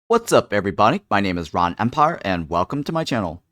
What's up, everybody? My name is Ron Empire, and welcome to my channel.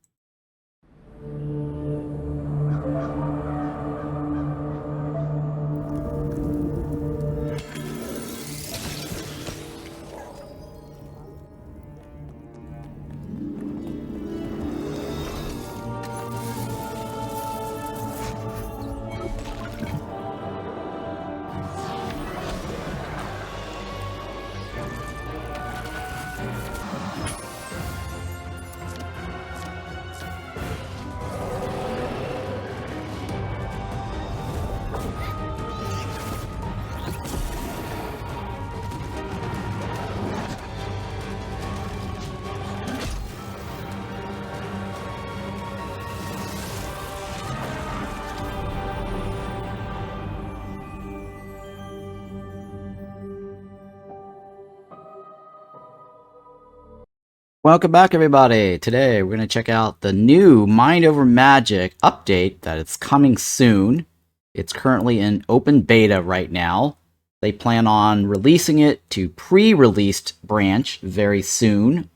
Welcome back, everybody. Today, we're going to check out the new Mind Over Magic update that it's coming soon. It's currently in open beta right now. They plan on releasing it to pre-released branch very soon.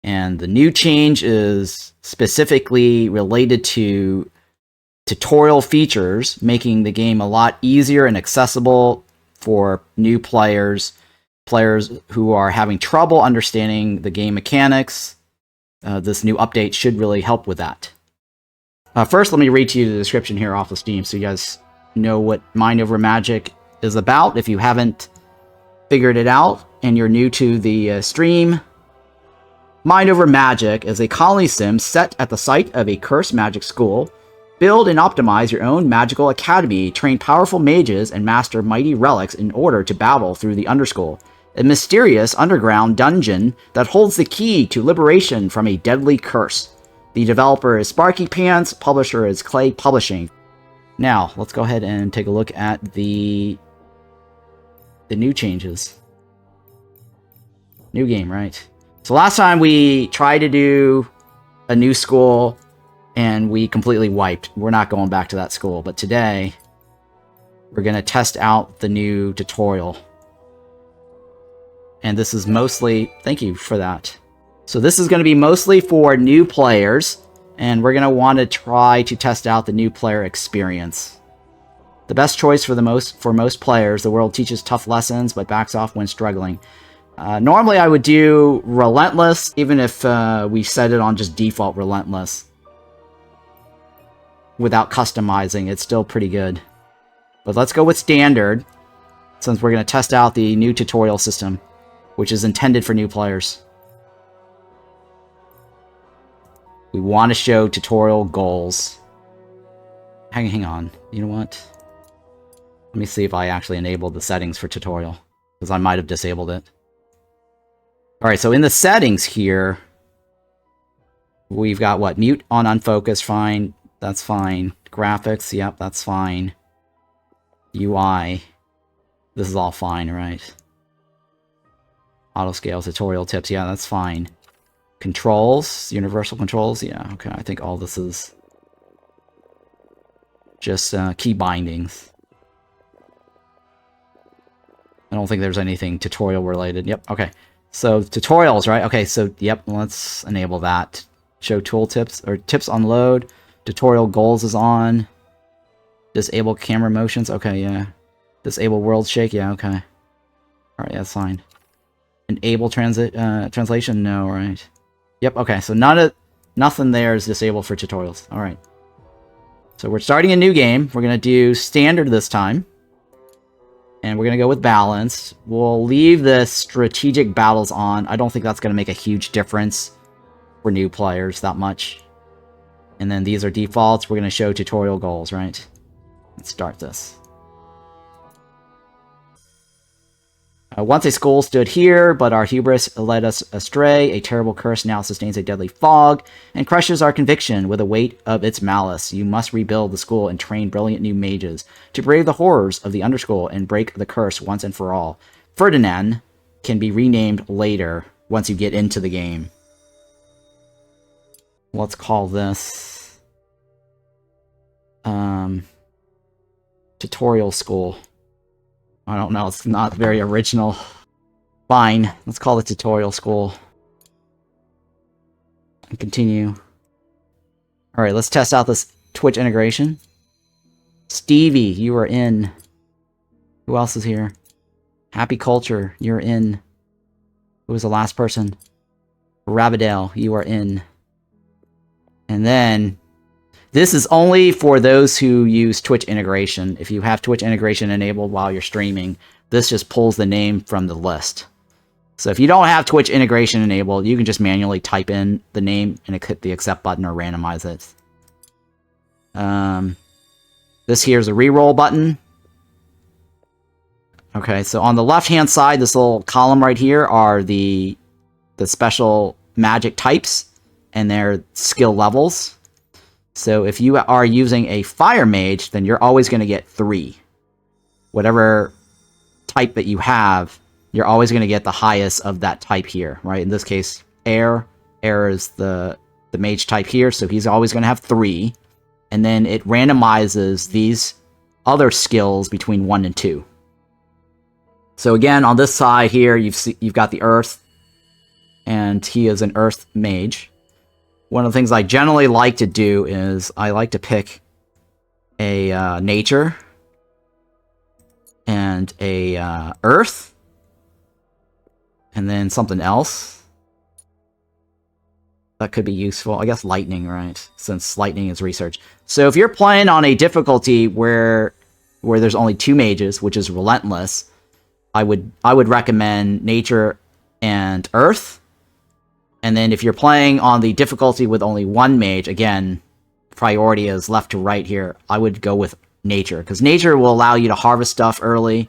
And the new change is specifically related to tutorial features, making the game a lot easier and accessible for new players who are having trouble understanding the game mechanics. This new update should really help with that. First, let me read to you the description here off of Steam so you guys know what Mind Over Magic is about if you haven't figured it out and you're new to the stream. Mind Over Magic is a colony sim set at the site of a cursed magic school. Build and optimize your own magical academy, train powerful mages, and master mighty relics in order to battle through the Underschool, a mysterious underground dungeon that holds the key to liberation from a deadly curse. The developer is Sparky Pants, publisher is Clay Publishing. Now, let's go ahead and take a look at the new changes. New game, right? So last time we tried to do a new school and we completely wiped. We're not going back to that school, but today we're going to test out the new tutorial. And this is mostly, thank you for that. So this is going to be mostly for new players, and we're going to want to try to test out the new player experience. The best choice for most players, the world teaches tough lessons but backs off when struggling. Normally I would do Relentless, even if we set it on just default Relentless. Without customizing, it's still pretty good. But let's go with Standard, since we're going to test out the new tutorial system, which is intended for new players. We want to show tutorial goals. Hang on. You know what? Let me see if I actually enabled the settings for tutorial, because I might have disabled it. Alright, so in the settings here, we've got what? Mute on unfocused, fine. That's fine. Graphics, yep, that's fine. UI, this is all fine, right? Auto scale, tutorial tips, yeah, that's fine. Controls, universal controls, yeah, okay, I think all this is just key bindings. I don't think there's anything tutorial related. Yep, okay. So tutorials, right? Okay, so yep, let's enable that. Show tooltips, or tips on load. Tutorial goals is on. Disable camera motions. Okay, yeah. Disable world shake. Yeah, okay. Alright, that's fine. Enable translation? No, right. Yep, okay. So nothing there is disabled for tutorials. Alright. So we're starting a new game. We're going to do Standard this time. And we're going to go with Balanced. We'll leave the strategic battles on. I don't think that's going to make a huge difference for new players that much. And then these are defaults. We're going to show tutorial goals, right? Let's start this. Once a school stood here, but our hubris led us astray. A terrible curse now sustains a deadly fog and crushes our conviction with the weight of its malice. You must rebuild the school and train brilliant new mages to brave the horrors of the Underschool and break the curse once and for all. Ferdinand can be renamed later once you get into the game. Let's call this tutorial school. I don't know, it's not very original. Fine, let's call it tutorial school. And continue. Alright, let's test out this Twitch integration. Stevie, you are in. Who else is here? Happy Culture, you're in. Who was the last person? Rabadell, you are in. And then, this is only for those who use Twitch integration. If you have Twitch integration enabled while you're streaming, this just pulls the name from the list. So if you don't have Twitch integration enabled, you can just manually type in the name and hit the accept button or randomize it. This here is a reroll button. Okay, so on the left-hand side, this little column right here are the special magic types and their skill levels. So if you are using a fire mage, then you're always going to get 3. Whatever type that you have, you're always going to get the highest of that type here, right? In this case, air. Air is the mage type here, so he's always going to have 3. And then it randomizes these other skills between 1 and 2. So again, on this side here, you've got the earth, and he is an earth mage. One of the things I generally like to do is I like to pick a nature and a earth, and then something else that could be useful. I guess lightning, right? Since lightning is research. So if you're playing on a difficulty where there's only 2 mages, which is relentless, I would recommend nature and earth. And then if you're playing on the difficulty with only 1 mage, again, priority is left to right here, I would go with nature. Because nature will allow you to harvest stuff early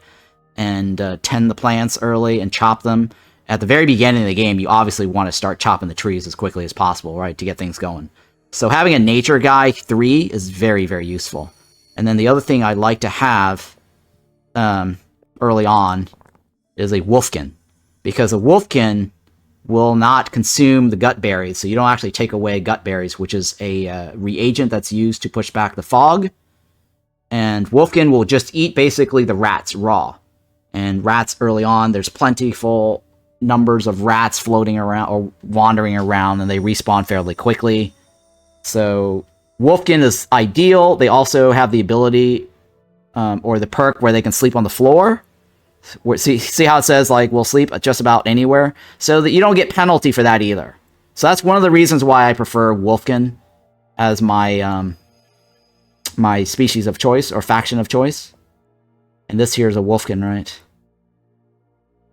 and tend the plants early and chop them. At the very beginning of the game, you obviously want to start chopping the trees as quickly as possible, right, to get things going. So having a nature guy, 3, is very, very useful. And then the other thing I like to have early on is a wolfkin. Because a wolfkin will not consume the gut berries, so you don't actually take away gut berries, which is a reagent that's used to push back the fog. And wolfkin will just eat basically the rats raw. And rats early on, there's plentiful numbers of rats floating around or wandering around, and they respawn fairly quickly. So wolfkin is ideal. They also have the ability or the perk where they can sleep on the floor. See how it says, like, we'll sleep just about anywhere? So that you don't get penalty for that either. So that's one of the reasons why I prefer wolfkin as my my species of choice, or faction of choice. And this here is a wolfkin, right?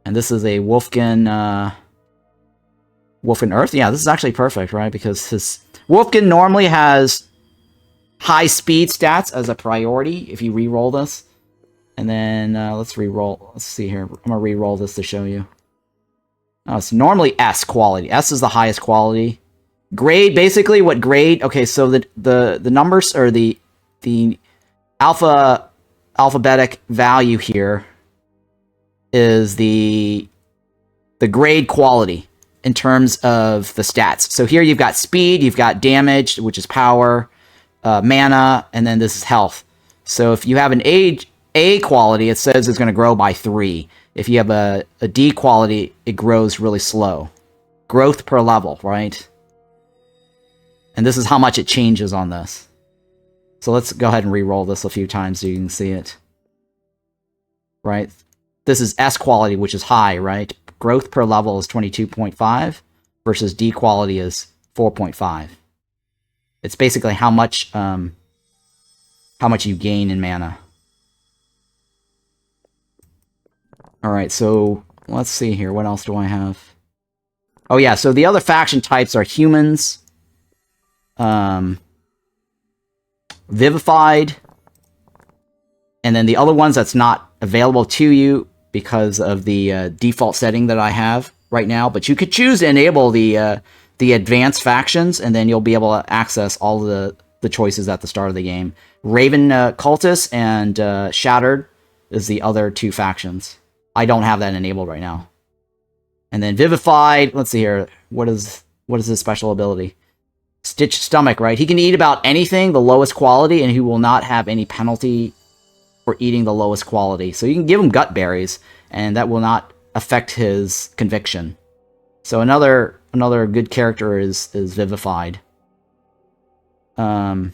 And this is a wolfkin, wolfkin earth? Yeah, this is actually perfect, right? Because his wolfkin normally has high speed stats as a priority if you re-roll this. And then, let's re-roll. Let's see here. I'm going to re-roll this to show you. Oh, it's normally S quality. S is the highest quality. Grade, basically what grade... Okay, so the numbers, or the alphabetic value here is the grade quality in terms of the stats. So here you've got speed, you've got damage, which is power, mana, and then this is health. So if you have an A quality, it says it's going to grow by 3. If you have a D quality, it grows really slow. Growth per level, right? And this is how much it changes on this. So let's go ahead and re-roll this a few times so you can see it. Right? This is S quality, which is high, right? Growth per level is 22.5 versus D quality is 4.5. It's basically how much you gain in mana. Alright, so let's see here. What else do I have? Oh yeah, so the other faction types are humans, vivified, and then the other ones that's not available to you because of the default setting that I have right now. But you could choose to enable the advanced factions, and then you'll be able to access all the choices at the start of the game. Raven Cultist and Shattered is the other 2 factions. I don't have that enabled right now. And then Vivified, let's see here. What is his special ability? Stitched Stomach, right? He can eat about anything, the lowest quality, and he will not have any penalty for eating the lowest quality. So you can give him gut berries, and that will not affect his conviction. So another good character is Vivified. But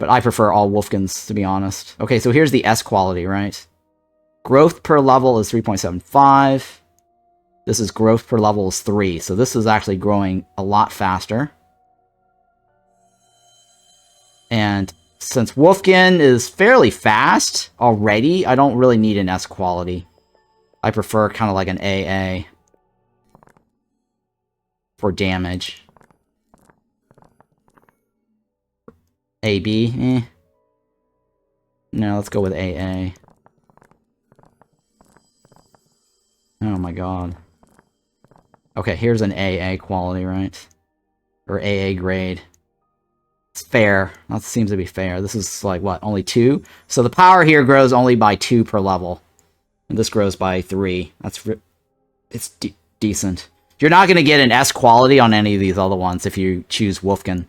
I prefer all Wolfkins, to be honest. Okay, so here's the S quality, right? Growth per level is 3.75. This is growth per level is 3. So this is actually growing a lot faster. And since Wolfkin is fairly fast already, I don't really need an S quality. I prefer kind of like an AA for damage. AB, eh. No, let's go with AA. Oh my god. Okay, here's an AA quality, right? Or AA grade. It's fair. That seems to be fair. This is like, what, only 2? So the power here grows only by 2 per level. And this grows by 3. It's decent. You're not going to get an S quality on any of these other ones if you choose Wolfkin.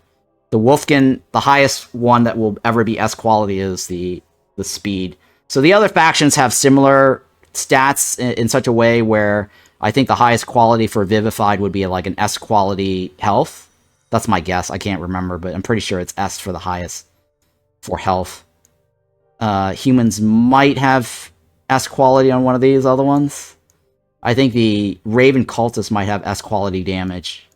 The Wolfkin, the highest one that will ever be S quality is the speed. So the other factions have similar stats in such a way where I think the highest quality for Vivified would be like an S quality health. That's my guess. I can't remember, but I'm pretty sure it's S for the highest for health. Humans might have S quality on one of these other ones. I think the Raven Cultist might have S quality damage.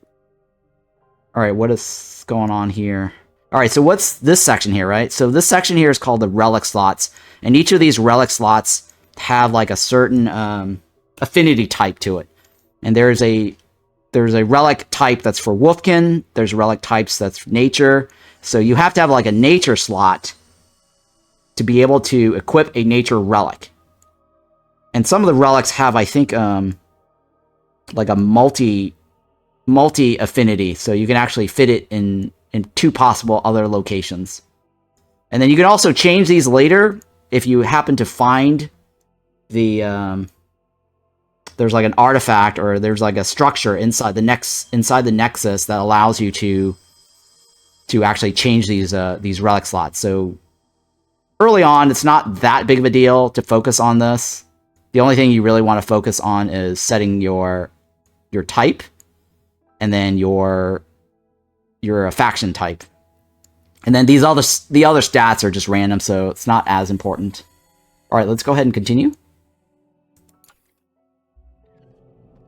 Alright, what is going on here? Alright, so what's this section here, right? So this section here is called the relic slots. And each of these relic slots have like a certain affinity type to it. And there's a relic type that's for Wolfkin. There's relic types that's nature. So you have to have like a nature slot to be able to equip a nature relic. And some of the relics have, I think, like a multi affinity. So you can actually fit it in 2 possible other locations. And then you can also change these later if you happen to find the there's like an artifact or there's like a structure inside the nexus that allows you to actually change these relic slots. So early on, it's not that big of a deal to focus on this. The only thing you really want to focus on is setting your type and then your faction type. And then the other stats are just random, so it's not as important. All right, let's go ahead and continue.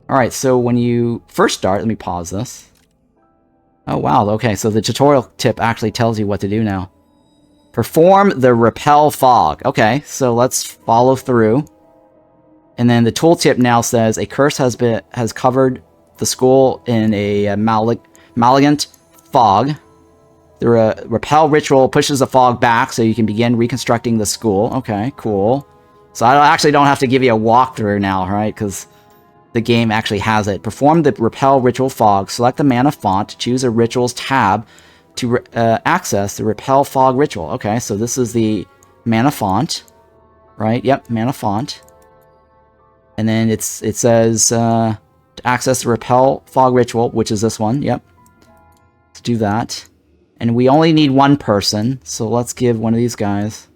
Alright, so when you first start, let me pause this. Oh wow, okay, so the tutorial tip actually tells you what to do now. Perform the Repel Fog. Okay, so let's follow through. And then the tooltip now says, a curse has covered the school in a malignant fog. The Repel Ritual pushes the fog back so you can begin reconstructing the school. Okay, cool. So I actually don't have to give you a walkthrough now, right? Because the game actually has it. Perform the Repel Ritual Fog. Select the mana font. Choose a Rituals tab to access the Repel Fog Ritual. Okay, so this is the mana font, right? Yep, mana font. And then it says to access the Repel Fog Ritual, which is this one. Yep. Let's do that. And we only need 1 person, so let's give one of these guys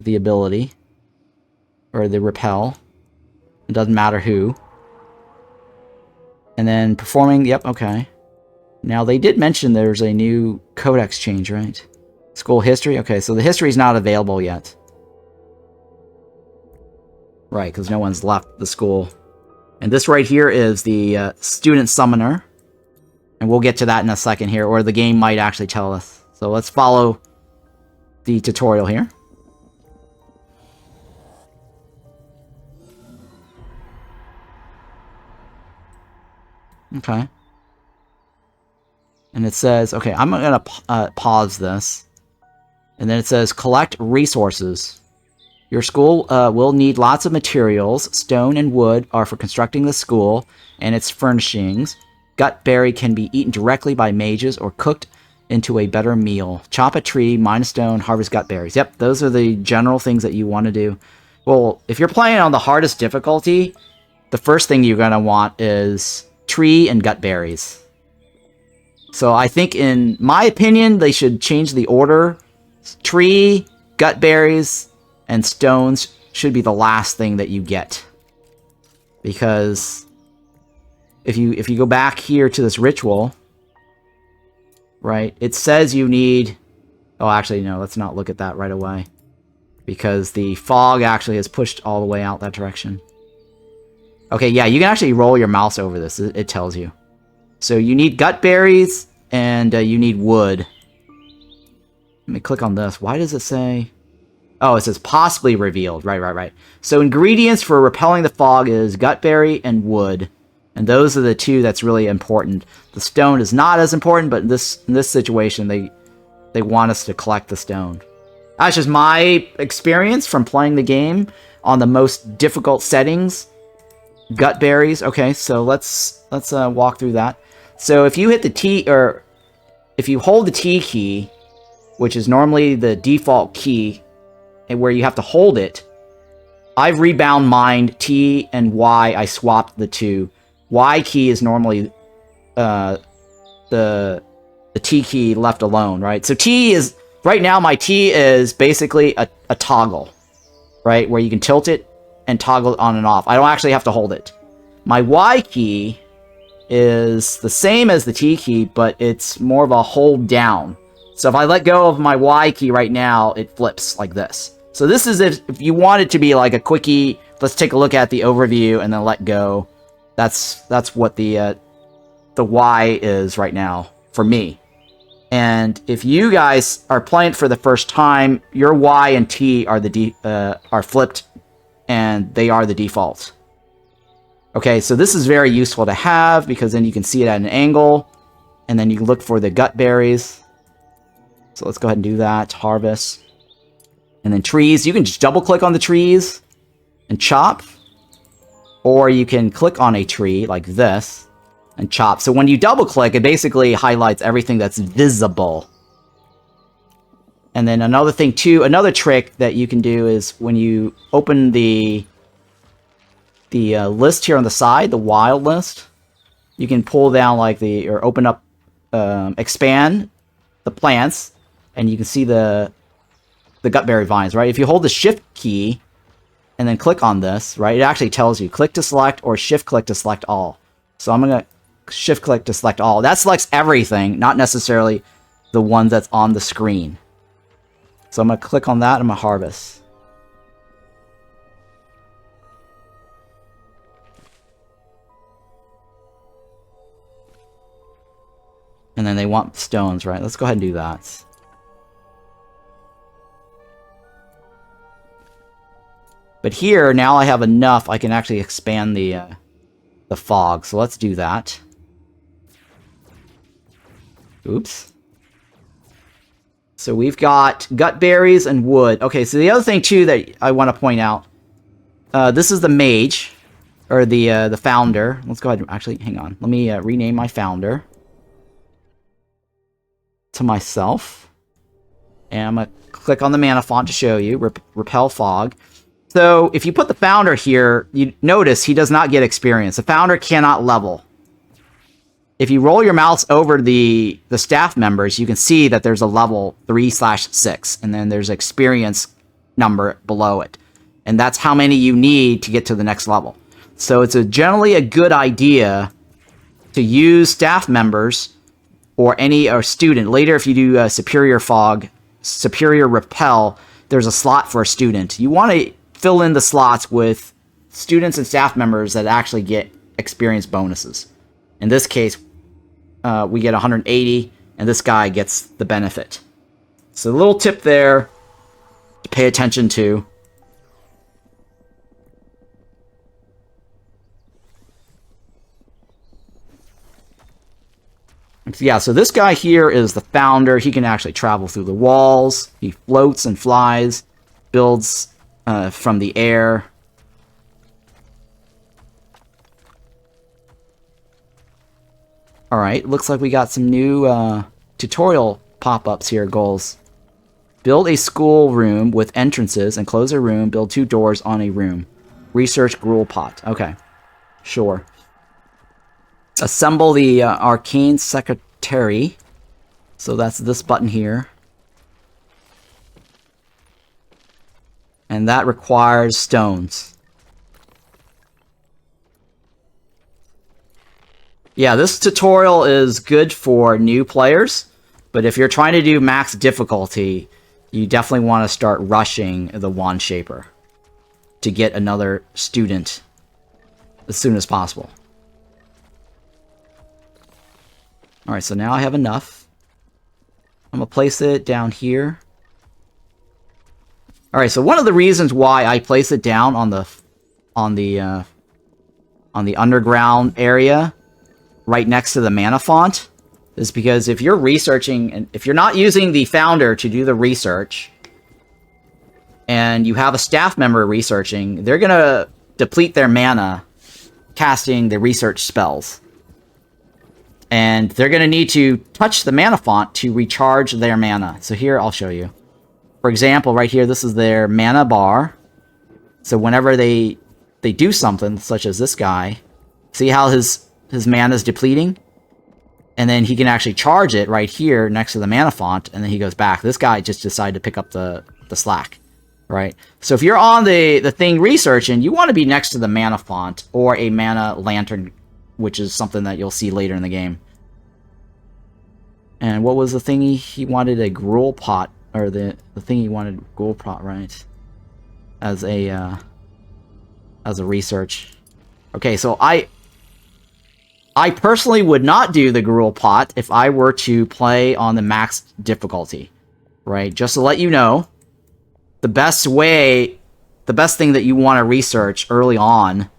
the ability. Or the Repel. It doesn't matter who. And then performing, yep, okay. Now, they did mention there's a new codex change, right? School history? Okay, so the history is not available yet. Right, because no one's left the school. And this right here is the student summoner. And we'll get to that in a second here, or the game might actually tell us. So let's follow the tutorial here. Okay. And it says, okay, I'm going to pause this. And then it says, collect resources. Your school will need lots of materials. Stone and wood are for constructing the school and its furnishings. Gutberry can be eaten directly by mages or cooked into a better meal. Chop a tree, mine a stone, harvest gutberries. Yep, those are the general things that you want to do. Well, if you're playing on the hardest difficulty, the first thing you're going to want is tree and gutberries. So I think, in my opinion, they should change the order. Tree, gutberries, and stones should be the last thing that you get. Because if you go back here to this ritual, right, it says you need... Oh, actually, no, let's not look at that right away. Because the fog actually is pushed all the way out that direction. Okay, yeah, you can actually roll your mouse over this. It tells you. So you need gut berries, and you need wood. Let me click on this. Why does it say... Oh, it says possibly revealed. Right. So ingredients for repelling the fog is gutberry and wood. And those are the two that's really important. The stone is not as important, but in this situation, they want us to collect the stone. That's just my experience from playing the game on the most difficult settings. Gut berries. Okay, so let's walk through that. So if you hit the T, or if you hold the T key, which is normally the default key, and where you have to hold it, I've rebound mined T and Y. I swapped the two. Y key is normally the T key left alone, right? So T is, right now my T is basically a toggle, right? Where you can tilt it and toggle it on and off. I don't actually have to hold it. My Y key is the same as the T key, but it's more of a hold down. So if I let go of my Y key right now, it flips like this. So this is if you want it to be like a quickie, let's take a look at the overview and then let go. That's what the Y is right now for me. And if you guys are playing for the first time, your Y and T are are flipped, and they are the default. Okay, so this is very useful to have because then you can see it at an angle, and then you can look for the gut berries. So let's go ahead and do that. Harvest. And then trees. You can just double click on the trees and chop. Or you can click on a tree like this and chop. So when you double click, it basically highlights everything that's visible. And then another thing too, another trick that you can do is when you open the list here on the side, the wild list, you can pull down like or open up, expand the plants, and you can see the gutberry vines, right? If you hold the shift key and then click on this, right, it actually tells you click to select or shift click to select all. So I'm going to shift click to select all. That selects everything, not necessarily the one that's on the screen. So I'm going to click on that and I'm going to harvest. And then they want stones, right? Let's go ahead and do that. But here, now I have enough, I can actually expand the fog. So let's do that. Oops. So we've got gut berries and wood. Okay, so the other thing too that I want to point out, this is the mage, or the founder. Let's go ahead and actually, hang on. Let me rename my founder to myself. And I'm going to click on the mana font to show you, Repel Fog. So if you put the founder here, you notice he does not get experience. The founder cannot level. If you roll your mouse over the staff members, you can see that there's a level 3/6, and then there's experience number below it. And that's how many you need to get to the next level. So it's generally a good idea to use staff members or student. Later, if you do Superior Fog, Superior Repel, there's a slot for a student. You want to fill in the slots with students and staff members that actually get experience bonuses. In this case, we get 180, and this guy gets the benefit. So a little tip there to pay attention to. Yeah, so this guy here is the founder. He can actually travel through the walls. He floats and flies, builds from the air. Alright, looks like we got some new tutorial pop-ups here, goals. Build a school room with entrances and close a room. Build 2 doors on a room. Research gruel pot. Okay, sure. Assemble the arcane secretary. So that's this button here. And that requires stones. Yeah, this tutorial is good for new players, but if you're trying to do max difficulty, you definitely want to start rushing the wand shaper to get another student as soon as possible. Alright, so now I have enough. I'm going to place it down here. Alright, so one of the reasons why I place it down on the underground area right next to the mana font is because if you're researching, and if you're not using the founder to do the research, and you have a staff member researching, they're going to deplete their mana casting the research spells. And they're going to need to touch the mana font to recharge their mana. So here, I'll show you. For example, right here, this is their mana bar. So whenever they do something, such as this guy, see how his mana is depleting? And then he can actually charge it right here next to the mana font, and then he goes back. This guy just decided to pick up the slack, right? So if you're on the thing researching, you want to be next to the mana font or a mana lantern, which is something that you'll see later in the game. And what was the thing he wanted? A gruel pot, or the thing he wanted, gruel pot, right? As a research. Okay, so I personally would not do the gruel pot if I were to play on the max difficulty, right? Just to let you know, the best thing that you want to research early on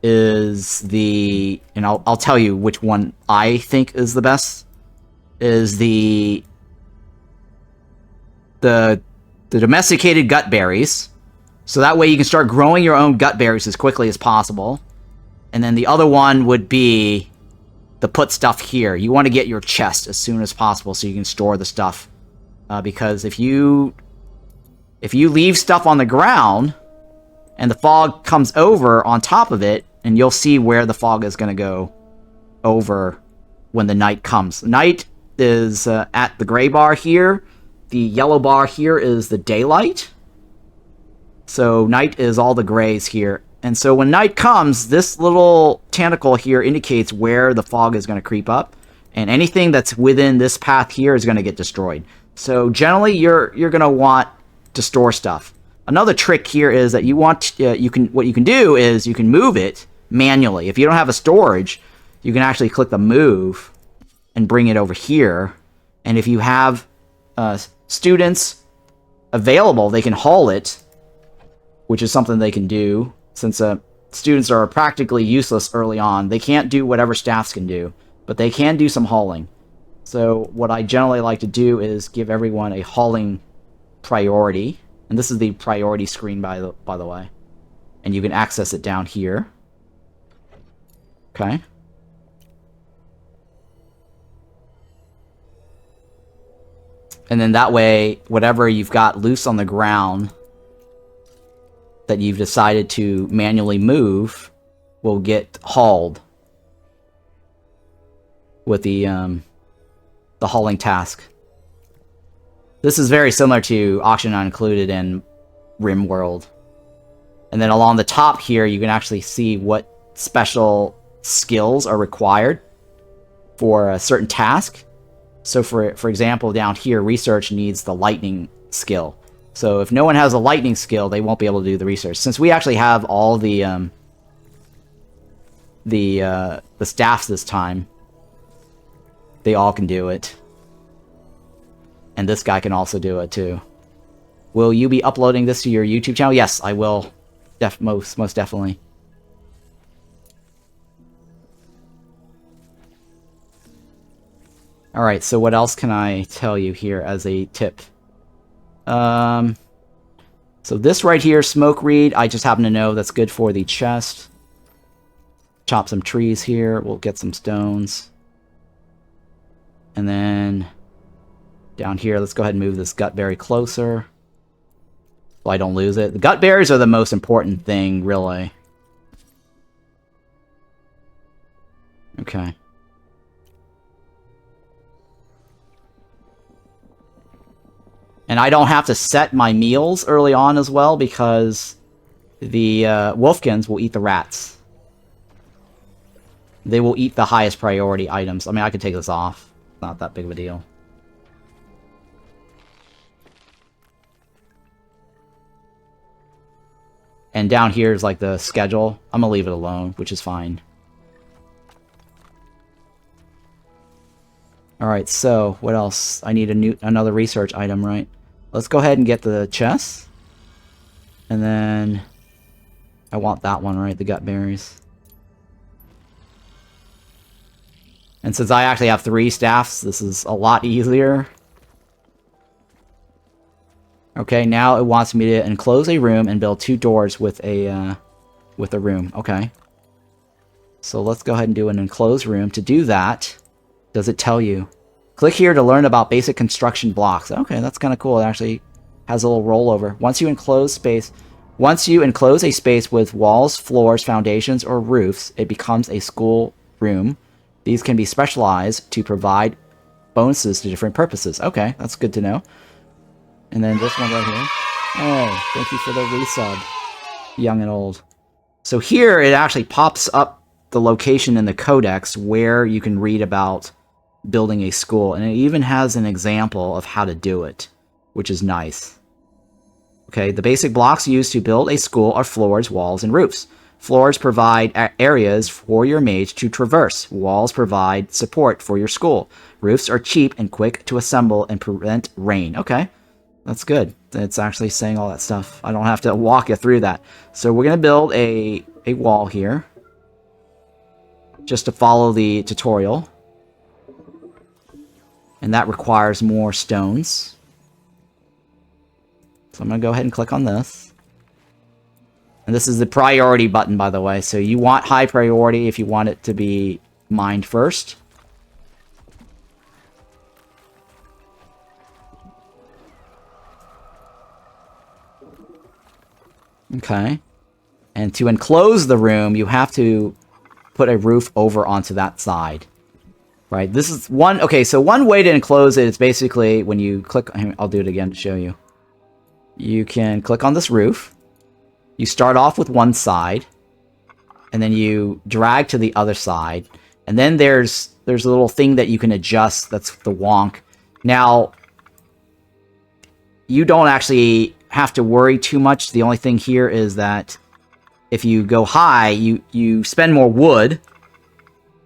is and I'll tell you which one I think is the best, is the domesticated gut berries. So that way you can start growing your own gut berries as quickly as possible. And then the other one would be the put stuff here. You want to get your chest as soon as possible so you can store the stuff. Because if you leave stuff on the ground and the fog comes over on top of it, and you'll see where the fog is going to go over when the night comes. Night is at the gray bar here. The yellow bar here is the daylight. So night is all the grays here. And so when night comes, this little tentacle here indicates where the fog is going to creep up. And anything that's within this path here is going to get destroyed. So generally, you're going to want to store stuff. Another trick here is that what you can do is you can move it manually. If you don't have a storage, you can actually click the move and bring it over here. And if you have students available, they can haul it, which is something they can do. Since students are practically useless early on, they can't do whatever staffs can do, but they can do some hauling. So what I generally like to do is give everyone a hauling priority. And this is the priority screen, by the way. And you can access it down here. Okay. And then that way, whatever you've got loose on the ground that you've decided to manually move will get hauled with the hauling task. This is very similar to Auction Not Included and RimWorld. And then along the top here, you can actually see what special skills are required for a certain task. So for example, down here, research needs the lightning skill. So if no one has a lightning skill, they won't be able to do the research. Since we actually have all the staffs this time, they all can do it. And this guy can also do it too. Will you be uploading this to your YouTube channel? Yes, I will. Most definitely. Alright, so what else can I tell you here as a tip? So this right here, smoke reed, I just happen to know that's good for the chest. Chop some trees here, we'll get some stones. And then down here, let's go ahead and move this gut berry closer so I don't lose it. The gut berries are the most important thing, really. Okay. And I don't have to set my meals early on as well because the wolfkins will eat the rats. They will eat the highest priority items. I mean, I could take this off. Not that big of a deal. And down here is like the schedule. I'm gonna leave it alone, which is fine. Alright, so what else? I need another research item, right? Let's go ahead and get the chest. And then I want that one, right? The gut berries. And since I actually have 3 staffs, this is a lot easier. Okay, now it wants me to enclose a room and build 2 doors with a room. Okay. So let's go ahead and do an enclosed room. To do that, does it tell you? Click here to learn about basic construction blocks. Okay, that's kind of cool. It actually has a little rollover. Once you enclose a space with walls, floors, foundations, or roofs, it becomes a school room. These can be specialized to provide bonuses to different purposes. Okay, that's good to know. And then this one right here. Oh, thank you for the resub, young and old. So here it actually pops up the location in the codex where you can read about building a school. And it even has an example of how to do it, which is nice. Okay, the basic blocks used to build a school are floors, walls, and roofs. Floors provide areas for your mage to traverse. Walls provide support for your school. Roofs are cheap and quick to assemble and prevent rain. Okay. That's good. It's actually saying all that stuff. I don't have to walk you through that. So we're going to build a wall here. Just to follow the tutorial. And that requires more stones. So I'm going to go ahead and click on this. And this is the priority button, by the way. So you want high priority if you want it to be mined first. Okay. And to enclose the room, you have to put a roof over onto that side. Right? This is one... Okay, so one way to enclose it is basically when you click... I'll do it again to show you. You can click on this roof. You start off with one side. And then you drag to the other side. And then there's a little thing that you can adjust. That's the wonk. Now, you don't actually have to worry too much. The only thing here is that if you go high, you spend more wood.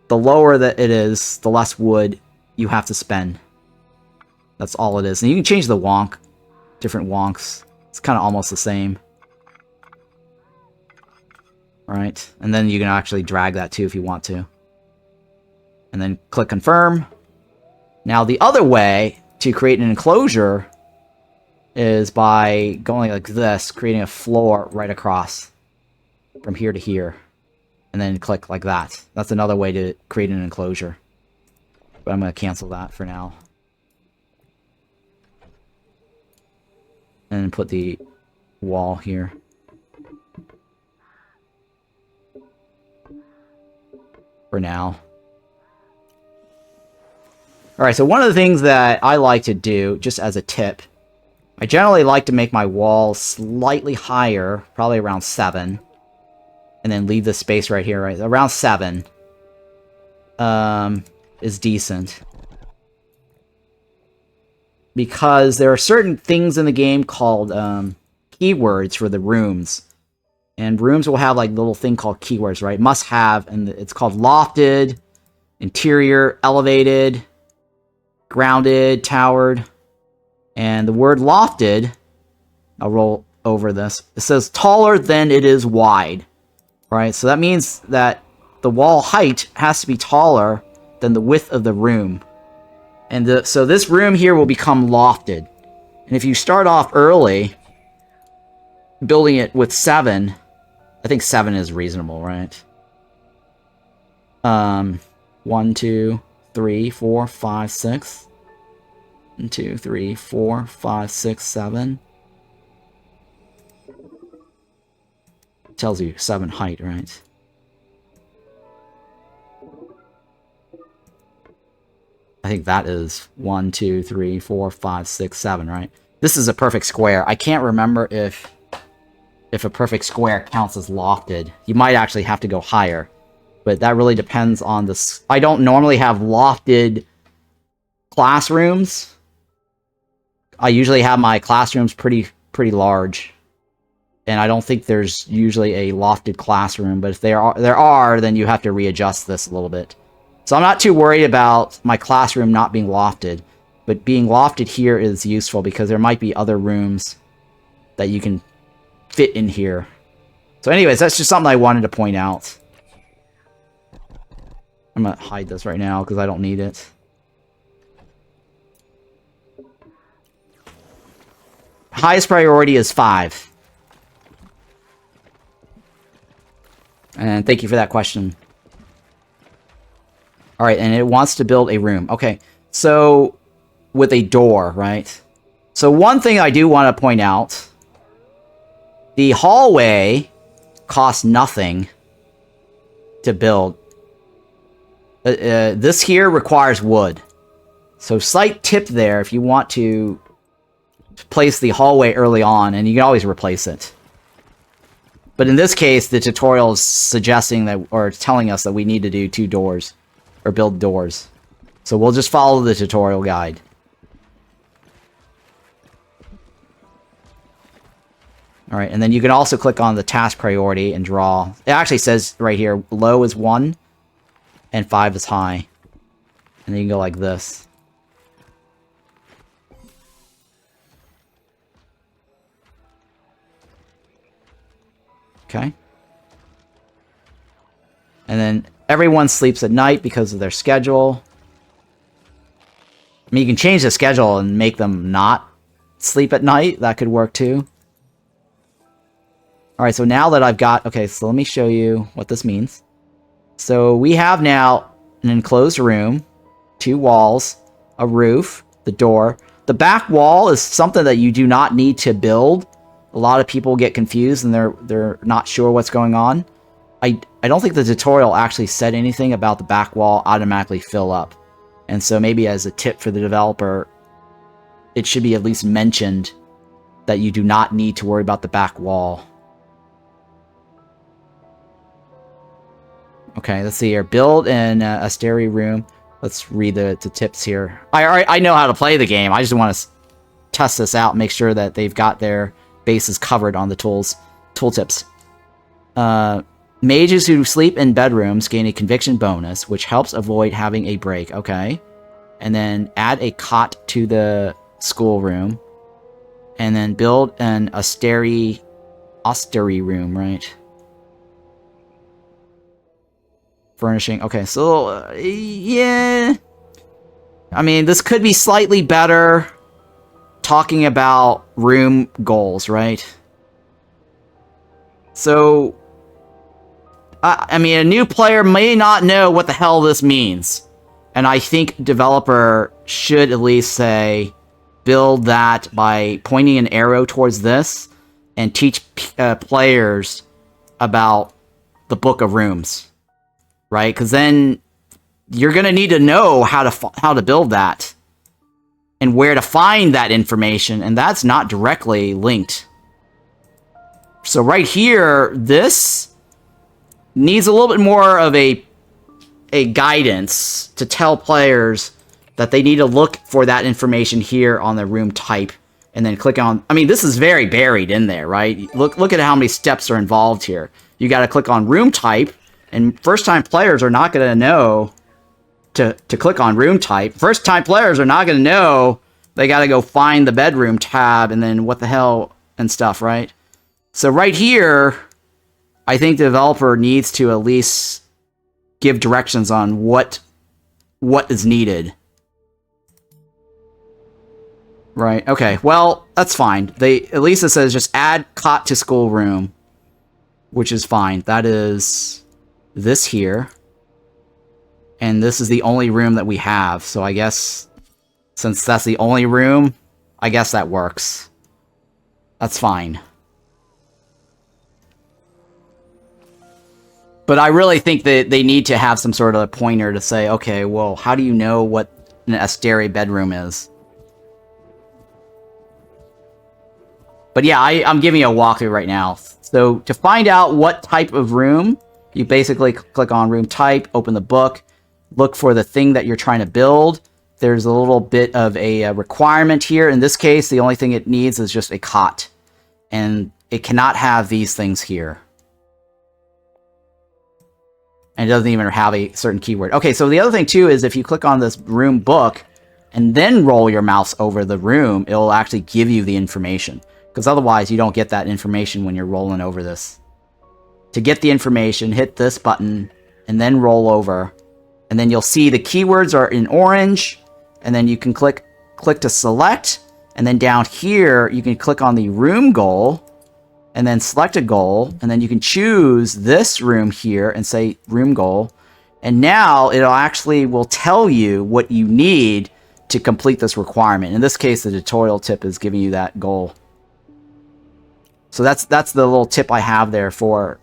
The lower that it is, the less wood you have to spend. That's all it is. And you can change the wonk. Different wonks. It's kind of almost the same. Right? And then you can actually drag that too if you want to. And then click confirm. Now the other way to create an enclosure is by going like this, creating a floor right across from here to here. And then click like that. That's another way to create an enclosure. But I'm going to cancel that for now. And put the wall here. For now. Alright, so one of the things that I like to do, just as a tip, I generally like to make my wall slightly higher, probably around 7. And then leave the space right here, right? Around 7. Is decent. Because there are certain things in the game called keywords for the rooms. And rooms will have like a little thing called keywords, right? Must have, and it's called lofted, interior, elevated, grounded, towered. And the word lofted, I'll roll over this. It says taller than it is wide. Right? So that means that the wall height has to be taller than the width of the room. And so this room here will become lofted. And if you start off early, building it with 7, I think 7 is reasonable, right? 1, 2, 3, 4, 5, 6. 1, 2, 3, 4, 5, 6, 7. Tells you 7 height, right? I think that is 1, 2, 3, 4, 5, 6, 7, right? This is a perfect square. I can't remember if a perfect square counts as lofted. You might actually have to go higher. but that really depends on this. I don't normally have lofted classrooms. I usually have my classrooms pretty large. And I don't think there's usually a lofted classroom, but if there are, then you have to readjust this a little bit. So I'm not too worried about my classroom not being lofted, but being lofted here is useful because there might be other rooms that you can fit in here. So anyways, that's just something I wanted to point out. I'm gonna hide this right now because I don't need it. Highest priority is 5. And thank you for that question. Alright, and it wants to build a room. Okay, so with a door, right? So one thing I do want to point out, the hallway costs nothing to build. This here requires wood. So slight tip there if you want to place the hallway early on, and you can always replace it. But in this case, the tutorial is suggesting that, or telling us that we need to do 2 doors, or build doors. So we'll just follow the tutorial guide. Alright, and then you can also click on the task priority and draw. It actually says right here, low is 1, and 5 is high. And then you can go like this. Okay. And then everyone sleeps at night because of their schedule. I mean, you can change the schedule and make them not sleep at night. That could work too. Alright, so now that I've got... Okay, so let me show you what this means. So we have now an enclosed room, 2 walls, a roof, the door. The back wall is something that you do not need to build. A lot of people get confused and they're not sure what's going on. I don't think the tutorial actually said anything about the back wall automatically fill up. And so maybe as a tip for the developer, it should be at least mentioned that you do not need to worry about the back wall. Okay, let's see here. Build in a stereo room. Let's read the tips here. I know how to play the game. I just want to test this out, make sure that they've got their bases covered on the tooltips. Mages who sleep in bedrooms gain a conviction bonus, which helps avoid having a break. Okay. And then add a cot to the schoolroom. And then build an austerity room, right? Furnishing. Okay, so, yeah. I mean, this could be slightly better talking about room goals, right? So, I mean, a new player may not know what the hell this means. And I think developer should at least say, build that by pointing an arrow towards this and teach players about the Book of Rooms. Right? Because then you're going to need to know how to build that and where to find that information, and that's not directly linked. So right here, this needs a little bit more of a guidance to tell players that they need to look for that information here on the room type and then click on... I mean, this is very buried in there, right? Look at how many steps are involved here. You got to click on room type. And first-time players are not going to know to click on room type. First-time players are not going to know they got to go find the bedroom tab and then what the hell and stuff, right? So right here, I think the developer needs to at least give directions on what is needed. Right, okay. Well, that's fine. At least it says just add cot to schoolroom, which is fine. That is... this here, and this is the only room that we have, so I guess since that's the only room, I guess that works. That's fine. But I really think that they need to have some sort of a pointer to say, okay, well, how do you know what an austerity bedroom is? But yeah, I'm giving you a walkthrough right now. So to find out what type of room You basically click on room type, open the book, look for the thing that you're trying to build. There's a little bit of a requirement here. In this case, the only thing it needs is just a cot. And it cannot have these things here. And it doesn't even have a certain keyword. Okay, so the other thing too is if you click on this room book and then roll your mouse over the room, it'll actually give you the information. Because otherwise you don't get that information when you're rolling over this. To get the information, hit this button and then roll over. And then you'll see the keywords are in orange. And then you can click to select. And then down here, you can click on the room goal. And then select a goal. And then you can choose this room here and say room goal. And now it'll actually will tell you what you need to complete this requirement. In this case, the tutorial tip is giving you that goal. So that's the little tip I have there for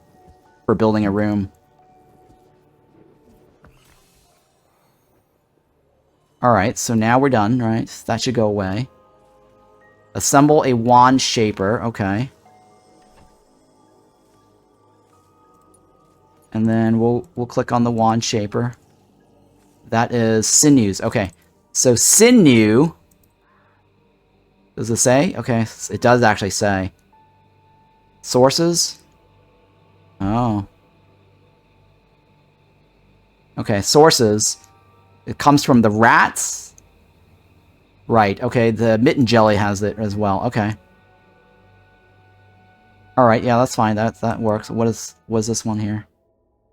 building a room. Alright, so now we're done, right? That should go away. Assemble a wand shaper, okay. And then we'll click on the wand shaper. That is sinews, okay. So sinew, does it say? Okay, it does actually say. Sources? Oh. Okay, sources. It comes from the rats. Right, okay, the mitten jelly has it as well. Okay. Alright, yeah, that's fine. That works. What is this one here?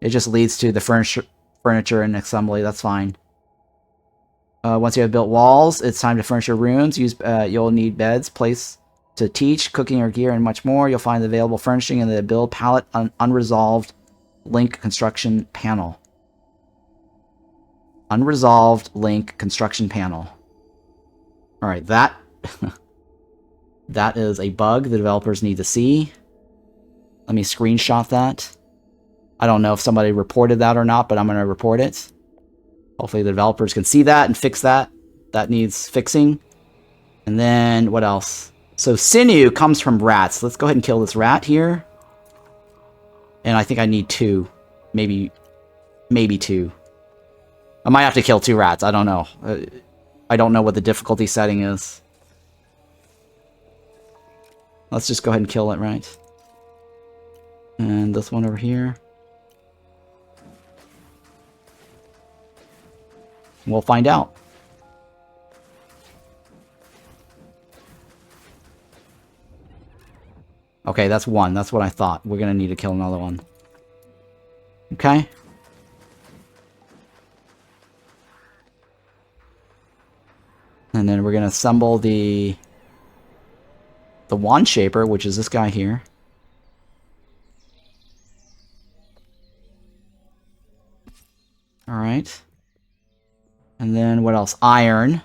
It just leads to the furniture and assembly. That's fine. Once you have built walls, it's time to furnish your rooms. You'll need beds, place to teach, cooking or gear, and much more. You'll find the available furnishing in the build palette unresolved link construction panel. Unresolved link construction panel. Alright, that is a bug the developers need to see. Let me screenshot that. I don't know if somebody reported that or not, but I'm going to report it. Hopefully the developers can see that and fix that. That needs fixing. And then, what else? So, sinew comes from rats. Let's go ahead and kill this rat here. And I think I need 2. Maybe 2. I might have to kill 2 rats. I don't know. I don't know what the difficulty setting is. Let's just go ahead and kill it, right? And this one over here. We'll find out. Okay, that's 1. That's what I thought. We're going to need to kill another one. Okay. And then we're going to assemble the wand shaper, which is this guy here. Alright. And then what else? Iron.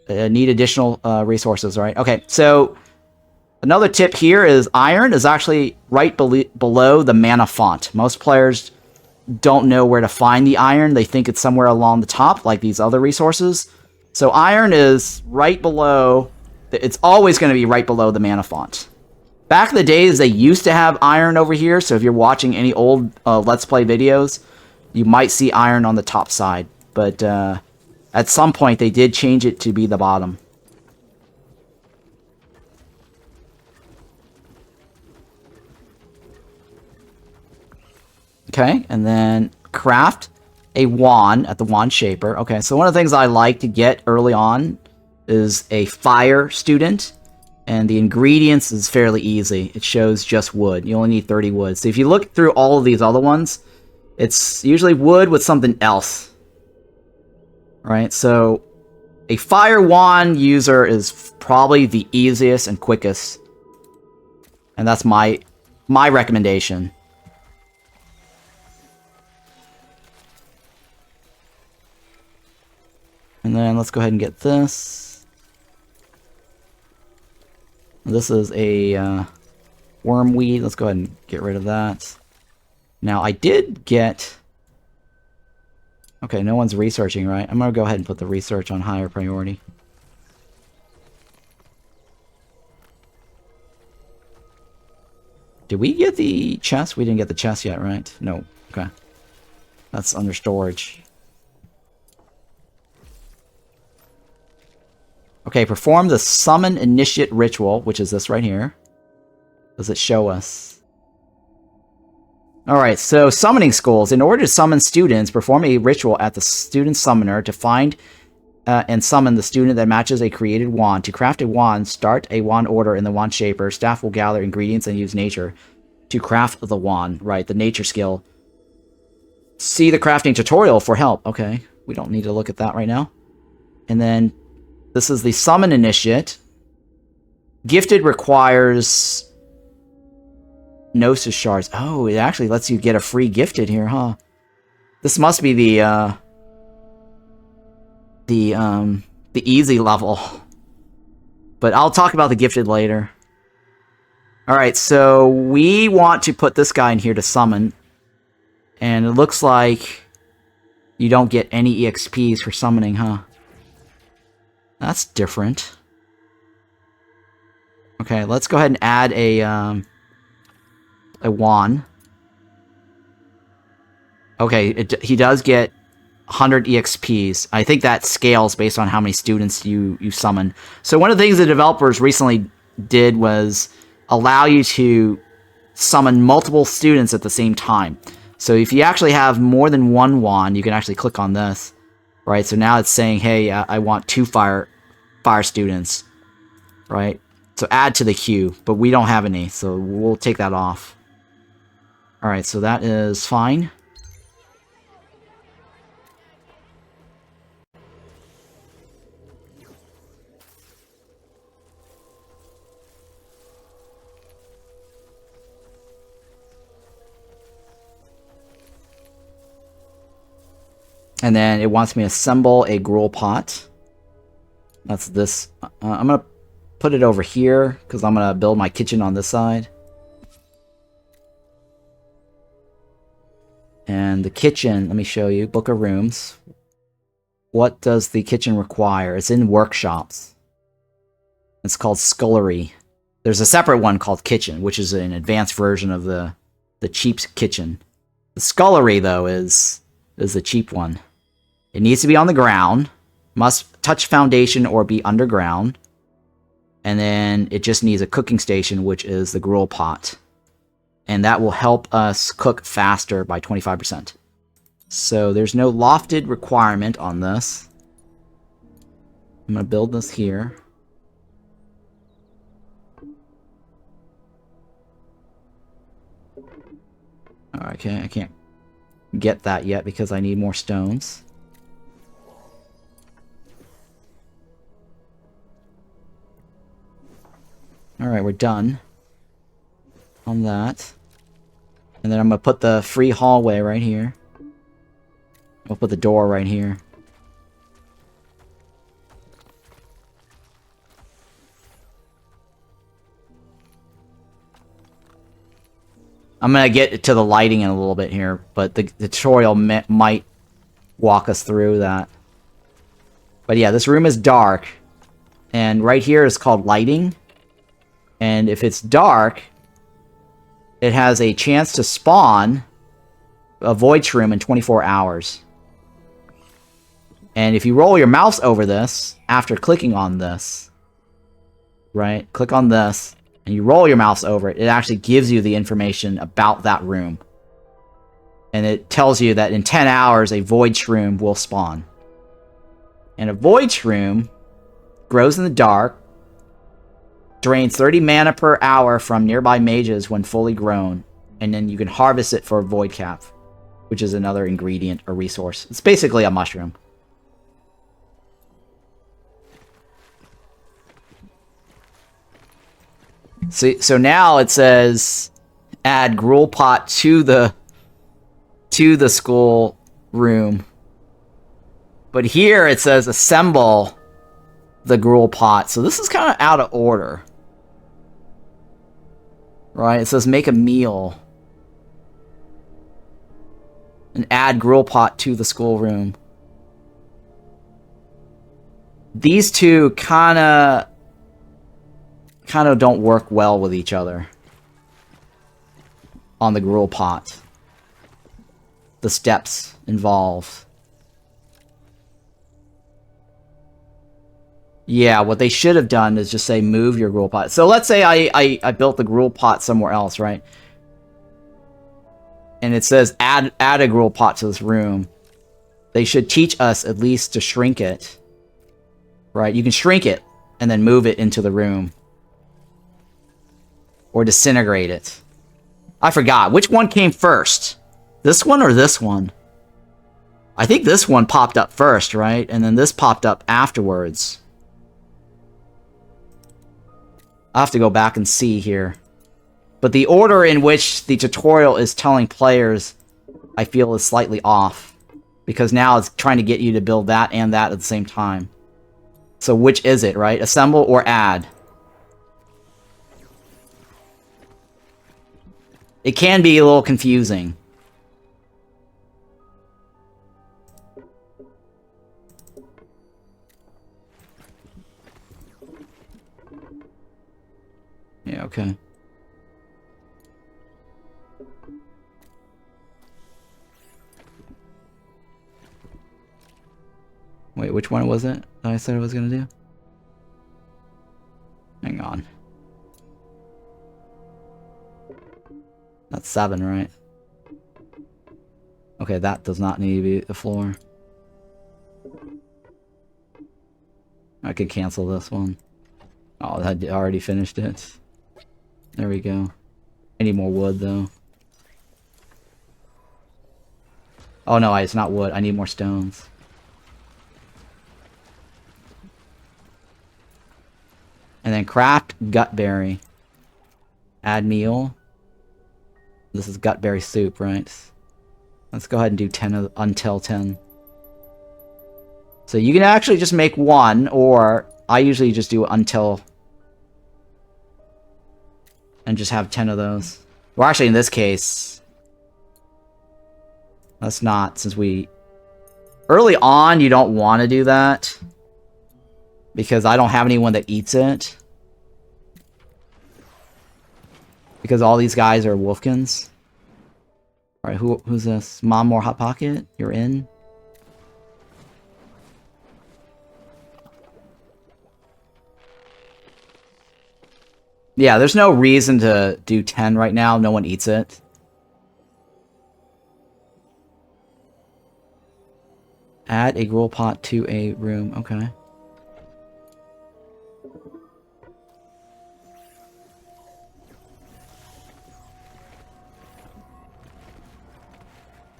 Need additional resources, right? Okay, so another tip here is iron is actually right below the mana font. Most players don't know where to find the iron. They think it's somewhere along the top, like these other resources. So iron is right below. It's always going to be right below the mana font. Back in the days, they used to have iron over here. So if you're watching any old Let's Play videos, you might see iron on the top side. But at some point, they did change it to be the bottom. Okay, and then craft a wand at the wand shaper. Okay, so one of the things I like to get early on is a fire student. And the ingredients is fairly easy. It shows just wood. You only need 30 wood. So if you look through all of these other ones, it's usually wood with something else. Right, so a fire wand user is probably the easiest and quickest. And that's my recommendation. And then let's go ahead and get this. This is a wormweed. Let's go ahead and get rid of that. Now, I did get... Okay, no one's researching, right? I'm going to go ahead and put the research on higher priority. Did we get the chest? We didn't get the chest yet, right? No. Okay. That's under storage. Okay, perform the Summon Initiate Ritual, which is this right here. Does it show us? Alright, so summoning schools. In order to summon students, perform a ritual at the student summoner to find and summon the student that matches a created wand. To craft a wand, start a wand order in the wand shaper. Staff will gather ingredients and use nature to craft the wand. Right, the nature skill. See the crafting tutorial for help. Okay, we don't need to look at that right now. And then this is the Summon Initiate. Gifted requires Gnosis shards. Oh, it actually lets you get a free gifted here, huh? This must be the easy level. But I'll talk about the gifted later. Alright, so we want to put this guy in here to summon. And it looks like you don't get any EXPs for summoning, huh? That's different. Okay, let's go ahead and add a wand. Okay, he does get 100 EXPs. I think that scales based on how many students you summon. So one of the things the developers recently did was allow you to summon multiple students at the same time. So if you actually have more than one wand, you can actually click on this. Right, so now it's saying, hey, I want 2 fire students. Right? So add to the queue, but we don't have any, so we'll take that off. Alright, so that is fine. And then it wants me to assemble a gruel pot. That's this. I'm going to put it over here, because I'm going to build my kitchen on this side. And the kitchen, let me show you. Book of rooms. What does the kitchen require? It's in workshops. It's called scullery. There's a separate one called kitchen, which is an advanced version of the cheap kitchen. The scullery, though, is the cheap one. It needs to be on the ground. Must touch foundation or be underground. And then it just needs a cooking station, which is the gruel pot. And that will help us cook faster by 25%. So there's no lofted requirement on this. I'm going to build this here. Okay, I can't get that yet because I need more stones. Alright, we're done on that. And then I'm going to put the free hallway right here. I'll put the door right here. I'm going to get to the lighting in a little bit here, but the tutorial might walk us through that. But yeah, this room is dark. And right here is called lighting. And if it's dark, it has a chance to spawn a void shroom in 24 hours. And if you roll your mouse over this, after clicking on this, right, click on this, and you roll your mouse over it, it actually gives you the information about that room. And it tells you that in 10 hours, a void shroom will spawn. And a void shroom grows in the dark, drains 30 mana per hour from nearby mages when fully grown, and then you can harvest it for a void cap, which is another ingredient or resource. It's basically a mushroom. So now it says add gruel pot to the school room. But here it says assemble the gruel pot. So this is kind of out of order. Right? It says make a meal. And add gruel pot to the school room. These two kind of don't work well with each other. on the gruel pot. The steps involved. Yeah, what they should have done is just say move your gruel pot. So let's say I built the gruel pot somewhere else, right? And it says add a gruel pot to this room. They should teach us at least to shrink it. Right? You can shrink it and then move it into the room. Or disintegrate it. I forgot. Which one came first? This one or this one? I think this one popped up first, right? And then this popped up afterwards. I'll have to go back and see here. But the order in which the tutorial is telling players, I feel, is slightly off. Because now it's trying to get you to build that and that at the same time. So which is it, right? Assemble or add? It can be a little confusing. Yeah, okay. Wait, which one was it that I said I was gonna do? Hang on. That's 7, right? Okay, that does not need to be the floor. I could cancel this one. Oh, I already finished it. There we go. I need more wood, though. Oh no, it's not wood. I need more stones. And then craft gutberry. Add meal. This is gutberry soup, right? Let's go ahead and do 10 of, until 10. So you can actually just make one, or I usually just do until and just have 10 of those. Well, actually, in this case, let's not, since we... Early on, you don't want to do that. Because I don't have anyone that eats it. Because all these guys are wolfkins. Alright, who's this? Mom More Hot Pocket? You're in? Yeah, there's no reason to do 10 right now. No one eats it. Add a gruel pot to a room. Okay.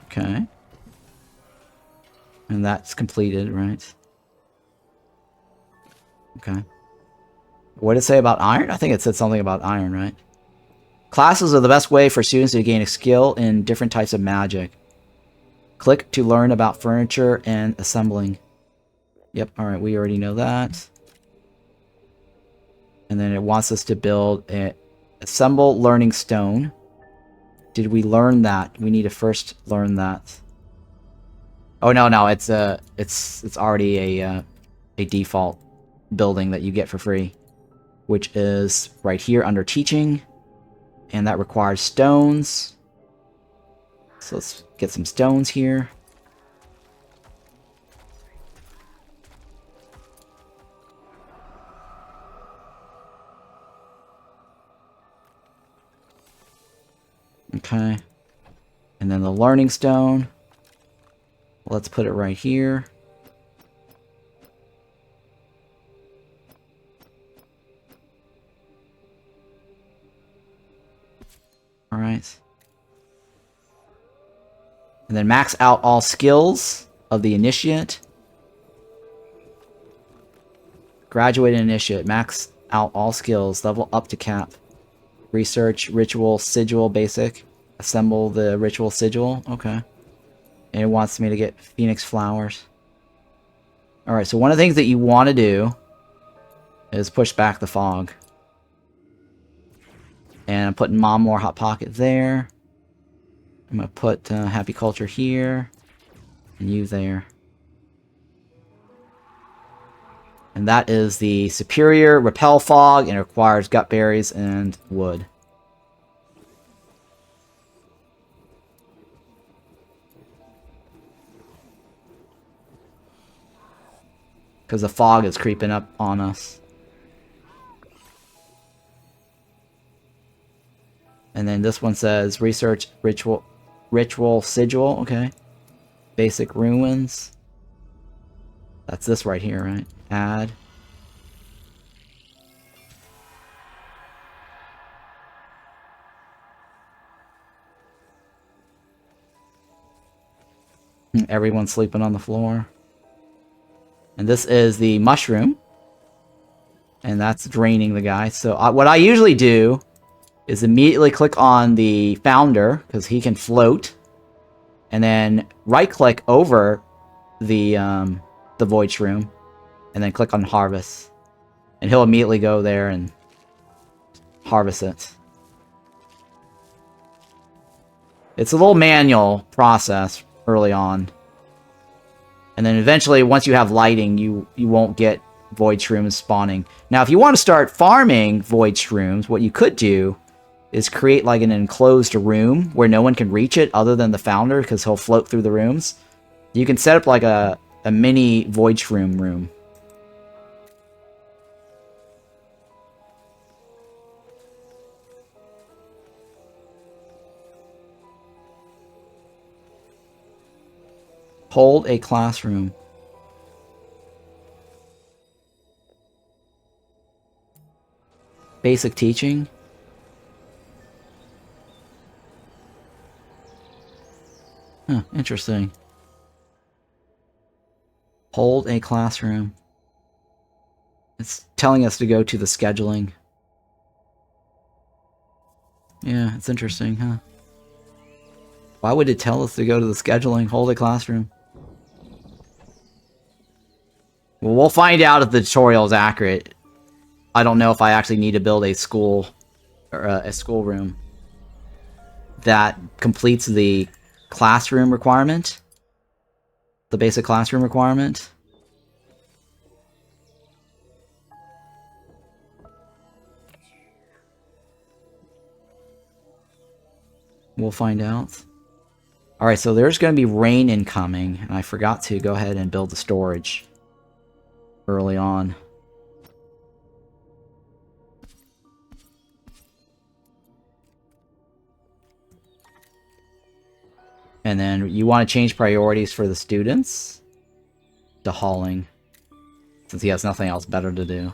Okay. And that's completed, right? Okay. What did it say about iron? I think it said something about iron, right? Classes are the best way for students to gain a skill in different types of magic. Click to learn about furniture and assembling. Yep, alright, we already know that. And then it wants us to build a assemble learning stone. Did we learn that? We need to first learn that. Oh no, it's already a default building that you get for free, which is right here under teaching, and that requires stones. So let's get some stones here. Okay. And then the learning stone. Let's put it right here. Alright. And then max out all skills of the initiate. Graduate initiate. Max out all skills. Level up to cap. Research, ritual, sigil, basic. Assemble the ritual sigil. Okay. And it wants me to get phoenix flowers. Alright, so one of the things that you want to do is push back the fog. And I'm putting Mom More Hot Pocket there. I'm going to put Happy Culture here. And you there. And that is the superior Repel Fog, and it requires gut berries and wood. because the fog is creeping up on us. And then this one says research ritual sigil. Okay. Basic ruins. That's this right here, right? Add. Everyone's sleeping on the floor. And this is the mushroom. And that's draining the guy. So what I usually do is immediately click on the founder, because he can float. And then right-click over the void shroom. And then click on harvest. And he'll immediately go there and harvest it. It's a little manual process early on. And then eventually, once you have lighting, you won't get void shrooms spawning. Now, if you want to start farming void shrooms, what you could do is create like an enclosed room where no one can reach it other than the founder, because he'll float through the rooms. You can set up like a mini void shroom room. Hold a classroom. Basic teaching. Huh, interesting. Hold a classroom. It's telling us to go to the scheduling. Yeah, it's interesting, huh? Why would it tell us to go to the scheduling? Hold a classroom. Well, we'll find out if the tutorial is accurate. I don't know if I actually need to build a school or a schoolroom that completes the classroom requirement, the basic classroom requirement. We'll find out. Alright, so there's going to be rain incoming, and I forgot to go ahead and build the storage early on. And then you want to change priorities for the students to hauling, since he has nothing else better to do.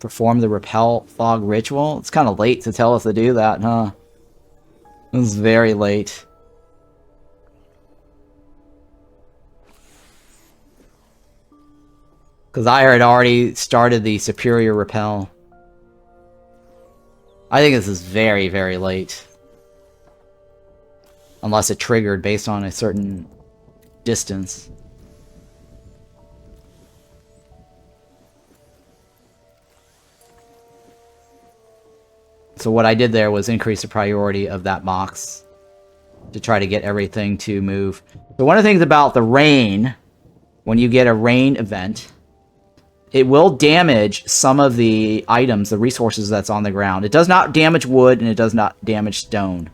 Perform the Repel Fog Ritual. It's kind of late to tell us to do that, huh? This is very late. Because I had already started the Superior Repel. I think this is very, very late. Unless it triggered based on a certain distance. So what I did there was increase the priority of that box to try to get everything to move. So one of the things about the rain, when you get a rain event, it will damage some of the items, the resources that's on the ground. It does not damage wood, and it does not damage stone.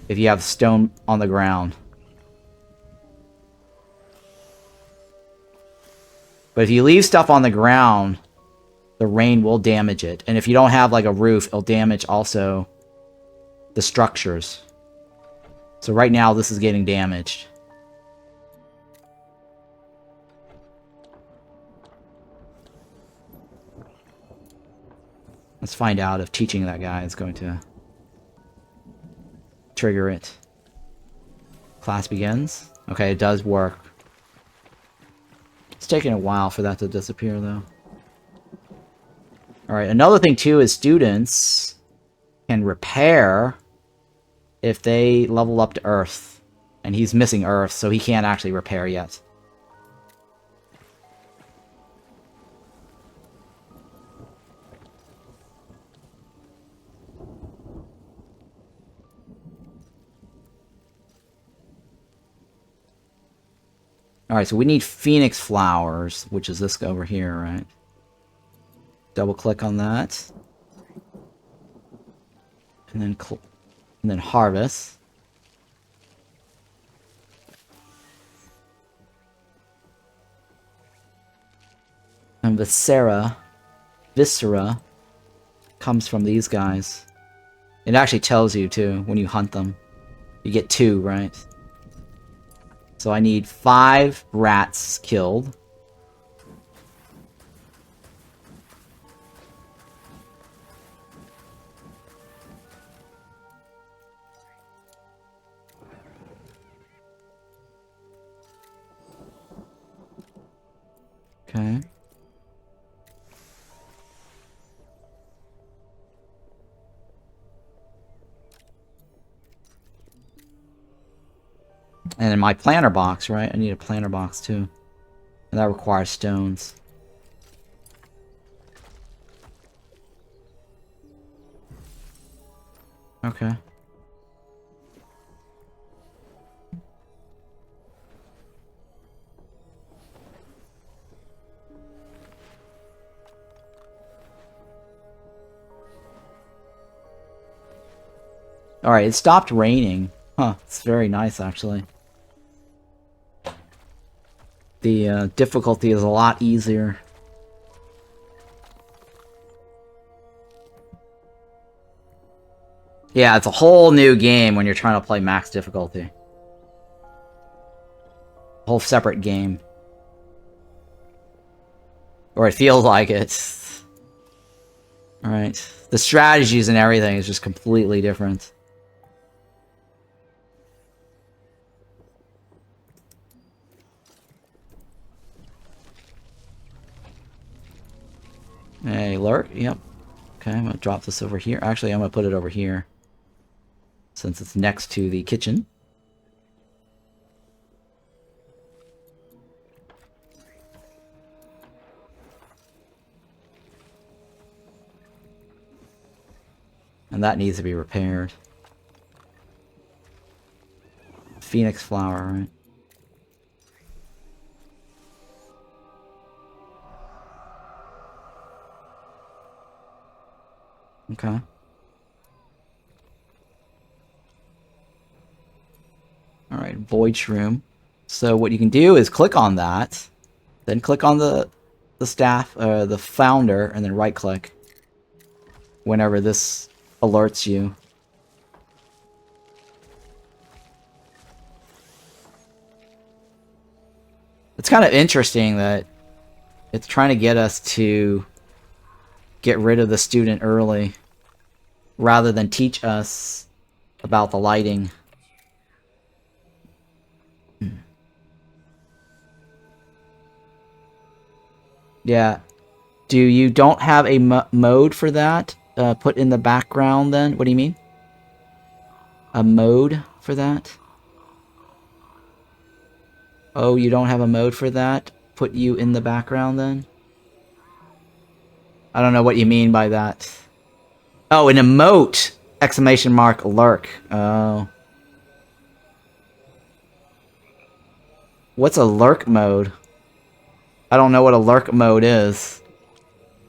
If you have stone on the ground. But if you leave stuff on the ground, the rain will damage it. And if you don't have like a roof, it'll damage also the structures. So right now, this is getting damaged. Let's find out if teaching that guy is going to trigger it. Class begins. Okay, it does work. It's taking a while for that to disappear, though. Alright, another thing, too, is students can repair if they level up to Earth. And he's missing Earth, so he can't actually repair yet. Alright, so we need Phoenix Flowers, which is this over here, right? Double click on that. And then And then harvest. And Viscera comes from these guys. It actually tells you too when you hunt them. You get 2, right? So I need 5 rats killed. Okay. And in my planter box, right? I need a planter box too. And that requires stones. Okay. Alright, it stopped raining. Huh, it's very nice actually. The difficulty is a lot easier. Yeah, it's a whole new game when you're trying to play max difficulty. A whole separate game. Or it feels like it. Alright. The strategies and everything is just completely different. Hey, lurk? Yep. Okay, I'm gonna drop this over here. Actually, I'm gonna put it over here. Since it's next to the kitchen. And that needs to be repaired. Phoenix flower, right? Okay. Alright, void shroom. So what you can do is click on that, then click on the staff, the founder, and then right click whenever this alerts you. It's kind of interesting that it's trying to get us to get rid of the student early rather than teach us about the lighting. Yeah. Do you don't have a mode for that? Put in the background then? What do you mean? A mode for that? Oh, you don't have a mode for that? Put you in the background then? I don't know what you mean by that. Oh, an emote! Exclamation mark lurk. Oh. What's a lurk mode? I don't know what a lurk mode is.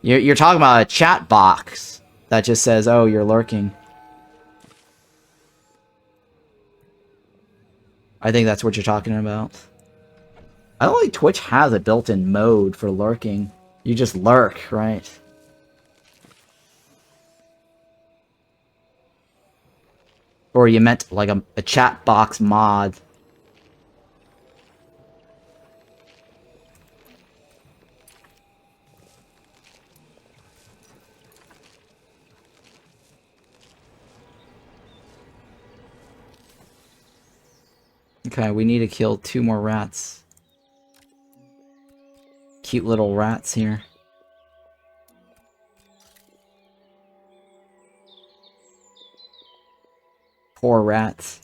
You're talking about a chat box that just says, oh, you're lurking. I think that's what you're talking about. I don't think Twitch has a built-in mode for lurking. You just lurk, right? Or you meant like a chat box mod. Okay, we need to kill 2 more rats. Cute little rats here. Poor rats.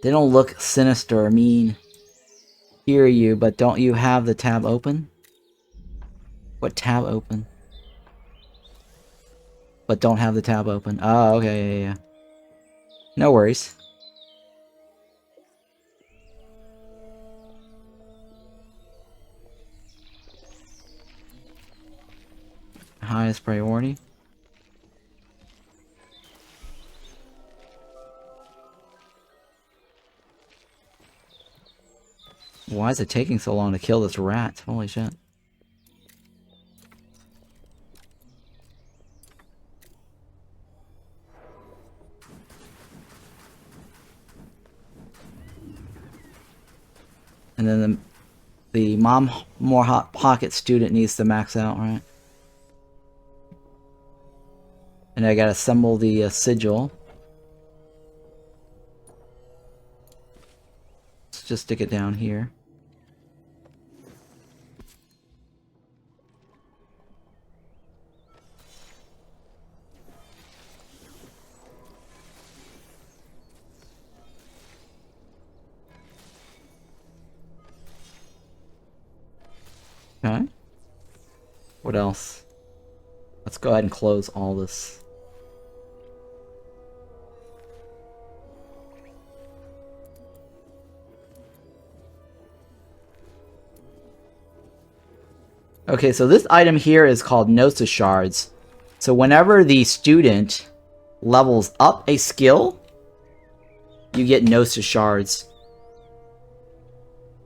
They don't look sinister or mean. Hear you, but don't you have the tab open? What tab open? But don't have the tab open. Oh, okay, yeah. No worries. Highest priority. Why is it taking so long to kill this rat? Holy shit. And then the Mom More Hot Pocket student needs to max out, right? And I gotta assemble the sigil. Let's just stick it down here. Okay. What else? Let's go ahead and close all this. Okay, so this item here is called Gnosis Shards. So whenever the student levels up a skill, you get Gnosis Shards.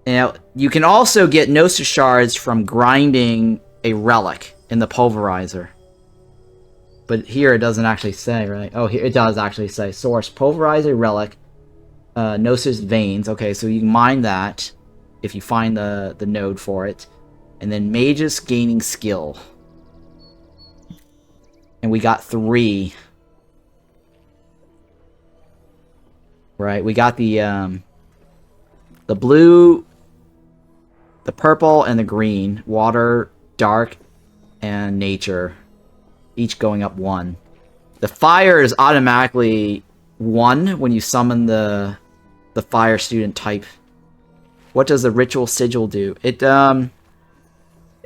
Now, you can also get Gnosis Shards from grinding a relic in the pulverizer. But here it doesn't actually say, right? Oh, here it does actually say. Source, pulverize a relic, Gnosis Veins. Okay, so you can mine that if you find the node for it. And then Magus gaining skill. And we got 3. Right, we got the blue, the purple, and the green. Water, dark, and nature. Each going up 1. The fire is automatically 1 when you summon the fire student type. What does the ritual sigil do? It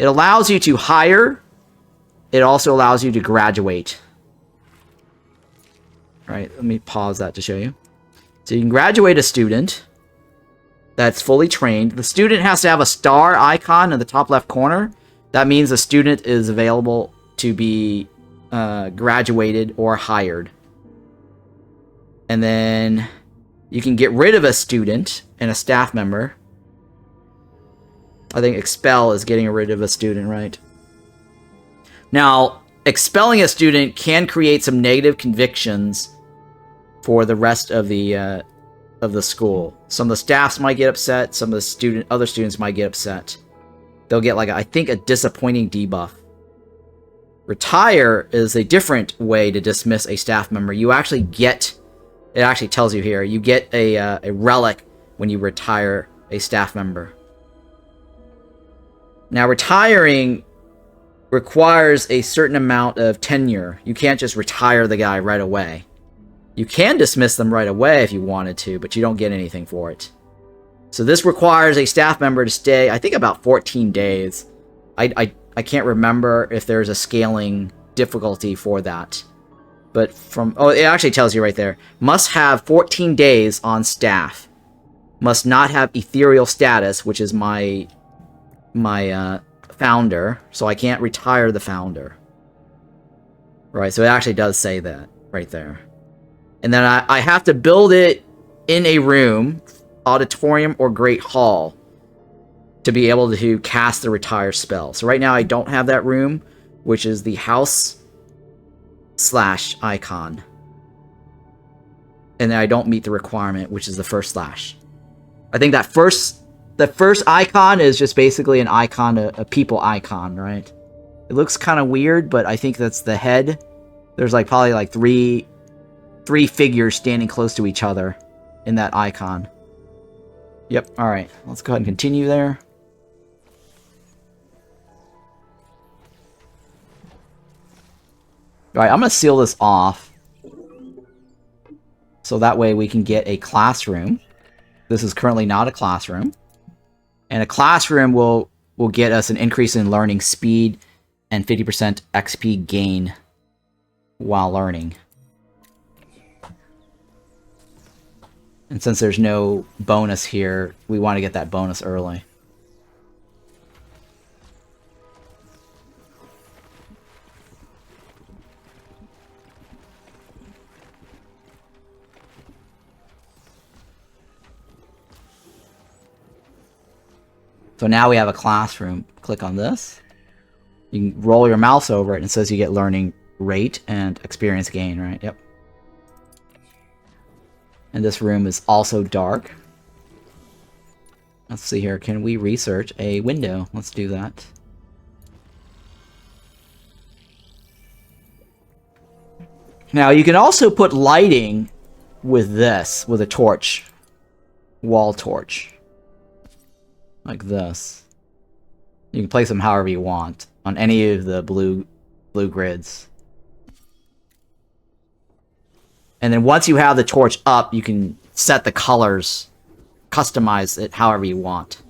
allows you to hire. It also allows you to graduate. Alright, let me pause that to show you. So you can graduate a student that's fully trained. The student has to have a star icon in the top left corner. That means the student is available to be graduated or hired. And then you can get rid of a student and a staff member. I think expel is getting rid of a student, right? Now, expelling a student can create some negative convictions for the rest of the school. Some of the staffs might get upset. Some of the other students might get upset. They'll get, like, I think, a disappointing debuff. Retire is a different way to dismiss a staff member. You actually get, it actually tells you here, you get a relic when you retire a staff member. Now, retiring requires a certain amount of tenure. You can't just retire the guy right away. You can dismiss them right away if you wanted to, but you don't get anything for it. So this requires a staff member to stay, I think, about 14 days. I can't remember if there's a scaling difficulty for that. But from... Oh, it actually tells you right there. Must have 14 days on staff. Must not have ethereal status, which is my founder. So I can't retire the founder. Right, so it actually does say that right there. And then I have to build it in a room, auditorium or great hall, to be able to cast the retire spell. So right now I don't have that room, which is the house / icon. And then I don't meet the requirement, which is the first /. I think that the first icon is just basically an icon, a people icon, right? It looks kind of weird, but I think that's the head. There's like probably like three figures standing close to each other in that icon. Yep, alright. Let's go ahead and continue there. Alright, I'm going to seal this off. So that way we can get a classroom. This is currently not a classroom. And a classroom will get us an increase in learning speed and 50% XP gain while learning. And since there's no bonus here, we want to get that bonus early. So now we have a classroom. Click on this. You can roll your mouse over it and it says you get learning rate and experience gain, right? Yep. And this room is also dark. Let's see here. Can we research a window? Let's do that. Now you can also put lighting with this, with a torch. Wall torch. Like this. You can place them however you want on any of the blue grids. And then once you have the torch up, you can set the colors, customize it however you want.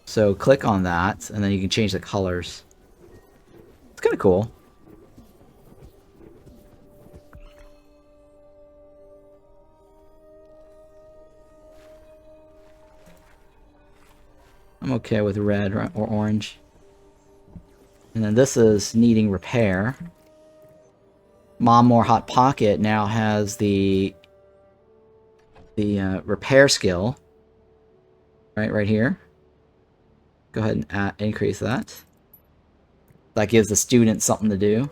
So click on that, and then you can change the colors. It's kind of cool. I'm okay with red or orange. And then this is needing repair. Mom More Hot Pocket now has the repair skill. Right here. Go ahead and increase that. That gives the student something to do.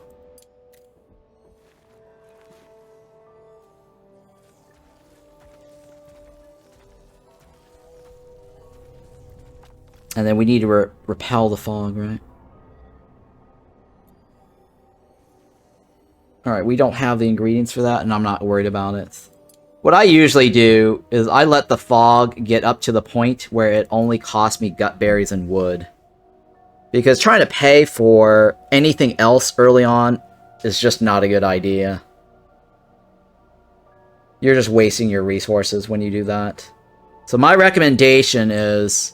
And then we need to repel the fog, right? Alright, we don't have the ingredients for that, and I'm not worried about it. What I usually do is I let the fog get up to the point where it only costs me gut berries and wood. Because trying to pay for anything else early on is just not a good idea. You're just wasting your resources when you do that. So my recommendation is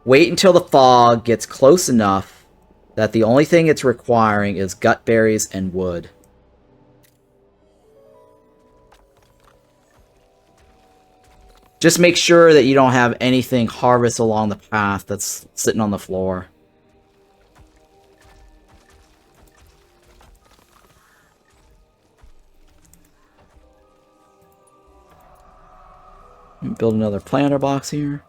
wait until the fog gets close enough that the only thing it's requiring is gut berries and wood. Just make sure that you don't have anything harvest along the path that's sitting on the floor. Build another planter box here.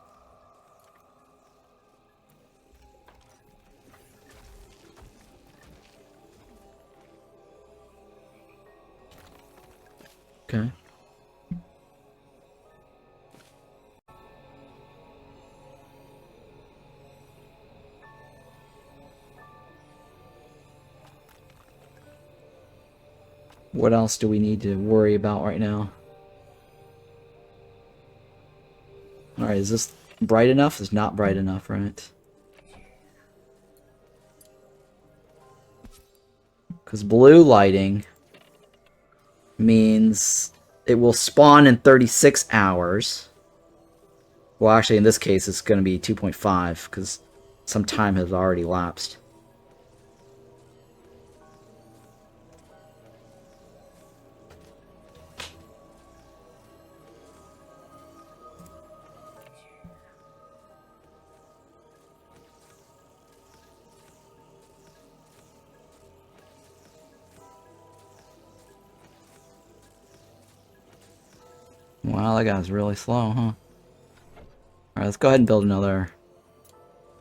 Okay. What else do we need to worry about right now? Alright, is this bright enough? It's not bright enough, right? Because blue lighting means it will spawn in 36 hours. Well, actually, in this case, it's going to be 2.5, because some time has already lapsed. Wow, that guy's really slow, huh? Alright, let's go ahead and build another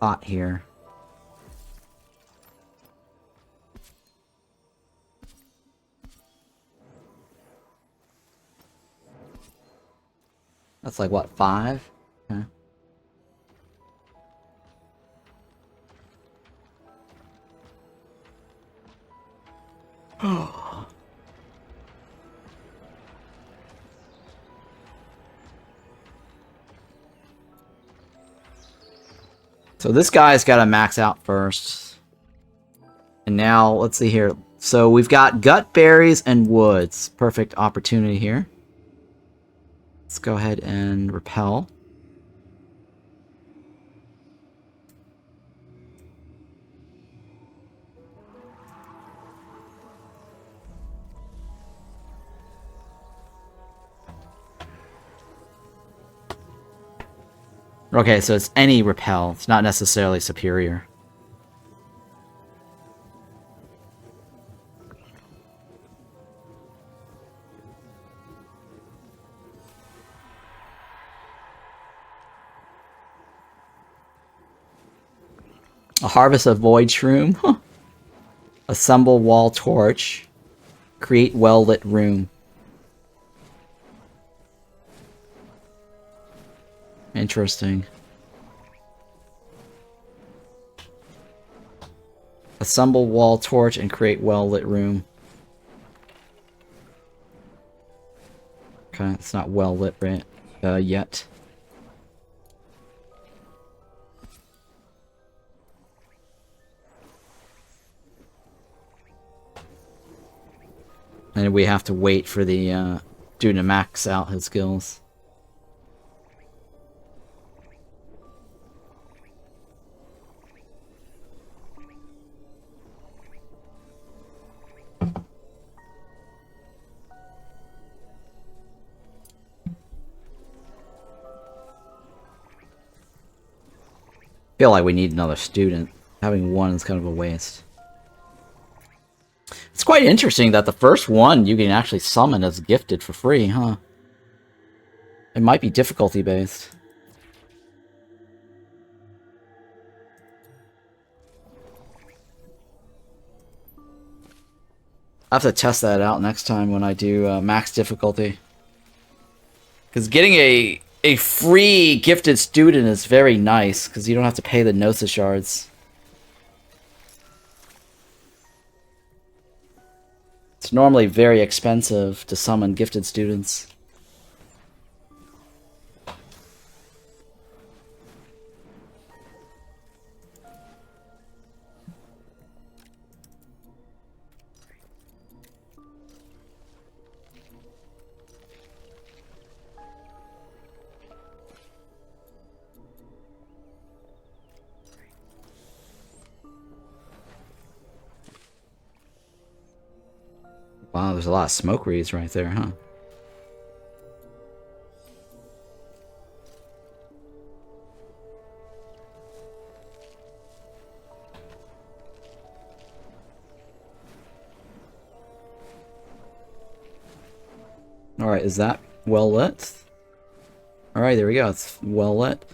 pot here. That's like, what, 5? Okay. So this guy's got to max out first. And now, let's see here. So we've got gut berries and woods. Perfect opportunity here. Let's go ahead and repel. Okay, so it's any repel. It's not necessarily superior. A harvest of void shroom. Huh. Assemble wall torch. Create well-lit room. Interesting. Assemble wall torch and create well-lit room. Okay, it's not well-lit right, yet. And we have to wait for the dude to max out his skills. Feel like we need another student. Having one is kind of a waste. It's quite interesting that the first one you can actually summon as gifted for free, huh? It might be difficulty based. I have to test that out next time when I do max difficulty. Because getting a free gifted student is very nice, because you don't have to pay the Gnosis shards. It's normally very expensive to summon gifted students. Wow, there's a lot of smoke reeds right there, huh? Alright, is that well lit? Alright, there we go. It's well lit.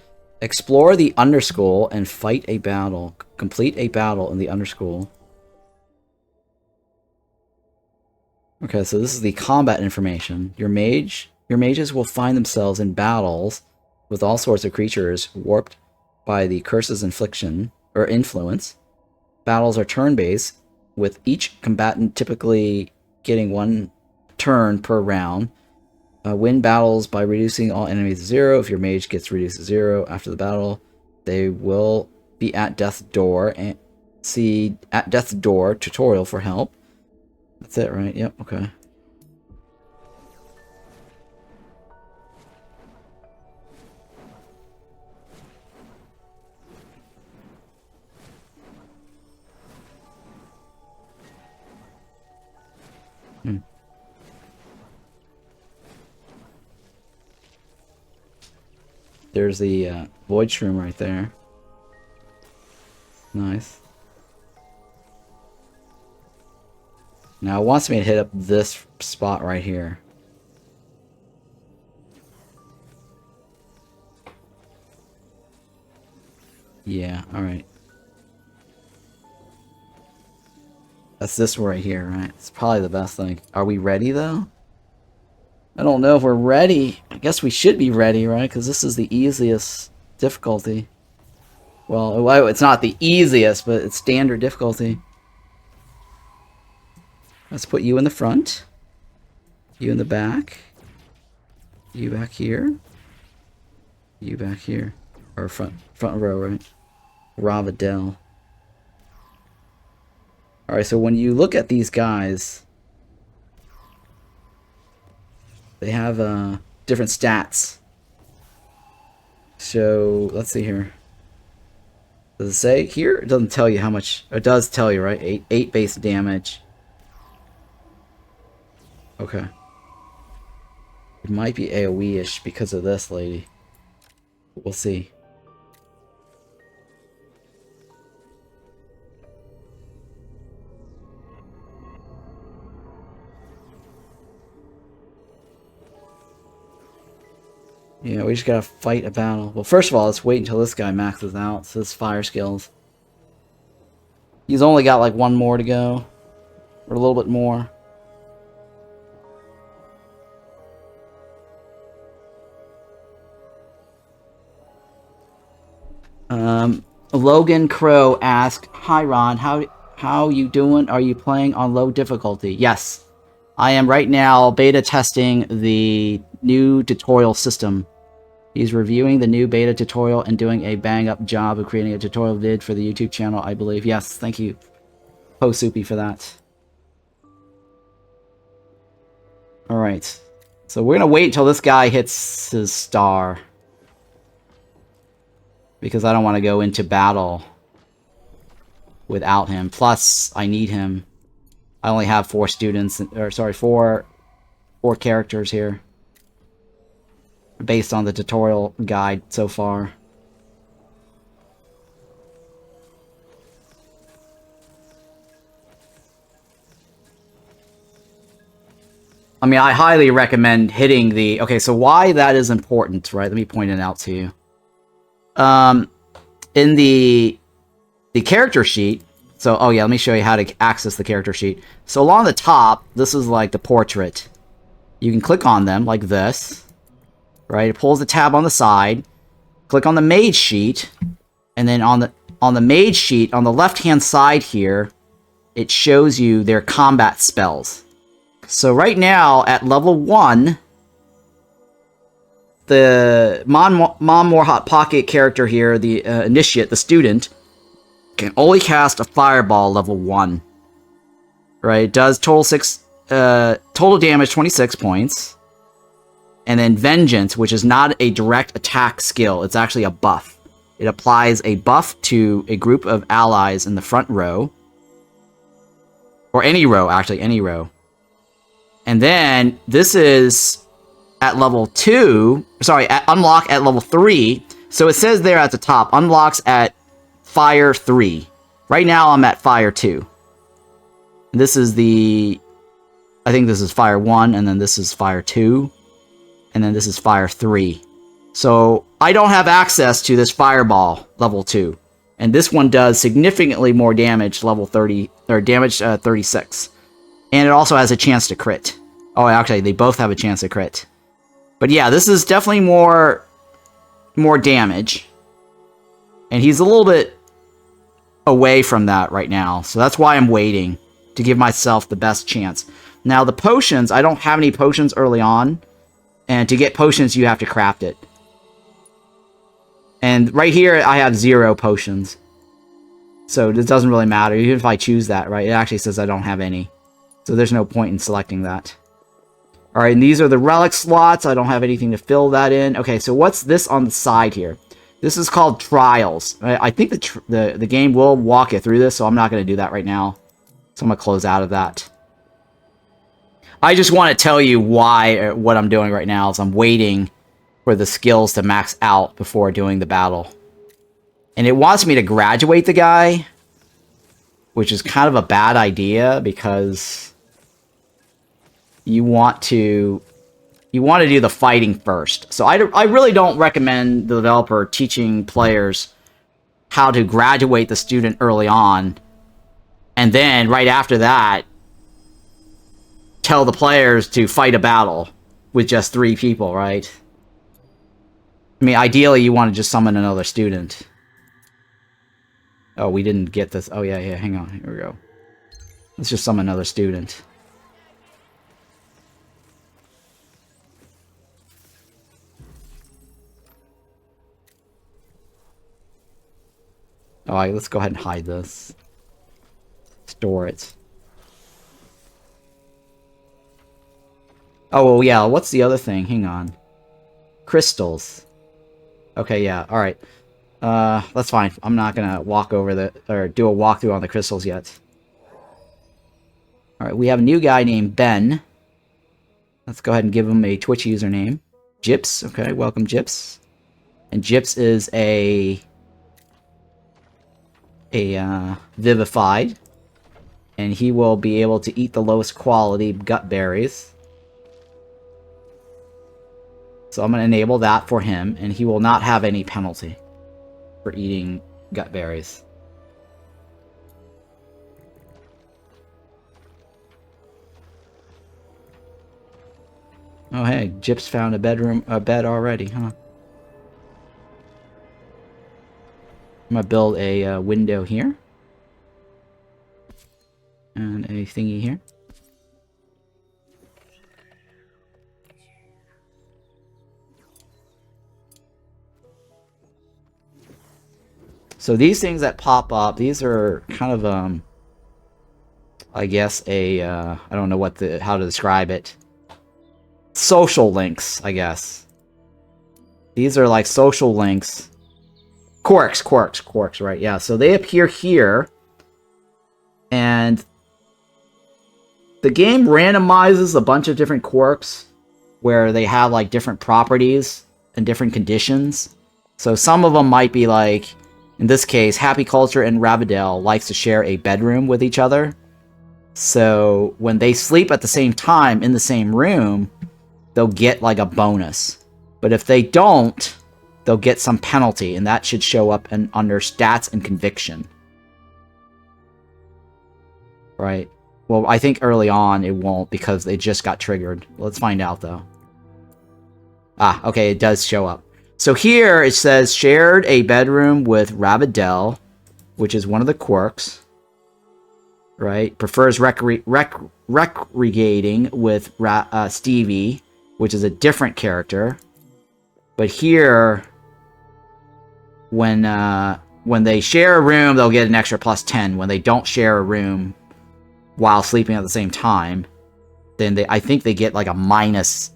Explore the Underschool and fight a battle. Complete a battle in the Underschool. Okay, so this is the combat information. Your mages will find themselves in battles with all sorts of creatures warped by the curse's infliction or influence. Battles are turn-based, with each combatant typically getting one turn per round. Win battles by reducing all enemies to 0. If your mage gets reduced to 0 after the battle, they will be at death's door and see at death's door tutorial for help. That's it, right? Yep, okay. There's the void shroom right there. Nice. Now it wants me to hit up this spot right here. Yeah, alright. That's this one right here, right? It's probably the best thing. Are we ready, though? I don't know if we're ready. I guess we should be ready, right? Because this is the easiest difficulty. Well, it's not the easiest, but it's standard difficulty. Let's put you in the front. You in the back. You back here. You back here. Or front row, right? Ravadell. Alright, so when you look at these guys, they have different stats. So, let's see here. Does it say here? It doesn't tell you how much. It does tell you, right? 8 base damage. Okay. It might be AoE-ish because of this lady. We'll see. Yeah, we just gotta fight a battle. Well, first of all, let's wait until this guy maxes out his fire skills. He's only got like one more to go. Or a little bit more. Logan Crow asked, "Hi Ron, how you doing? Are you playing on low difficulty?" Yes, I am right now beta testing the new tutorial system. He's reviewing the new beta tutorial and doing a bang-up job of creating a tutorial vid for the YouTube channel, I believe. Yes, thank you, Posoupy, for that. Alright. So we're gonna wait until this guy hits his star. Because I don't want to go into battle without him. Plus, I need him. I only have 4 students, or sorry, 4 characters here. Based on the tutorial guide so far. I mean, I highly recommend hitting the... Okay, so why that is important, right? Let me point it out to you. In the character sheet... So, oh yeah, let me show you how to access the character sheet. So along the top, this is like the portrait. You can click on them like this. Right? It pulls the tab on the side. Click on the mage sheet. And then on the mage sheet, on the left-hand side here, it shows you their combat spells. So right now, at level 1, the Mon More Hot Pocket character here, the initiate, the student, can only cast a fireball level 1. Right? It does total damage 26 points. And then Vengeance, which is not a direct attack skill, it's actually a buff. It applies a buff to a group of allies in the front row. Or any row, actually, any row. And then, this is at level 2, sorry, unlock at level 3. So it says there at the top, unlocks at Fire 3. Right now, I'm at Fire 2. And this is the... I think this is Fire 1, and then this is Fire 2. And then this is Fire 3. So, I don't have access to this Fireball, level 2. And this one does significantly more damage, level 30, or damage 36. And it also has a chance to crit. Oh, actually, they both have a chance to crit. But yeah, this is definitely more damage. And he's a little bit away from that right now. So that's why I'm waiting to give myself the best chance. Now, the potions, I don't have any potions early on. And to get potions, you have to craft it. And right here, I have 0 potions. So it doesn't really matter, even if I choose that, right? It actually says I don't have any. So there's no point in selecting that. Alright, and these are the relic slots. I don't have anything to fill that in. Okay, so what's this on the side here? This is called Trials. I think the game will walk you through this, so I'm not going to do that right now. So I'm going to close out of that. I just want to tell you why, what I'm doing right now is I'm waiting for the skills to max out before doing the battle. And it wants me to graduate the guy, which is kind of a bad idea because you want to do the fighting first. So I really don't recommend the developer teaching players how to graduate the student early on, and then right after that, tell the players to fight a battle with just 3 people, right? I mean, ideally, you want to just summon another student. Oh, we didn't get this. Oh, yeah, hang on. Here we go. Let's just summon another student. Alright, let's go ahead and hide this. Store it. Oh, well, yeah, what's the other thing? Hang on. Crystals. Okay, yeah, alright. That's fine. I'm not gonna walk over or do a walkthrough on the crystals yet. Alright, we have a new guy named Ben. Let's go ahead and give him a Twitch username. Gyps, okay, welcome Gyps. And Gyps is a Vivified. And he will be able to eat the lowest quality gut berries. So I'm going to enable that for him, and he will not have any penalty for eating gut berries. Oh, hey, Gyp's found a bed already, huh? I'm gonna build a window here. And a thingy here. So these things that pop up, these are kind of, I guess I don't know how to describe it. Social links, I guess. These are like social links. Quirks, right, yeah. So they appear here. And the game randomizes a bunch of different quirks where they have like different properties and different conditions. So some of them might be like, in this case, Happy Culture and Rabadell likes to share a bedroom with each other. So when they sleep at the same time in the same room, they'll get like a bonus. But if they don't, they'll get some penalty, and that should show up under stats and conviction. Right. Well, I think early on it won't because they just got triggered. Let's find out, though. Ah, okay, it does show up. So here it says, shared a bedroom with Rabadell, which is one of the quirks. Right? Prefers recreating with Stevie, which is a different character. But here, when they share a room, they'll get an extra plus 10. When they don't share a room while sleeping at the same time, then I think they get like a minus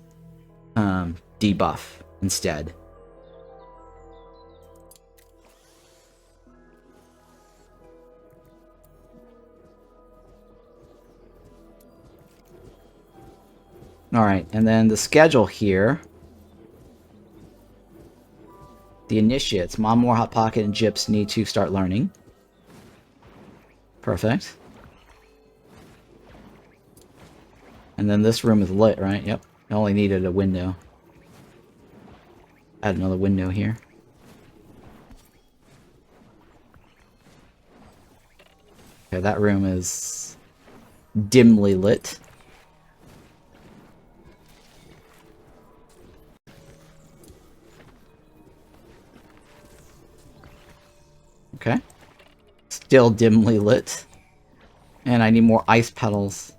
debuff instead. Alright, and then the schedule here. The initiates. Mom, More, Hot Pocket, and Gyps need to start learning. Perfect. And then this room is lit, right? Yep. I only needed a window. Add another window here. Okay, that room is dimly lit. Okay. Still dimly lit. And I need more ice petals.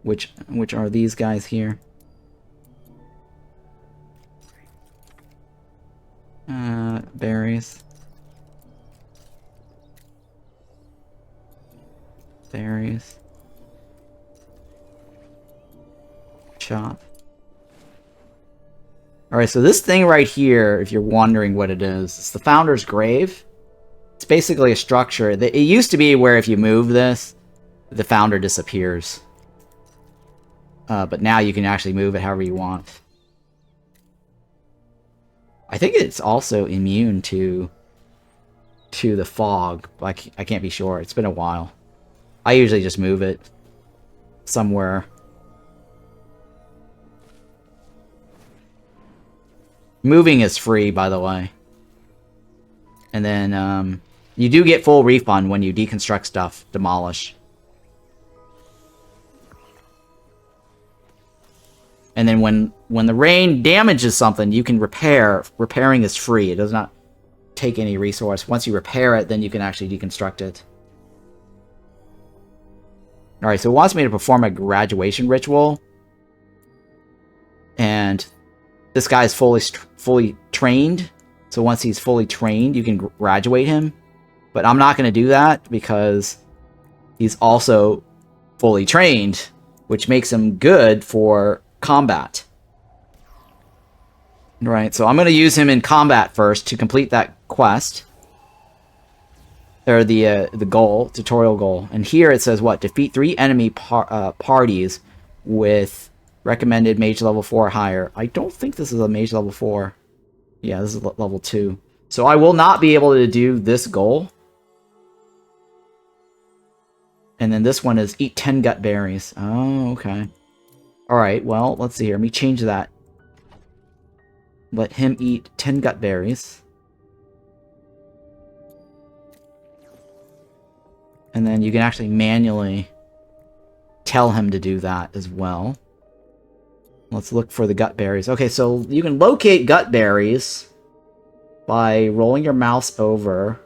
Which are these guys here? Berries. Berries. Chop. Alright, so this thing right here, if you're wondering what it is, it's the Founder's Grave. It's basically a structure. It used to be where if you move this, the Founder disappears. But now you can actually move it however you want. I think it's also immune to the fog. I can't be sure. It's been a while. I usually just move it somewhere. Moving is free, by the way. And then you do get full refund when you deconstruct stuff, demolish. And then when the rain damages something, you can repair. Repairing is free. It does not take any resource. Once you repair it, then you can actually deconstruct it. Alright, so it wants me to perform a graduation ritual. And this guy is fully trained. So once he's fully trained, you can graduate him. But I'm not going to do that because he's also fully trained, which makes him good for combat. Right, so I'm going to use him in combat first to complete that quest. Or the goal, tutorial goal. And here it says what? Defeat 3 enemy parties with recommended mage level 4 or higher. I don't think this is a mage level 4. Yeah, this is level 2. So I will not be able to do this goal. And then this one is eat 10 gut berries. Oh, okay. Alright, well, let's see here. Let me change that. Let him eat 10 gut berries. And then you can actually manually tell him to do that as well. Let's look for the gut berries. Okay, so you can locate gut berries by rolling your mouse over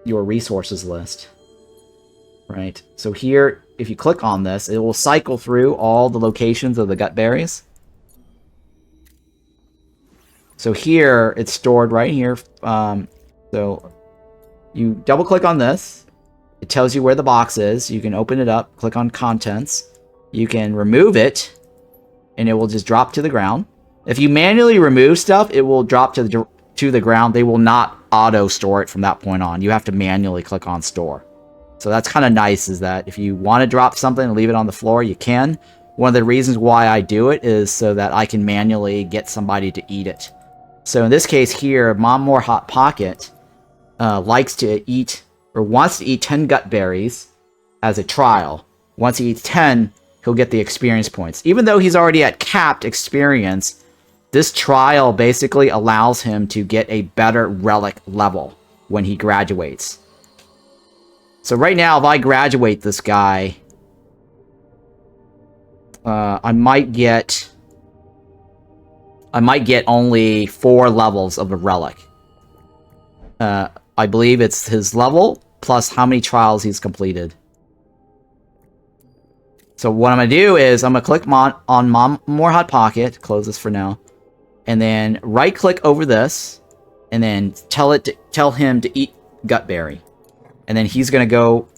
your resources list. Right. So here, if you click on this, it will cycle through all the locations of the gut berries. So here, it's stored right here. So you double click on this. It tells you where the box is. You can open it up, click on contents. You can remove it, and it will just drop to the ground. If you manually remove stuff, it will drop to the ground. They will not auto store it from that point on. You have to manually click on store. So that's kind of nice, is that if you want to drop something and leave it on the floor, you can. One of the reasons why I do it is so that I can manually get somebody to eat it. So in this case here, Mom More Hot Pocket likes to eat, or wants to eat 10 gut berries as a trial. Once he eats 10, he'll get the experience points. Even though he's already at capped experience, this trial basically allows him to get a better relic level when he graduates. So right now, if I graduate this guy, I might get only 4 levels of a relic. I believe it's his level plus how many trials he's completed. So what I'm going to do is I'm going to click on Mom More Hot Pocket, close this for now, and then right-click over this, and then tell him to eat Gutberry. And then he's going to go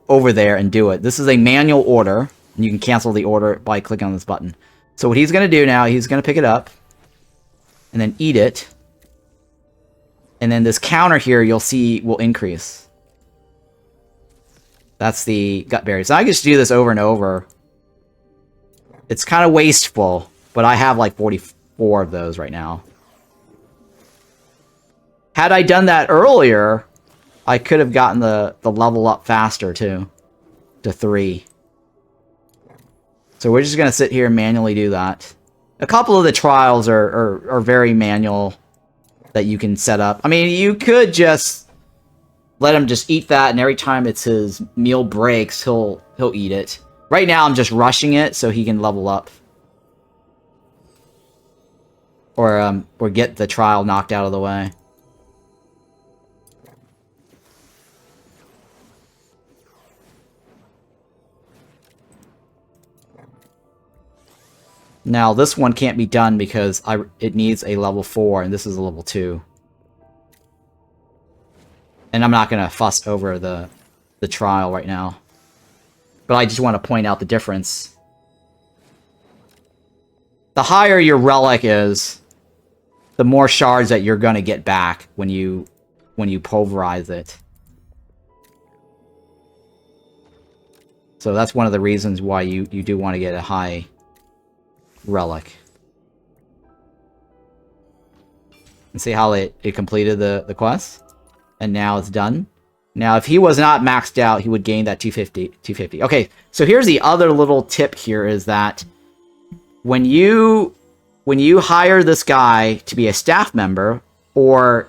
over there and do it. This is a manual order, and you can cancel the order by clicking on this button. So what he's going to do now, he's going to pick it up, and then eat it. And then this counter here, you'll see, will increase. That's the gut berry. So I can just do this over and over. It's kind of wasteful, but I have like 44 of those right now. Had I done that earlier, I could have gotten the level up faster too, to 3. So we're just going to sit here and manually do that. A couple of the trials are very manual that you can set up. I mean, you could just let him just eat that, and every time it's his meal breaks, he'll eat it. Right now, I'm just rushing it so he can level up. Or get the trial knocked out of the way. Now, this one can't be done because it needs a level 4, and this is a level 2. And I'm not going to fuss over the trial right now. But I just want to point out the difference. The higher your relic is, the more shards that you're going to get back when you pulverize it. So that's one of the reasons why you do want to get a high relic. And see how it completed the quest? And now it's done. Now, if he was not maxed out, he would gain that 250. Okay, so here's the other little tip here, is that when you hire this guy to be a staff member, or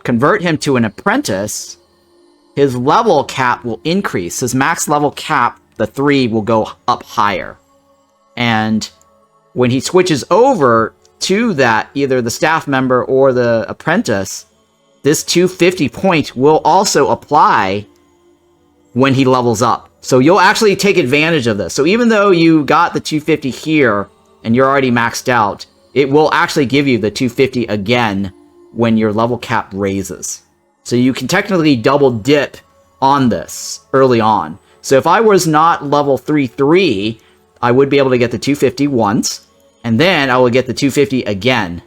convert him to an apprentice, his level cap will increase. His max level cap, the 3, will go up higher. And when he switches over to that, either the staff member or the apprentice, this 250 point will also apply when he levels up. So you'll actually take advantage of this. So even though you got the 250 here and you're already maxed out, it will actually give you the 250 again when your level cap raises. So you can technically double dip on this early on. So if I was not level 3, I would be able to get the 250 once, and then I will get the 250 again.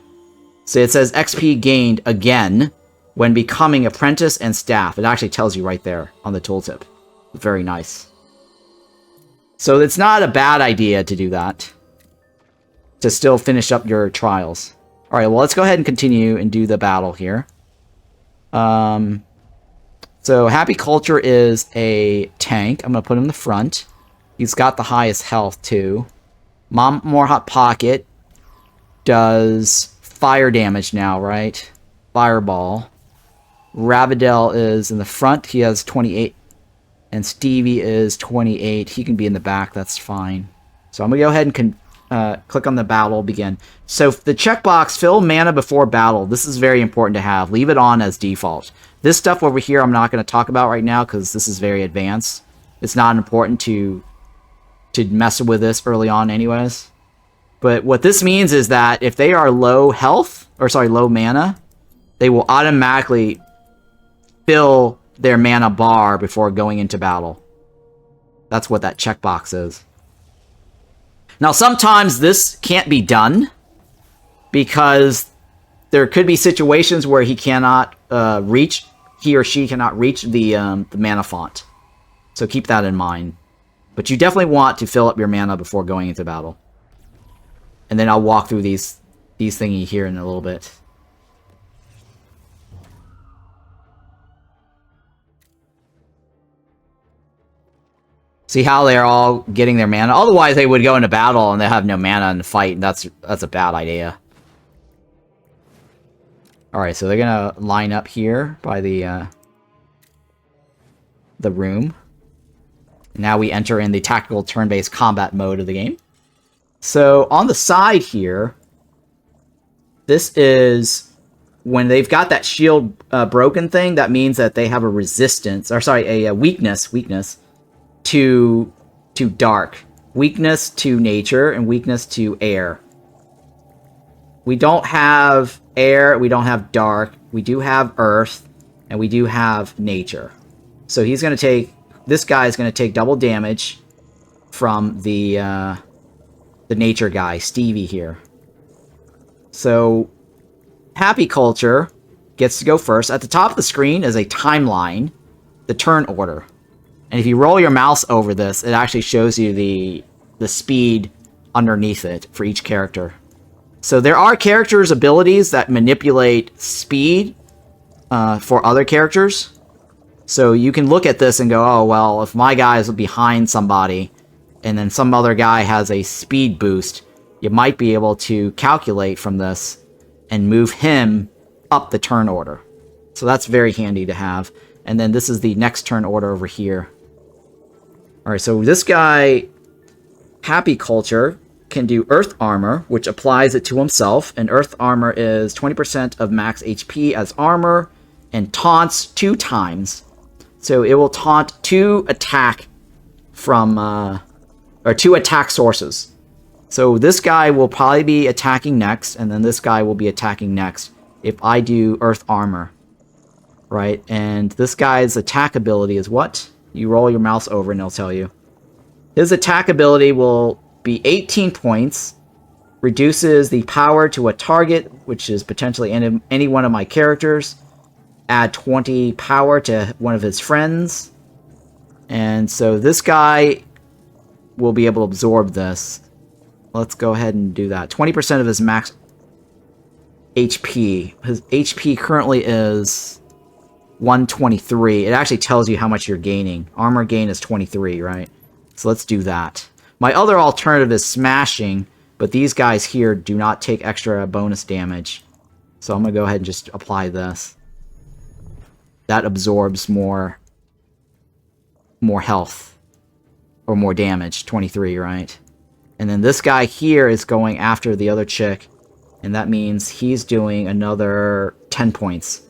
So it says XP gained again when becoming apprentice and staff. It actually tells you right there on the tooltip. Very nice. So it's not a bad idea to do that, to still finish up your trials. Alright, well, let's go ahead and continue and do the battle here. So Happy Culture is a tank. I'm going to put him in the front. He's got the highest health, too. Mom More Hot Pocket does fire damage now, right? Fireball. Rabadell is in the front. He has 28. And Stevie is 28. He can be in the back. That's fine. So I'm going to go ahead and click on the battle begin. So the checkbox, fill mana before battle. This is very important to have. Leave it on as default. This stuff over here I'm not going to talk about right now because this is very advanced. It's not important to mess with this early on anyways. But what this means is that if they are low health, or sorry, low mana, they will automatically fill their mana bar before going into battle. That's what that checkbox is. Now, sometimes this can't be done because there could be situations where he or she cannot reach the mana font. So keep that in mind. But you definitely want to fill up your mana before going into battle. And then I'll walk through these thingy here in a little bit. See how they're all getting their mana? Otherwise, they would go into battle and they have no mana in the fight, and that's a bad idea. Alright, so they're gonna line up here by the room. Now we enter in the tactical turn-based combat mode of the game. So on the side here, this is when they've got that shield broken thing. That means that they have a resistance, or sorry, a weakness to dark, weakness to nature, and weakness to air. We don't have air, we don't have dark, we do have earth, and we do have nature. So he's going to take, this guy is going to take double damage from the nature guy, Stevie here. So Happy Culture gets to go first. At the top of the screen is a timeline, the turn order. And if you roll your mouse over this, it actually shows you the speed underneath it for each character. So there are characters' abilities that manipulate speed for other characters. So you can look at this and go, oh, well, if my guy is behind somebody and then some other guy has a speed boost, you might be able to calculate from this and move him up the turn order. So that's very handy to have. And then this is the next turn order over here. Alright, so this guy, Happy Culture, can do Earth Armor, which applies it to himself. And Earth Armor is 20% of max HP as armor, and taunts 2 times. So it will taunt 2 attack from, or 2 attack sources. So this guy will probably be attacking next, and then this guy will be attacking next if I do Earth Armor. Right, and this guy's attack ability is what? You roll your mouse over and it'll tell you. His attack ability will be 18 points, reduces the power to a target, which is potentially any one of my characters, add 20 power to one of his friends, and so this guy will be able to absorb this. Let's go ahead and do that. 20% of his max HP. His HP currently is 123. It actually tells you how much you're gaining. Armor gain is 23, right? So let's do that. My other alternative is smashing, but these guys here do not take extra bonus damage. So I'm going to go ahead and just apply this. That absorbs more health. Or more damage. 23, right? And then this guy here is going after the other chick. And that means he's doing another 10 points.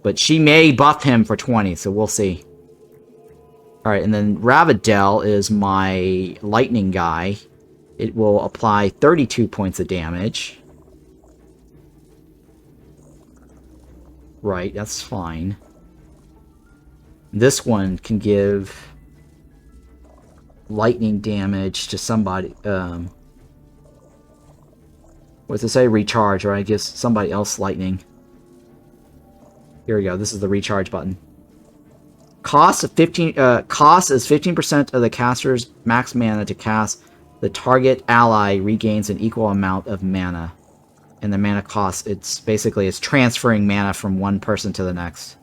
But she may buff him for 20, so we'll see. Alright, and then Ravadell is my lightning guy. It will apply 32 points of damage. Right, that's fine. This one can give lightning damage to somebody. What's it say? Recharge, right? It gives somebody else lightning. Here we go. This is the recharge button. Cost is 15% of the caster's max mana to cast. The target ally regains an equal amount of mana. And the mana cost, it's transferring mana from one person to the next.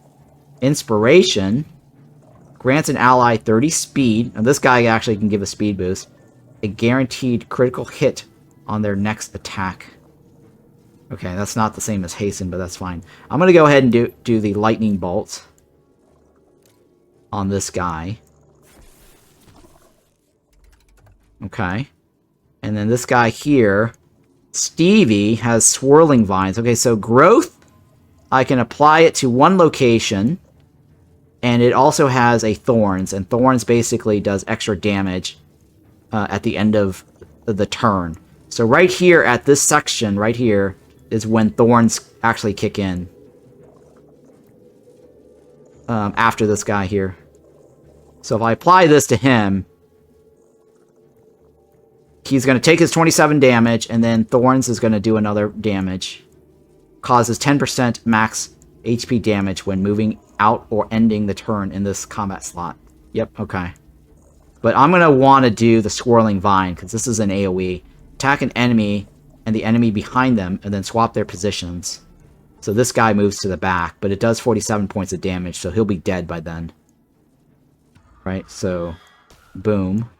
Inspiration grants an ally 30 speed. And this guy actually can give a speed boost. A guaranteed critical hit on their next attack. Okay, that's not the same as hasten, but that's fine. I'm going to go ahead and do the lightning bolt on this guy. Okay. And then this guy here, Stevie, has swirling vines. Okay, so growth, I can apply it to one location. And it also has a thorns. And thorns basically does extra damage at the end of the turn. So right here at this section, right here, is when thorns actually kick in. After this guy here. So if I apply this to him, he's going to take his 27 damage, and then Thorns is going to do another damage. Causes 10% max HP damage when moving out or ending the turn in this combat slot. Yep, okay. But I'm going to want to do the Swirling Vine, because this is an AoE. Attack an enemy and the enemy behind them, and then swap their positions. So this guy moves to the back, but it does 47 points of damage, so he'll be dead by then. Right, so boom.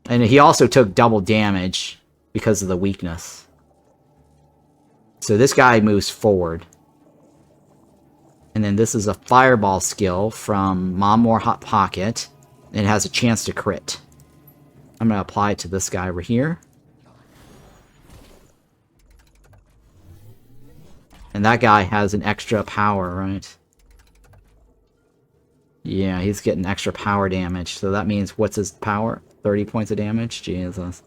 And he also took double damage because of the weakness. So this guy moves forward. And then this is a fireball skill from Mom More Hot Pocket. And it has a chance to crit. I'm going to apply it to this guy over here. And that guy has an extra power, right? Yeah, he's getting extra power damage. So that means, what's his power? 30 points of damage? Jesus.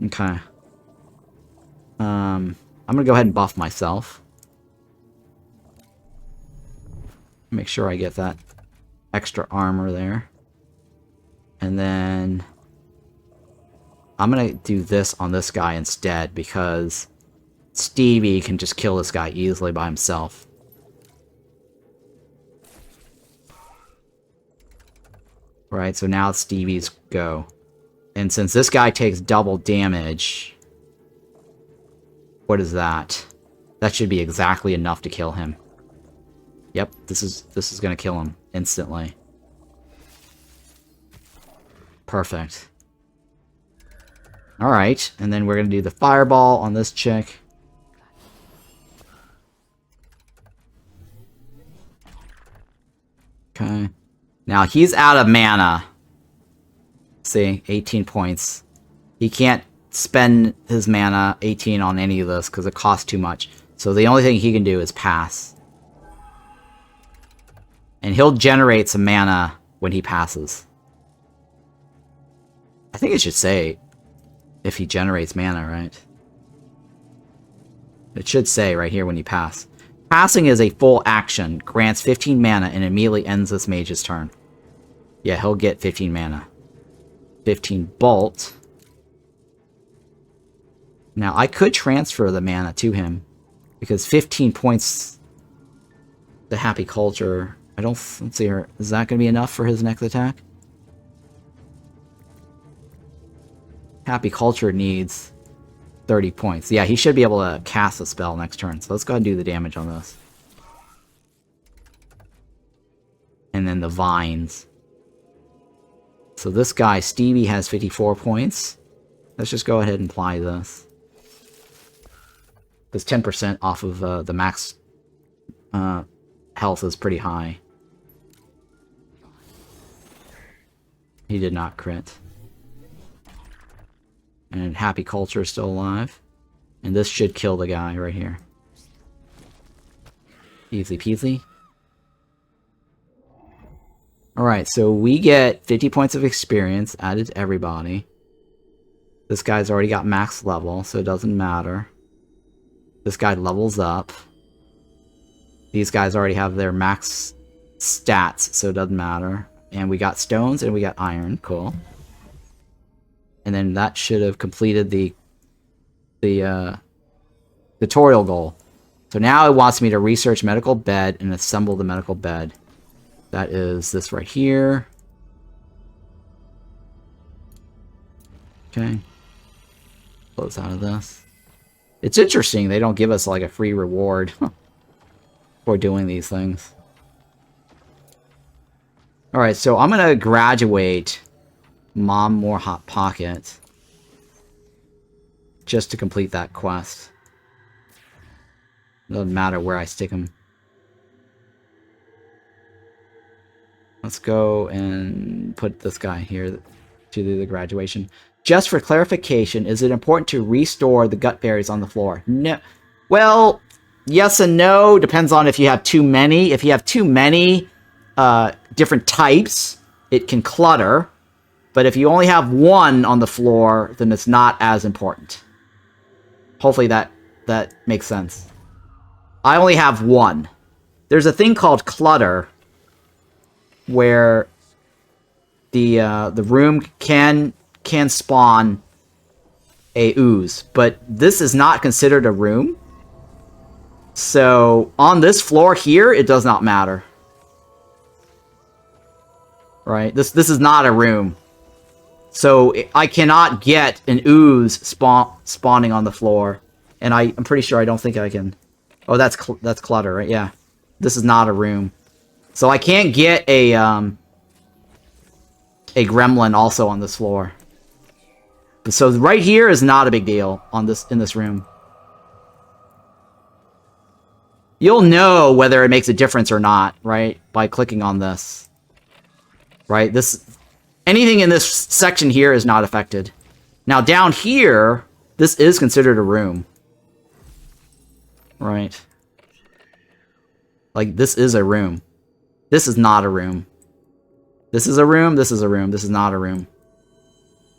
Okay. I'm going to go ahead and buff myself. Make sure I get that extra armor there. And then I'm going to do this on this guy instead, because Stevie can just kill this guy easily by himself. Right, so now it's Stevie's go. And since this guy takes double damage, what is that? That should be exactly enough to kill him. Yep, this is gonna kill him instantly. Perfect. Alright, and then we're gonna do the fireball on this chick. Okay. Now he's out of mana. See, 18 points. He can't spend his mana 18 on any of this because it costs too much. So the only thing he can do is pass. And he'll generate some mana when he passes. I think it should say if he generates mana, right? It should say right here when you pass. Passing is a full action, grants 15 mana, and immediately ends this mage's turn. Yeah, he'll get 15 mana. 15 bolt. Now, I could transfer the mana to him, because 15 points the Happy Culture. Let's see here. Is that going to be enough for his next attack? Happy Culture needs 30 points. Yeah, he should be able to cast a spell next turn. So let's go ahead and do the damage on this. And then the vines. So this guy, Stevie, has 54 points. Let's just go ahead and apply this. This 10% off of the max health is pretty high. He did not crit. And Happy Culture is still alive. And this should kill the guy right here. Easy peasy. Alright, so we get 50 points of experience added to everybody. This guy's already got max level, so it doesn't matter. This guy levels up. These guys already have their max stats, so it doesn't matter. And we got stones and we got iron. Cool. And then that should have completed the tutorial goal. So now it wants me to research medical bed and assemble the medical bed. That is this right here. Okay. Close out of this. It's interesting they don't give us like a free reward for doing these things. Alright, so I'm going to graduate Mom More Hot Pocket just to complete that quest. Doesn't matter where I stick him. Let's go and put this guy here to the graduation. Just for clarification, is it important to restore the gut berries on the floor? No. Well, yes and no. Depends on if you have too many. If you have too many different types, it can clutter. But if you only have one on the floor, then it's not as important. Hopefully that makes sense. I only have one. There's a thing called clutter where the room can spawn a ooze, but this is not considered a room. So on this floor here, it does not matter. Right? This is not a room. So I cannot get an ooze spawning on the floor, and I'm pretty sure I don't think I can. Oh, that's clutter, right? Yeah. This is not a room. So I can't get a gremlin also on this floor. So right here is not a big deal in this room. You'll know whether it makes a difference or not, right? By clicking on this. Right? Anything in this section here is not affected. Now down here, this is considered a room. Right? Like, this is a room. This is not a room. This is a room, this is a room, this is not a room.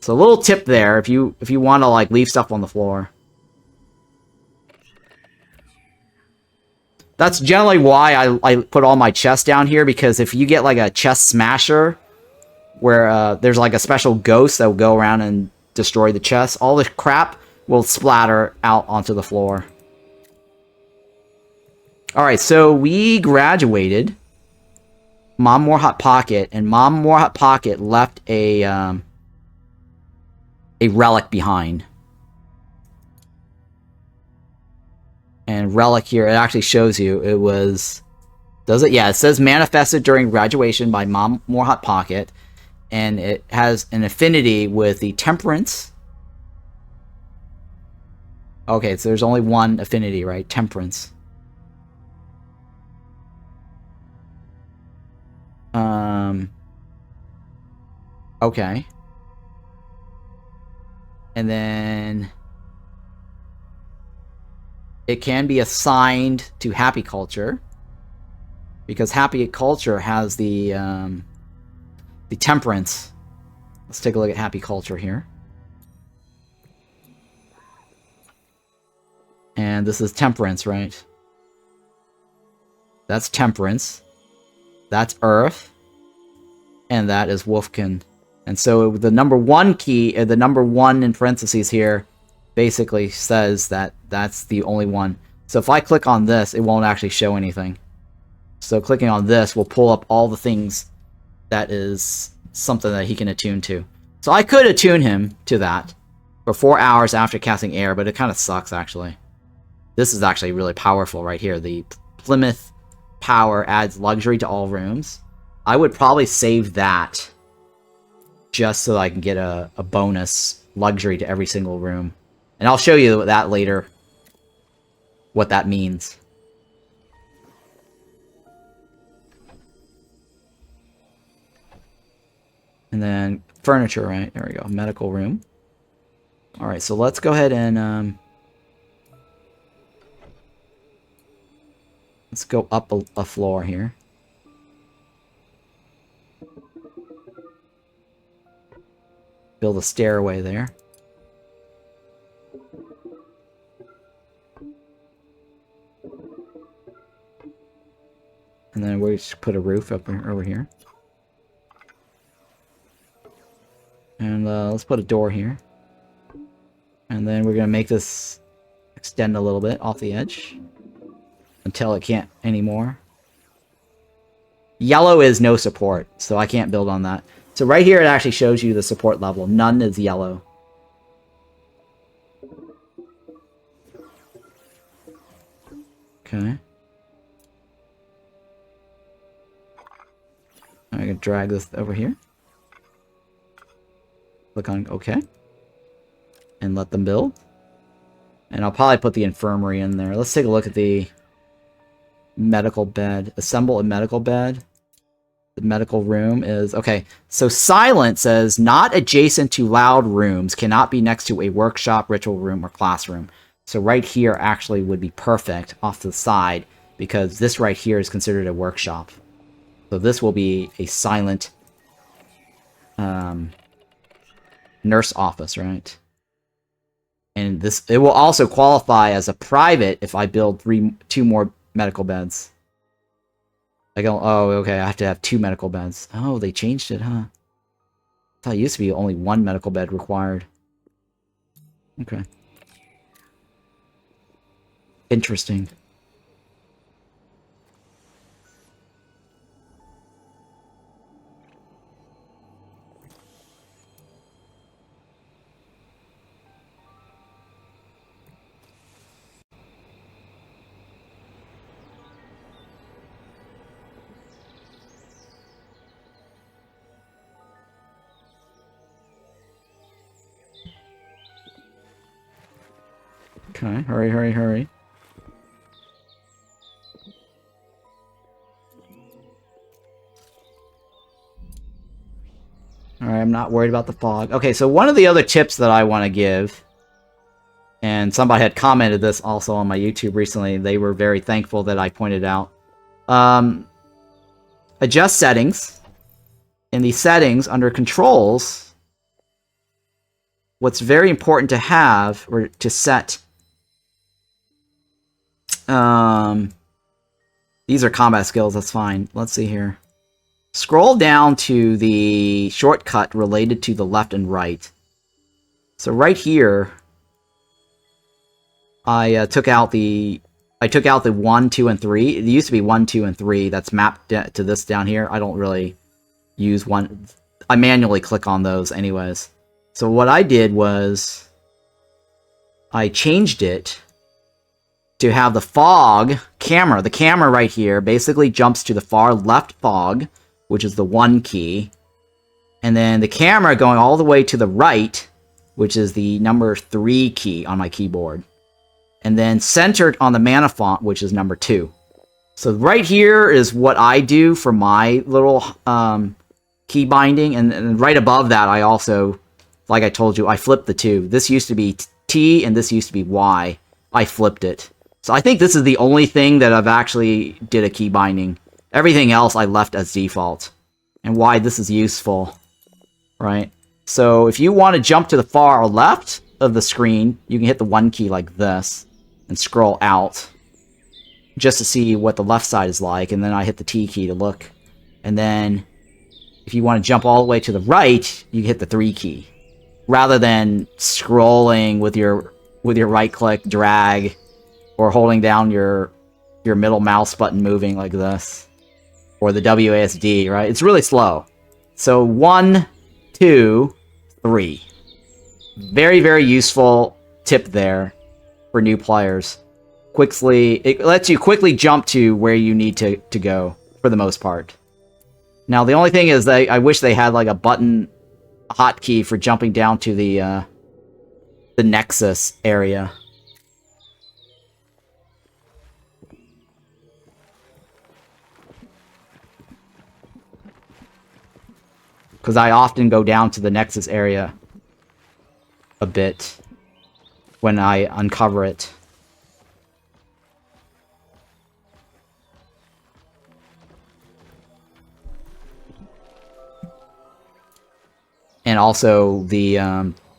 So a little tip there if you want to like leave stuff on the floor. That's generally why I put all my chests down here, because if you get like a chest smasher where there's like a special ghost that will go around and destroy the chest, all the crap will splatter out onto the floor. Alright, so we graduated Mom More Hot Pocket, and Mom More Hot Pocket left a relic behind. And relic here, it actually shows you it was... Does it? Yeah, it says manifested during graduation by Mom More Hot Pocket. And it has an affinity with the Temperance. Okay, so there's only one affinity, right? Temperance. Okay. And then it can be assigned to Happy Culture, because Happy Culture has the Temperance. Let's take a look at Happy Culture here. And this is Temperance, right? That's Temperance. That's Earth. And that is Wolfkin. And so the number one key, the number one in parentheses here, basically says that that's the only one. So if I click on this, it won't actually show anything. So clicking on this will pull up all the things that is something that he can attune to. So I could attune him to that for 4 hours after casting air, but it kind of sucks, actually. This is actually really powerful right here. The Plymouth power adds luxury to all rooms. I would probably save that just so I can get a bonus luxury to every single room. And I'll show you that later, what that means. And then furniture, right? There we go. Medical room. Alright, so let's go ahead and... let's go up a floor here. Build a stairway there. And then we just put a roof up over here. And let's put a door here. And then we're going to make this extend a little bit off the edge until it can't anymore. Yellow is no support, so I can't build on that. So right here it actually shows you the support level. None is yellow. Okay. I'm going to drag this over here. Click on OK. And let them build. And I'll probably put the infirmary in there. Let's take a look at the medical bed. Assemble a medical bed. The medical room is... Okay, so silent says, not adjacent to loud rooms, cannot be next to a workshop, ritual room, or classroom. So right here actually would be perfect off to the side, because this right here is considered a workshop. So this will be a silent nurse office, right? And this, it will also qualify as a private if I build two more medical beds. I go, oh, okay, I have to have 2 medical beds. Oh, they changed it, huh? I thought it used to be only 1 medical bed required. Okay. Interesting. Okay, hurry, hurry, hurry. Alright, I'm not worried about the fog. Okay, so one of the other tips that I want to give, and somebody had commented this also on my YouTube recently, they were very thankful that I pointed out. Adjust settings. In the settings, under controls, what's very important to have, or to set... these are combat skills, that's fine. Let's see here. Scroll down to the shortcut related to the left and right. So right here, I took out the 1, 2, and 3. It used to be 1, 2, and 3. That's mapped to this down here. I don't really use 1. I manually click on those anyways. So what I did was I changed it to have the fog camera. The camera right here basically jumps to the far left fog, which is the 1 key. And then the camera going all the way to the right, which is the number 3 key on my keyboard. And then centered on the mana font, which is number 2. So right here is what I do for my little key binding. And right above that, I also, like I told you, I flipped the 2. This used to be T and this used to be Y. I flipped it. So I think this is the only thing that I've actually did a key binding. Everything else I left as default. And why this is useful, right? So if you want to jump to the far left of the screen, you can hit the 1 key like this and scroll out just to see what the left side is like. And then I hit the T key to look. And then if you want to jump all the way to the right, you hit the 3 key. Rather than scrolling with your right click, drag, or holding down your middle mouse button moving like this. Or the WASD, right? It's really slow. So 1, 2, 3. Very, very useful tip there for new players. It lets you quickly jump to where you need to go, for the most part. Now, the only thing is that I wish they had like a button hotkey for jumping down to the Nexus area. Because I often go down to the Nexus area a bit when I uncover it. And also, the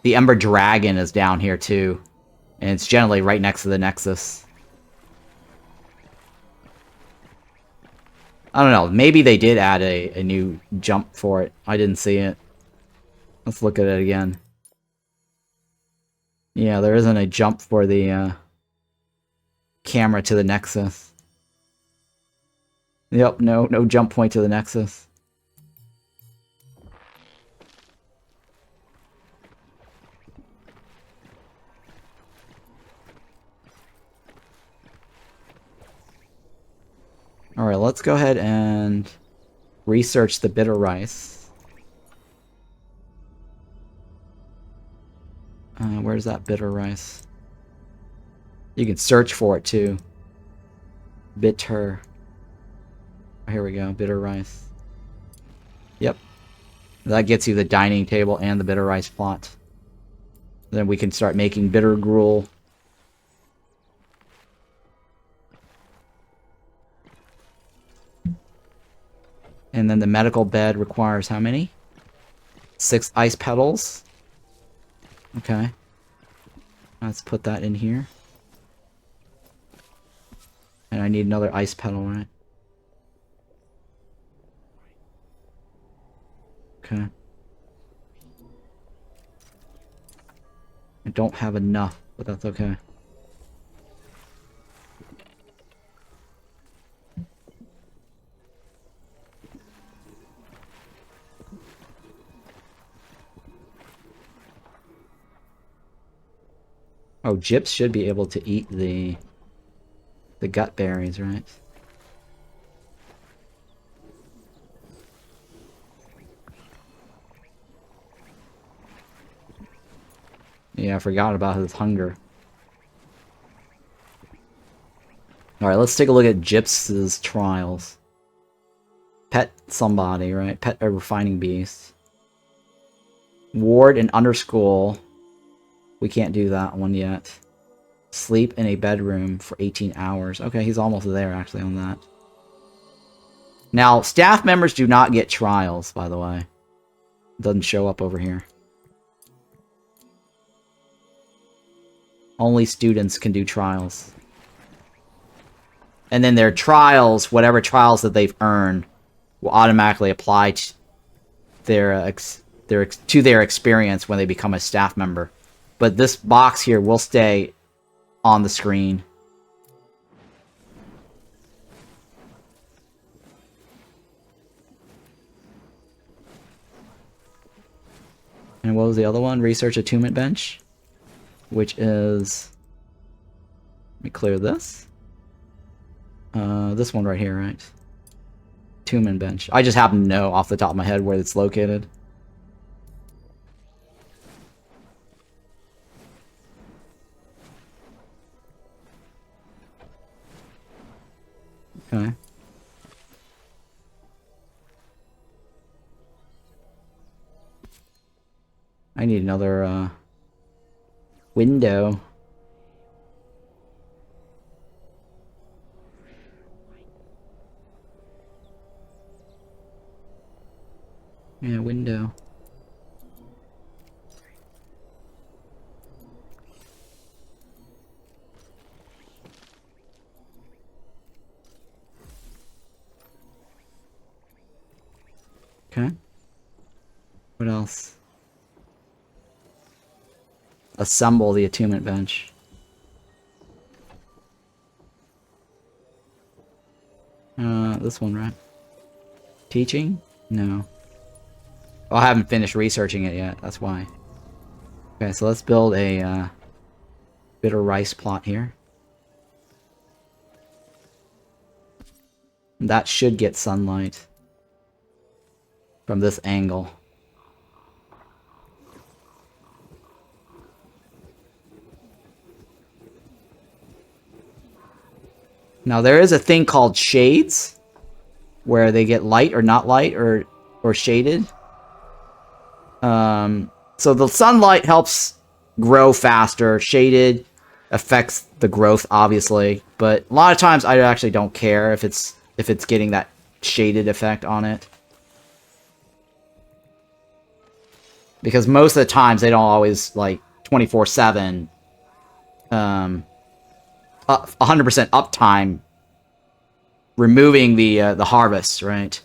Ember Dragon is down here too. And it's generally right next to the Nexus. I don't know, maybe they did add a new jump for it. I didn't see it. Let's look at it again. Yeah, there isn't a jump for the camera to the Nexus. Yep, no jump point to the Nexus. Alright, let's go ahead and research the bitter rice. Where's that bitter rice? You can search for it too. Bitter. Here we go, bitter rice. Yep. That gets you the dining table and the bitter rice plot. Then we can start making bitter gruel. And then the medical bed requires how many? 6 ice petals. Okay. Let's put that in here. And I need another ice petal, right? Okay. I don't have enough, but that's okay. Oh, gyps should be able to eat the gut berries, right? Yeah, I forgot about his hunger. Alright, let's take a look at Gyps's trials. Pet somebody, right? Pet a refining beast. Ward and underschool. We can't do that one yet. Sleep in a bedroom for 18 hours. Okay, he's almost there, actually, on that. Now, staff members do not get trials, by the way. It doesn't show up over here. Only students can do trials. And then their trials, whatever trials that they've earned, will automatically apply to their experience when they become a staff member. But this box here will stay on the screen. And what was the other one? Research attunement bench, which is... Let me clear this. This one right here, right? Attunement bench. I just happen to know off the top of my head where it's located. Okay. I need another, window. Yeah, window. Okay. What else? Assemble the attunement bench. This one, right? Teaching? No. Oh, I haven't finished researching it yet, that's why. Okay, so let's build a, bitter rice plot here. That should get sunlight from this angle. Now there is a thing called shades, where they get light or not light or shaded. So the sunlight helps grow faster. Shaded affects the growth, obviously, but a lot of times I actually don't care if it's getting that shaded effect on it, because most of the times they don't always like 24/7 100% uptime removing the harvest, right?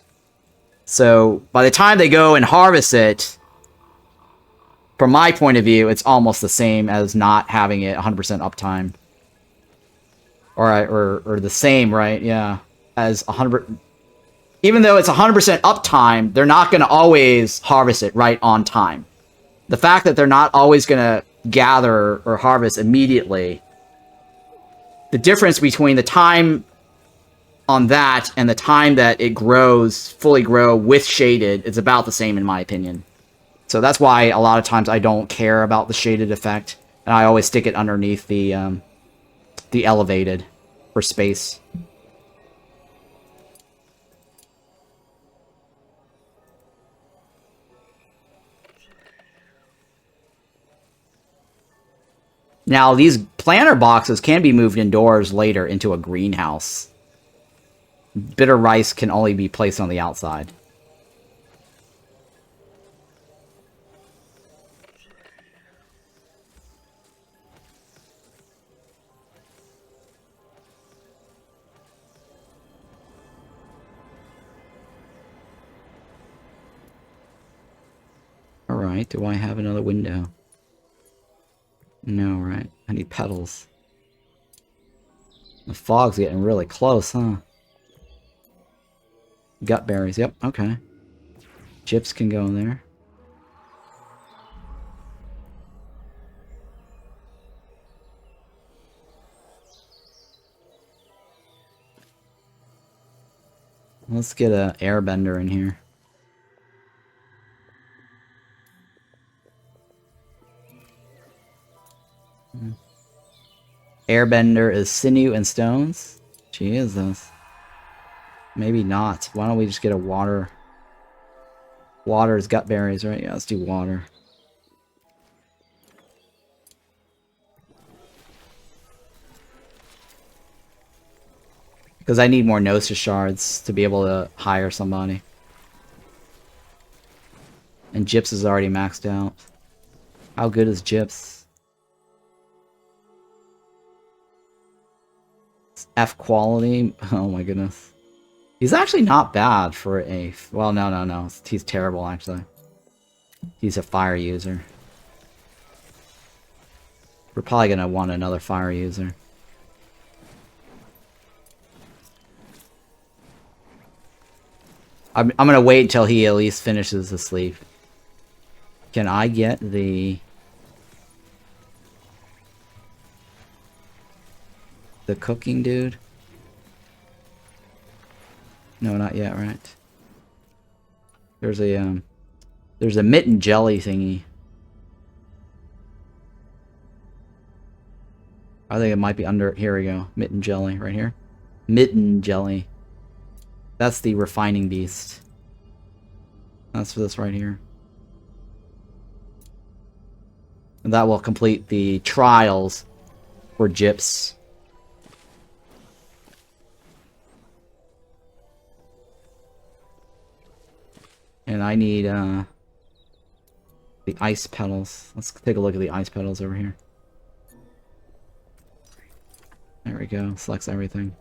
So by the time they go and harvest it, from my point of view, it's almost the same as not having it 100% uptime. Or the same, right? Yeah. As 100... Even though it's 100% uptime, they're not going to always harvest it right on time. The fact that they're not always going to gather or harvest immediately, the difference between the time on that and the time that it grows, fully grow with shaded, is about the same in my opinion. So that's why a lot of times I don't care about the shaded effect, and I always stick it underneath the elevated for space. Now, these planter boxes can be moved indoors later into a greenhouse. Bitter rice can only be placed on the outside. Alright, do I have another window? No, right. I need petals. The fog's getting really close, huh? Gut berries, yep, okay. Gyps can go in there. Let's get an airbender in here. Airbender is sinew and stones? She is this. Maybe not. Why don't we just get a water? Water is gut berries, right? Yeah, let's do water. Because I need more Gnosis shards to be able to hire somebody. And Gyps is already maxed out. How good is Gyps? It's F quality? Oh my goodness. He's actually not bad for a... Well, no. He's terrible, actually. He's a fire user. We're probably going to want another fire user. I'm going to wait until he at least finishes the sleep. Can I get the cooking dude? No, not yet, right? There's a mitten jelly thingy. I think it might be under... Here we go. Mitten jelly, right here. Mitten jelly. That's the refining beast. That's for this right here. And that will complete the trials for Gyps. And I need the ice petals. Let's take a look at the ice petals over here. There we go. Selects everything.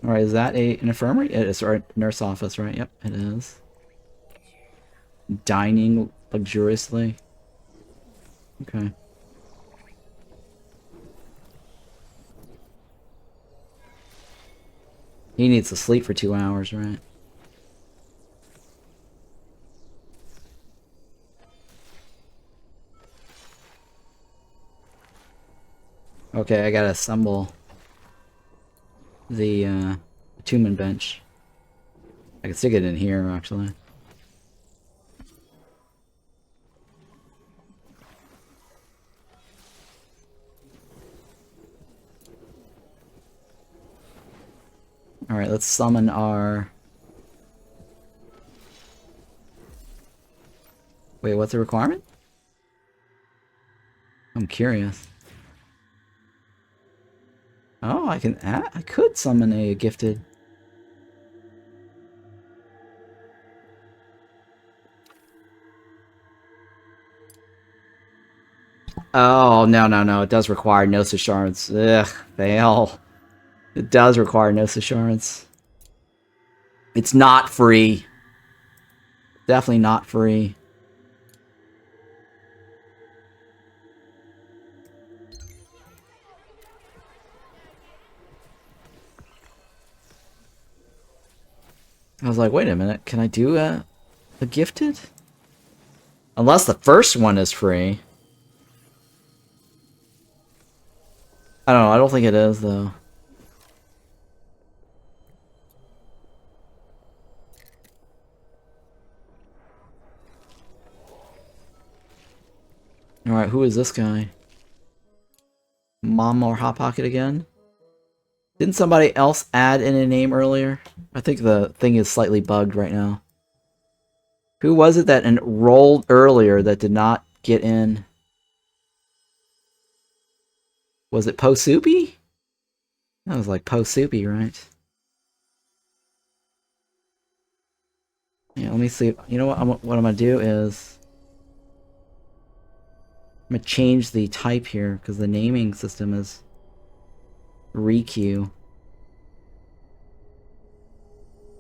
Alright, is that an infirmary? It is, or a nurse office, right? Yep, it is. Dining luxuriously. Okay. He needs to sleep for 2 hours, right? Okay, I gotta assemble the attunement bench. I can stick it in here, actually. Alright, let's summon our... Wait, what's the requirement? I'm curious. Oh, I could summon a gifted. Oh, no. It does require Gnosis shards. Ugh, fail. It does require Gnosis shards. It's not free. Definitely not free. I was like, wait a minute, can I do a gifted? Unless the first one is free. I don't know, I don't think it is, though. Alright, who is this guy? Mom or Hot Pocket again? Didn't somebody else add in a name earlier? I think the thing is slightly bugged right now. Who was it that enrolled earlier that did not get in? Was it Posoupy? That was like Posoupy, right? Yeah, let me see. You know what? What I'm gonna do is I'm gonna change the type here because the naming system is Riku.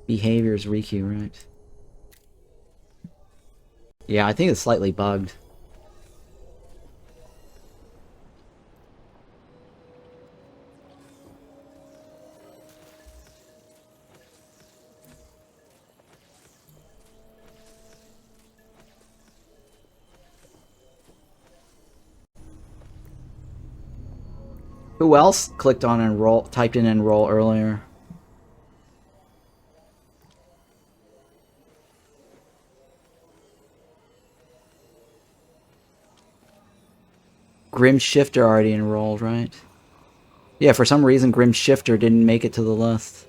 Behavior is Riku, right? Yeah, I think it's slightly bugged. Who else clicked on enroll, typed in enroll earlier? Grim Shifter already enrolled, right? Yeah, for some reason Grim Shifter didn't make it to the list.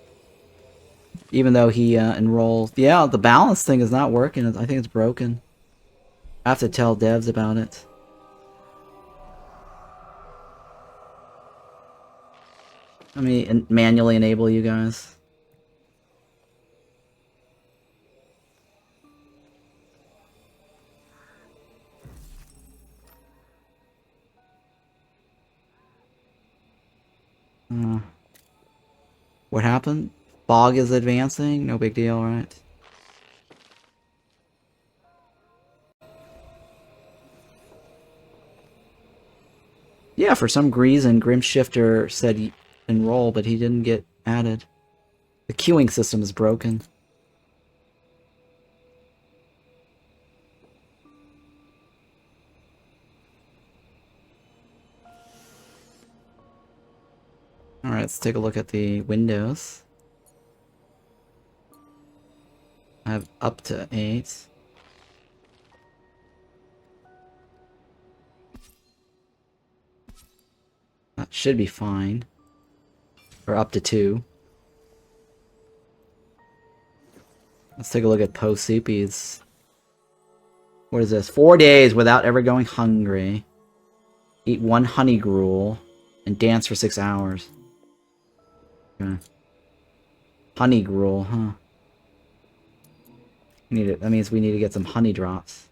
Even though he enrolled. Yeah, the balance thing is not working. I think it's broken. I have to tell devs about it. Let me manually enable you guys. What happened? Fog is advancing? No big deal, right? Yeah, for some reason, Grim Shifter said enroll, but he didn't get added. The queuing system is broken. Alright, let's take a look at the windows. I have up to 8. That should be fine. Or up to 2. Let's take a look at Posoupy's. What is this? 4 days without ever going hungry. Eat 1 honey gruel. And dance for 6 hours. Okay. Honey gruel, huh? Need it. That means we need to get some honey drops.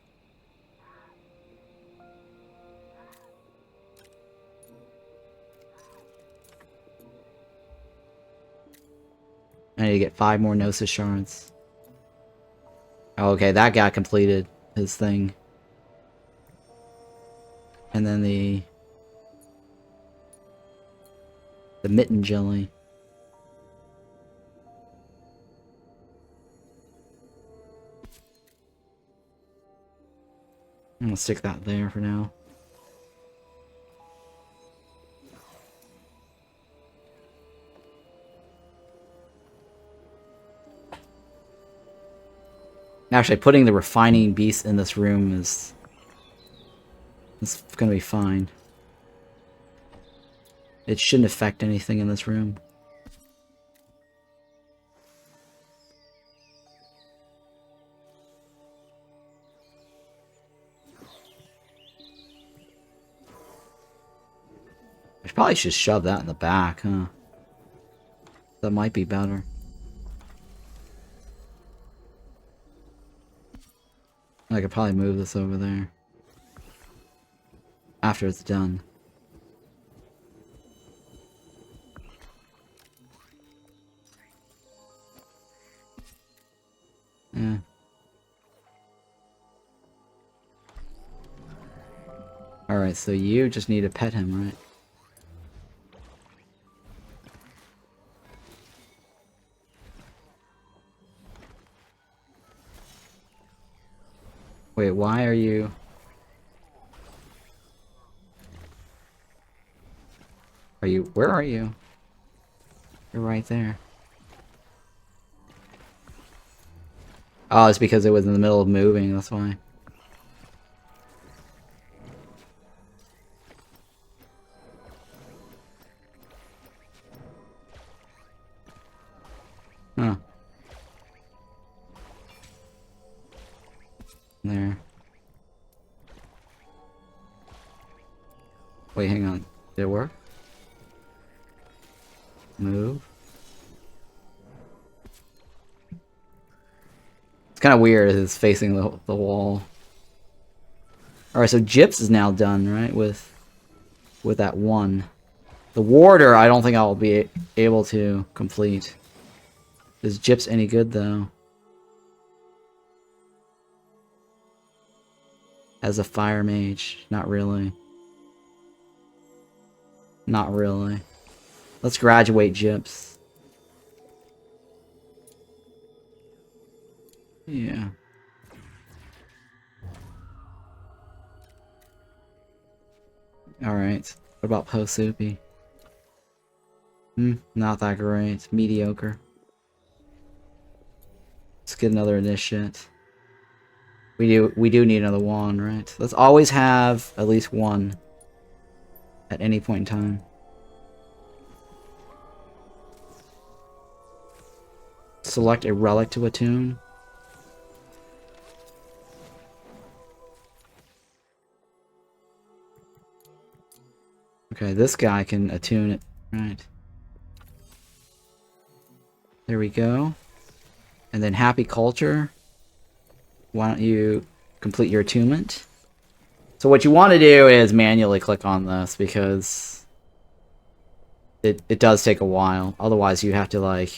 I need to get 5 more Gnosis shards. Oh, okay, that guy completed his thing. And then the mitten jelly. I'm gonna stick that there for now. Actually, putting the refining beast in this room is gonna be fine. It shouldn't affect anything in this room. I probably should shove that in the back, huh? That might be better. I could probably move this over there. After it's done. Yeah. Alright, so you just need to pet him, right? Wait, why are you... Where are you? You're right there. Oh, it's because it was in the middle of moving, that's why. Huh. There. Wait, hang on. Did it work? Move. It's kind of weird. It's facing the wall. Alright, so Gyps is now done, right? With that one. The Warder, I don't think I'll be able to complete. Is Gyps any good, though? As a Fire Mage. Not really. Not really. Let's graduate Gyps. Yeah. Alright. What about Posupi? Not that great. Mediocre. Let's get another initiate. We do need another wand, right? Let's always have at least one at any point in time. Select a relic to attune. Okay, this guy can attune it. Right. There we go. And then Happy Culture. Why don't you complete your attunement? So what you want to do is manually click on this because it does take a while. Otherwise you have to like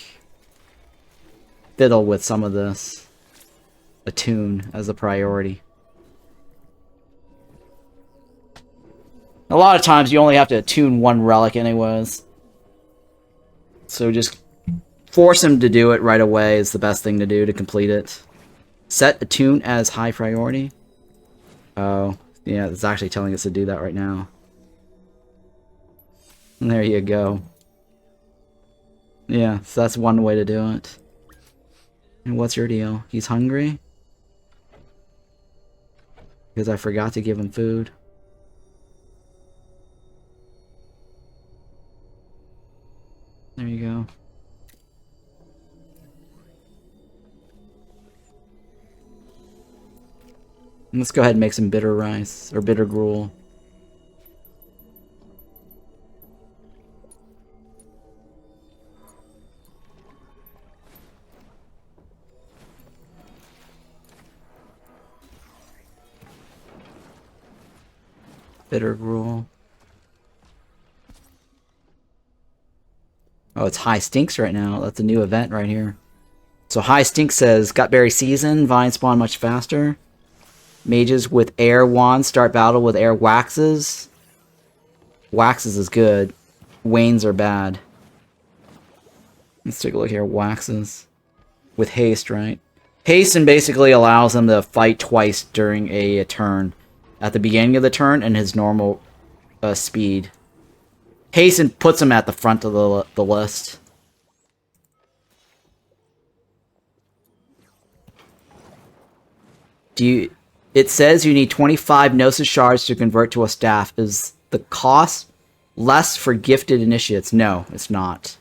fiddle with some of this. Attune as a priority. A lot of times you only have to attune one relic anyways. So just force him to do it right away is the best thing to do to complete it. Set attune as high priority. Oh, yeah, it's actually telling us to do that right now. And there you go. Yeah, so that's one way to do it. And what's your deal? He's hungry? Because I forgot to give him food. There you go. And let's go ahead and make some bitter rice, or bitter gruel. Bitter gruel. Oh, it's High Stinks right now. That's a new event right here. So High Stink says, Gutberry Season, Vine spawn much faster. Mages with air wands start battle with air waxes. Waxes is good. Wanes are bad. Let's take a look here. Waxes. With haste, right? Hasten basically allows them to fight twice during a turn. At the beginning of the turn and his normal speed. Hasten puts him at the front of the list. It says you need 25 Gnosis shards to convert to a staff. Is the cost less for gifted initiates? No, it's not.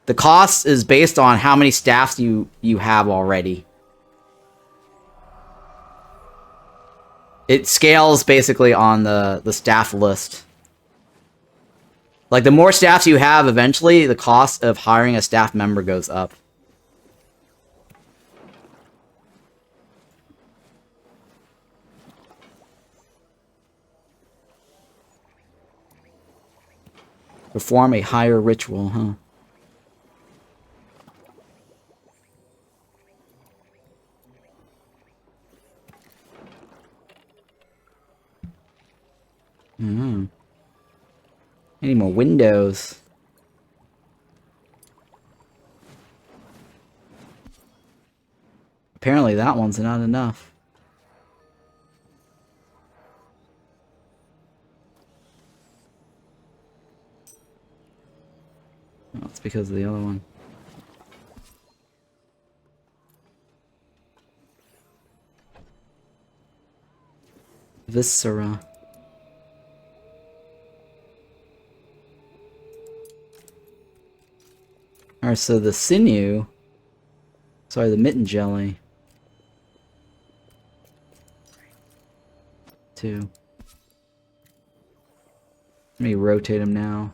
The cost is based on how many staffs you have already. It scales basically on the staff list. Like, the more staffs you have, eventually, the cost of hiring a staff member goes up. Perform a higher ritual, huh? Any more windows? Apparently that one's not enough. Oh, it's because of the other one. Viscera. Alright, so the sinew... Sorry, the mitten jelly. 2. Let me rotate him now.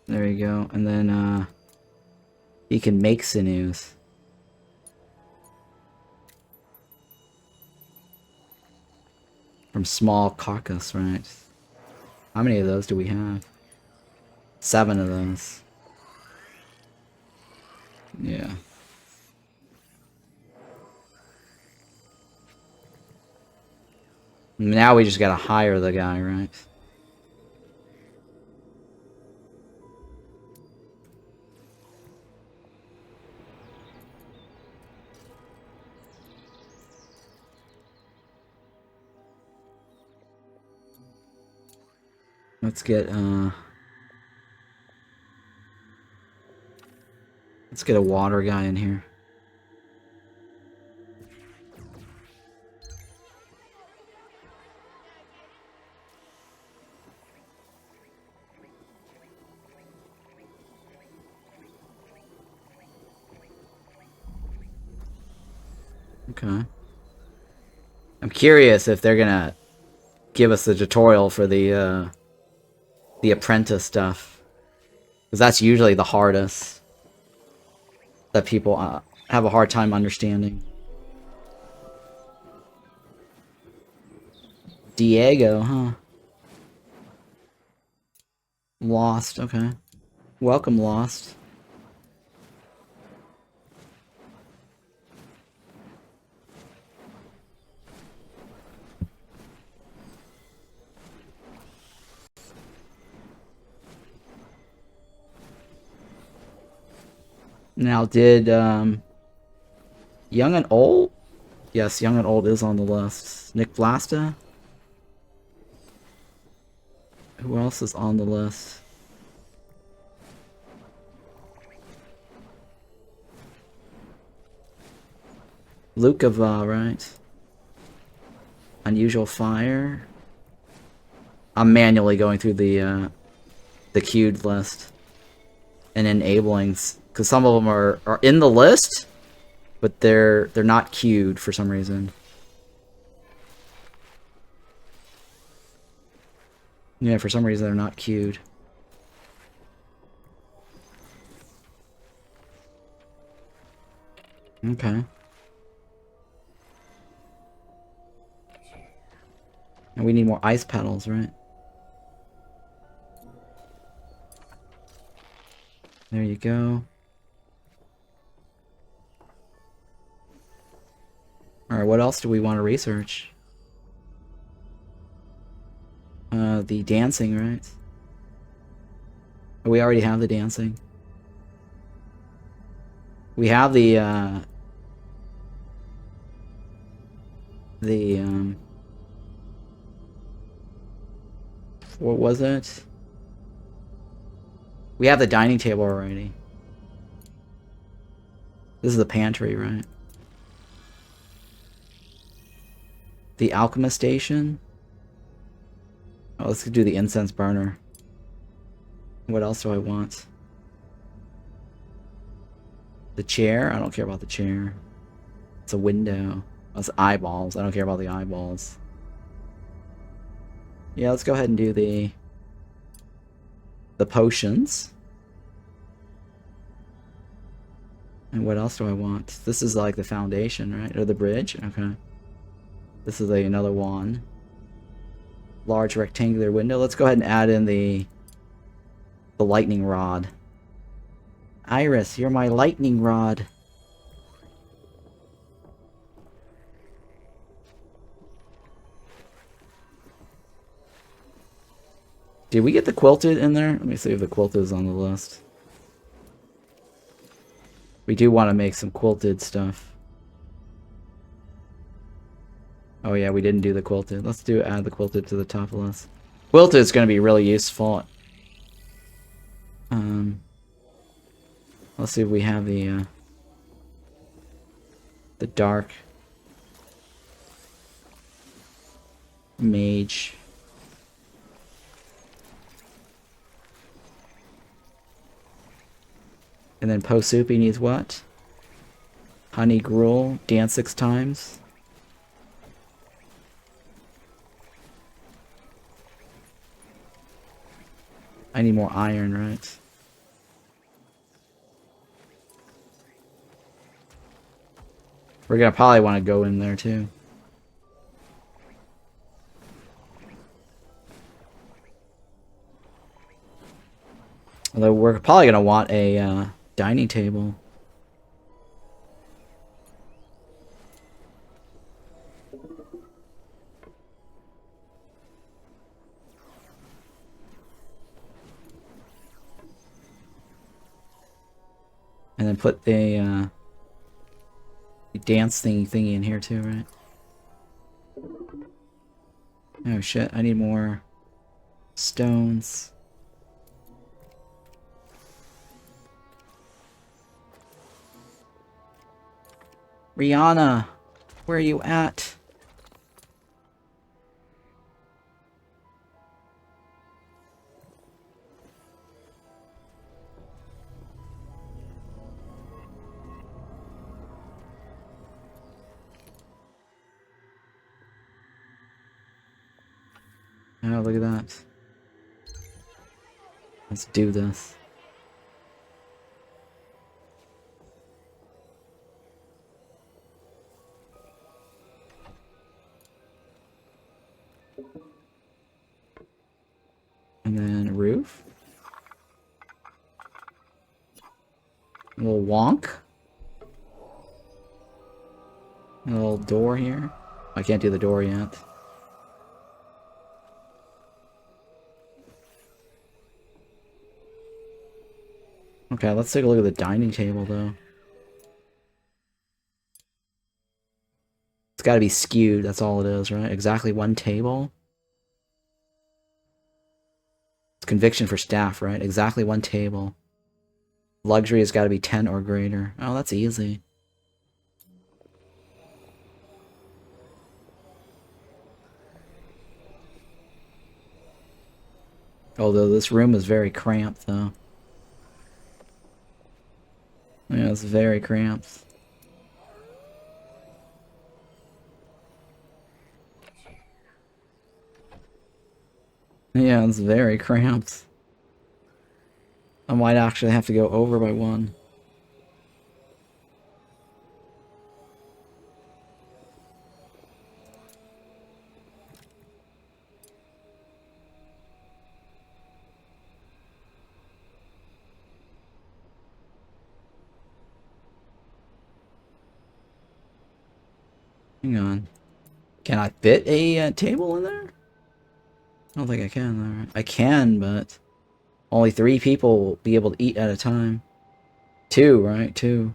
There you go. And then, he can make sinews. From small carcass, right? How many of those do we have? 7 of those. Yeah. Now we just gotta hire the guy, right? Let's get a water guy in here. Okay. I'm curious if they're gonna give us the tutorial for the apprentice stuff. Because that's usually the hardest. That people have a hard time understanding. Diego, huh? Lost, okay. Welcome, Lost. Now, did Young and Old? Yes, Young and Old is on the list. Nick Vlasta? Who else is on the list? Lukava, right? Unusual Fire. I'm manually going through the queued list and enabling, because some of them are in the list, but they're not queued for some reason. Yeah, for some reason they're not queued. Okay. And we need more ice petals, right? There you go. Alright, what else do we want to research? The dancing, right? Oh, we already have the dancing. We have the what was it? We have the dining table already. This is the pantry, right? The alchemist station. Oh, let's do the incense burner. What else do I want? The chair? I don't care about the chair. It's a window. Oh, it's eyeballs. I don't care about the eyeballs. Yeah, let's go ahead and do the potions. And what else do I want? This is like the foundation, right? Or the bridge? Okay. This is another one. Large rectangular window. Let's go ahead and add in the lightning rod. Iris, you're my lightning rod. Did we get the quilted in there? Let me see if the quilted is on the list. We do want to make some quilted stuff. Oh yeah, we didn't do the quilted. Let's add the quilted to the top of the list. Quilted is going to be really useful. Let's see if we have the dark mage. And then Po Soupy needs what? Honey gruel, dance 6 times. I need more iron, right? We're gonna probably want to go in there too. Although we're probably gonna want a dining table. And then put the dance thingy in here too, right? Oh shit, I need more stones. Rihanna, where are you at? Oh, look at that. Let's do this. And then roof. A little wonk. A little door here. I can't do the door yet. Okay, let's take a look at the dining table though. It's gotta be skewed, that's all it is, right? Exactly one table. It's conviction for staff, right? Exactly one table. Luxury has gotta be 10 or greater. Oh, that's easy. Although this room is very cramped, though. Yeah, it's very cramped. Yeah, it's very cramped. I might actually have to go over by 1. Hang on. Can I fit a table in there? I don't think I can, though, right? I can, but only 3 people will be able to eat at a time. 2, right? 2.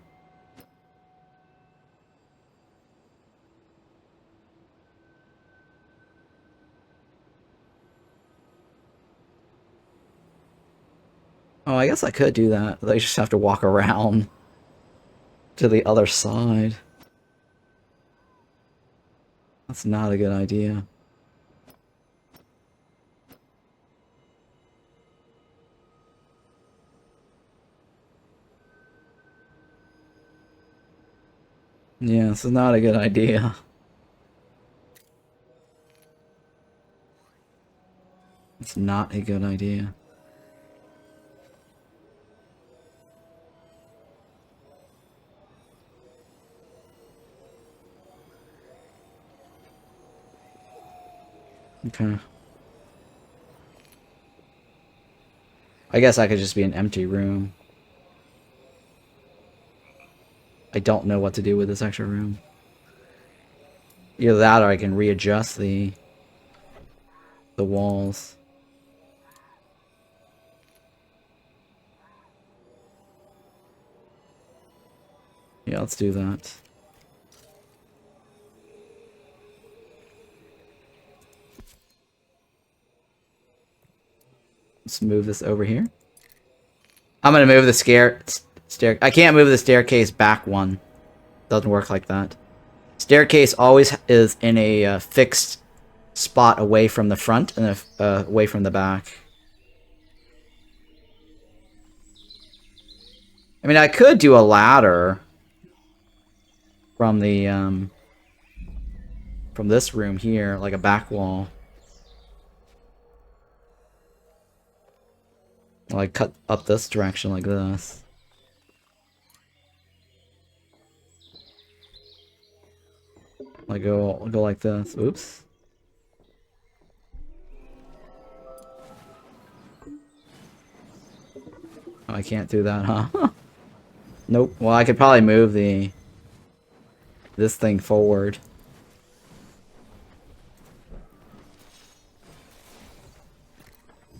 Oh, I guess I could do that. They just have to walk around to the other side. That's not a good idea. Yeah, this is not a good idea. It's not a good idea. Okay. I guess I could just be an empty room. I don't know what to do with this extra room. Either that or I can readjust the walls. Yeah, let's do that. Let's move this over here. I'm gonna move the stair. I can't move the staircase back 1. Doesn't work like that. Staircase always is in a fixed spot away from the front and away from the back. I mean, I could do a ladder from the, from this room here, like a back wall. Like, cut up this direction like this. Like, go like this. Oops. Oh, I can't do that, huh? Nope. Well, I could probably move this thing forward.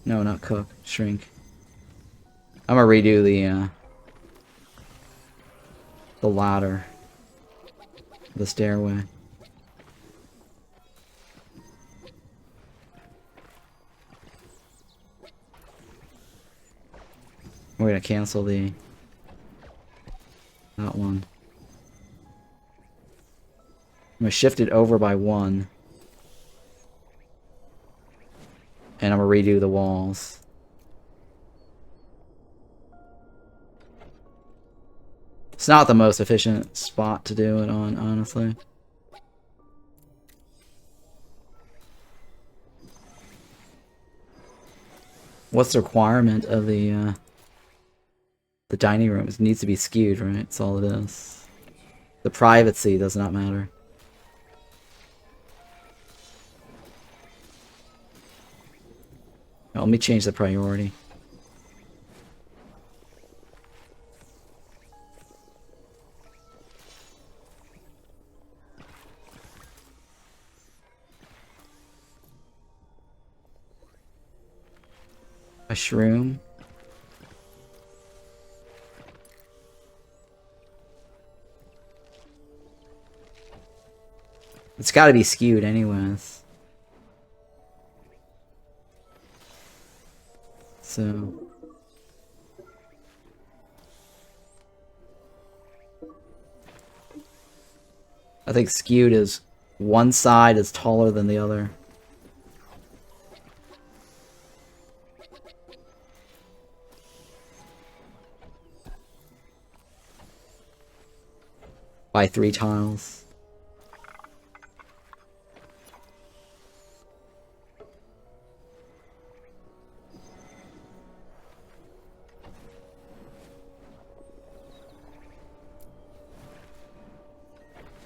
No, not cook. Shrink. I'm gonna redo the ladder. The stairway. We're gonna cancel that one. I'm gonna shift it over by 1. And I'm gonna redo the walls. It's not the most efficient spot to do it on, honestly. What's the requirement of the dining room? It needs to be skewed, right? That's all it is. The privacy does not matter. Let me change the priority. A shroom. It's got to be skewed anyways. So I think skewed is one side is taller than the other. By 3 tiles.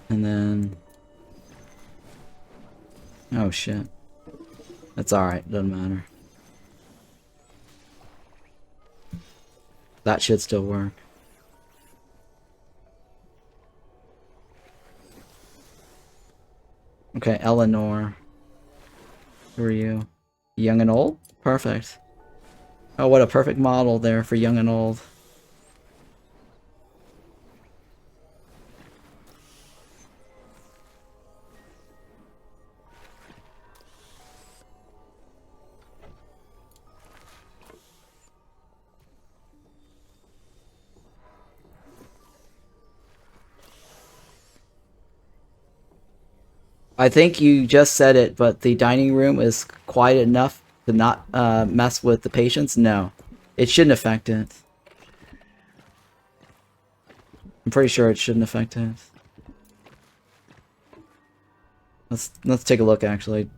And then... oh shit. That's alright, doesn't matter. That should still work. Okay, Eleanor. Who are you? Young and old? Perfect. Oh, what a perfect model there for young and old. I think you just said it, but the dining room is quiet enough to not mess with the patients? No. It shouldn't affect it. I'm pretty sure it shouldn't affect it. Let's take a look, actually.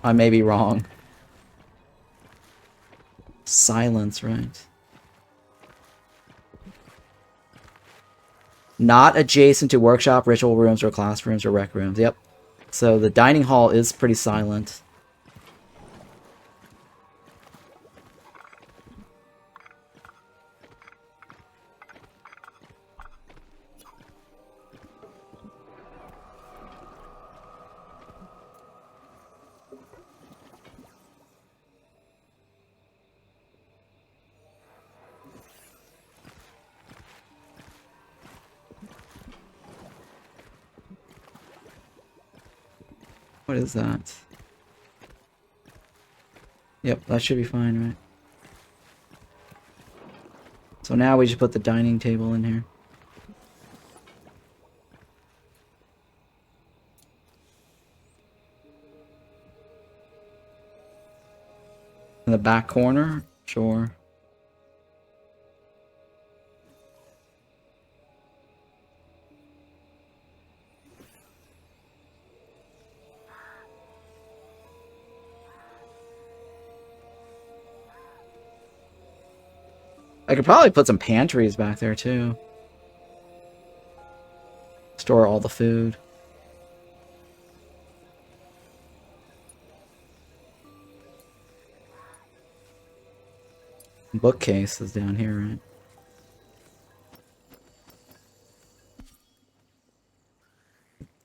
I may be wrong. Silence, right? Not adjacent to workshop, ritual rooms, or classrooms, or rec rooms. Yep. So the dining hall is pretty silent. What is that? Yep, that should be fine, right? So now we just put the dining table in here. In the back corner? Sure. I could probably put some pantries back there too. Store all the food. Bookcase is down here, right?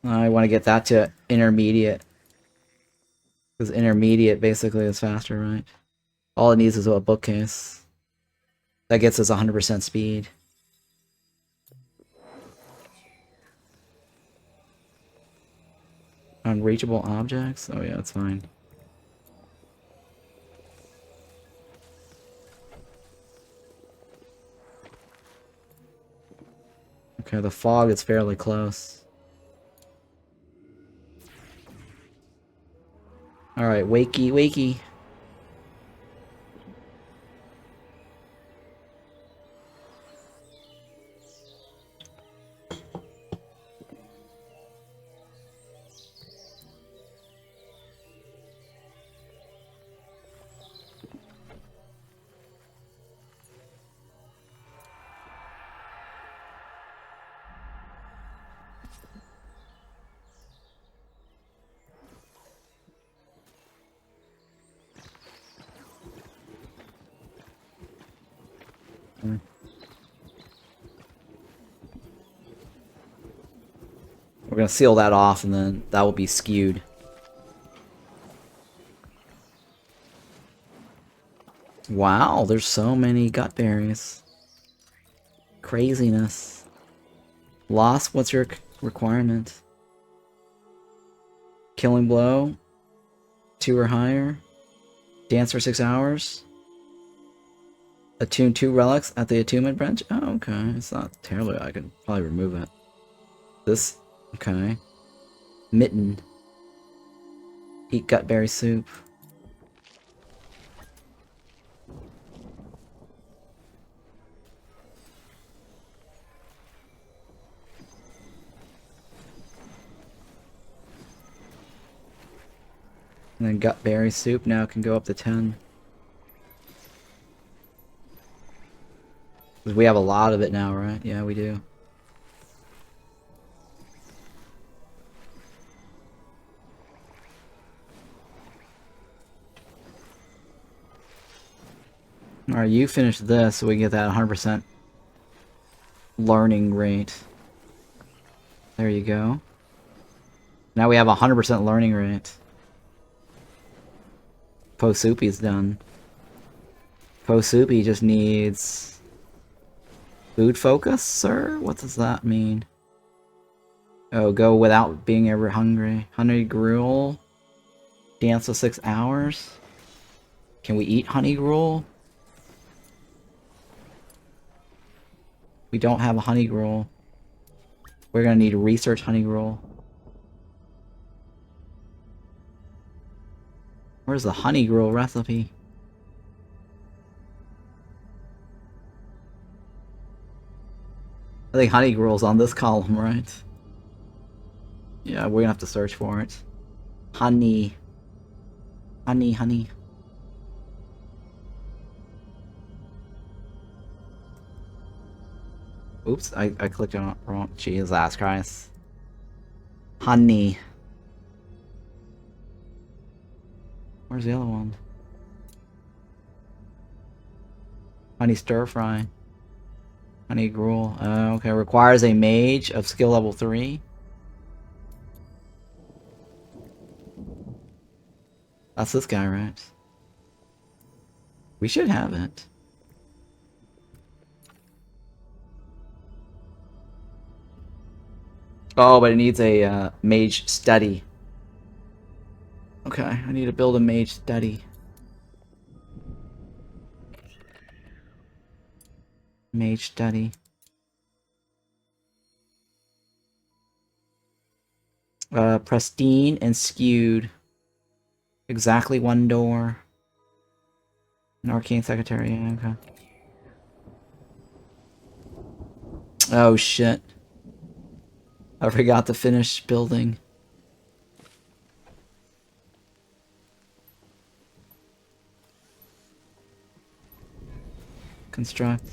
I want to get that to intermediate. Because intermediate basically is faster, right? All it needs is a bookcase. That gets us 100% speed. Unreachable objects? Oh yeah, that's fine. Okay, the fog is fairly close. Alright, wakey, wakey. We're gonna seal that off and then that will be skewed. Wow, there's so many gut berries. Craziness. Loss, what's your requirement? Killing blow? 2 or higher? Dance for 6 hours? Attune 2 relics at the attunement branch? Oh, okay. It's not terribly. I could probably remove it. This? Okay. Mitten. Eat gutberry soup. And then gutberry soup now can go up to 10. We have a lot of it now, right? Yeah, we do. Alright, you finish this so we get that 100% learning rate. There you go. Now we have 100% learning rate. Posupi's done. Posupi just needs... food focus, sir? What does that mean? Oh, go without being ever hungry. Honey gruel. Dance for 6 hours. Can we eat honey gruel? We don't have a honey gruel. We're gonna need to research honey gruel. Where's the honey gruel recipe? I think honey gruel's on this column, right? Yeah, we're gonna have to search for it. Honey. Honey, honey. Oops, I clicked on it wrong. Jesus Christ. Honey. Where's the other one? Honey stir fry. Honey gruel. Okay, requires a mage of skill level 3. That's this guy, right? We should have it. Oh, but it needs a mage study. Okay, I need to build a mage study. Mage study. Pristine and skewed. Exactly 1 door. An arcane secretary, yeah, okay. Oh shit. I forgot to finish building. construct.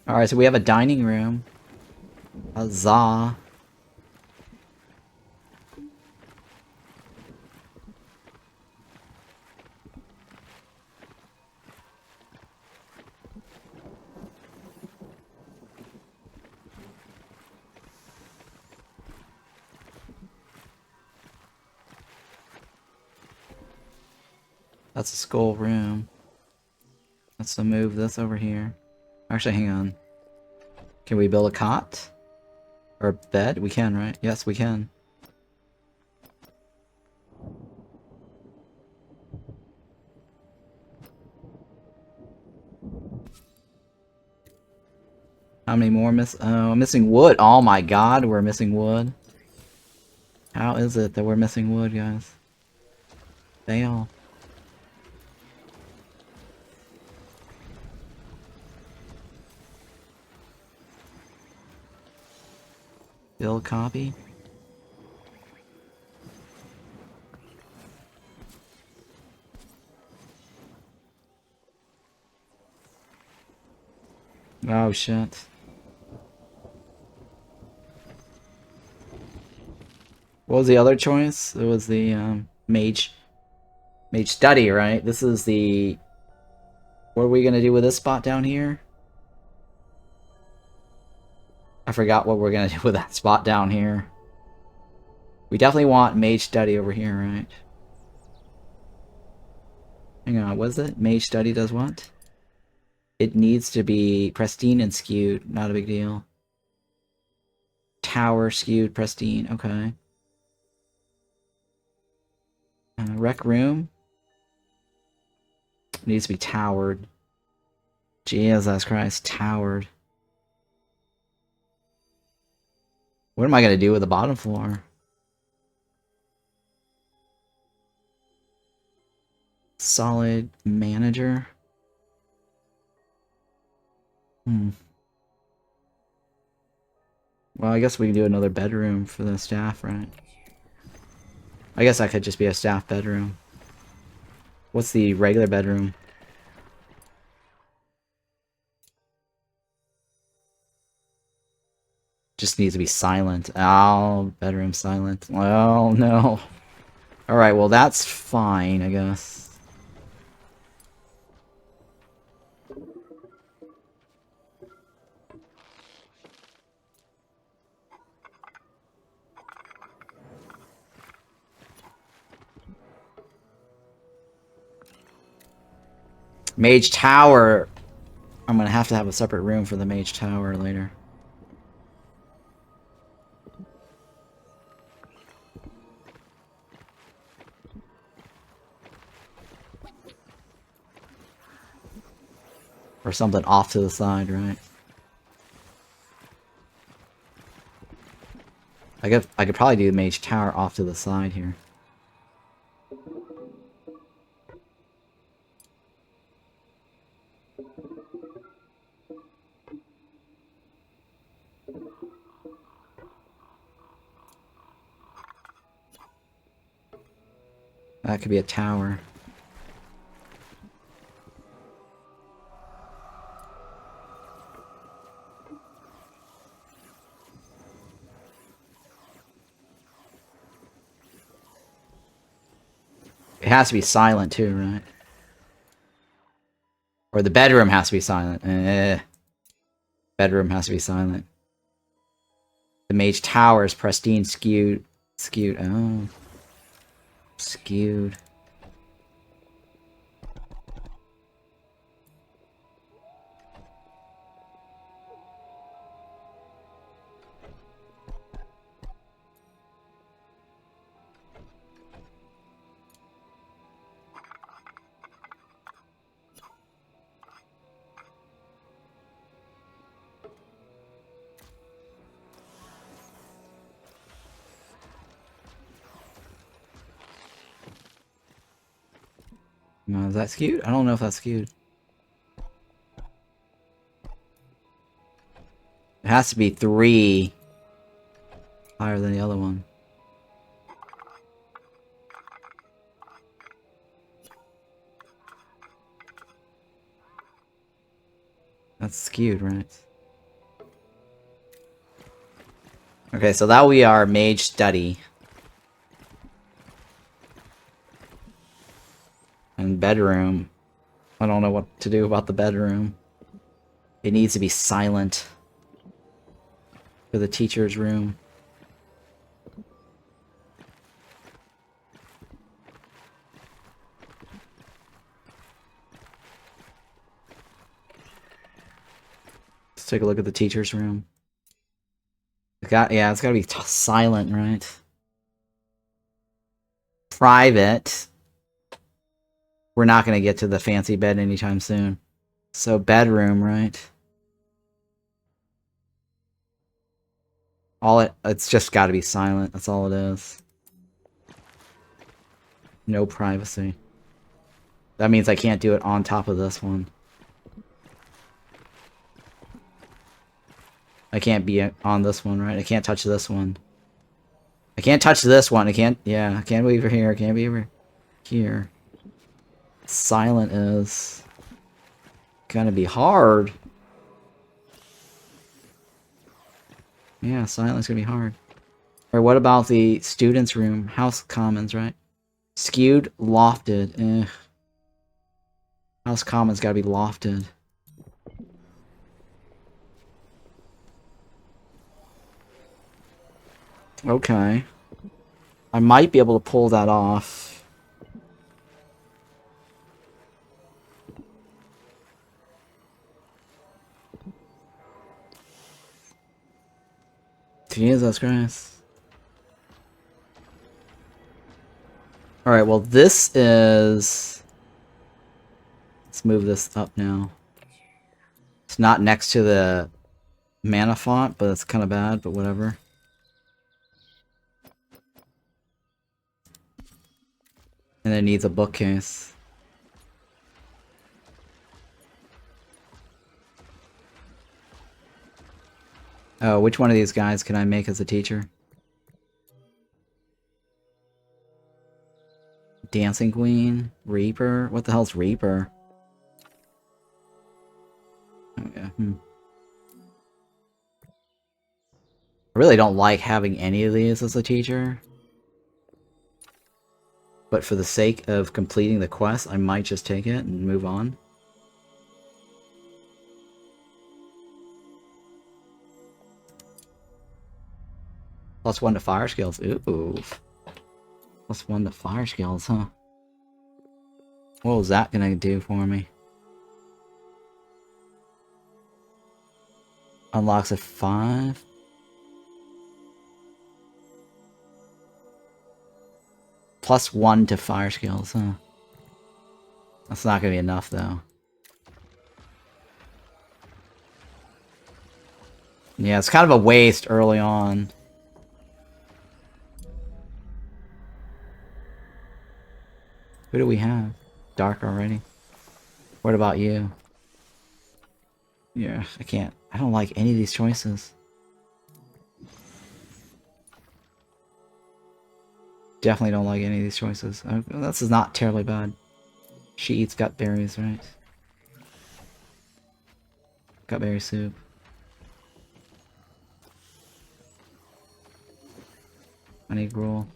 Alright, so we have a dining room. Huzzah. That's a skull room. Let's move this over here. Actually, hang on. Can we build a cot? Or a bed? We can, right? Yes, we can. How many more Oh, I'm missing wood. Oh my god, we're missing wood. How is it that we're missing wood, guys? Fail. Build copy. Oh shit. What was the other choice? It was the mage study, right? This is the... What are we gonna do with this spot down here? I forgot what we're gonna do with that spot down here. We definitely want mage study over here, right? Hang on, what is it? Mage study does what? It needs to be pristine and skewed. Not a big deal. Tower, skewed, pristine. Okay. Rec room. Needs to be towered. Jesus Christ, towered. What am I going to do with the bottom floor? Solid manager. Well, I guess we can do another bedroom for the staff, right? I guess that could just be a staff bedroom. What's the regular bedroom? Just needs to be silent. Oh, bedroom silent. Well, no. Alright, well that's fine, I guess. Mage Tower. I'm gonna have to have a separate room for the Mage Tower later. Or something off to the side, right? I could probably do the Mage Tower off to the side here. That could be a tower. It has to be silent too, right? Or the bedroom has to be silent. Bedroom has to be silent. The Mage Tower is pristine, skewed. Skewed. Oh. Skewed. Is that skewed? I don't know if that's skewed. It has to be 3 higher than the other one. That's skewed, right? Okay, so that will be our mage study. And bedroom. I don't know what to do about the bedroom. It needs to be silent. For the teacher's room. Let's take a look at the teacher's room. It's gotta be silent, right? Private. We're not gonna get to the fancy bed anytime soon. So bedroom, right? It's just gotta be silent, that's all it is. No privacy. That means I can't do it on top of this one. I can't be on this one, right? I can't touch this one. I can't touch this one. I can't be over here. I can't be over here. Silent is gonna be hard. Yeah, silent's gonna be hard. Or what about the students' room? House Commons, right? Skewed, lofted. House Commons gotta be lofted. Okay. I might be able to pull that off. Jesus Christ. Alright, well this is... Let's move this up now. It's not next to the mana font, but it's kind of bad, but whatever. And it needs a bookcase. Oh, which one of these guys can I make as a teacher? Dancing Queen? Reaper? What the hell's Reaper? Oh, yeah. I really don't like having any of these as a teacher. But for the sake of completing the quest, I might just take it and move on. +1 to fire skills. Ooh. +1 to fire skills, huh? What was that gonna do for me? Unlocks a 5. +1 to fire skills, huh? That's not gonna be enough, though. Yeah, it's kind of a waste early on. Who do we have? Dark already? What about you? Yeah, I don't like any of these choices. Definitely don't like any of these choices. This is not terribly bad. She eats gut berries, right? Gutberry soup. Honey gruel.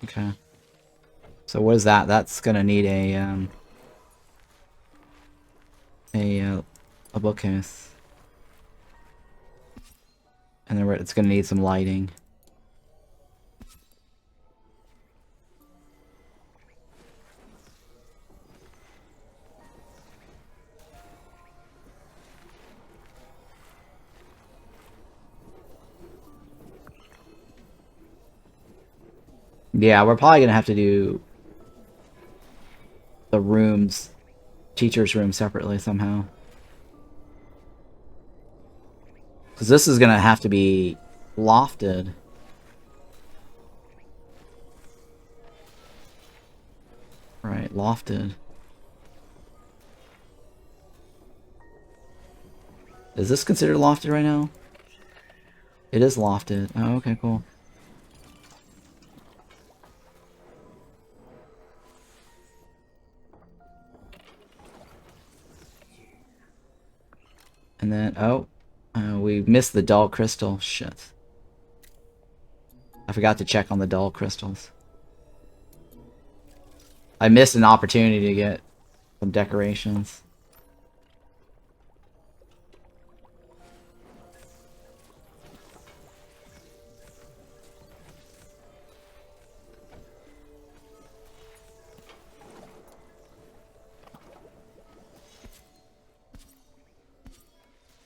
Okay. So what is that? That's gonna need a bookcase. And then it's gonna need some lighting. Yeah, we're probably gonna have to do the rooms, teacher's room separately somehow. Because this is gonna have to be lofted. Right, lofted. Is this considered lofted right now? It is lofted. Oh, okay, cool. And then, oh, we missed the dull crystal. Shit. I forgot to check on the dull crystals. I missed an opportunity to get some decorations.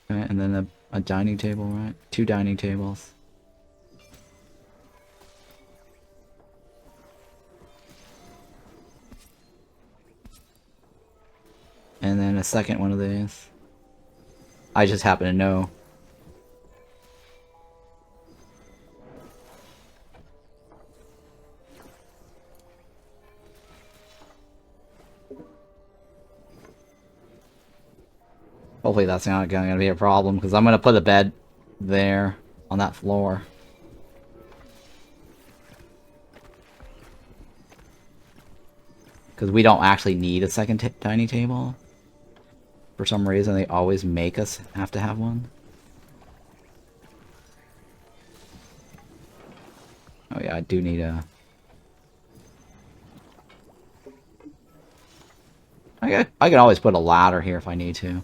Okay, and then a dining table, right? 2 dining tables. And then a second one of these. I just happen to know. Hopefully that's not going to be a problem, because I'm going to put a bed there on that floor. Because we don't actually need a second dining table. For some reason, they always make us have to have one. Oh yeah, I do need a... I can always put a ladder here if I need to.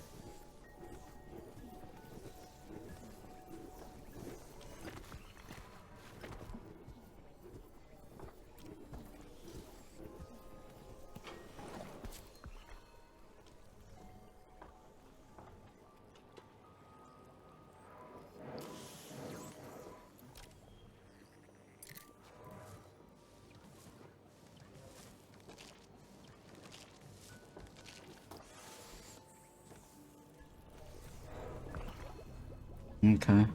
Okay.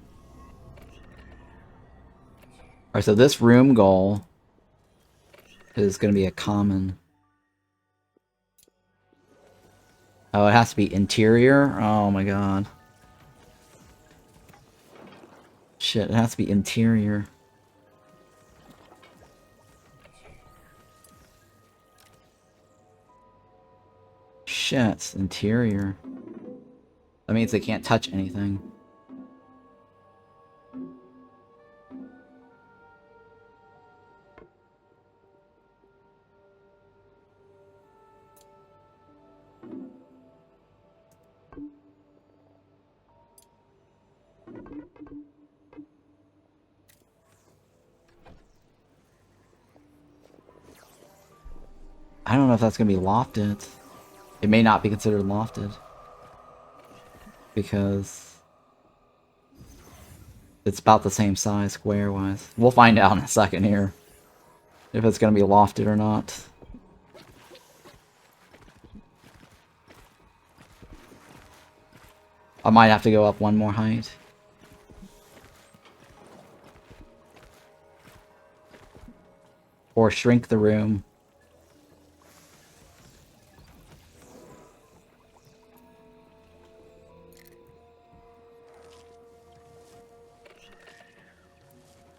Alright, so this room goal is going to be a common. Oh, it has to be interior? Oh my god. Shit, it has to be interior. Shit, interior. That means they can't touch anything. I don't know if that's going to be lofted. It may not be considered lofted. Because it's about the same size square-wise. We'll find out in a second here. If it's going to be lofted or not. I might have to go up one more height. Or shrink the room.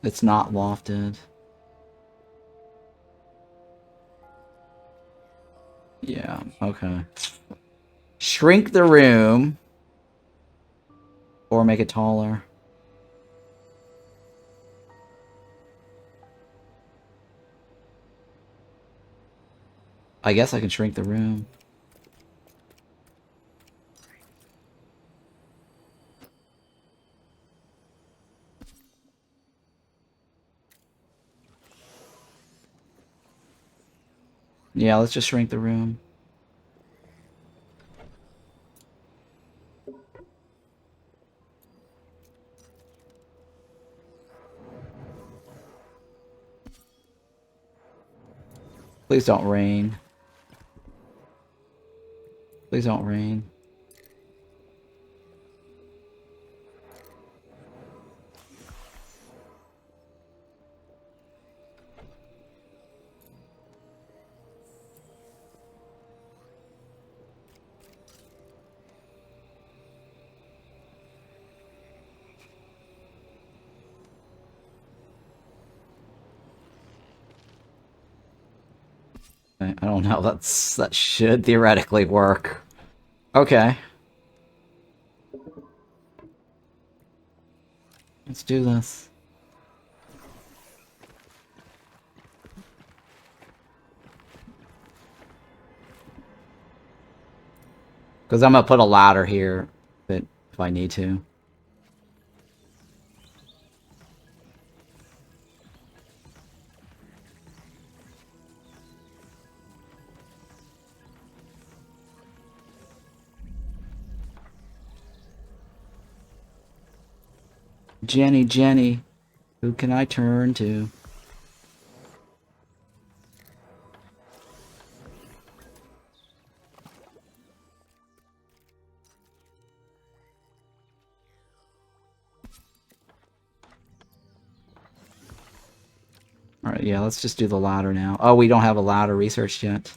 It's not lofted. Yeah, okay. Shrink the room. Or make it taller. I guess I can shrink the room. Yeah, let's just shrink the room. Please don't rain. Please don't rain. I don't know, that should theoretically work. Okay. Let's do this. Because I'm gonna put a ladder here, if I need to. Jenny, Jenny, who can I turn to? Alright, yeah, let's just do the ladder now. Oh, we don't have a ladder researched yet.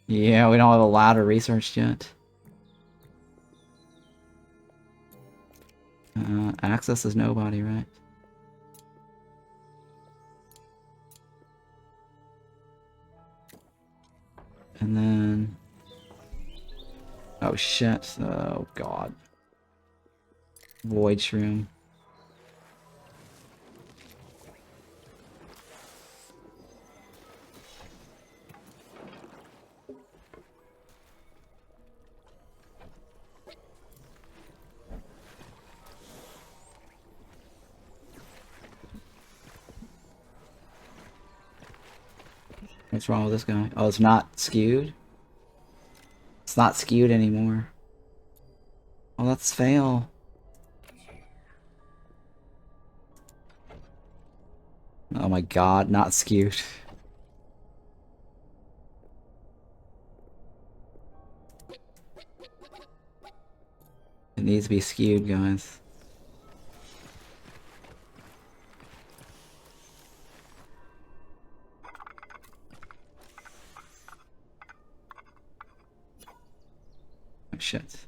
Yeah, we don't have a ladder researched yet. Access is nobody, right? And then... oh shit, oh god. Void Shroom. What's wrong with this guy? Oh, it's not skewed? It's not skewed anymore. Oh, that's fail. Oh my god, not skewed. It needs to be skewed, guys. Oh shit.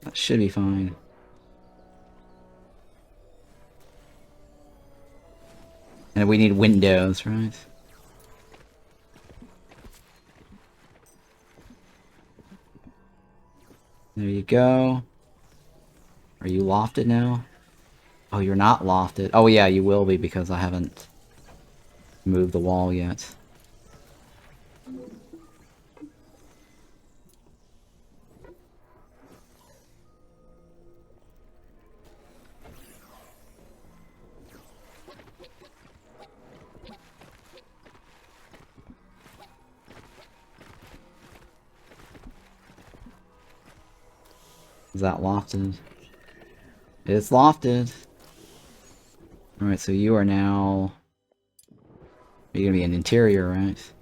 That should be fine. And we need windows, right? There you go. Are you lofted now? Oh, you're not lofted. Oh yeah, you will be because I haven't moved the wall yet. Is that lofted? It's lofted. Alright, so you are now... you're gonna be an interior, right?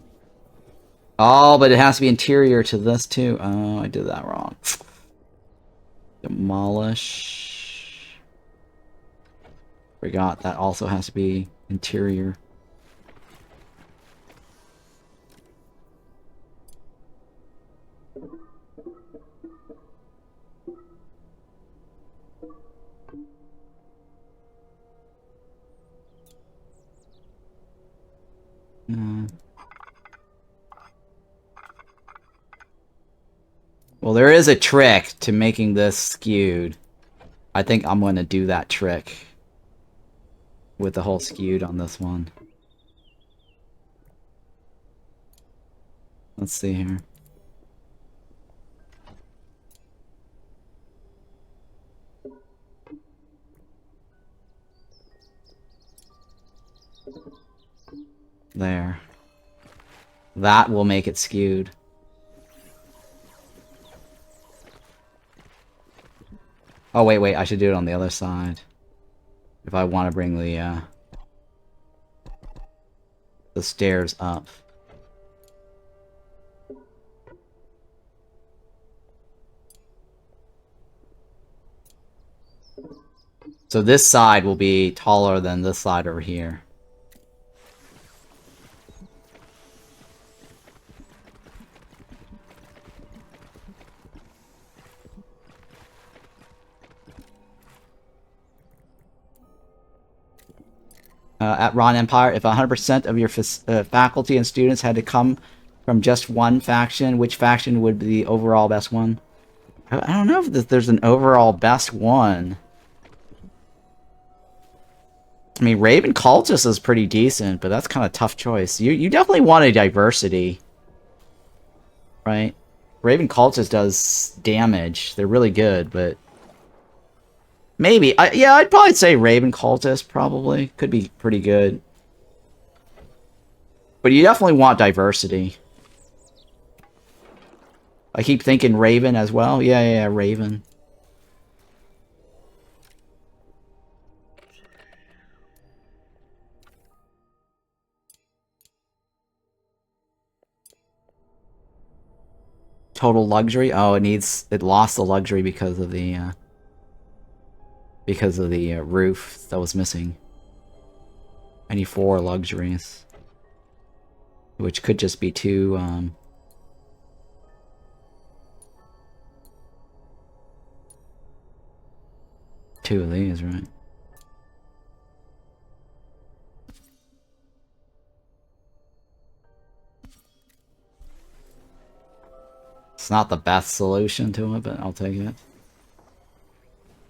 Oh, but it has to be interior to this too. Oh, I did that wrong. Demolish. Forgot that also has to be interior. Well, there is a trick to making this skewed. I think I'm going to do that trick with the whole skewed on this one. Let's see here. There. That will make it skewed. Oh, wait, I should do it on the other side. If I want to bring the stairs up. So this side will be taller than this side over here. at Ron Empire, if 100% of your faculty and students had to come from just one faction, which faction would be the overall best one? I don't know if there's an overall best one. I mean, Raven Cultist is pretty decent, but that's kind of a tough choice. You definitely want a diversity, right? Raven Cultist does damage. They're really good, but maybe. Yeah, I'd probably say Raven Cultist, probably. Could be pretty good. But you definitely want diversity. I keep thinking Raven as well. Yeah, Raven. Total luxury? Oh, it lost the luxury because of the roof that was missing. I need 4 luxuries. Which could just be 2, 2 of these, right? It's not the best solution to it, but I'll take it.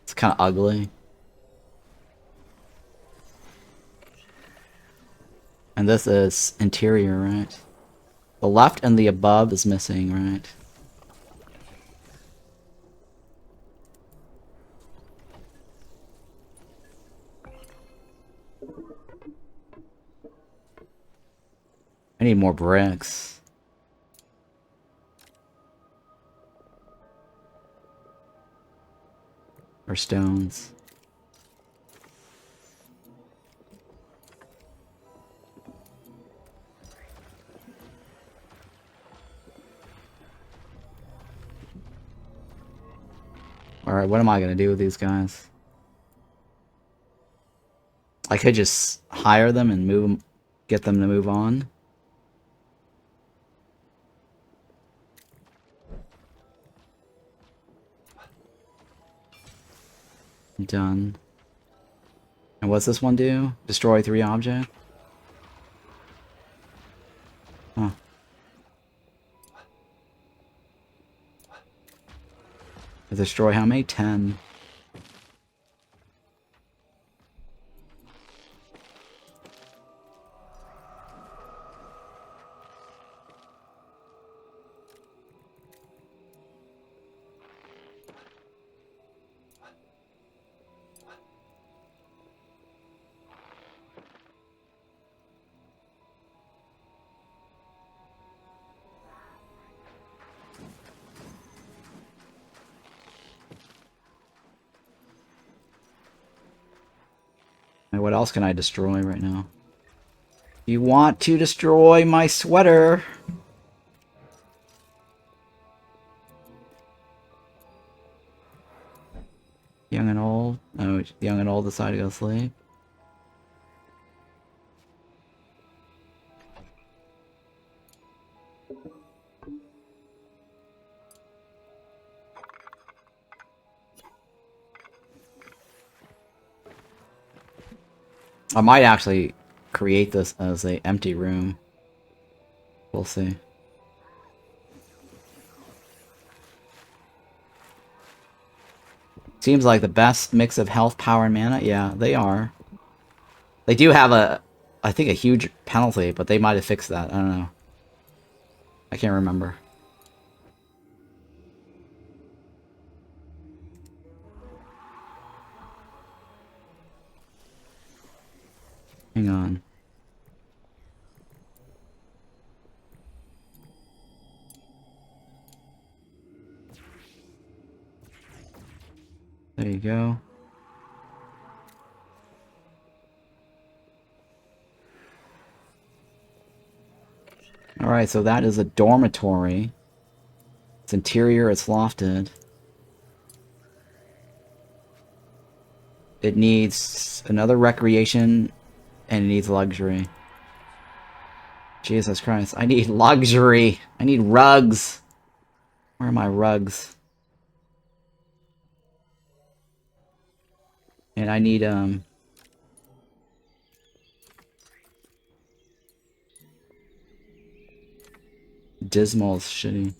It's kind of ugly. And this is interior, right? The left and the above is missing, right? I need more bricks. Or stones. Alright, what am I gonna do with these guys? I could just hire them and move them, get them to move on. Done. And what's this one do? Destroy 3 objects? Huh. Destroy how many? 10. And what else can I destroy right now? You want to destroy my sweater? Young and old? Oh, young and old decided to go sleep. I might actually create this as an empty room. We'll see. Seems like the best mix of health, power, and mana. Yeah, they are. They do have I think a huge penalty, but they might have fixed that. I don't know. I can't remember. Hang on. There you go. Alright, so that is a dormitory. It's interior, it's lofted. It needs another recreation, and it needs luxury. Jesus Christ, I need luxury! I need rugs! Where are my rugs? And I need, Dismal is shitty.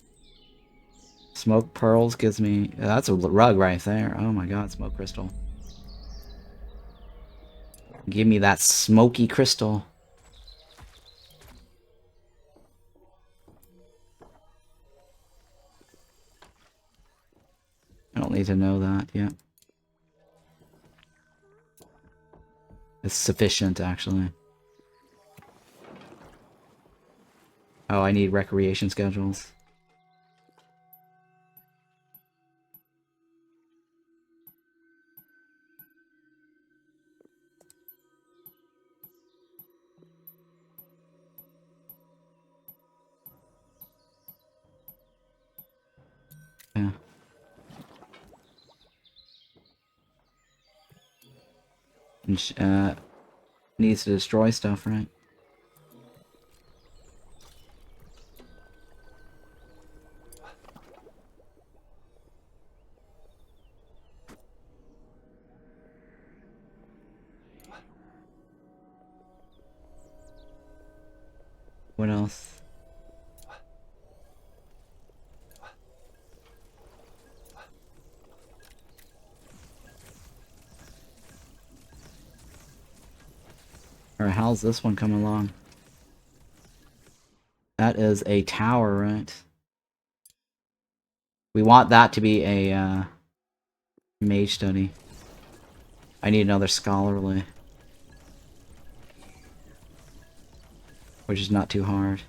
Smoke pearls gives me... That's a rug right there. Oh my god, smoke crystal. Give me that smoky crystal. I don't need to know that yet. It's sufficient, actually. Oh, I need recreation schedules. Yeah. And needs to destroy stuff, right? What else? Or how's this one coming along? That is a tower, right? We want that to be a mage study. I need another scholarly. Which is not too hard.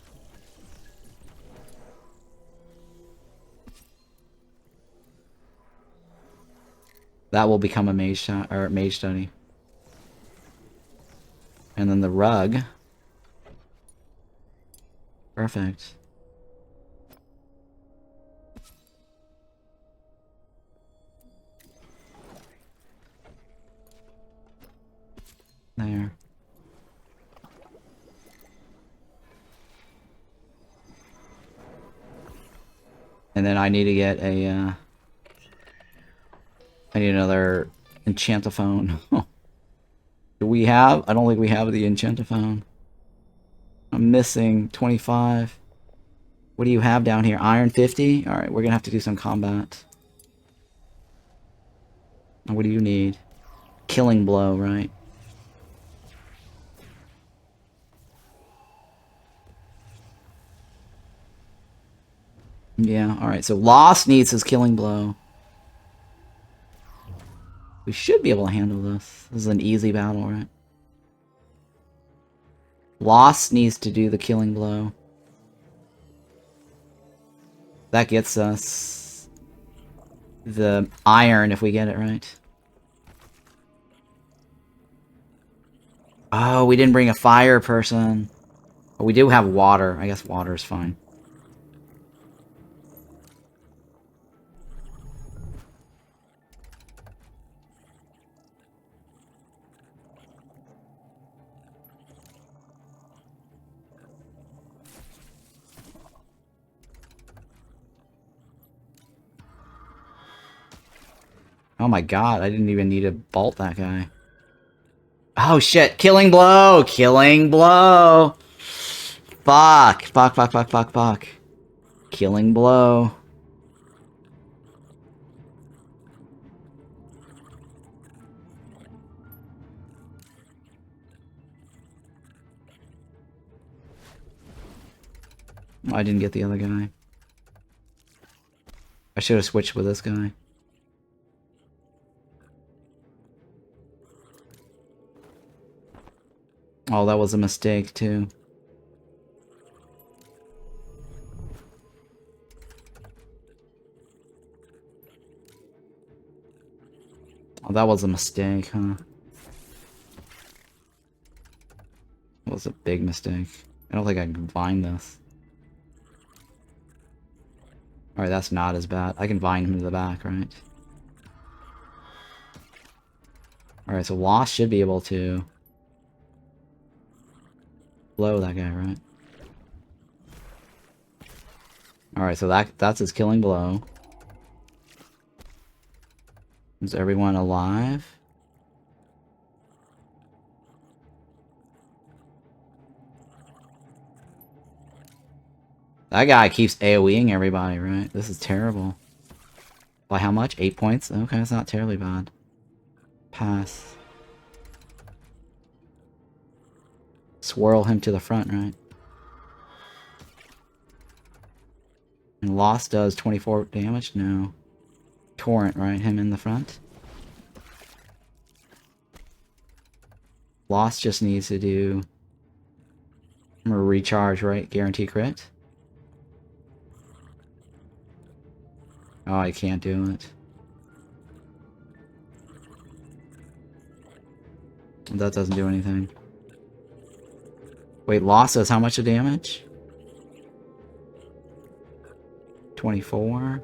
That will become a mage study. And then the rug. Perfect. There. And then I need to get a, I need another enchantophone. Do we have? I don't think we have the enchantophone. I'm missing 25. What do you have down here? Iron 50? Alright, we're gonna have to do some combat. What do you need? Killing blow, right? Yeah, alright, so Lost needs his killing blow. We should be able to handle this. This is an easy battle, right? Lost needs to do the killing blow. That gets us the iron if we get it right. Oh, we didn't bring a fire person. But we do have water. I guess water is fine. Oh my god, I didn't even need to bolt that guy. Oh shit, killing blow! Killing blow! Fuck! Fuck, fuck, fuck, fuck, fuck. Killing blow. I didn't get the other guy. I should have switched with this guy. Oh, that was a mistake, too. Oh, that was a mistake, huh? That was a big mistake. I don't think I can vine this. Alright, that's not as bad. I can vine him to the back, right? Alright, so Lost should be able to blow that guy, right? Alright, so that's his killing blow. Is everyone alive? That guy keeps AoEing everybody, right? This is terrible. By how much? 8 points? Okay, it's not terribly bad. Pass. Swirl him to the front, right? And Lost does 24 damage? No. Torrent, right? Him in the front. Lost just needs to do... I'm gonna recharge, right? Guarantee crit. Oh, I can't do it. That doesn't do anything. Wait, Lost does how much of damage? 24?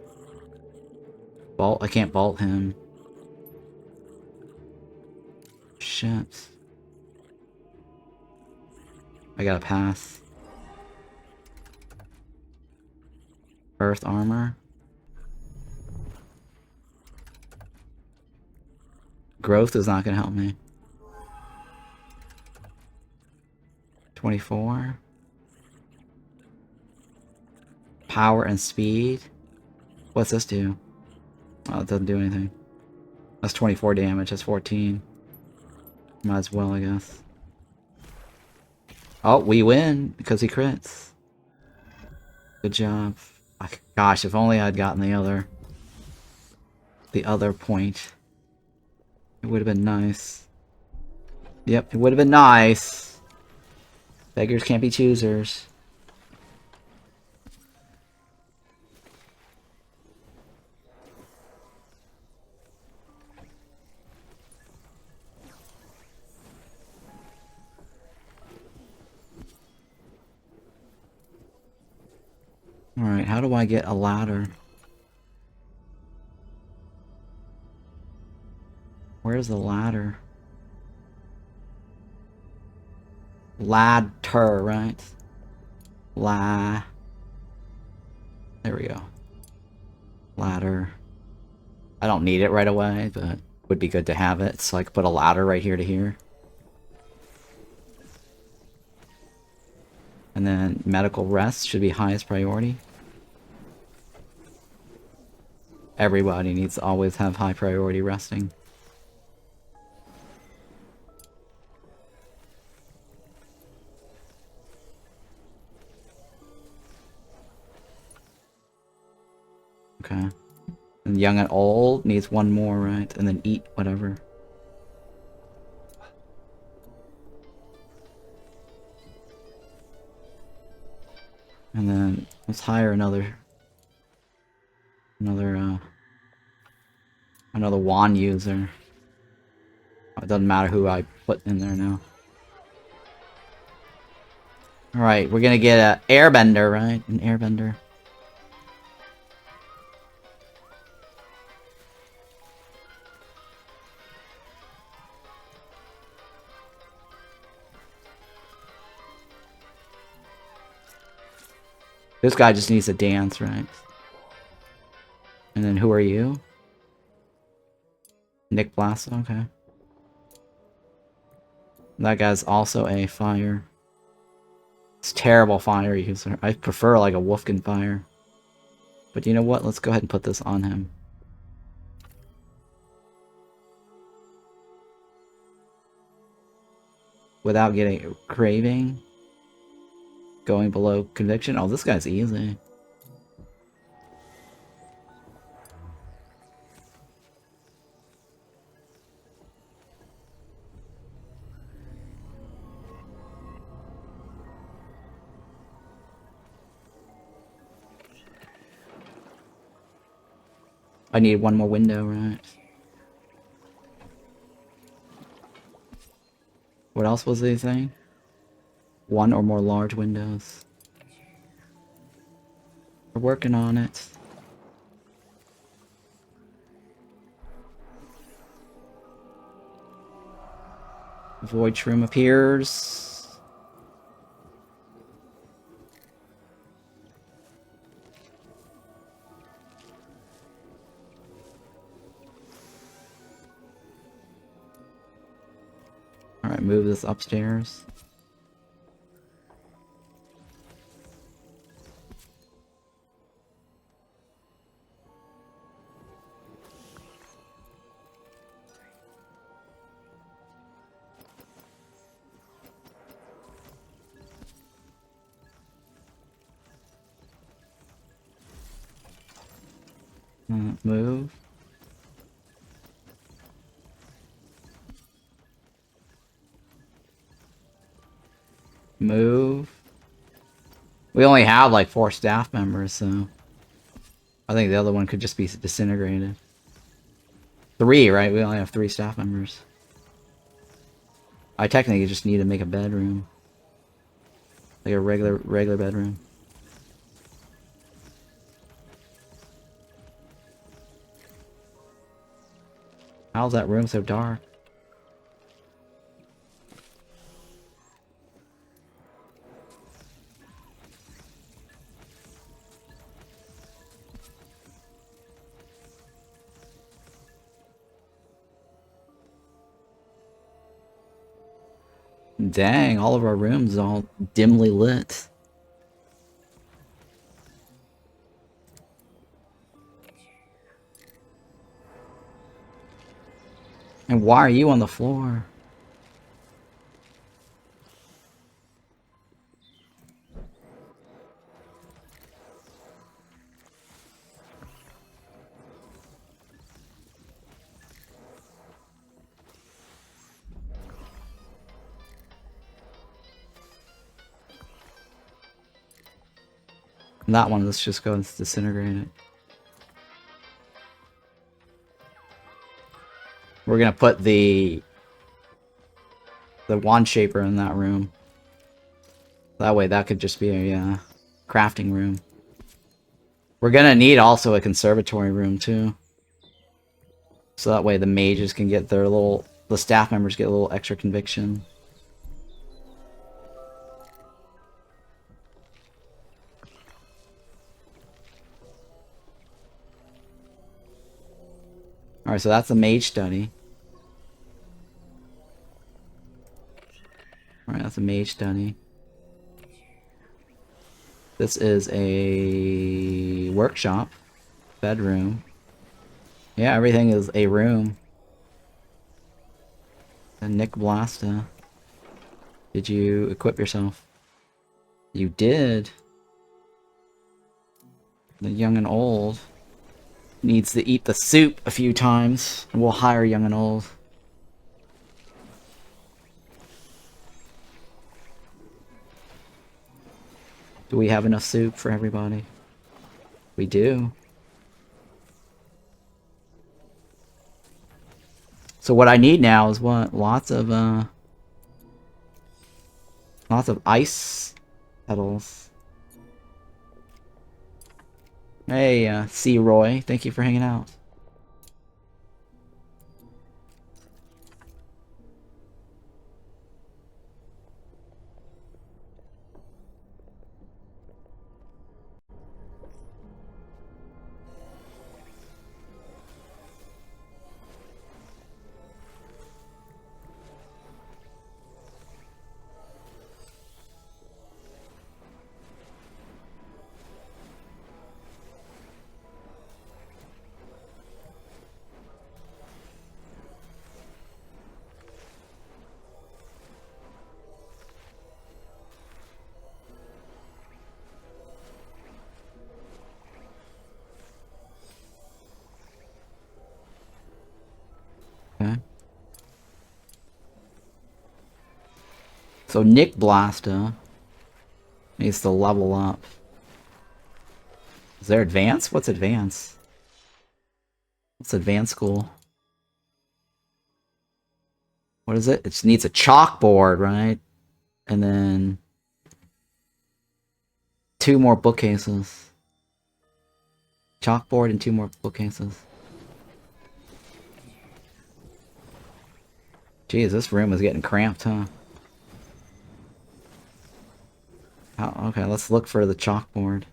Bolt? I can't bolt him. Shit. I gotta pass. Earth armor. Growth is not gonna help me. 24. Power and speed. What's this do? Oh, it doesn't do anything. That's 24 damage. That's 14. Might as well, I guess. Oh, we win because he crits. Good job. Gosh, if only I'd gotten the other point. It would have been nice. Yep, it would have been nice. Beggars can't be choosers. Alright, how do I get a ladder? Where's the ladder? Ladder, right? There we go. Ladder. I don't need it right away, but it would be good to have it. So I could put a ladder right here to here. And then medical rest should be highest priority. Everybody needs to always have high priority resting. Okay. And young and old needs one more, right? And then eat whatever. And then let's hire another wand user. It doesn't matter who I put in there now. Alright, we're gonna get an airbender, right? An airbender. This guy just needs to dance, right? And then who are you? Nick Blast, okay. That guy's also a fire. It's terrible fire user. I prefer like a Wolfkin fire. But you know what? Let's go ahead and put this on him. Without getting craving. Going below conviction. Oh, this guy's easy. I need one more window, right? What else was he saying? One or more large windows. We're working on it. Void shroom appears. Alright, move this upstairs. Move. Move. We only have like 4 staff members, so I think the other one could just be disintegrated. 3, right? We only have 3 staff members. I technically just need to make a bedroom. Like a regular bedroom. How's that room so dark? Dang, all of our rooms are all dimly lit. And why are you on the floor? That one, let's just go and disintegrate it. We're gonna put the wand shaper in that room. That way that could just be a crafting room. We're gonna need also a conservatory room too. So that way the mages can get their the staff members get a little extra conviction. Alright, so that's a mage study. Alright, that's a mage study. This is a workshop. Bedroom. Yeah, everything is a room. And Nick Blasta. Did you equip yourself? You did. The young and old needs to eat the soup a few times. And we'll hire young and old. Do we have enough soup for everybody? We do. So what I need now is what? Lots of ice petals. Hey, C. Roy, thank you for hanging out. Okay. So Nick Blasta needs to level up. Is there advanced? What's advanced? What's advanced school? What is it? It needs a chalkboard, right? And then 2 more bookcases. Chalkboard and 2 more bookcases. Jeez, this room is getting cramped, huh? Okay, let's look for the chalkboard.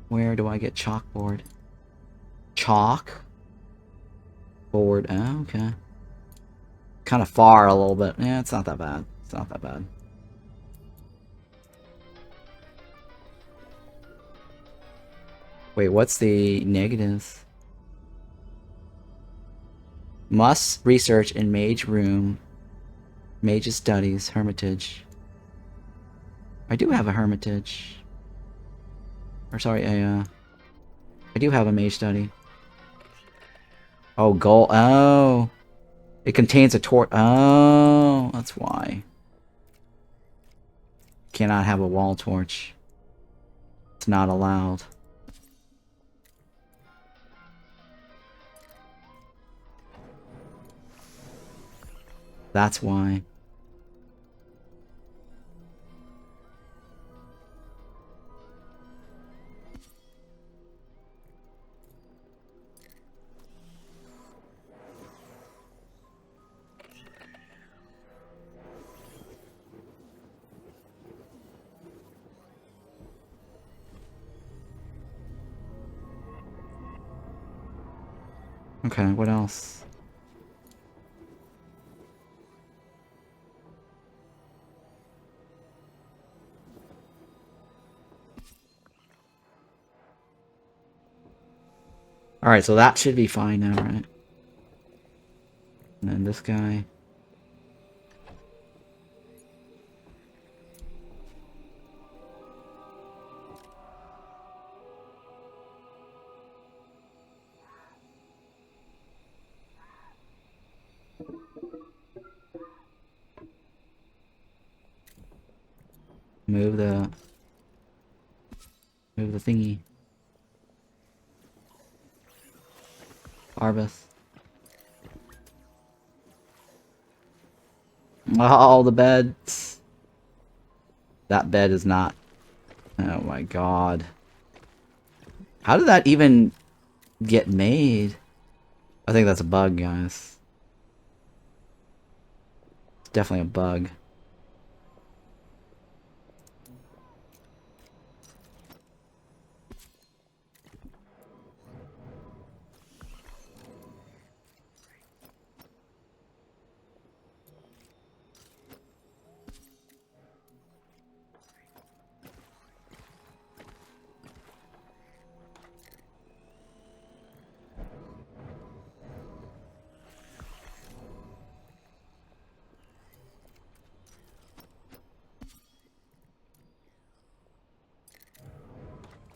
Where do I get chalkboard? Chalk? Board. Oh, okay. Kind of far a little bit. Yeah, it's not that bad. It's not that bad. Wait, what's the negatives? Must research in mage room. Mage's studies. Hermitage. I do have a hermitage. Or sorry, I do have a mage study. Oh, gold. Oh. It contains a torch. Oh, that's why. Cannot have a wall torch. It's not allowed. That's why. Okay, what else? Alright, so that should be fine now, right? And then this guy. Move the thingy. Arbus. Oh, the beds. That bed is not. Oh my god. How did that even get made? I think that's a bug, guys. It's definitely a bug.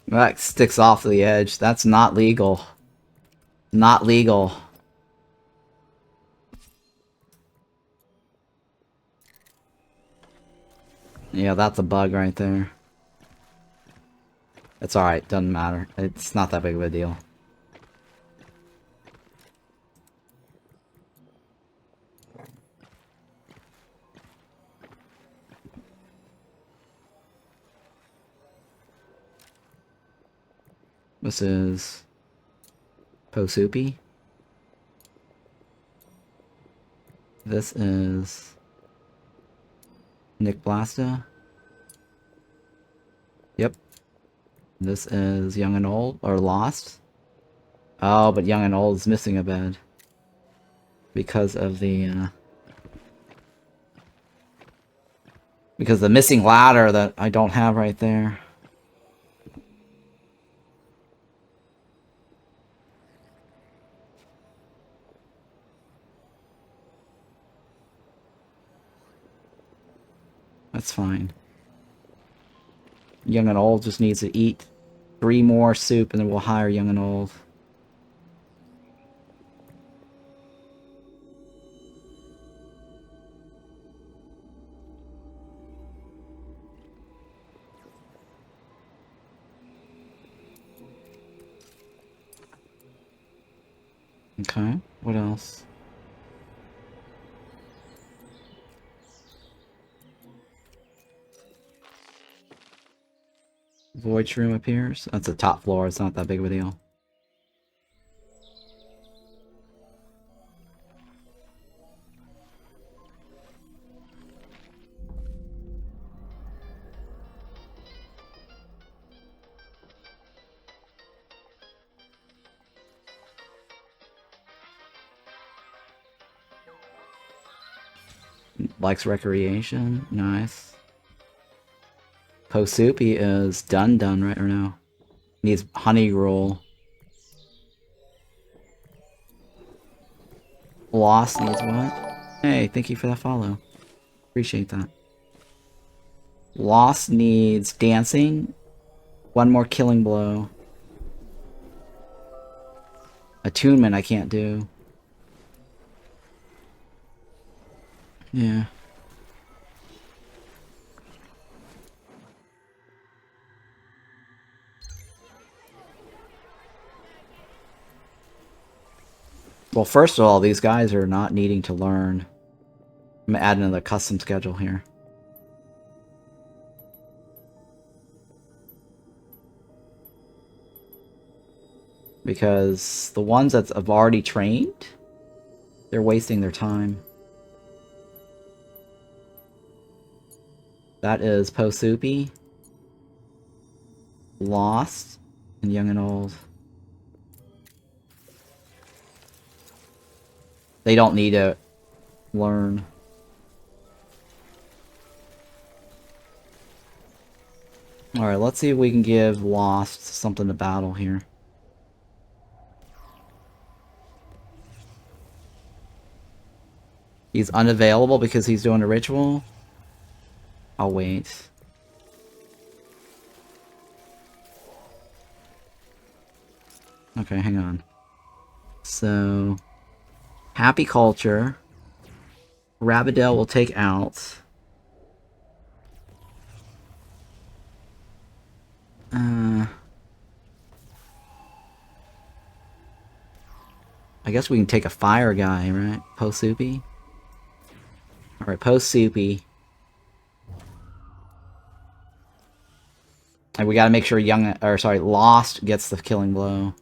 That sticks off the edge. That's not legal. Not legal. Yeah, that's a bug right there. It's alright, doesn't matter. It's not that big of a deal. This is Posupi. This is Nick Blasta. Yep. This is Young and Old, or Lost. Oh, but Young and Old is missing a bed. Because of the, because the missing ladder that I don't have right there. That's fine. Young and Old just needs to eat 3 more soup and then we'll hire Young and Old. Okay, what else? Void's room appears. That's the top floor, it's not that big of a deal. Likes recreation, nice. Posupi is done right or no? Needs honey roll. Lost needs what? Hey, thank you for that follow. Appreciate that. Lost needs dancing. One more killing blow. Attunement I can't do. Yeah. Well, first of all, these guys are not needing to learn. I'm adding another custom schedule here. Because the ones that have already trained, they're wasting their time. That is Posoupy, Lost, and Young and Old. They don't need to learn. Alright, let's see if we can give Lost something to battle here. He's unavailable because he's doing a ritual? I'll wait. Okay, hang on. So, Happy Culture. Rabidel will take out. I guess we can take a fire guy, right? Posoupy? Alright, Posoupy. And we gotta make sure Lost gets the killing blow.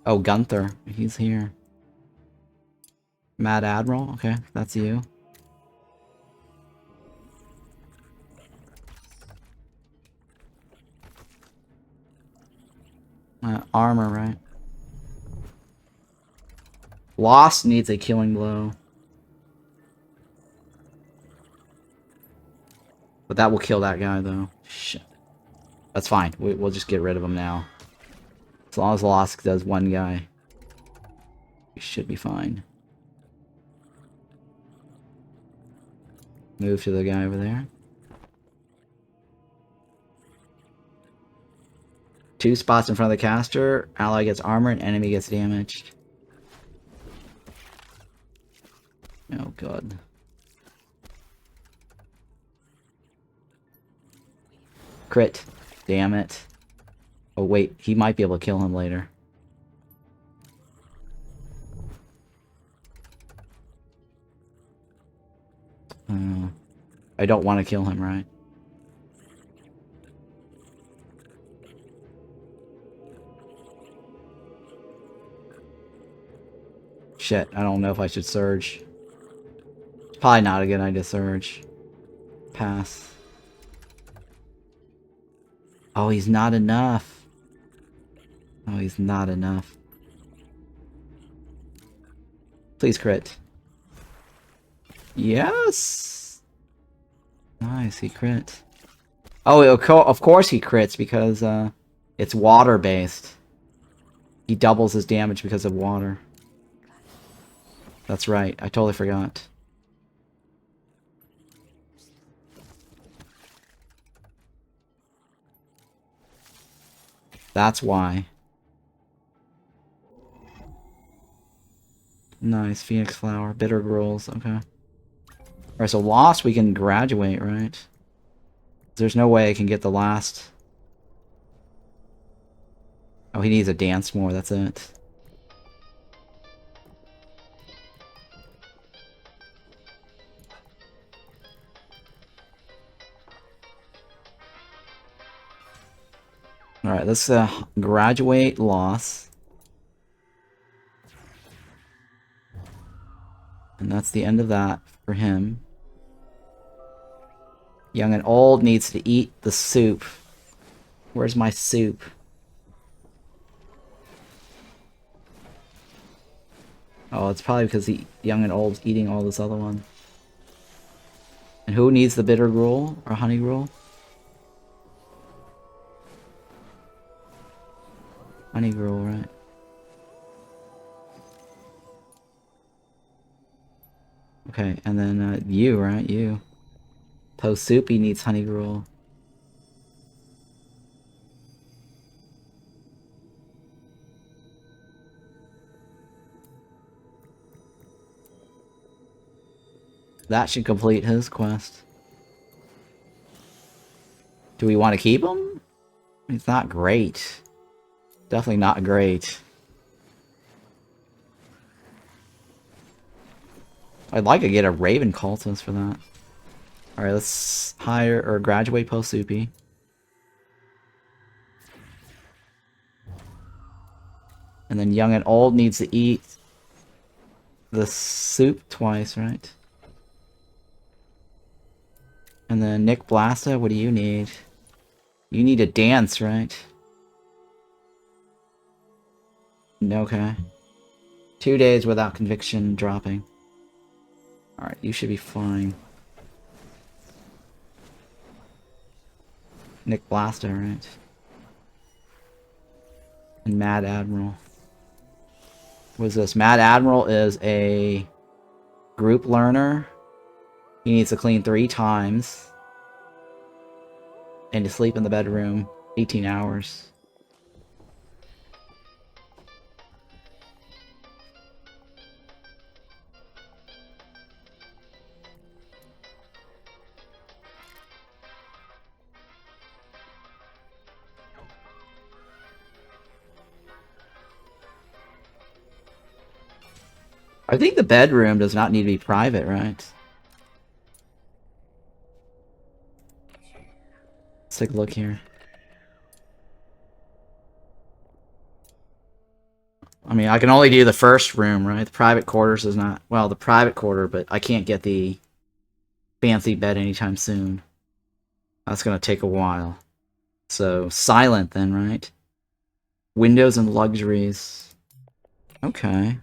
Oh, Gunther. He's here. Mad Admiral? Okay, that's you. Armor, right? Lost needs a killing blow. But that will kill that guy, though. Shit. That's fine. We'll just get rid of him now. As long as Lost does one guy, we should be fine. Move to the guy over there. 2 spots in front of the caster. Ally gets armor and enemy gets damaged. Oh god. Crit. Damn it. Oh wait, he might be able to kill him later. I don't want to kill him, right? Shit, I don't know if I should surge. It's probably not a good idea to surge. Pass. Oh, he's not enough. Oh, he's not enough. Please crit. Yes! Nice, he crit. Oh, of course he crits because it's water-based. He doubles his damage because of water. That's right, I totally forgot. That's why. Nice, Phoenix Flower, Bitter Gruels, okay. Alright, so Lost we can graduate, right? There's no way I can get the last... Oh, he needs to dance more, that's it. Alright, let's graduate Lost. And that's the end of that for him. Young and Old needs to eat the soup. Where's my soup? Oh, it's probably because Young and Old's eating all this other one. And who needs the Bitter Gruel or Honey Gruel? Honey Gruel, right? Okay, and then you, right? You. Posoupy needs Honey Gruel. That should complete his quest. Do we want to keep him? It's not great. Definitely not great. I'd like to get a Raven cultist for that. Alright, let's hire or graduate post-soupy. And then young and old needs to eat the soup twice, right? And then Nick Blasta, what do you need? You need a dance, right? Okay. 2 days without conviction dropping. Alright, you should be fine. Nick Blasta, right? And Mad Admiral. What is this? Mad Admiral is a group learner. He needs to clean 3 times. And to sleep in the bedroom 18 hours. I think the bedroom does not need to be private, right? Let's take a look here. I mean, I can only do the first room, right? The private quarters is not... Well, the private quarter, but I can't get the fancy bed anytime soon. That's gonna take a while. So, silent then, right? Windows and luxuries. Okay.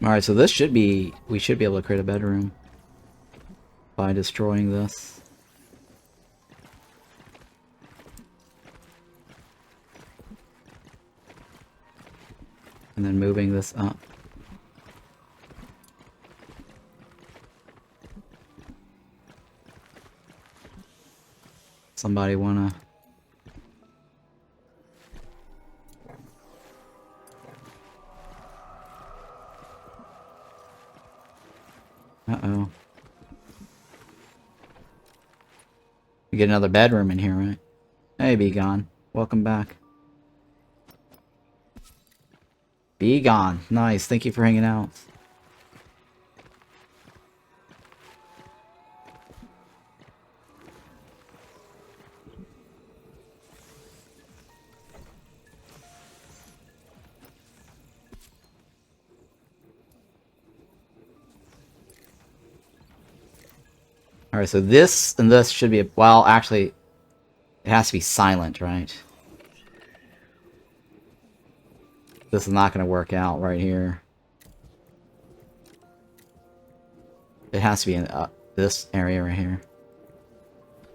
Alright, so this should be... We should be able to create a bedroom. By destroying this. And then moving this up. Somebody wanna... Uh-oh. We get another bedroom in here, right? Hey, Be Gone. Welcome back. Be Gone. Nice. Thank you for hanging out. Alright, so this and this should be... Well, actually, it has to be silent, right? This is not going to work out right here. It has to be in this area right here.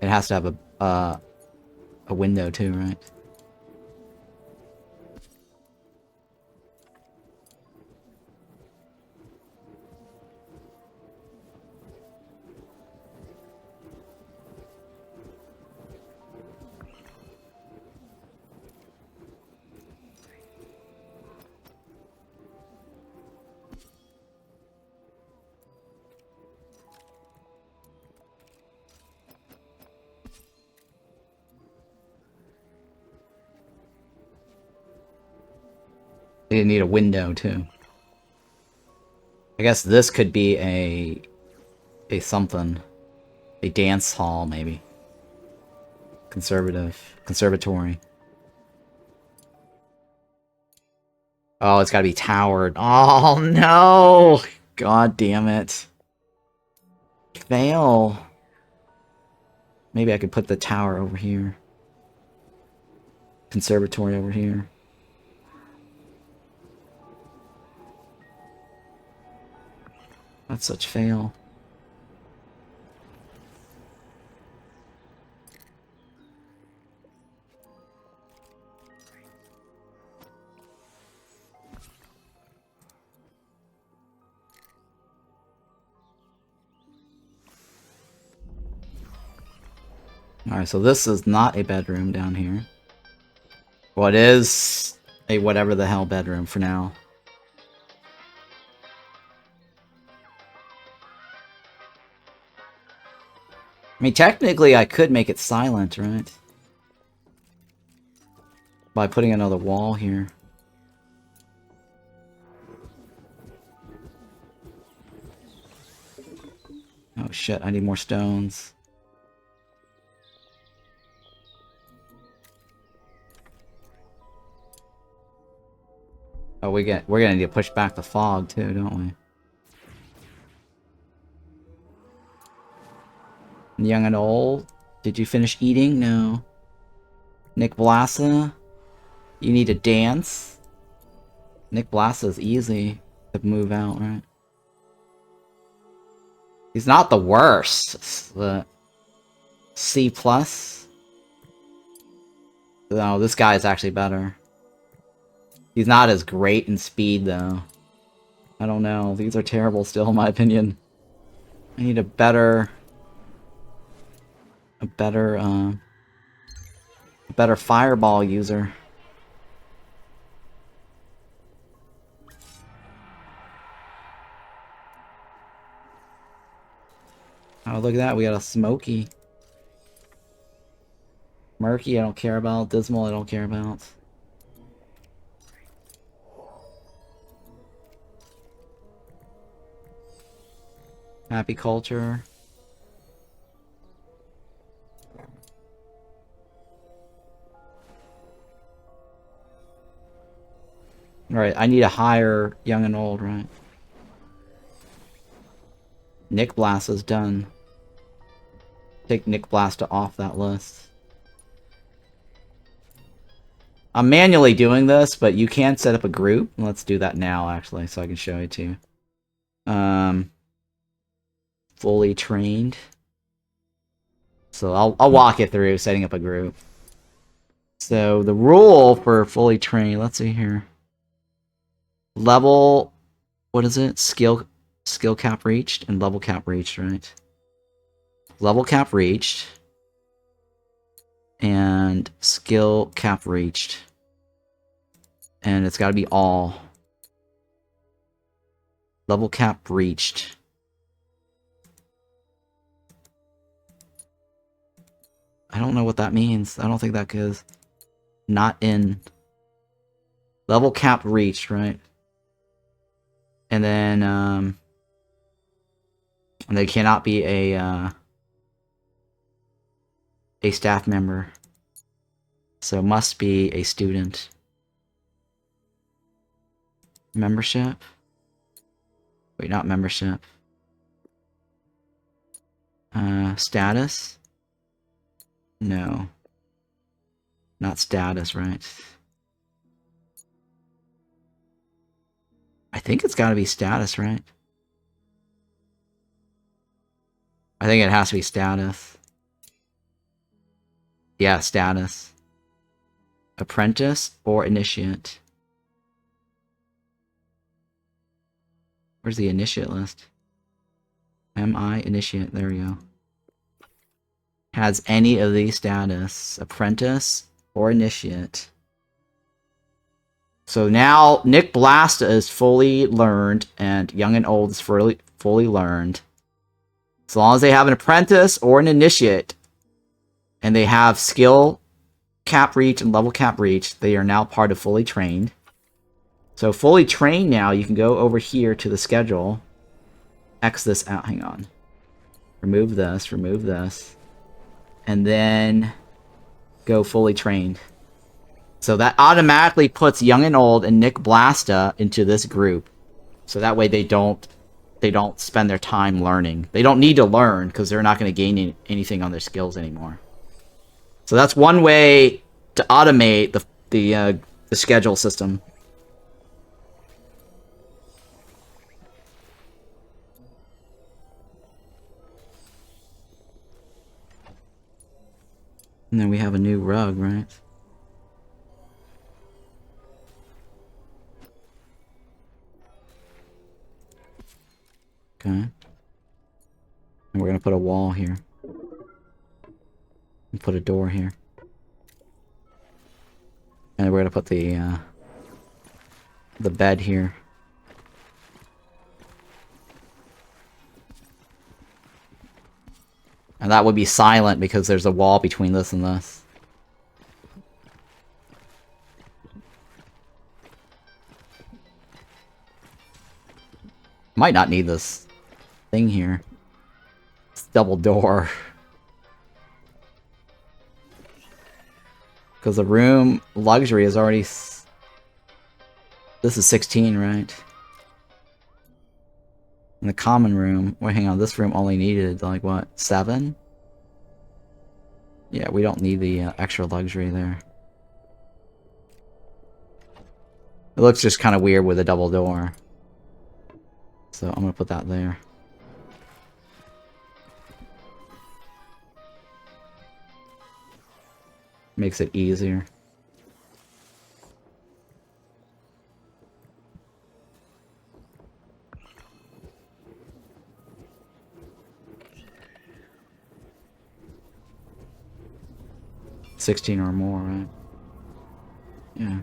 It has to have a window too, right? They need a window too. I guess this could be a something. A dance hall, maybe. Conservatory. Oh, it's gotta be towered. Oh, no! God damn it. Fail. Maybe I could put the tower over here. Conservatory over here. That's such fail. Alright, so this is not a bedroom down here. Well, it is a whatever the hell bedroom for now. I mean, technically I could make it silent, right? By putting another wall here. Oh shit, I need more stones. Oh, we're gonna need to push back the fog too, don't we? Young and old, did you finish eating? No. Nick Blassa, you need to dance. Nick Blassa's easy to move out, right? He's not the worst, but C plus. No, this guy is actually better. He's not as great in speed though. I don't know. These are terrible still, in my opinion. I need a better fireball user. Oh, look at that. We got a Smoky. Murky, I don't care about. Dismal, I don't care about. Happy Culture. Alright, I need a higher young and old, right? Nick Blast is done. Take Nick Blasta off that list. I'm manually doing this, but you can set up a group. Let's do that now, actually, so I can show it to you. Fully trained. So I'll walk it through setting up a group. So the rule for fully trained, let's see here. Level, what is it? Skill cap reached and level cap reached, right? Level cap reached and skill cap reached. And it's got to be all. Level cap reached. I don't know what that means. I don't think that goes. Not in. Level cap reached, right? And then, and they cannot be a staff member. So must be a student. Membership? Wait, not membership. Status? No. Not status, right? I think it's gotta be status, right? I think it has to be status. Yeah, status. Apprentice or initiate. Where's the initiate list? MI initiate, there we go. Has any of these status. Apprentice or initiate. So now Nick Blasta is fully learned and young and old is fully learned. As long as they have an apprentice or an initiate and they have skill cap reach and level cap reach, they are now part of fully trained. So fully trained now, you can go over here to the schedule. X this out, hang on. Remove this, and then go fully trained. So that automatically puts young and old and Nick Blasta into this group. So that way they don't spend their time learning. They don't need to learn because they're not going to gain anything on their skills anymore. So that's one way to automate the schedule system. And then we have a new rug, right? Okay. And we're gonna put a wall here. And put a door here. And we're gonna put the bed here. And that would be silent because there's a wall between this and this. Might not need this thing here. It's double door. Because the room luxury is already... This is 16, right? In the common room... Wait, hang on. This room only needed, like, what? 7? Yeah, we don't need the extra luxury there. It looks just kind of weird with a double door. So I'm gonna put that there. Makes it easier. $16 or more, right? Yeah.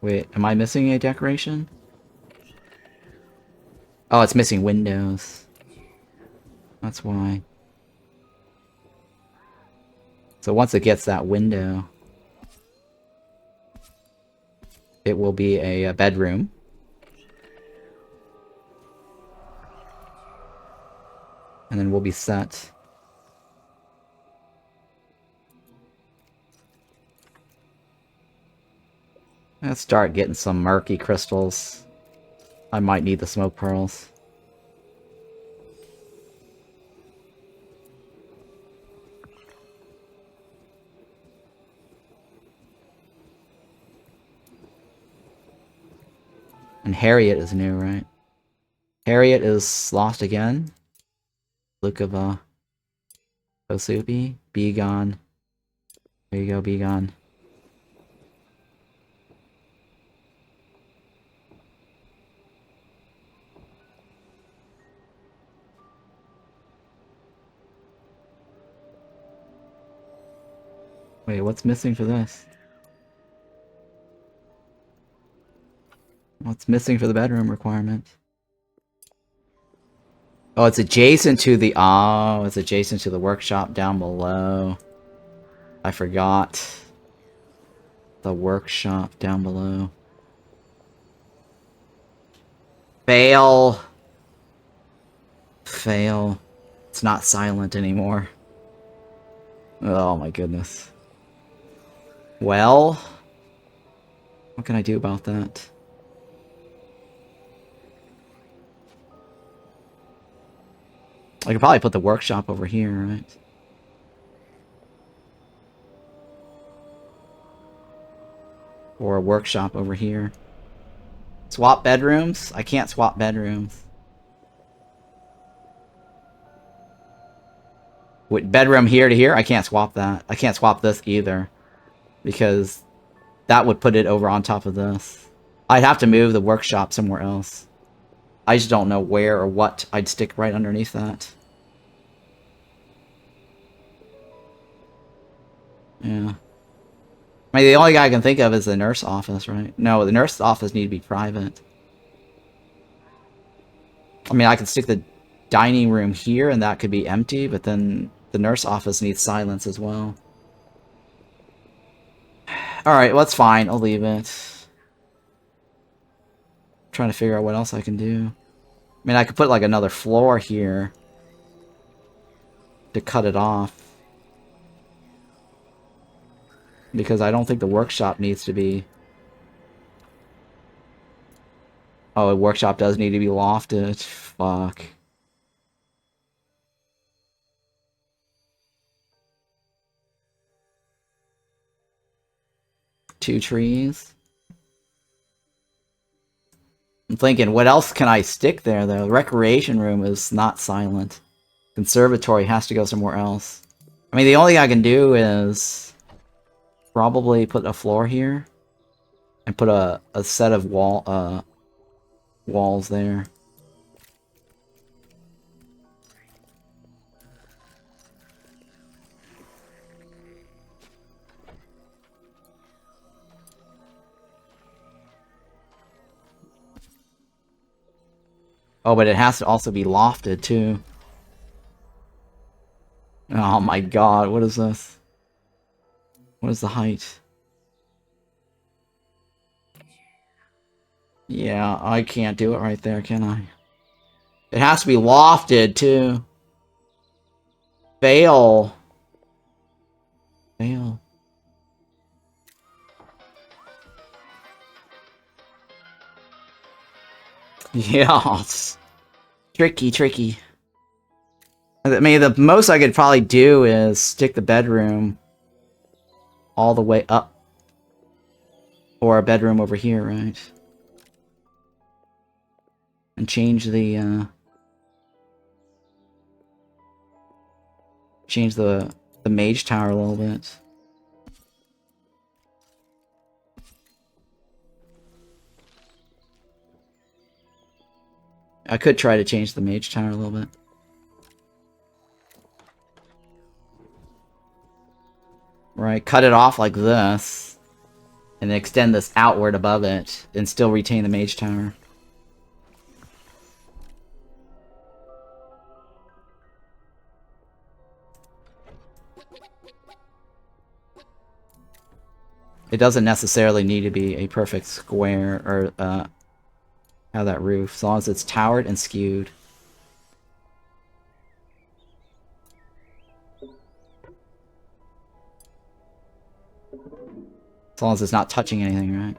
Wait, am I missing a decoration? Oh, it's missing windows. That's why. So once it gets that window, it will be a bedroom. And then we'll be set. Let's start getting some murky crystals. I might need the smoke pearls. And Harriet is new, right? Harriet is lost again. Look of Osupi. Be gone. There you go, be gone. Wait, what's missing for this? What's missing for the bedroom requirement? Oh, it's adjacent to the... Oh, it's adjacent to the workshop down below. I forgot. The workshop down below. Fail. Fail. It's not silent anymore. Oh my goodness. Well... What can I do about that? I could probably put the workshop over here, right? Or a workshop over here. Swap bedrooms? I can't swap bedrooms. With bedroom here to here? I can't swap that. I can't swap this either. Because that would put it over on top of this. I'd have to move the workshop somewhere else. I just don't know where or what I'd stick right underneath that. Yeah. I mean, the only guy I can think of is the nurse office, right? No, the nurse office need to be private. I mean, I could stick the dining room here and that could be empty, but then the nurse office needs silence as well. Alright, well, that's fine. I'll leave it. Trying to figure out what else I can do. I mean, I could put like another floor here to cut it off. Because I don't think the workshop needs to be... Oh, the workshop does need to be lofted. Fuck. Two trees. I'm thinking, what else can I stick there, though? The recreation room is not silent. Conservatory has to go somewhere else. I mean, the only thing I can do is... probably put a floor here. And put a set of walls there. Oh, but it has to also be lofted, too. Oh my god, what is this? What is the height? Yeah, I can't do it right there, can I? It has to be lofted, too. Fail. Fail. Yeah, it's tricky, tricky. I mean, the most I could probably do is stick the bedroom all the way up. Or a bedroom over here, right? And change the, change the mage tower a little bit. I could try to change the mage tower a little bit. Right, cut it off like this. And then extend this outward above it. And still retain the mage tower. It doesn't necessarily need to be a perfect square or have that roof, as long as it's towered and skewed. As long as it's not touching anything, right?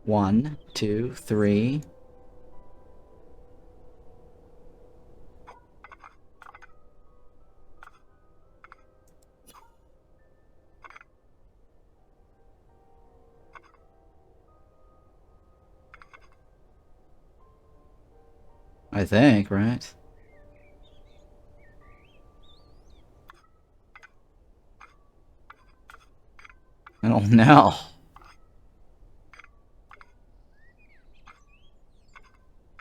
One, two, three. I think, right? I don't know.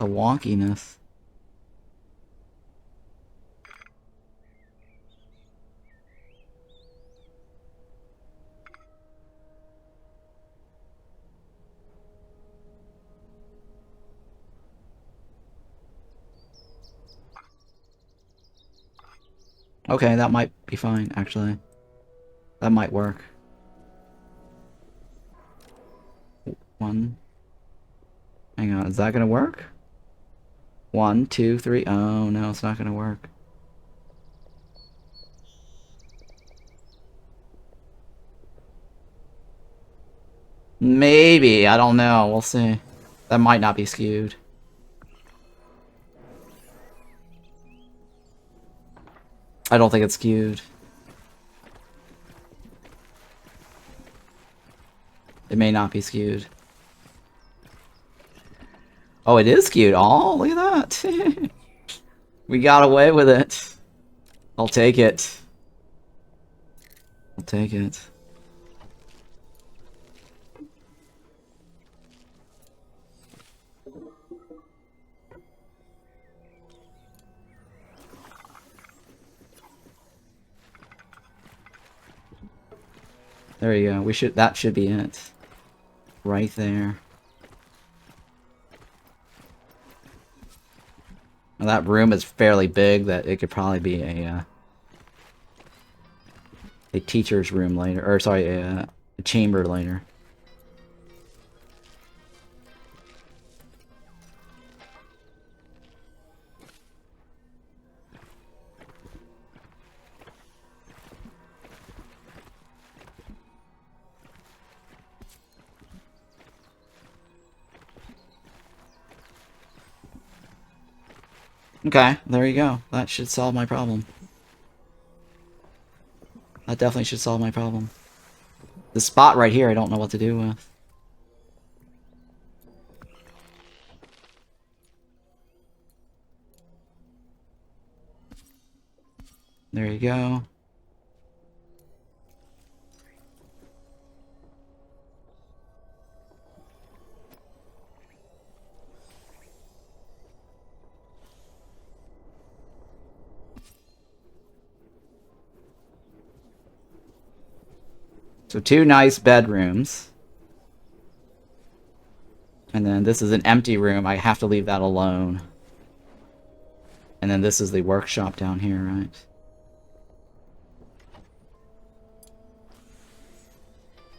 The wonkiness. Okay, that might be fine, actually. That might work. One. Hang on, is that gonna work? One, two, three. Oh, no, it's not gonna work. Maybe, I don't know, we'll see. That might not be skewed. I don't think it's skewed. It may not be skewed. Oh, it is skewed. Oh, look at that. We got away with it. I'll take it. I'll take it. There you go. That should be it. Right there. Now that room is fairly big that it could probably be a teacher's room later, or sorry, a chamber later. Okay, there you go. That should solve my problem. That definitely should solve my problem. The spot right here, I don't know what to do with. There you go. So 2 nice bedrooms. And then this is an empty room. I have to leave that alone. And then this is the workshop down here, right?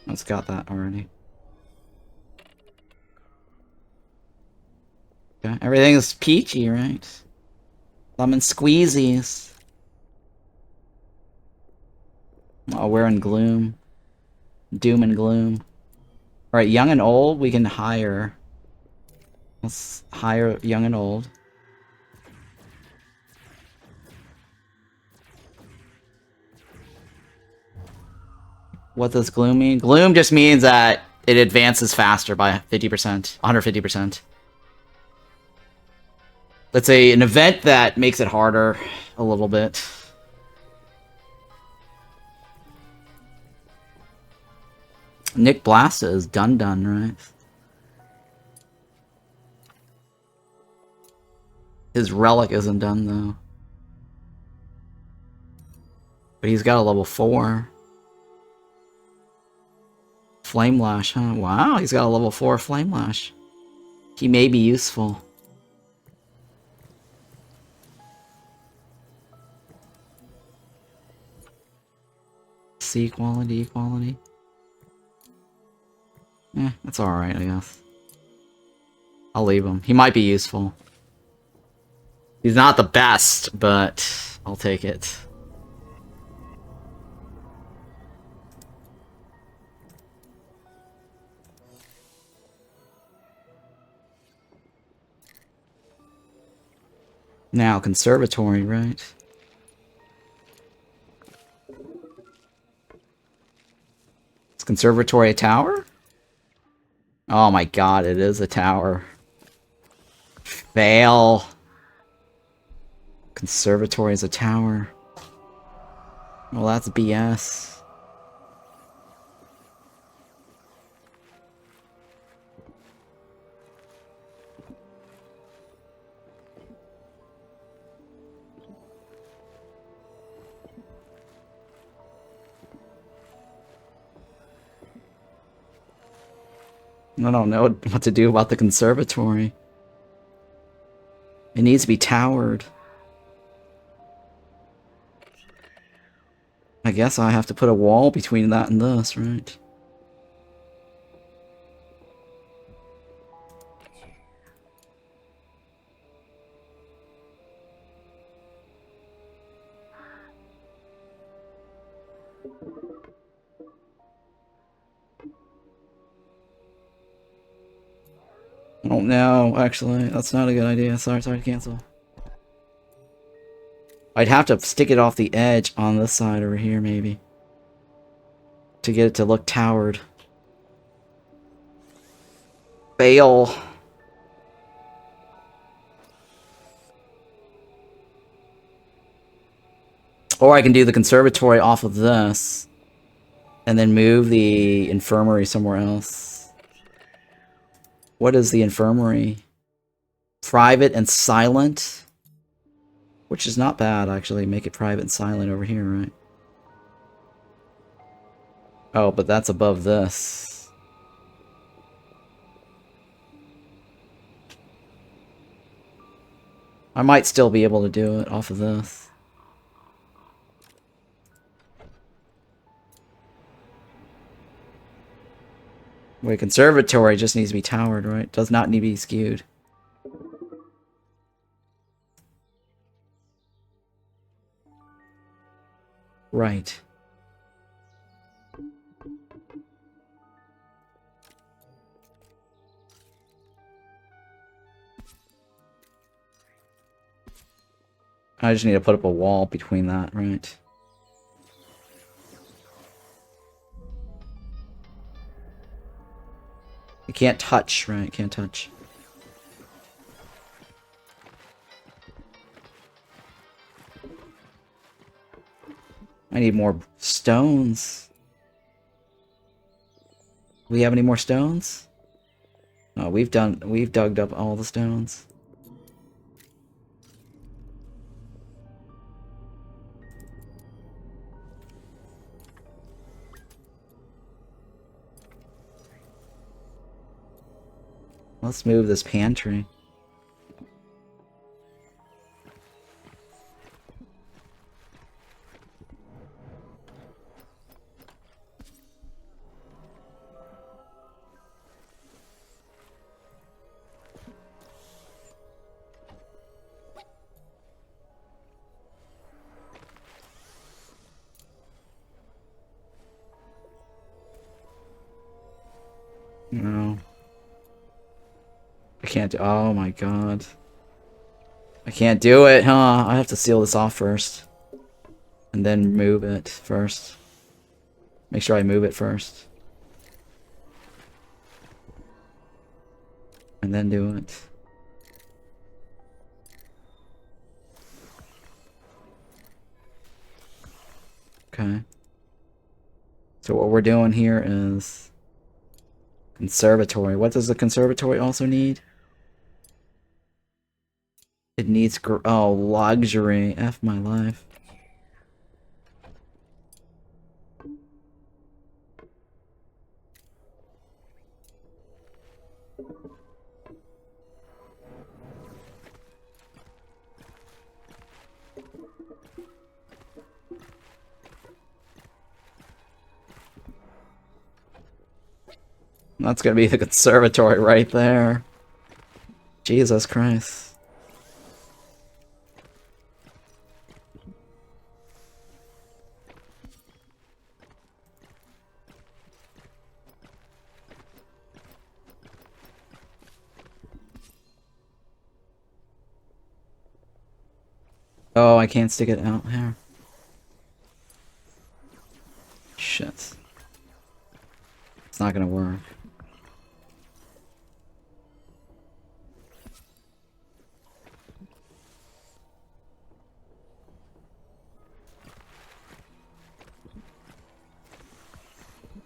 It's got that already. Okay, everything is peachy, right? Lemon squeezies. Oh, we're in gloom. Doom and gloom. Alright, young and old, we can hire. Let's hire young and old. What does gloom mean? Gloom just means that it advances faster by 50%, 150%. Let's say an event that makes it harder a little bit. Nick Blasta is done, right? His relic isn't done, though. But he's got a level 4. Flame Lash, huh? Wow, he's got a level 4 Flame Lash. He may be useful. C quality, equality. That's alright, I guess. I'll leave him. He might be useful. He's not the best, but I'll take it. Now, conservatory, right? Is conservatory a tower? Oh my god, it is a tower. Fail. Conservatory is a tower. Well, that's BS. I don't know what to do about the conservatory. It needs to be towered. I guess I have to put a wall between that and this, right? I don't know, actually. That's not a good idea. Sorry to cancel. I'd have to stick it off the edge on this side over here, maybe. To get it to look towered. Fail. Or I can do the conservatory off of this. And then move the infirmary somewhere else. What is the infirmary? Private and silent? Which is not bad, actually. Make it private and silent over here, right? Oh, but that's above this. I might still be able to do it off of this. Wait, conservatory just needs to be towered, right? Does not need to be skewed. Right. I just need to put up a wall between that, right? You can't touch, right? Can't touch. I need more stones. Do we have any more stones? Oh, we've dug up all the stones. Let's move this pantry. No. I can't do— oh my god. I can't do it, huh? I have to seal this off first. And then move it first. Make sure I move it first. And then do it. Okay. So what we're doing here is conservatory. What does the conservatory also need? It needs oh, luxury. F my life. That's gonna be the conservatory right there. Jesus Christ. Oh, I can't stick it out here. Shit. It's not gonna work.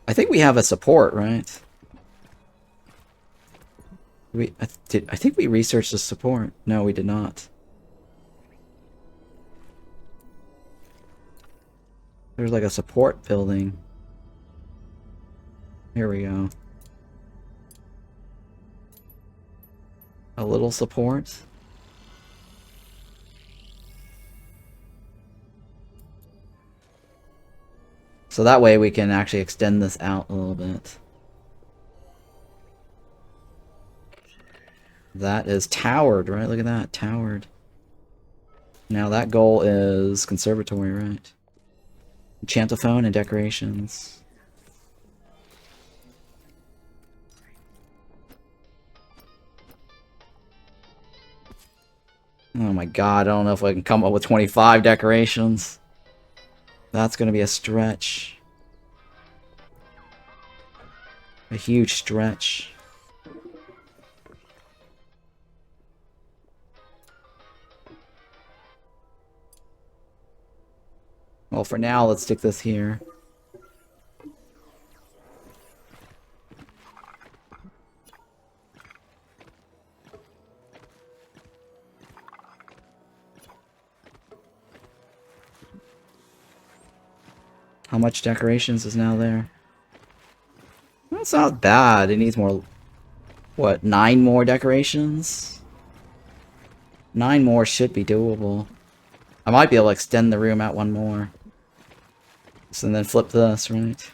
I think we have a support, right? I think we researched the support. No, we did not. There's like a support building. Here we go. A little support. So that way we can actually extend this out a little bit. That is towered, right? Look at that, towered. Now that goal is conservatory, right? Enchantophone and decorations. Oh my god, I don't know if I can come up with 25 decorations. That's gonna be a stretch. A huge stretch. Well, for now, let's stick this here. How much decorations is now there? That's not bad. It needs more... what, 9 more decorations? 9 more should be doable. I might be able to extend the room out 1 more. So then flip this, right?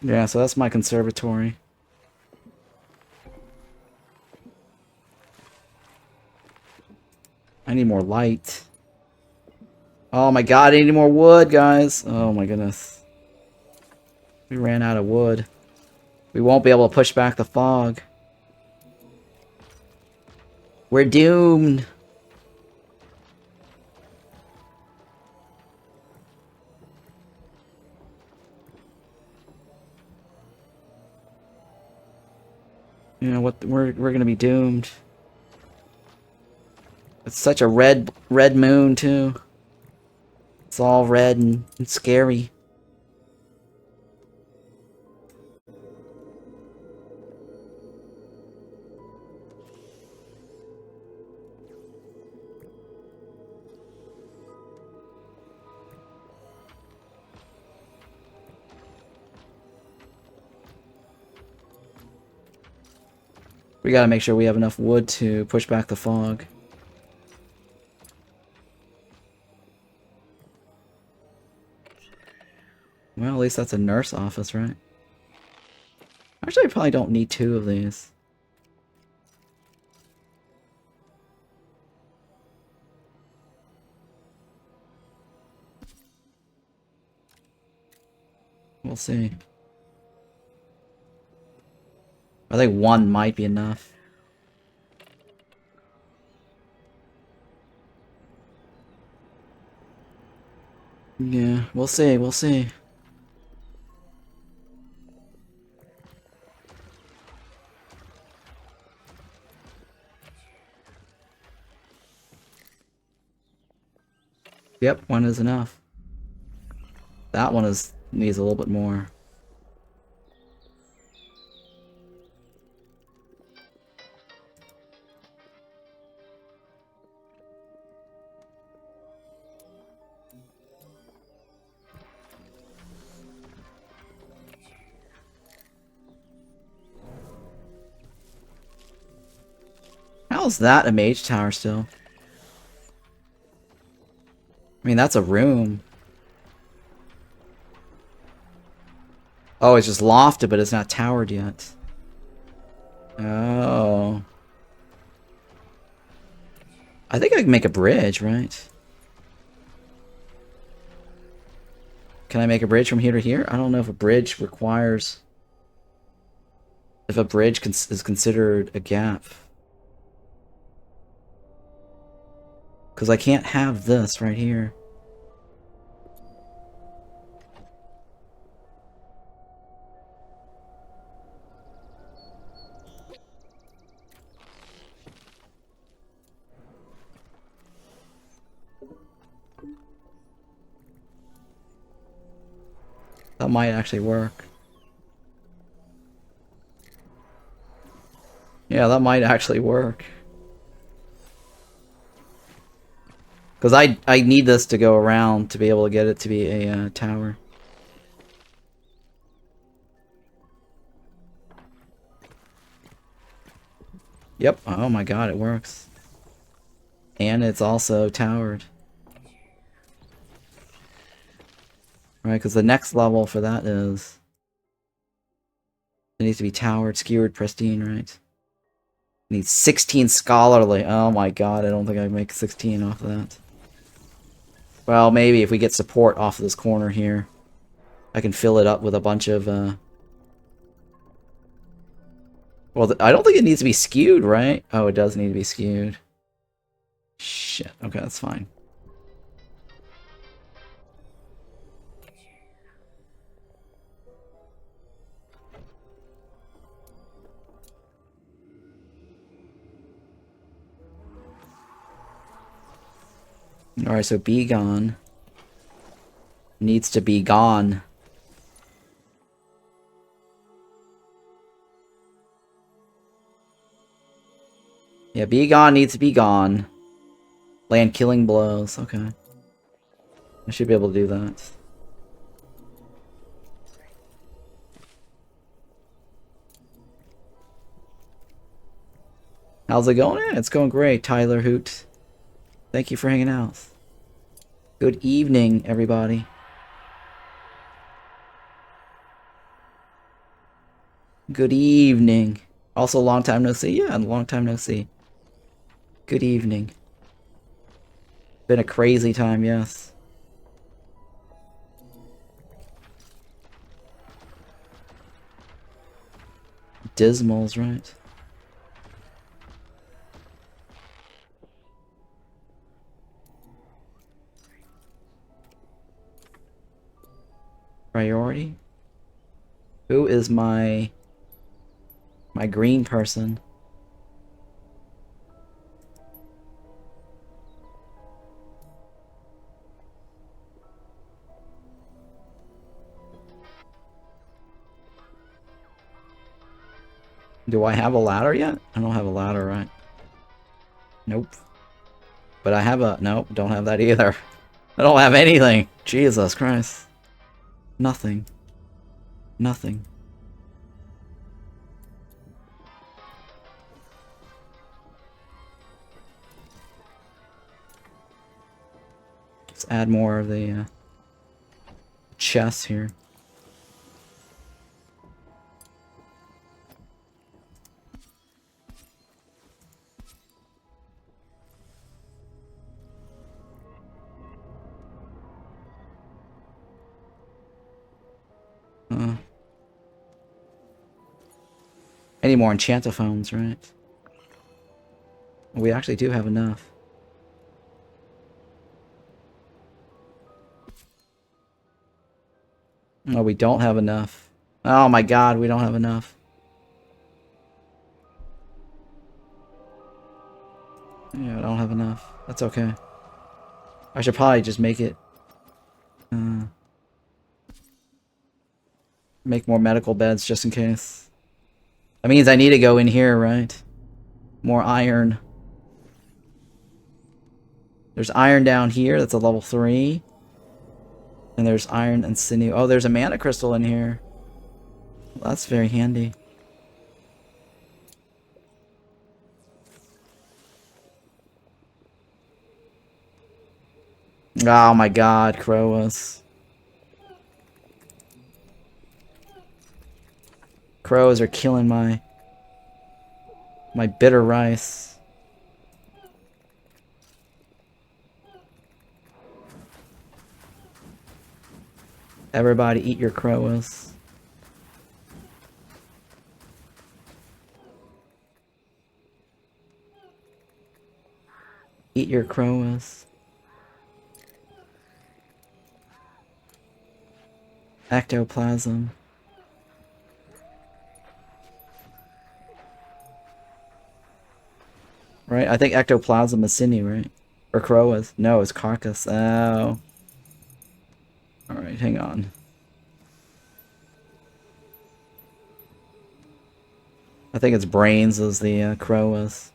Yeah, so that's my conservatory. I need more light. Oh my god, I need more wood, guys. Oh my goodness. We ran out of wood. We won't be able to push back the fog. We're doomed. You know what? We're gonna be doomed. It's such a red moon too. It's all red and scary. We gotta make sure we have enough wood to push back the fog. Well, at least that's a nurse office, right? Actually, I probably don't need 2 of these. We'll see. I think 1 might be enough. Yeah, we'll see, we'll see. Yep, 1 is enough. That one needs a little bit more. How's that a mage tower still? I mean, that's a room. Oh, it's just lofted, but it's not towered yet. Oh. I think I can make a bridge, right? Can I make a bridge from here to here? I don't know if a bridge requires... If a bridge is considered a gap. Because I can't have this right here. That might actually work. Yeah, that might actually work. Because I need this to go around to be able to get it to be a tower. Yep. Oh my god, it works. And it's also towered. Right, because the next level for that is... It needs to be towered, skewered, pristine, right? It needs 16 scholarly. Oh my god, I don't think I can make 16 off of that. Well, maybe if we get support off of this corner here. I can fill it up with a bunch of, Well, I don't think it needs to be skewed, right? Oh, it does need to be skewed. Shit. Okay, that's fine. Alright, so be gone. Needs to be gone. Yeah, be gone needs to be gone. Land killing blows. Okay. I should be able to do that. How's it going? Yeah, it's going great, Tyler Hoot. Thank you for hanging out. Good evening, everybody. Good evening. Also, long time no see. Yeah, long time no see. Good evening. Been a crazy time, yes. Dismal's right. Priority? Who is my green person? Do I have a ladder yet? I don't have a ladder, right? Nope. But I have a... Nope, don't have that either. I don't have anything. Jesus Christ. Nothing. Nothing. Let's add more of the chests here. Any more enchantophones, right? Well, we actually do have enough. Oh, we don't have enough. Oh my god, we don't have enough. Yeah, I don't have enough. That's okay. I should probably just make it... make more medical beds just in case. That means I need to go in here, right? More iron. There's iron down here. That's a level 3. And there's iron and sinew. Oh, there's a mana crystal in here. Well, that's very handy. Oh my god, Crowas. Crows are killing my bitter rice. Everybody eat your Crowas. Eat your Crowas. Ectoplasm. Right? I think ectoplasm is sinew, right? Or Crowas. No, it's carcass. Oh. Alright, hang on. I think it's brains as the Crowas.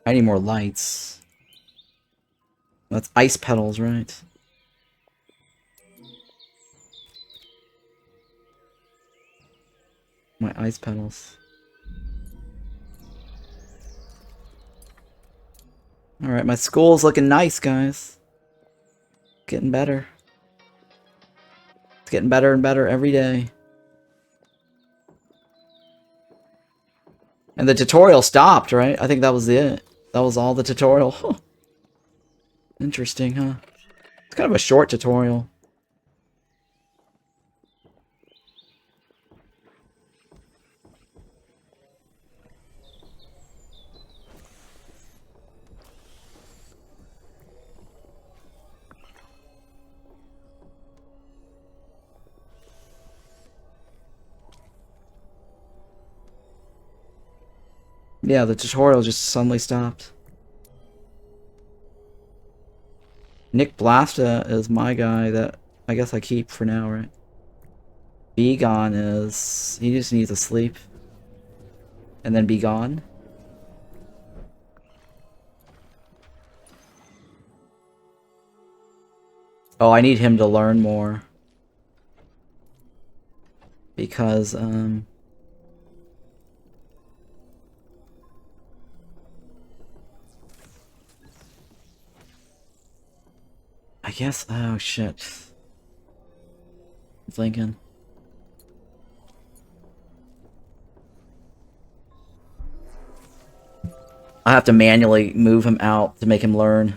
I need more lights. That's ice petals, right? My ice petals. Alright, my school's looking nice, guys. Getting better. It's getting better and better every day. And the tutorial stopped, right? I think that was it. That was all the tutorial. Interesting, huh? It's kind of a short tutorial. Yeah, the tutorial just suddenly stopped. Nick Blasta is my guy that I guess I keep for now, right? Be Gone is... he just needs to sleep. And then be gone. Oh, I need him to learn more. Because, I guess... oh, shit. I'm thinking. I have to manually move him out to make him learn.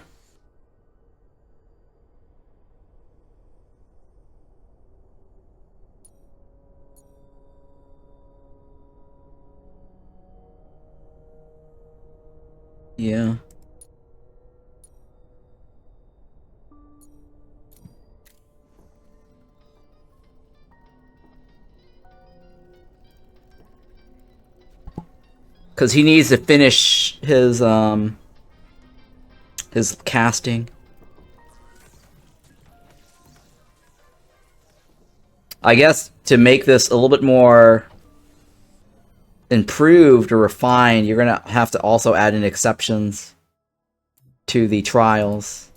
Yeah. Because he needs to finish his casting. I guess to make this a little bit more improved or refined, you're gonna have to also add in exceptions to the trials.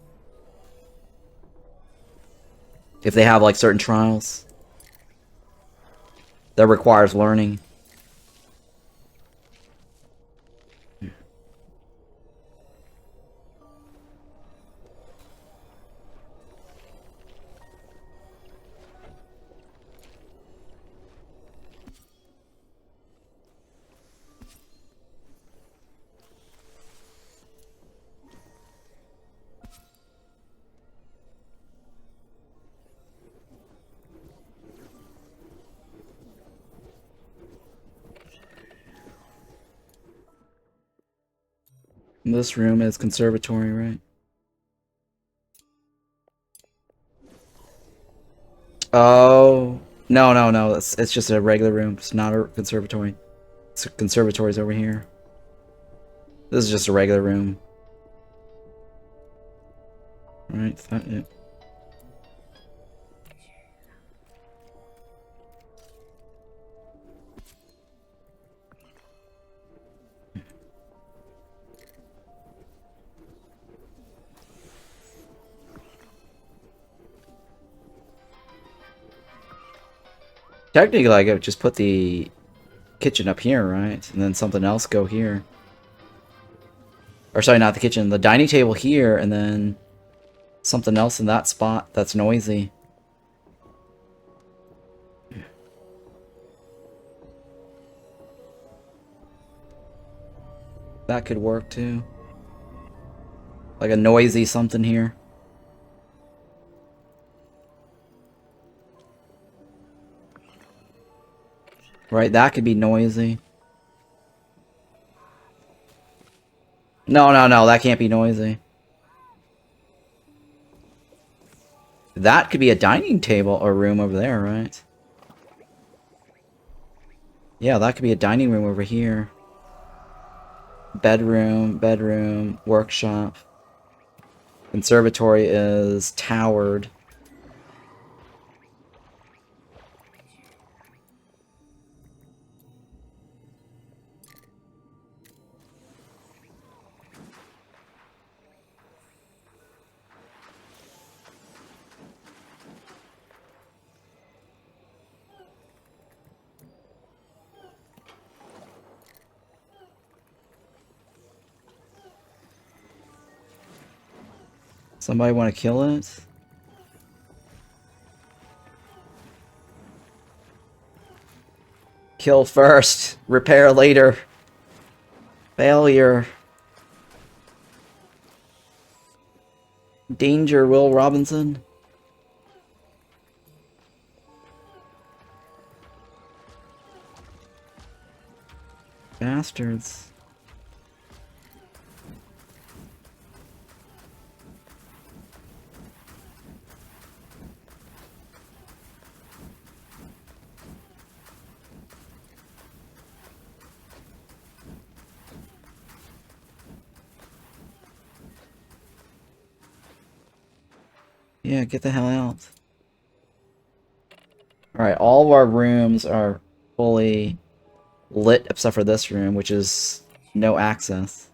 If they have like certain trials that requires learning. This room is conservatory, right? Oh, no. It's just a regular room. It's not a conservatory. It's conservatory's over here. This is just a regular room. Right, that it. Technically, I could just put the kitchen up here, right? And then something else go here. Or sorry, not the kitchen. The dining table here, and then something else in that spot that's noisy. That could work too. Like a noisy something here. Right, that could be noisy. No, that can't be noisy. That could be a dining table or room over there, right? Yeah, that could be a dining room over here. Bedroom, workshop. Conservatory is towered. Somebody want to kill it? Kill first, repair later. Failure. Danger, Will Robinson. Bastards. Yeah, get the hell out. Alright, all of our rooms are fully lit except for this room, which is no access.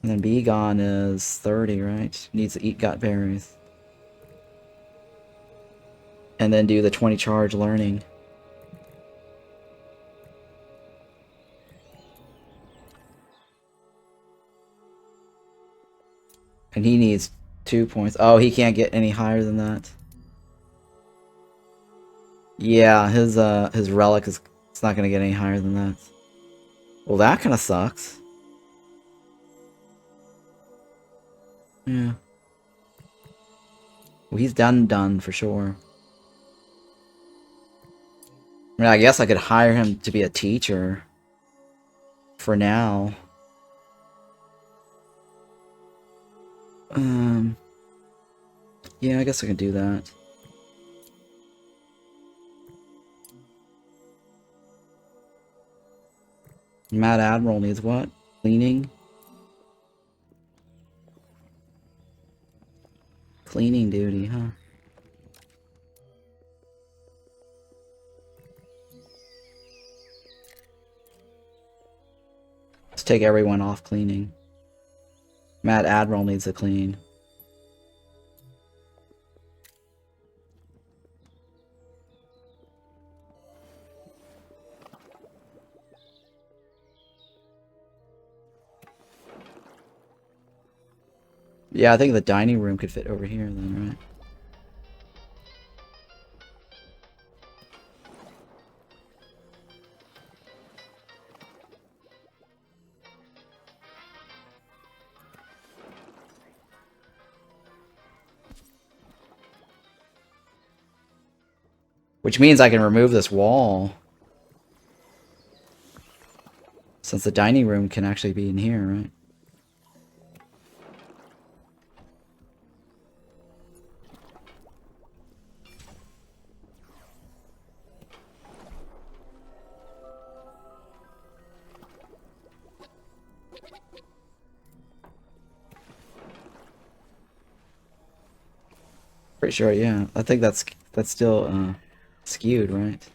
And then Begon is 30, right? Needs to eat gut berries. And then do the 20 charge learning. And he needs 2 points. Oh, he can't get any higher than that. Yeah, his relic is it's not gonna get any higher than that. Well, that kind of sucks. Yeah. Well, he's done for sure. I mean, I guess I could hire him to be a teacher. For now. Yeah, I guess I can do that. Mad Admiral needs what? Cleaning? Cleaning duty, huh? Let's take everyone off cleaning. Mad Admiral needs to clean. Yeah, I think the dining room could fit over here then, right? Which means I can remove this wall. Since the dining room can actually be in here, right? Pretty sure, yeah. I think that's still skewed, right?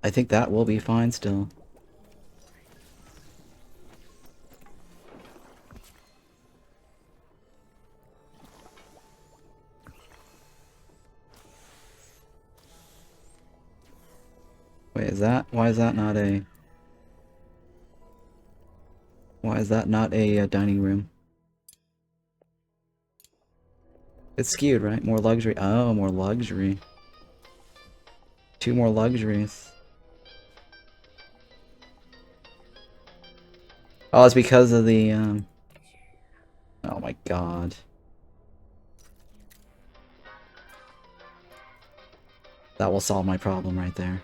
I think that will be fine still. Wait, why is that not a dining room? It's skewed, right? More luxury. Oh, more luxury. 2 more luxuries. Oh, it's because of the oh my god. That will solve my problem right there.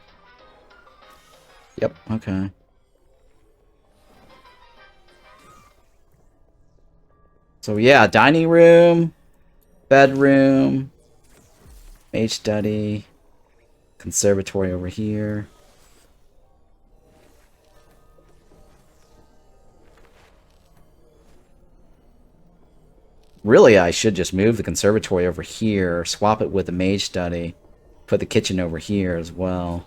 Yep, okay. So yeah, dining room, bedroom, mage study, conservatory over here. Really, I should just move the conservatory over here, swap it with the mage study, put the kitchen over here as well.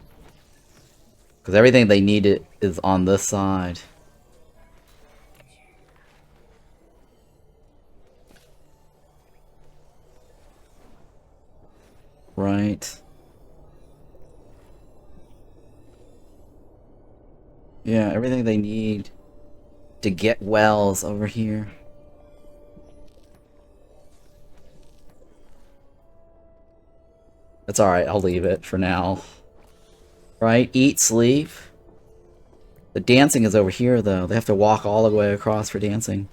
Because everything they need is on this side. Right. Yeah, everything they need to get wells over here. That's alright, I'll leave it for now. Right? Eat, sleep. The dancing is over here, though. They have to walk all the way across for dancing.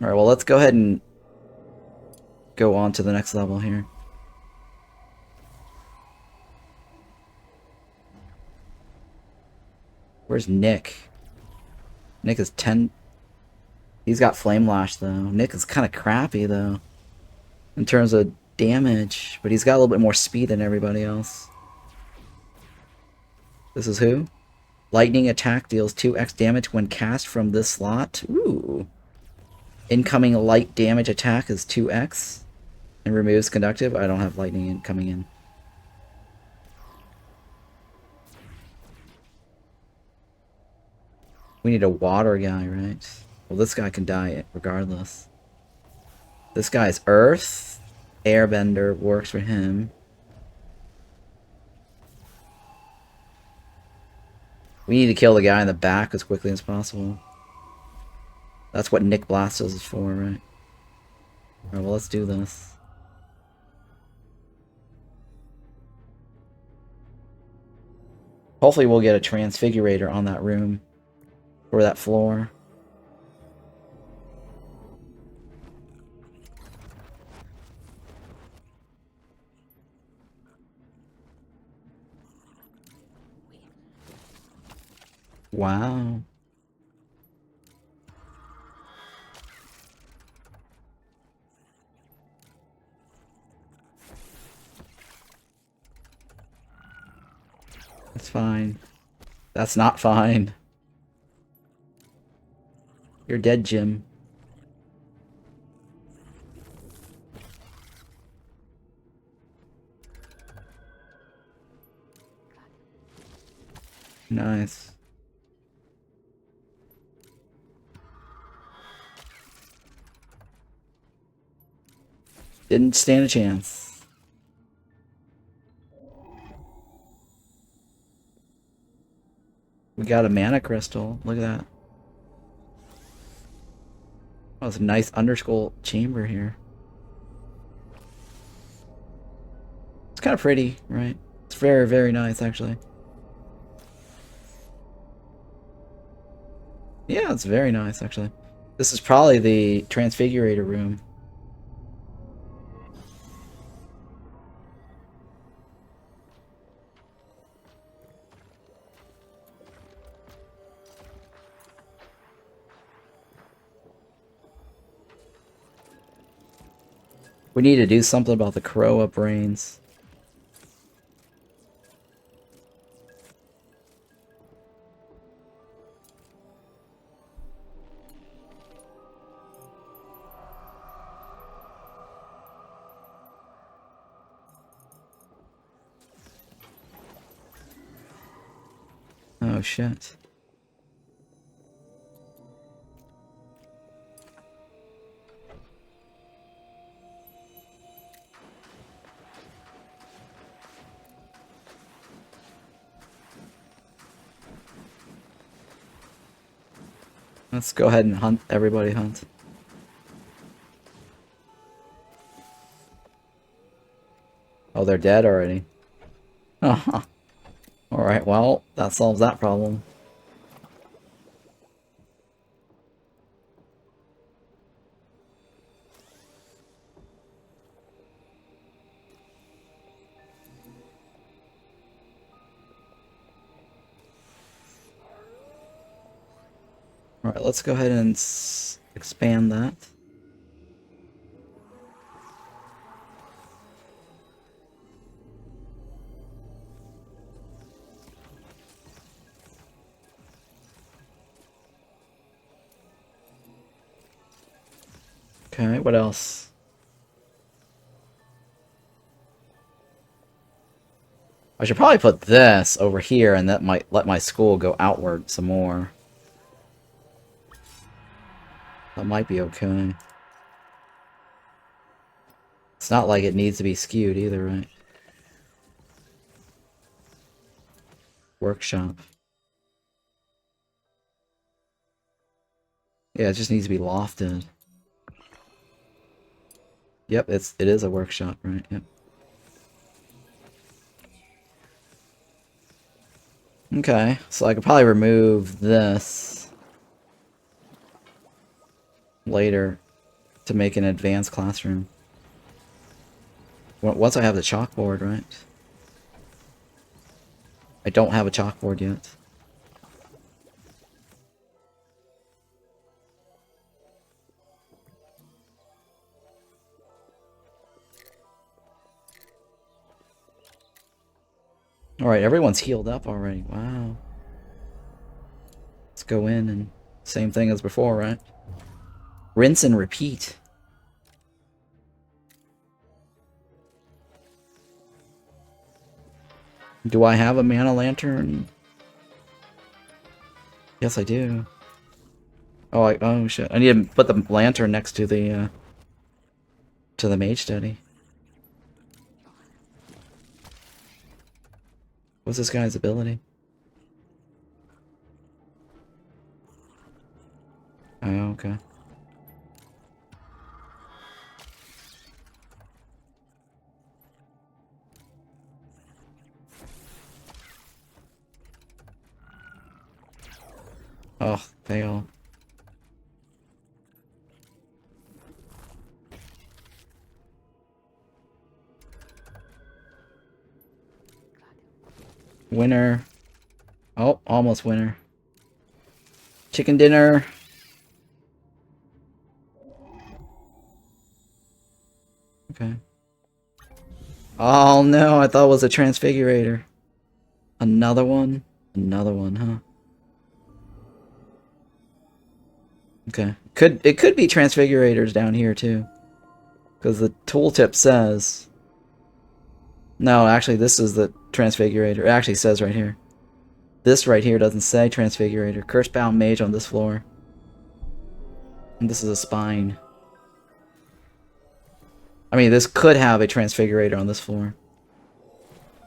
Alright, well, let's go ahead and go on to the next level here. Where's Nick? Nick is 10... He's got Flame Lash, though. Nick is kind of crappy, though, in terms of damage. But he's got a little bit more speed than everybody else. This is who? Lightning attack deals 2x damage when cast from this slot. Ooh. Incoming light damage attack is 2x. And removes conductive. I don't have lightning coming in. We need a water guy, right? Well, this guy can die regardless. This guy's earth. Airbender works for him. We need to kill the guy in the back as quickly as possible. That's what Nick Blastos is for, right? Alright, well, let's do this. Hopefully we'll get a transfigurator on that room. Or that floor. Wow. That's fine. That's not fine. You're dead, Jim. Nice. Didn't stand a chance. We got a mana crystal. Look at that. Oh, it's a nice underskull chamber here. It's kind of pretty, right? It's very, very nice, actually. Yeah, it's very nice, actually. This is probably the Transfigurator room. We need to do something about the Croa brains. Oh, shit. Let's go ahead and hunt. Everybody hunt. Oh, they're dead already. Oh, alright, well, that solves that problem. Alright, let's go ahead and expand that. Okay, what else? I should probably put this over here, and that might let my school go outward some more. That might be okay. It's not like it needs to be skewed either, right? Workshop. Yeah, it just needs to be lofted. Yep, it is a workshop, right? Yep. Okay, so I could probably remove this later to make an advanced classroom. Once I have the chalkboard, right? I don't have a chalkboard yet. Alright, everyone's healed up already. Wow. Let's go in and same thing as before, right? Rinse and repeat. Do I have a mana lantern? Yes, I do. Oh shit. I need to put the lantern next to the mage study. What's this guy's ability? Oh, okay. Oh, fail. Winner. Oh, almost winner. Chicken dinner. Okay. Oh no, I thought it was a transfigurator. Another one? Another one, huh? Okay. It could be transfigurators down here too. Because the tooltip says... No, actually this is the transfigurator. It actually says right here. This right here doesn't say transfigurator. Cursebound mage on this floor. And this is a spine. I mean, this could have a transfigurator on this floor.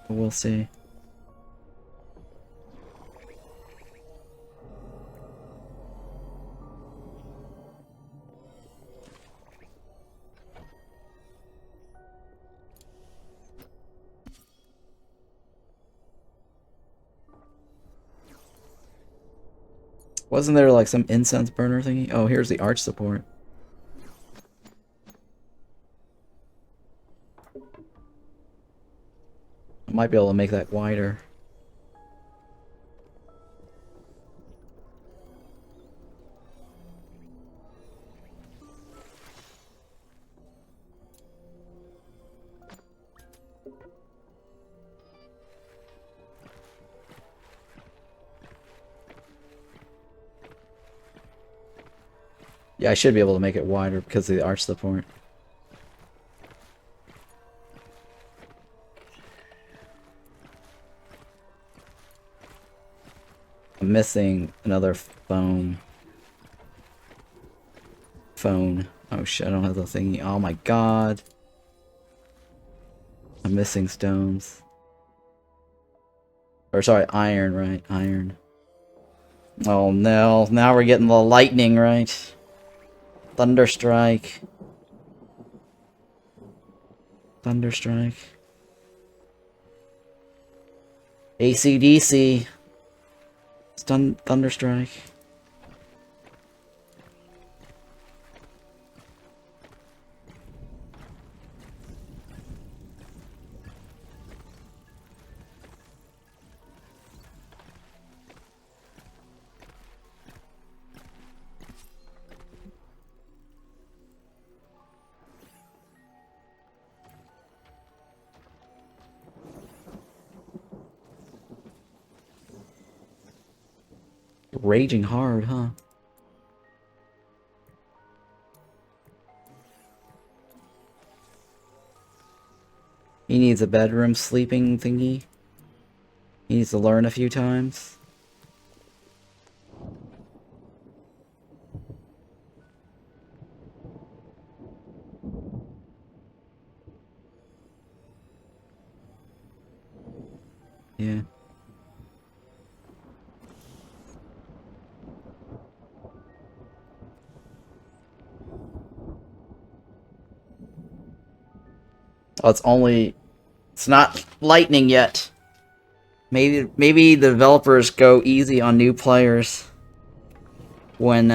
But we'll see. Wasn't there like some incense burner thingy? Oh, here's the arch support. I might be able to make that wider. Yeah, I should be able to make it wider because of the arch support. I'm missing another phone. Oh shit, I don't have the thingy. Oh my god. I'm missing stones. Or sorry, iron, right? Iron. Oh no, now we're getting the lightning, right? Thunderstrike. Thunderstrike. AC/DC. Thunderstrike. Raging hard, huh? He needs a bedroom sleeping thingy. He needs to learn a few times. Yeah. Oh, it's not lightning yet. Maybe the developers go easy on new players when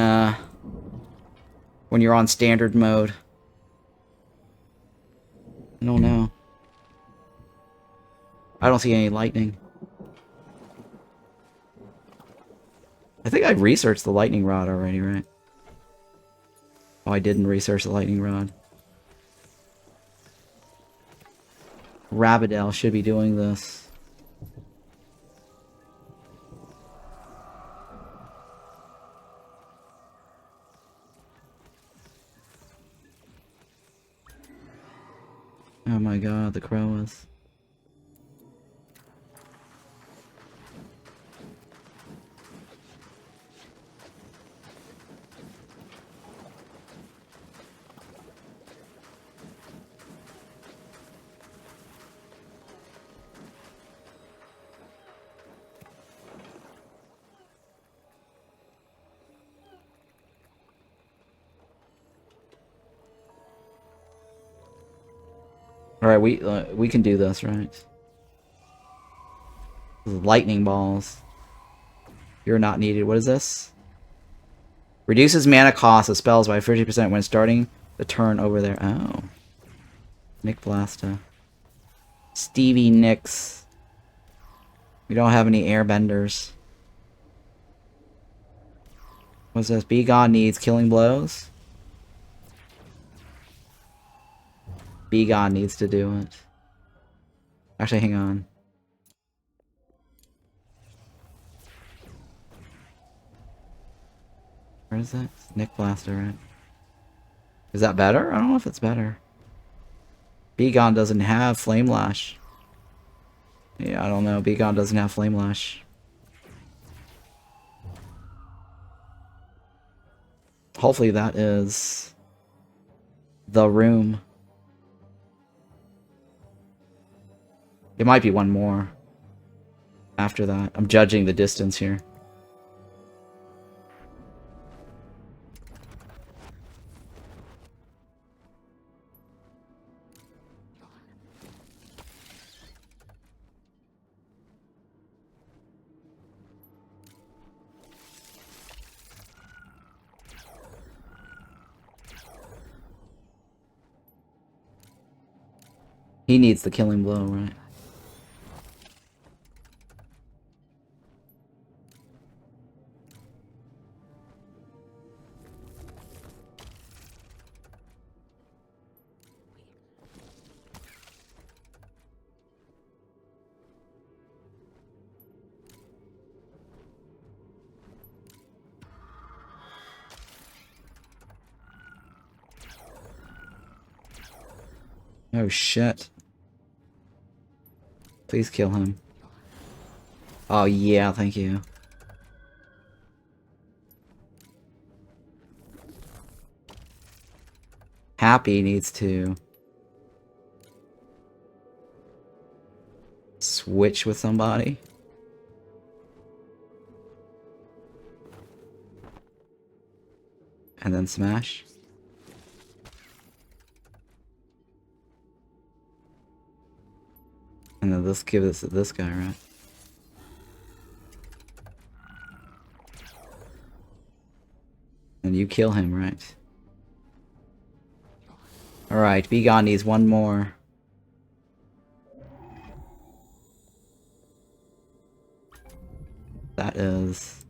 you're on standard mode. I don't know. I don't see any lightning. I think I researched the lightning rod already, right? Oh, I didn't research the lightning rod. Rabidel should be doing this. Oh my god, the crow is. Alright, we can do this, right? Lightning balls. You're not needed. What is this? Reduces mana cost of spells by 50% when starting the turn over there. Oh. Nick Blasta. Stevie Nicks. We don't have any airbenders. What's this? Be Gone needs killing blows. Be Gone needs to do it. Actually, hang on. Where is that? Nick Blaster, right? Is that better? I don't know if it's better. Be Gone doesn't have Flame Lash. Yeah, I don't know. Be Gone doesn't have Flame Lash. Hopefully that is the room. It might be one more after that. I'm judging the distance here. He needs the killing blow, right? Oh shit. Please kill him. Oh yeah, thank you. Happy needs to switch with somebody. And then smash. And then let's give this to this guy, right? And you kill him, right? Alright, Be Gone needs one more. That is...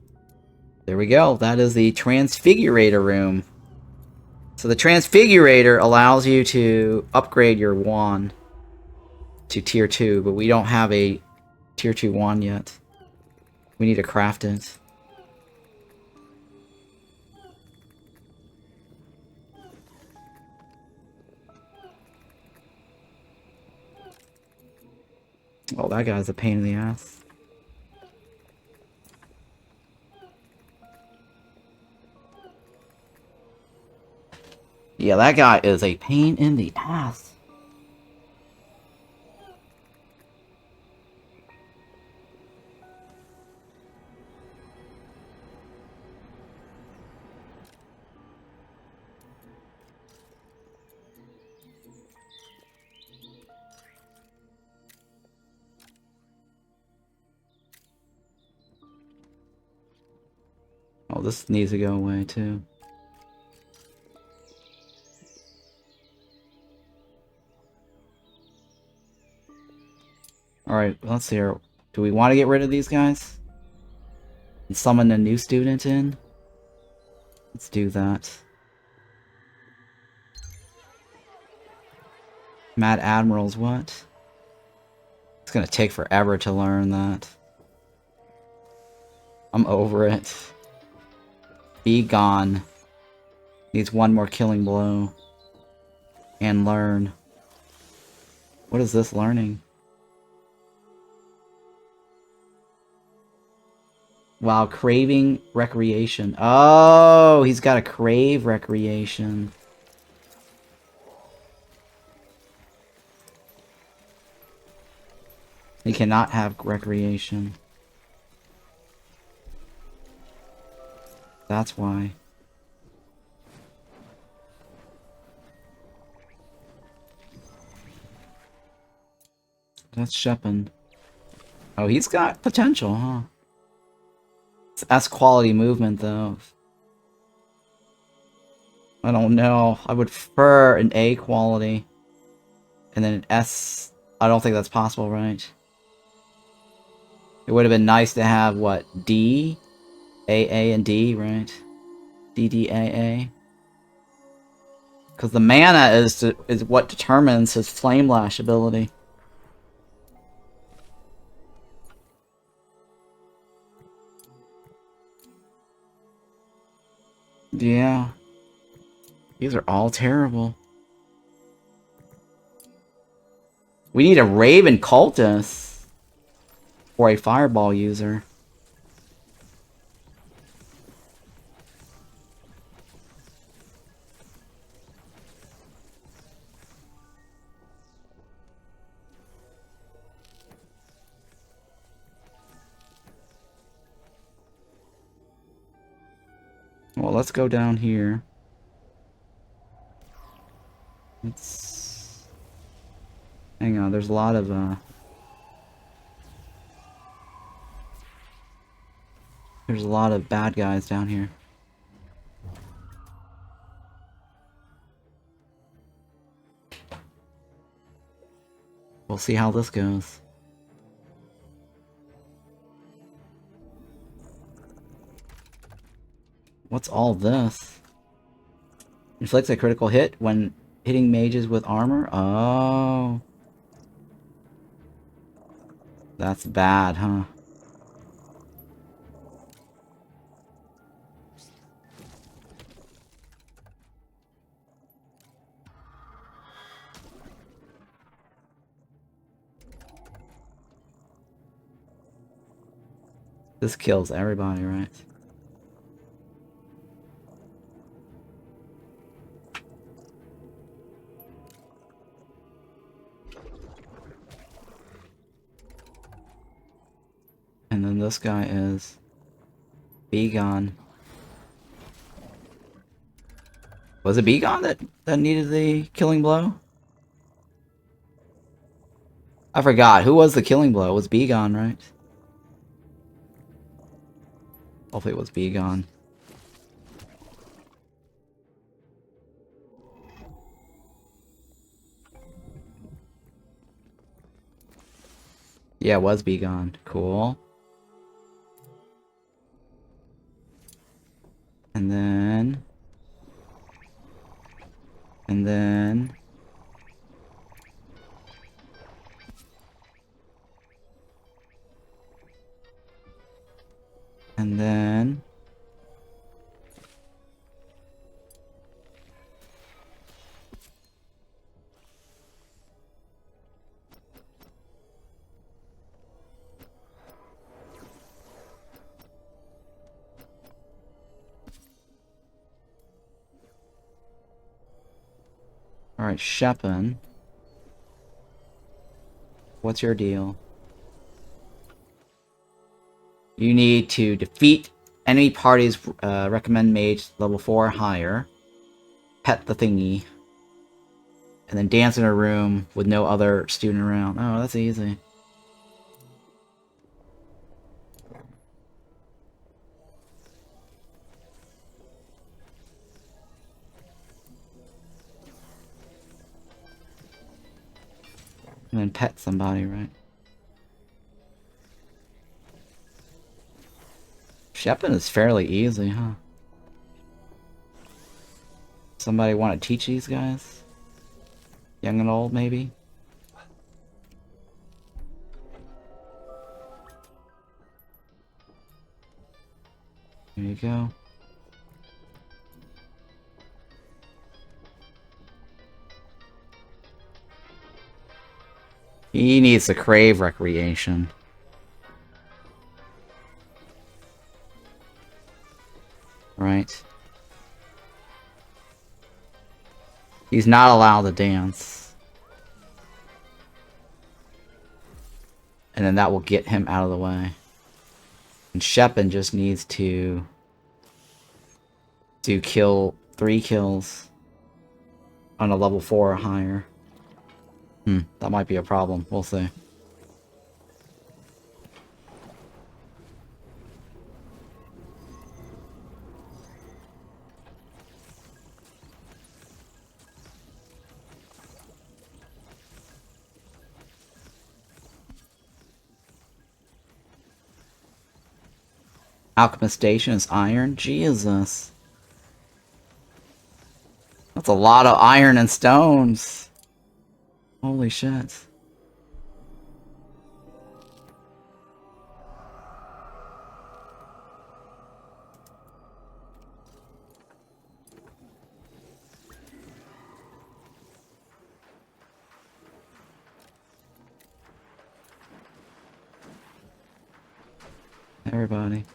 There we go. That is the Transfigurator room. So the Transfigurator allows you to upgrade your wand to tier 2, but we don't have a tier 2 wand yet. We need to craft it. Oh, that guy's a pain in the ass. Yeah, that guy is a pain in the ass. Oh, this needs to go away too. Alright, let's see here. Do we want to get rid of these guys? And summon a new student in? Let's do that. Mad Admirals, what? It's gonna take forever to learn that. I'm over it. Be Gone. Needs one more killing blow. And learn. What is this learning? While craving recreation. Oh, he's got to crave recreation. He cannot have recreation. That's why. That's Shepin. Oh, he's got potential, huh? It's S quality movement, though. I don't know. I would prefer an A quality. And then an S. I don't think that's possible, right? It would have been nice to have, what, D? A, and D, right? DDAA. Because the mana is what determines his Flame Lash ability. Yeah. These are all terrible. We need a Raven Cultist. Or a Fireball user. Well, let's go down here. Let's... Hang on, there's a lot of, There's a lot of bad guys down here. We'll see how this goes. What's all this? Inflicts a critical hit when hitting mages with armor? Oh. That's bad, huh? This kills everybody, right? And then this guy is... Be Gone. Was it Be Gone that needed the killing blow? I forgot. Who was the killing blow? It was Be Gone, right? Hopefully it was Be Gone. Yeah, it was Be Gone. Cool. And then... And then... And then... Alright, Shepin. What's your deal? You need to defeat enemy parties recommend mage level 4 or higher. Pet the thingy. And then dance in a room with no other student around. Oh, that's easy. And then pet somebody, right? Shepin is fairly easy, huh? Somebody want to teach these guys? Young and old, maybe? There you go. He needs to crave recreation. Right. He's not allowed to dance. And then that will get him out of the way. And Shepin just needs to kill 3 kills on a level 4 or higher. That might be a problem. We'll see. Alchemist Station is iron? Jesus. That's a lot of iron and stones. Holy shit. Everybody.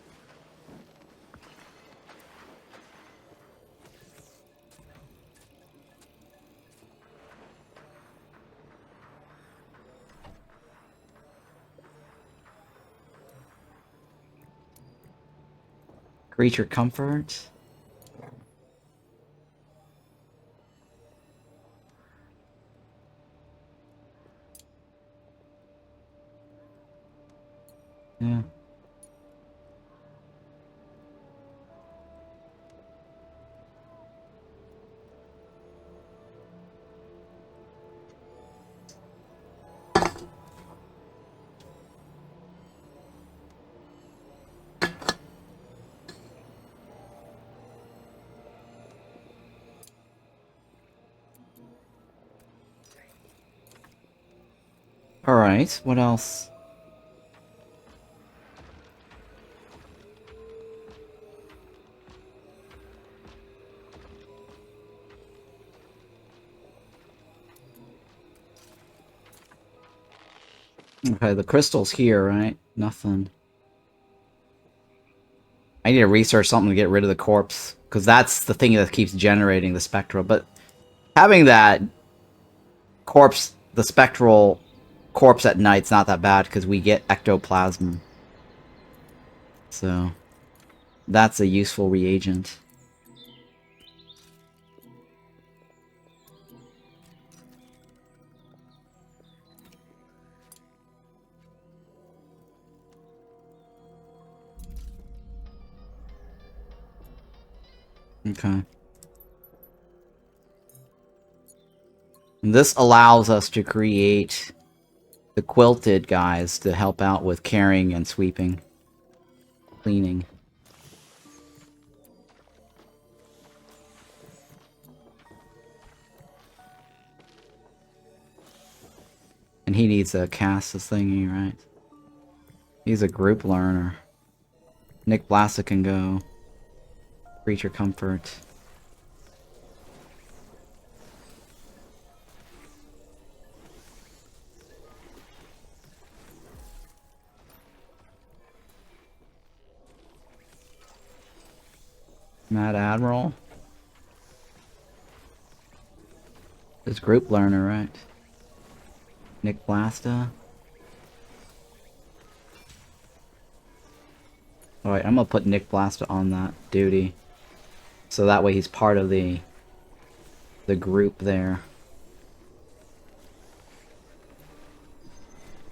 Creature comfort. Yeah. Alright, what else? Okay, the crystal's here, right? Nothing. I need to research something to get rid of the corpse, because that's the thing that keeps generating the spectral. But having that corpse, the spectral corpse at night's not that bad, because we get ectoplasm. So, that's a useful reagent. Okay. And this allows us to create the quilted guys to help out with carrying and sweeping. Cleaning. And he needs to cast this thingy, right? He's a group learner. Nick Blassa can go. Creature comfort. Mad Admiral. This group learner, right? Nick Blasta. Alright, I'm gonna put Nick Blasta on that duty. So that way he's part of the group there.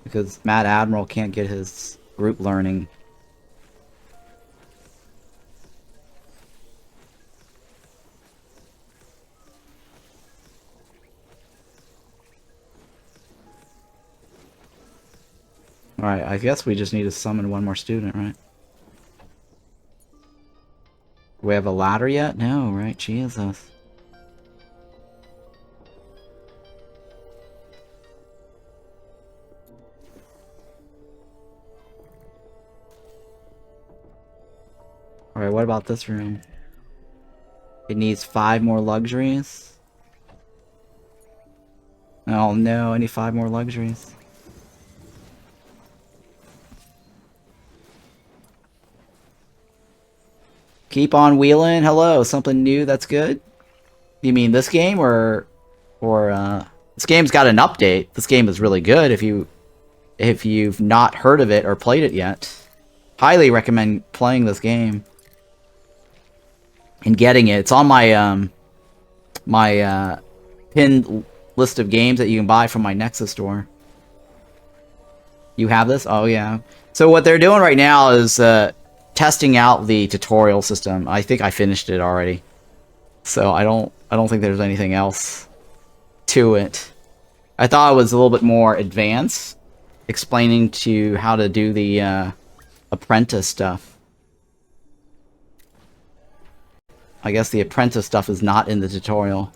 Because Mad Admiral can't get his group learning. Alright, I guess we just need to summon one more student, right? Do we have a ladder yet? No, right? Jesus. Alright, what about this room? It needs 5 more luxuries? Oh no, I need 5 more luxuries. Keep on wheeling. Hello, something new that's good? You mean this game or this game's got an update. This game is really good if you've not heard of it or played it yet. Highly recommend playing this game and getting it. It's on my my pinned list of games that you can buy from my Nexus store. You have this? Oh yeah. So what they're doing right now is testing out the tutorial system. I think I finished it already. So I don't think there's anything else to it. I thought it was a little bit more advanced, explaining to how to do the apprentice stuff. I guess the apprentice stuff is not in the tutorial.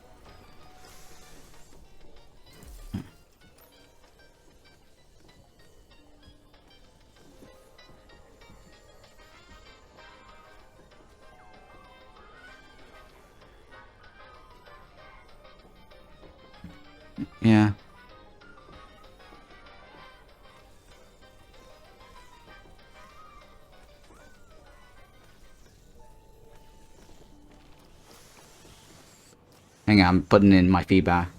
Yeah. Hang on, I'm putting in my feedback.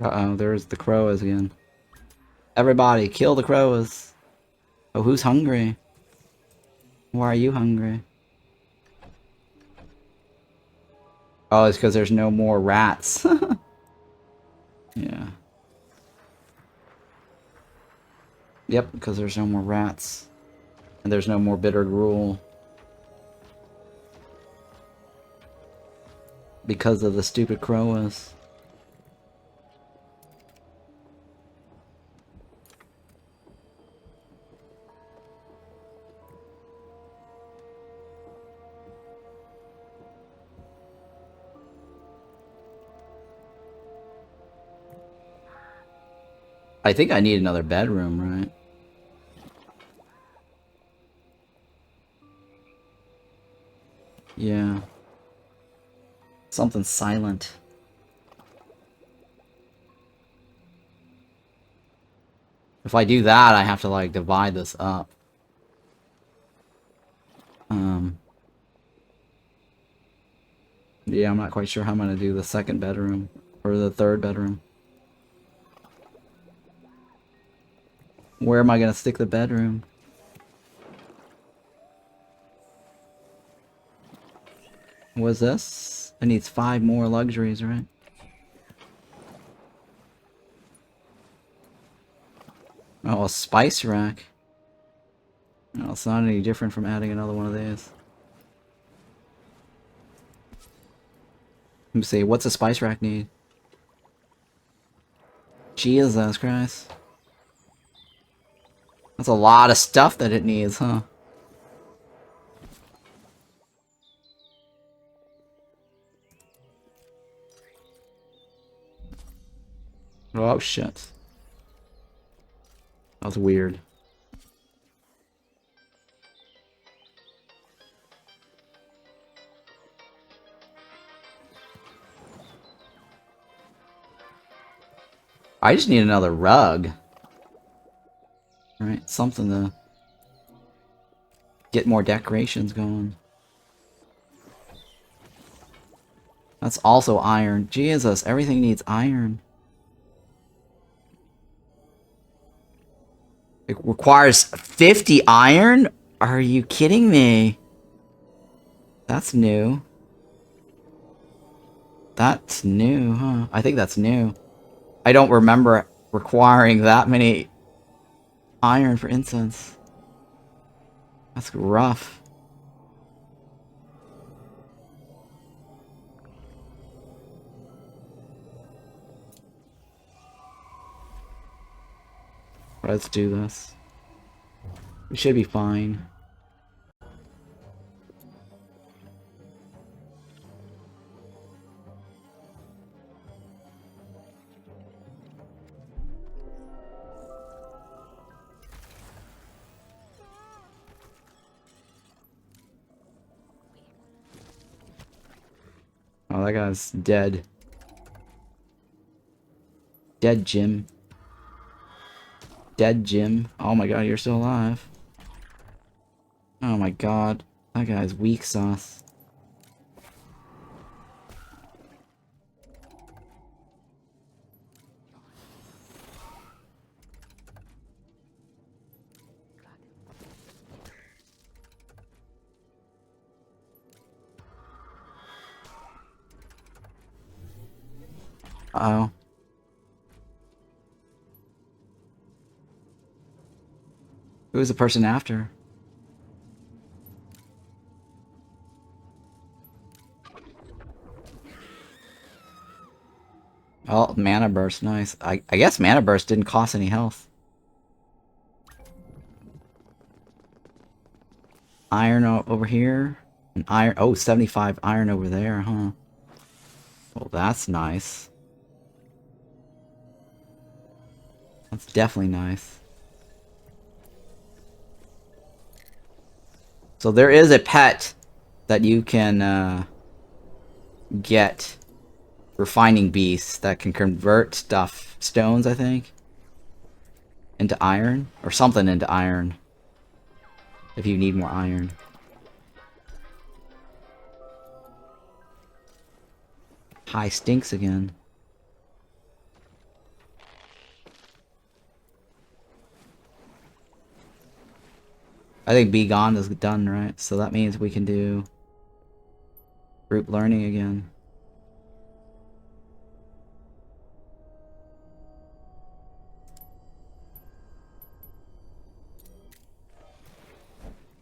Uh-oh, there's the crows again. Everybody, kill the crows. Oh, who's hungry? Why are you hungry? Oh, it's because there's no more rats. Yeah. Yep, because there's no more rats. And there's no more bitter gruel. Because of the stupid crows. I think I need another bedroom, right? Yeah. Something silent. If I do that, I have to, like, divide this up. Yeah, I'm not quite sure how I'm gonna do the second bedroom. Or the third bedroom. Where am I gonna stick the bedroom? What's this? It needs 5 more luxuries, right? Oh, a spice rack. No, it's not any different from adding another one of these. Let me see, what's a spice rack need? Jesus Christ. That's a lot of stuff that it needs, huh? Oh, shit. That was weird. I just need another rug. Right, something to get more decorations going. That's also iron. Jesus, everything needs iron. It requires 50 iron? Are you kidding me? That's new. That's new, huh? I think that's new. I don't remember requiring that many iron for incense. That's rough. Let's do this. We should be fine. Oh, that guy's dead. Dead Jim. Dead Jim. Oh my god, you're still alive. Oh my god. That guy's weak sauce. Uh-oh. Who's the person after? Oh, mana burst, nice. I guess mana burst didn't cost any health. Iron over here. And iron. Oh, 75 iron over there, huh? Well, that's nice. That's definitely nice. So there is a pet that you can get. Refining beasts that can convert stones, I think, into iron. Or something into iron. If you need more iron. High stinks again. I think Be Gone is done, right? So that means we can do group learning again.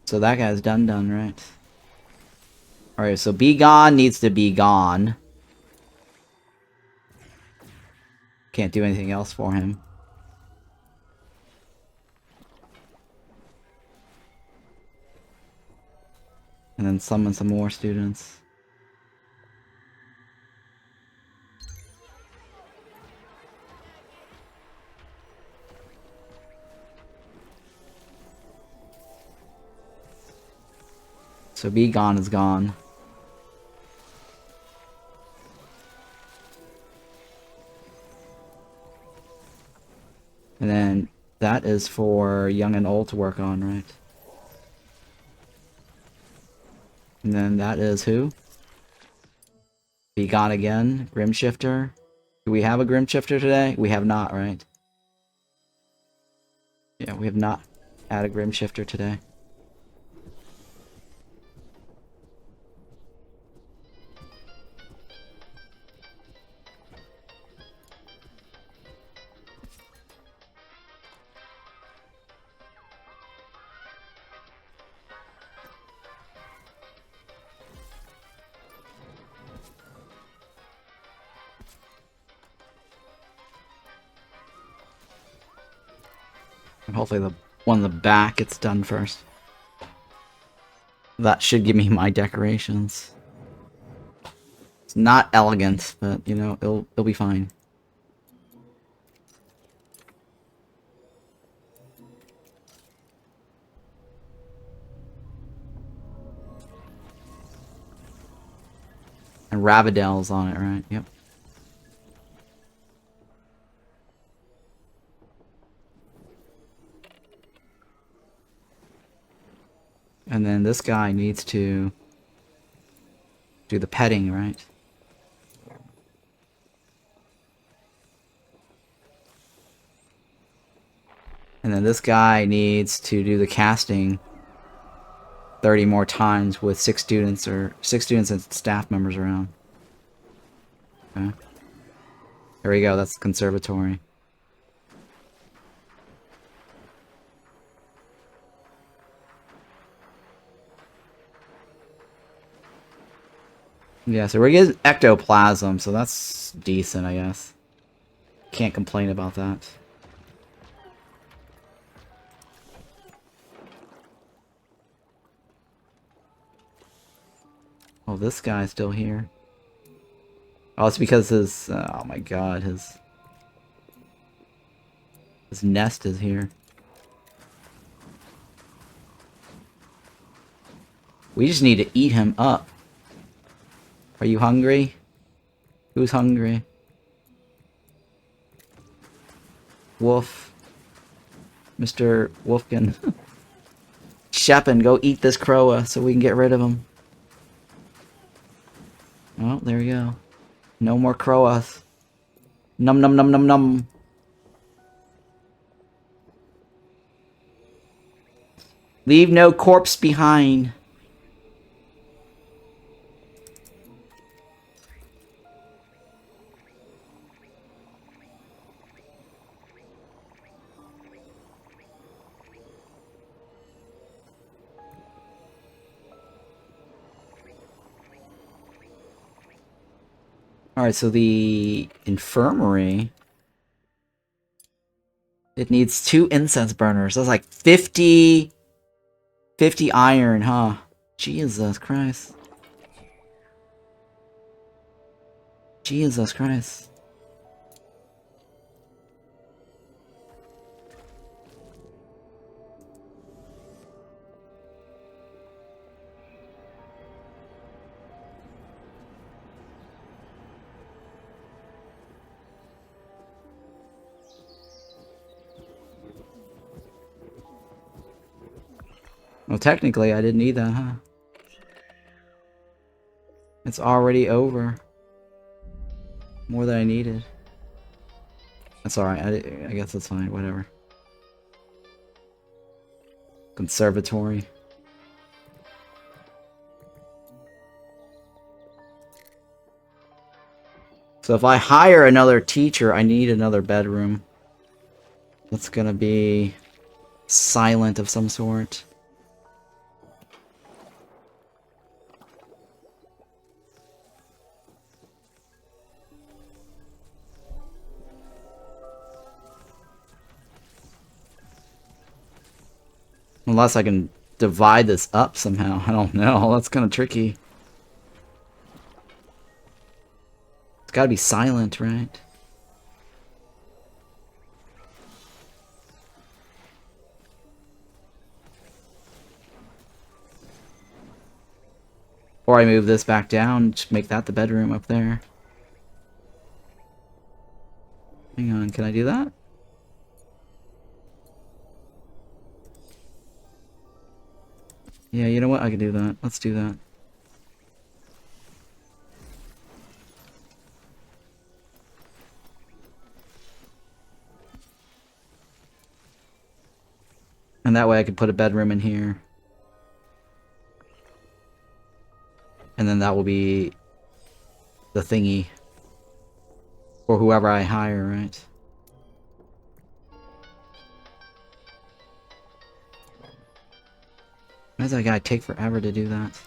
So that guy's done, right? Alright, so Be Gone needs to be gone. Can't do anything else for him. And then summon some more students. So Be Gone is gone. And then that is for young and old to work on, right? And then that is who? Be Gone again. Grim Shifter. Do we have a Grim Shifter today? We have not, right? Yeah, we have not had a Grim Shifter today. And hopefully the one in the back gets done first. That should give me my decorations. It's not elegant, but you know, it'll be fine. And Ravadell's on it, right? Yep. And then this guy needs to do the petting, right? And then this guy needs to do the casting 30 more times with 6 students and staff members around. Okay. There we go, that's the conservatory. Yeah, so we're getting ectoplasm, so that's decent, I guess. Can't complain about that. Oh, this guy's still here. Oh, it's because his... oh my god, his nest is here. We just need to eat him up. Are you hungry? Who's hungry? Wolf. Mr. Wolfkin. Shepin, go eat this Croa so we can get rid of him. Oh, there we go. No more Croas. Num num num num num. Leave no corpse behind. Alright, so the infirmary... It needs 2 incense burners. That's like 50 iron, huh? Jesus Christ. Jesus Christ. Well, technically, I didn't need that, huh? It's already over. More than I needed. That's alright. I guess that's fine. Whatever. Conservatory. So if I hire another teacher, I need another bedroom. That's gonna be silent of some sort. Unless I can divide this up somehow. I don't know. That's kind of tricky. It's gotta be silent, right? Or I move this back down, just make that the bedroom up there. Hang on, can I do that? Yeah, you know what? I can do that. Let's do that. And that way I can put a bedroom in here. And then that will be the thingy. For whoever I hire, right? Why does that guy take forever to do that?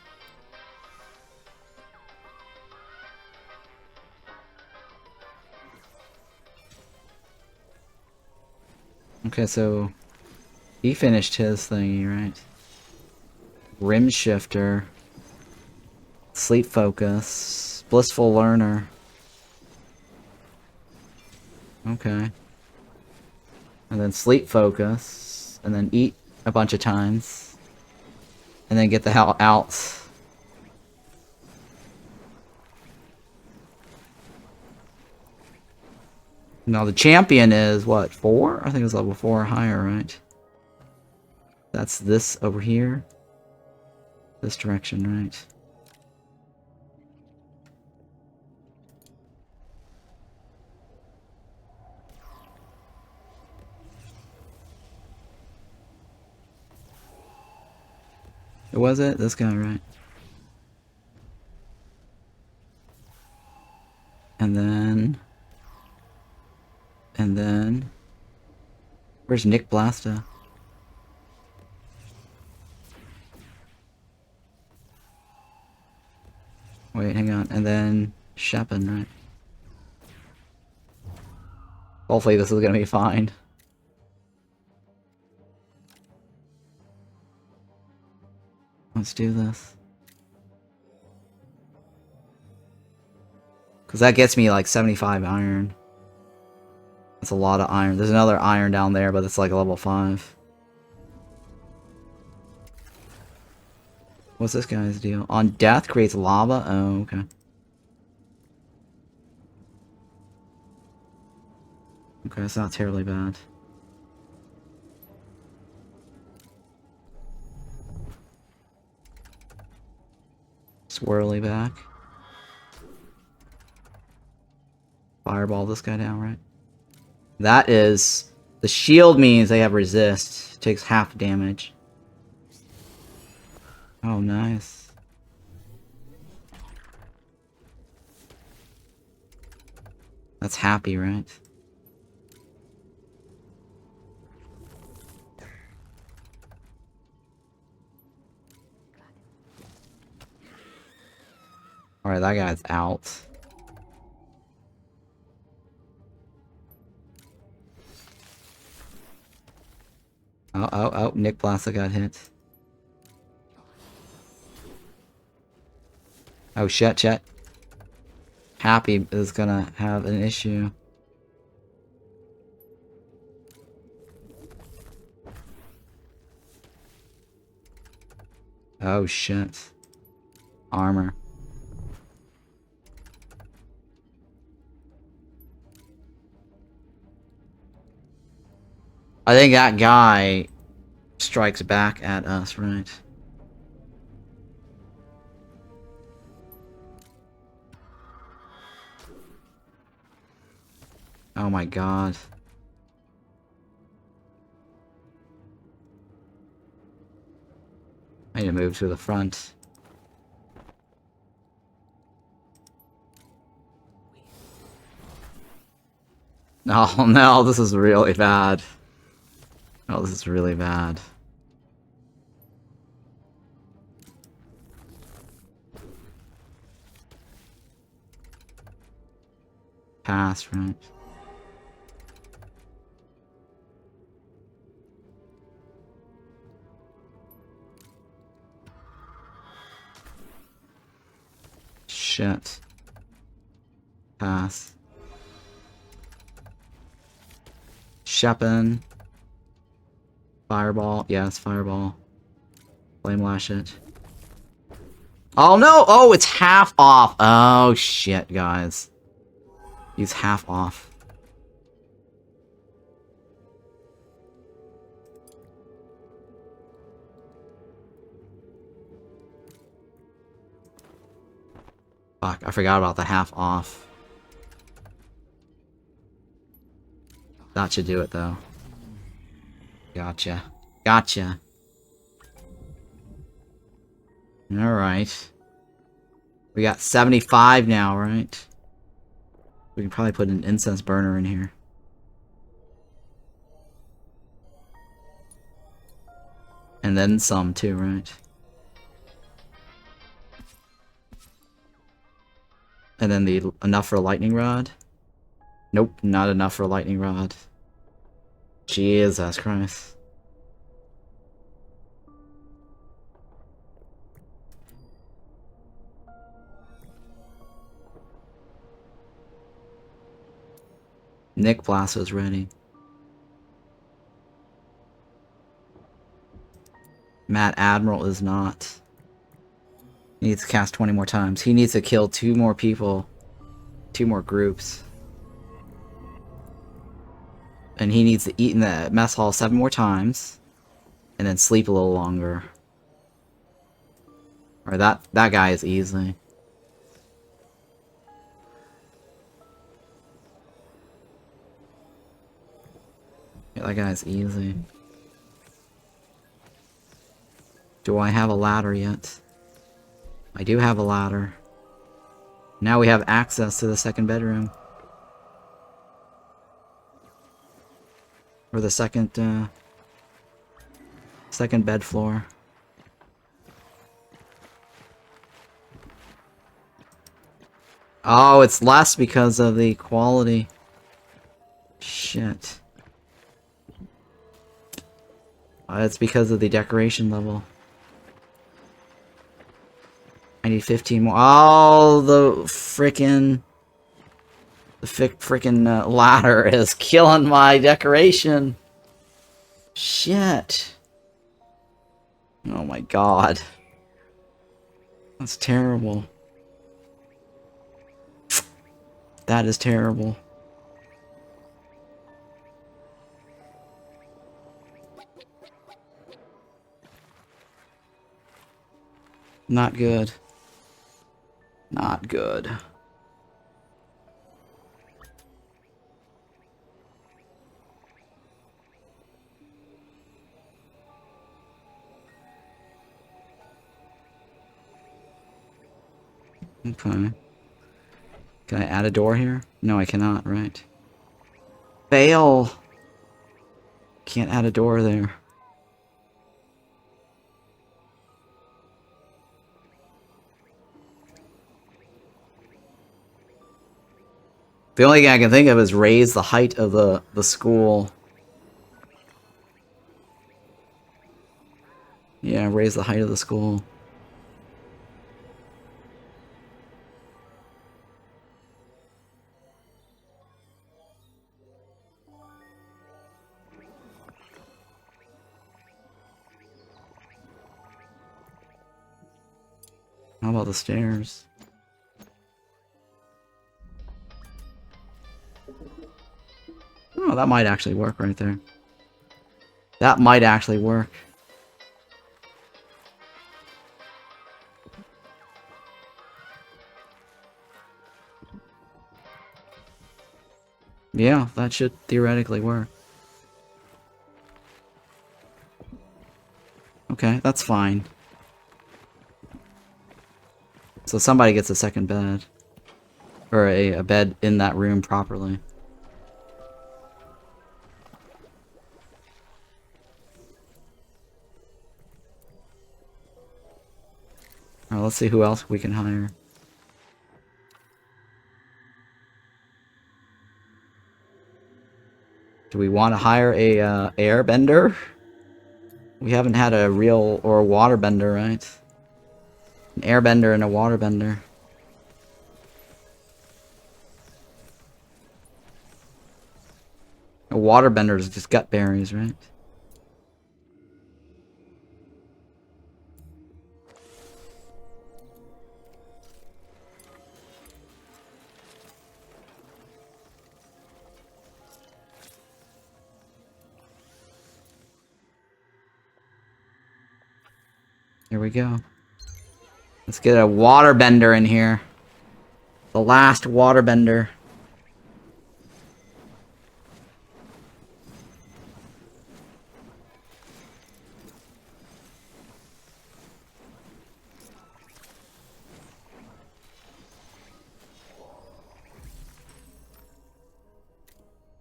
Okay, so he finished his thingy, right? Rim shifter. Sleep focus. Blissful learner. Okay. And then sleep focus. And then eat a bunch of times. And then get the hell out. Now the champion is, what, 4? I think it's level 4 or higher, right? That's this over here. This direction, right? Was it? This guy, right? And then... Where's Nick Blasta? Wait, hang on. And then... Shepin, right? Hopefully this is gonna be fine. Let's do this. Because that gets me like 75 iron. That's a lot of iron. There's another iron down there, but it's like a level 5. What's this guy's deal? On death creates lava? Oh, okay. Okay, it's not terribly bad. Swirly back. Fireball this guy down, right? That is... The shield means they have resist. Takes half damage. Oh, nice. That's happy, right? Alright, that guy's out. Oh, Nick Blassa got hit. Oh, shit. Happy is gonna have an issue. Oh, shit. Armor. I think that guy strikes back at us, right? Oh my god. I need to move to the front. Oh no, this is really bad. Oh, this is really bad. Pass, right? Shit. Pass. Sheppin. Fireball. Yes, fireball. Flame lash it. Oh no! Oh, it's half off! Oh shit, guys. He's half off. Fuck, I forgot about the half off. That should do it, though. Gotcha. Gotcha. Alright. We got 75 now, right? We can probably put an incense burner in here. And then some, too, right? And then enough for a lightning rod? Nope, not enough for a lightning rod. Jesus Christ. Nick Blasso's ready. Matt Admiral is not. He needs to cast 20 more times. He needs to kill 2 more people. 2 more groups. And he needs to eat in the mess hall 7 more times. And then sleep a little longer. Or that guy is easy. Yeah, that guy's easy. Do I have a ladder yet? I do have a ladder. Now we have access to the second bedroom. Or the second bed floor. Oh, it's less because of the quality. Shit. It's because of the decoration level. I need 15 more. Oh, the frickin' ladder is killing my decoration. Shit. Oh my god. That's terrible. That is terrible. Not good. Not good. Okay. Can I add a door here? No, I cannot, right? Fail! Can't add a door there. The only thing I can think of is raise the height of the school. raise the height of the school. How about the stairs? Oh, that might actually work right there. That might actually work. Yeah, that should theoretically work. Okay, that's fine. So somebody gets a second bed. Or a bed in that room properly. Alright, let's see who else we can hire. Do we want to hire a airbender? We haven't had a real or a waterbender, right? An airbender and a waterbender. A waterbender is just gut berries, right? Here we go. Let's get a waterbender in here. The last waterbender.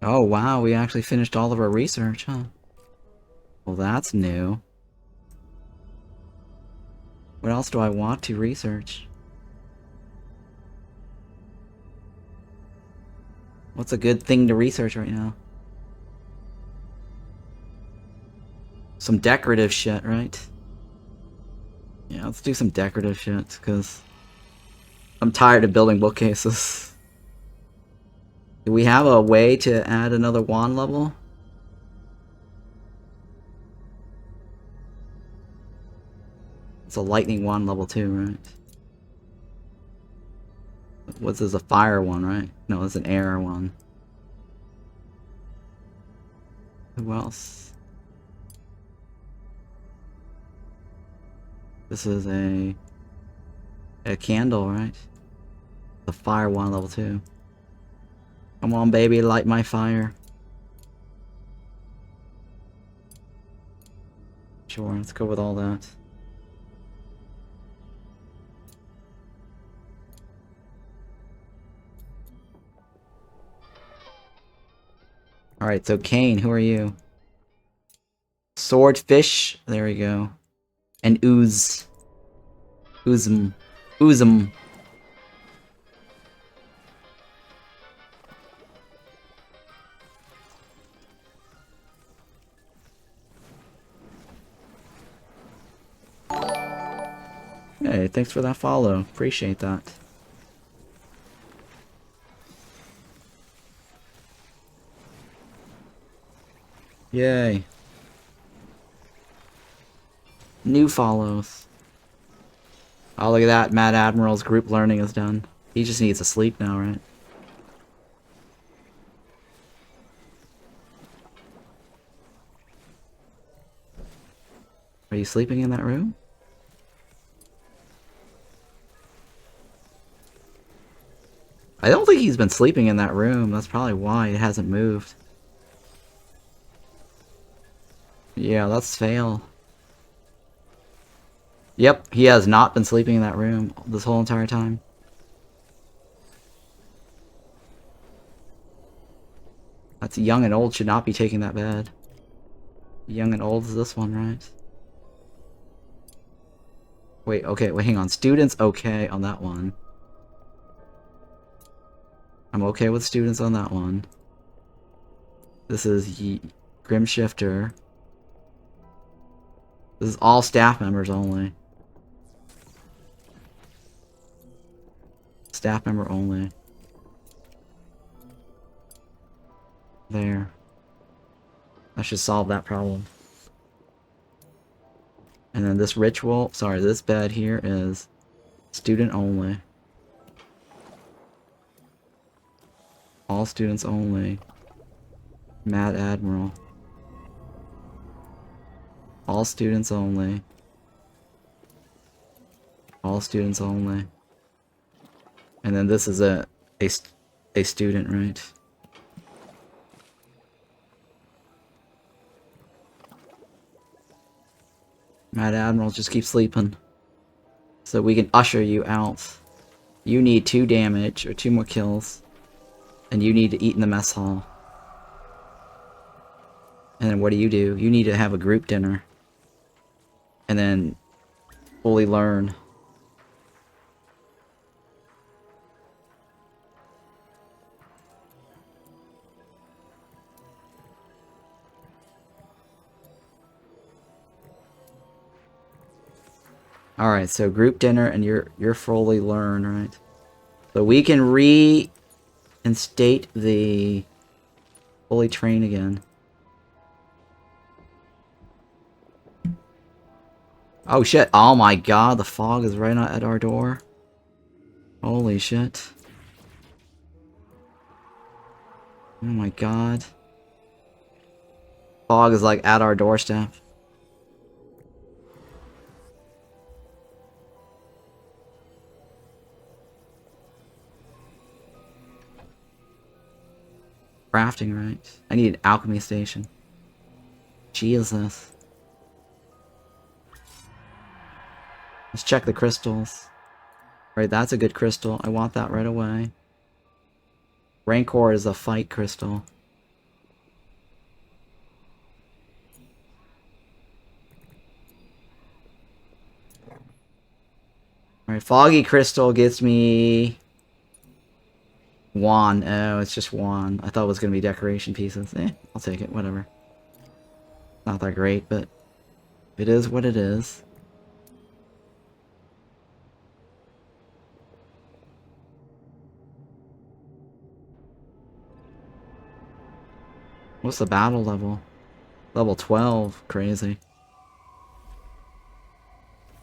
Oh wow, we actually finished all of our research, huh? Well, that's new. What else do I want to research? What's a good thing to research right now? Some decorative shit, right? Yeah, let's do some decorative shit, because I'm tired of building bookcases. Do we have a way to add another wand level? It's a lightning wand level 2, right? What's this, a fire one, right? No, it's an air one. Who else? This is a candle, right? The fire wand level 2. Come on, baby, light my fire. Sure, let's go with all that. Alright, so Kane, who are you? Swordfish, there we go. And Ooze. Oozum. Oozum. Hey, thanks for that follow. Appreciate that. Yay. New follows. Oh, look at that. Mad Admiral's group learning is done. He just needs to sleep now, right? Are you sleeping in that room? I don't think he's been sleeping in that room. That's probably why it hasn't moved. Yeah, that's fail. Yep, he has not been sleeping in that room this whole entire time. That's young and old should not be taking that bed. Young and old is this one, right? Wait, okay, wait, hang on. Students, okay on that one. I'm okay with students on that one. This is Grim Shifter. This is all staff members only. Staff member only. There. That should solve that problem. And then this ritual, sorry, this bed here is student only. All students only. Mad Admiral. All students only. All students only. And then this is a student, right? Mad Admiral, just keep sleeping. So we can usher you out. You need 2 damage, or 2 more kills. And you need to eat in the mess hall. And then what do? You need to have a group dinner. And then fully learn. Alright, so group dinner and you're fully learn, right? So we can reinstate the fully train again. Oh shit, oh my god, the fog is right at our door. Holy shit. Oh my god. Fog is like at our doorstep. Crafting, right? I need an alchemy station. Jesus. Let's check the crystals. Right, that's a good crystal. I want that right away. Rancor is a fight crystal. Alright, foggy crystal gets me... wand. Oh, it's just wand. I thought it was going to be decoration pieces. I'll take it. Whatever. Not that great, but it is what it is. What's the battle level? Level 12. Crazy.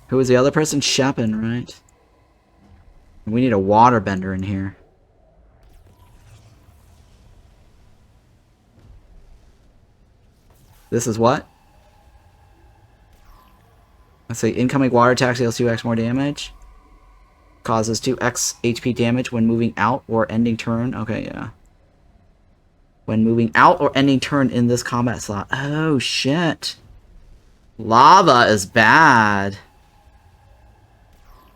Who is the other person? Shepin, right? We need a waterbender in here. This is what? Let's say incoming water attack deals 2x more damage. Causes 2x HP damage when moving out or ending turn. Okay, yeah. When moving out or ending turn in this combat slot. Oh, shit. Lava is bad.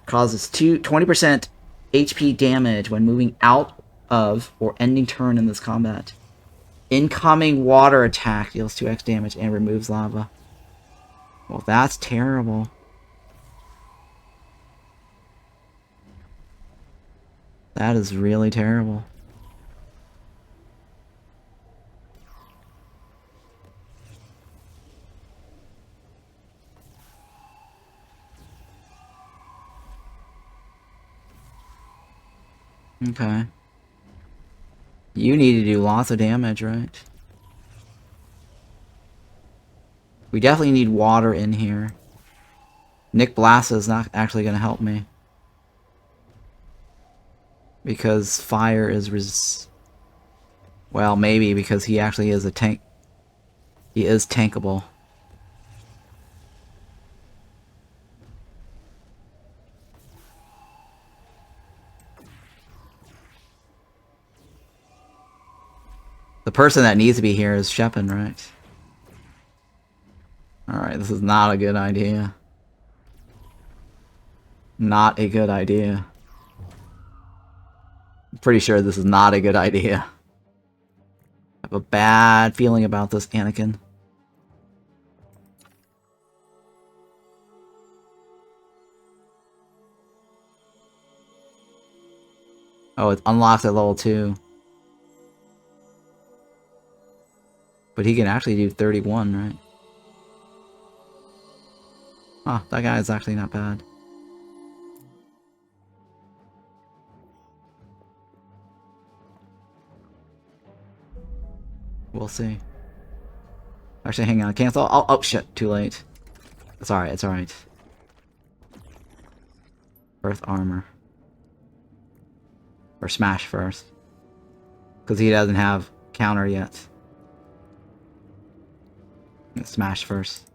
Causes 20% HP damage when moving out of or ending turn in this combat. Incoming water attack deals 2x damage and removes lava. Well, that's terrible. That is really terrible. Okay. You need to do lots of damage, right? We definitely need water in here. Nick Blassa is not actually going to help me. Because fire is well, maybe because he actually is a tank. He is tankable. The person that needs to be here is Shepin, right? Alright, this is not a good idea. Not a good idea. I'm pretty sure this is not a good idea. I have a bad feeling about this, Anakin. Oh, it's unlocked at level 2. But he can actually do 31, right? Ah, that guy is actually not bad. We'll see. Actually, hang on. Cancel. Oh, oh shit. Too late. It's alright. It's alright. Earth armor. Or smash first. Because he doesn't have counter yet. Smash first.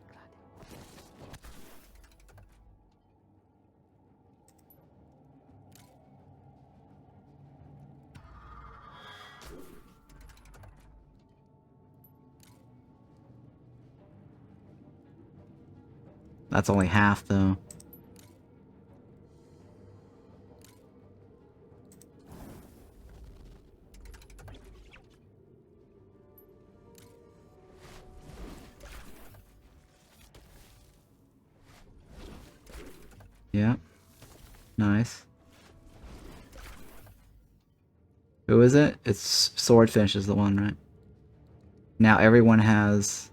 That's only half, though. Yeah. Nice. Who is it? It's Swordfish is the one, right? Now everyone has...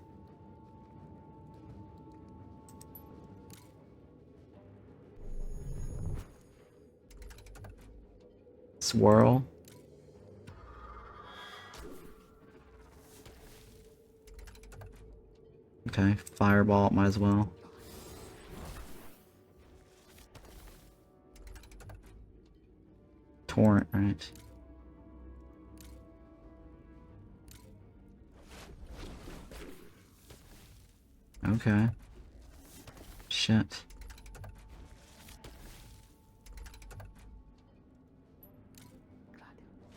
Swirl. Okay, Fireball, might as well. Torrent, right? Okay. Shit.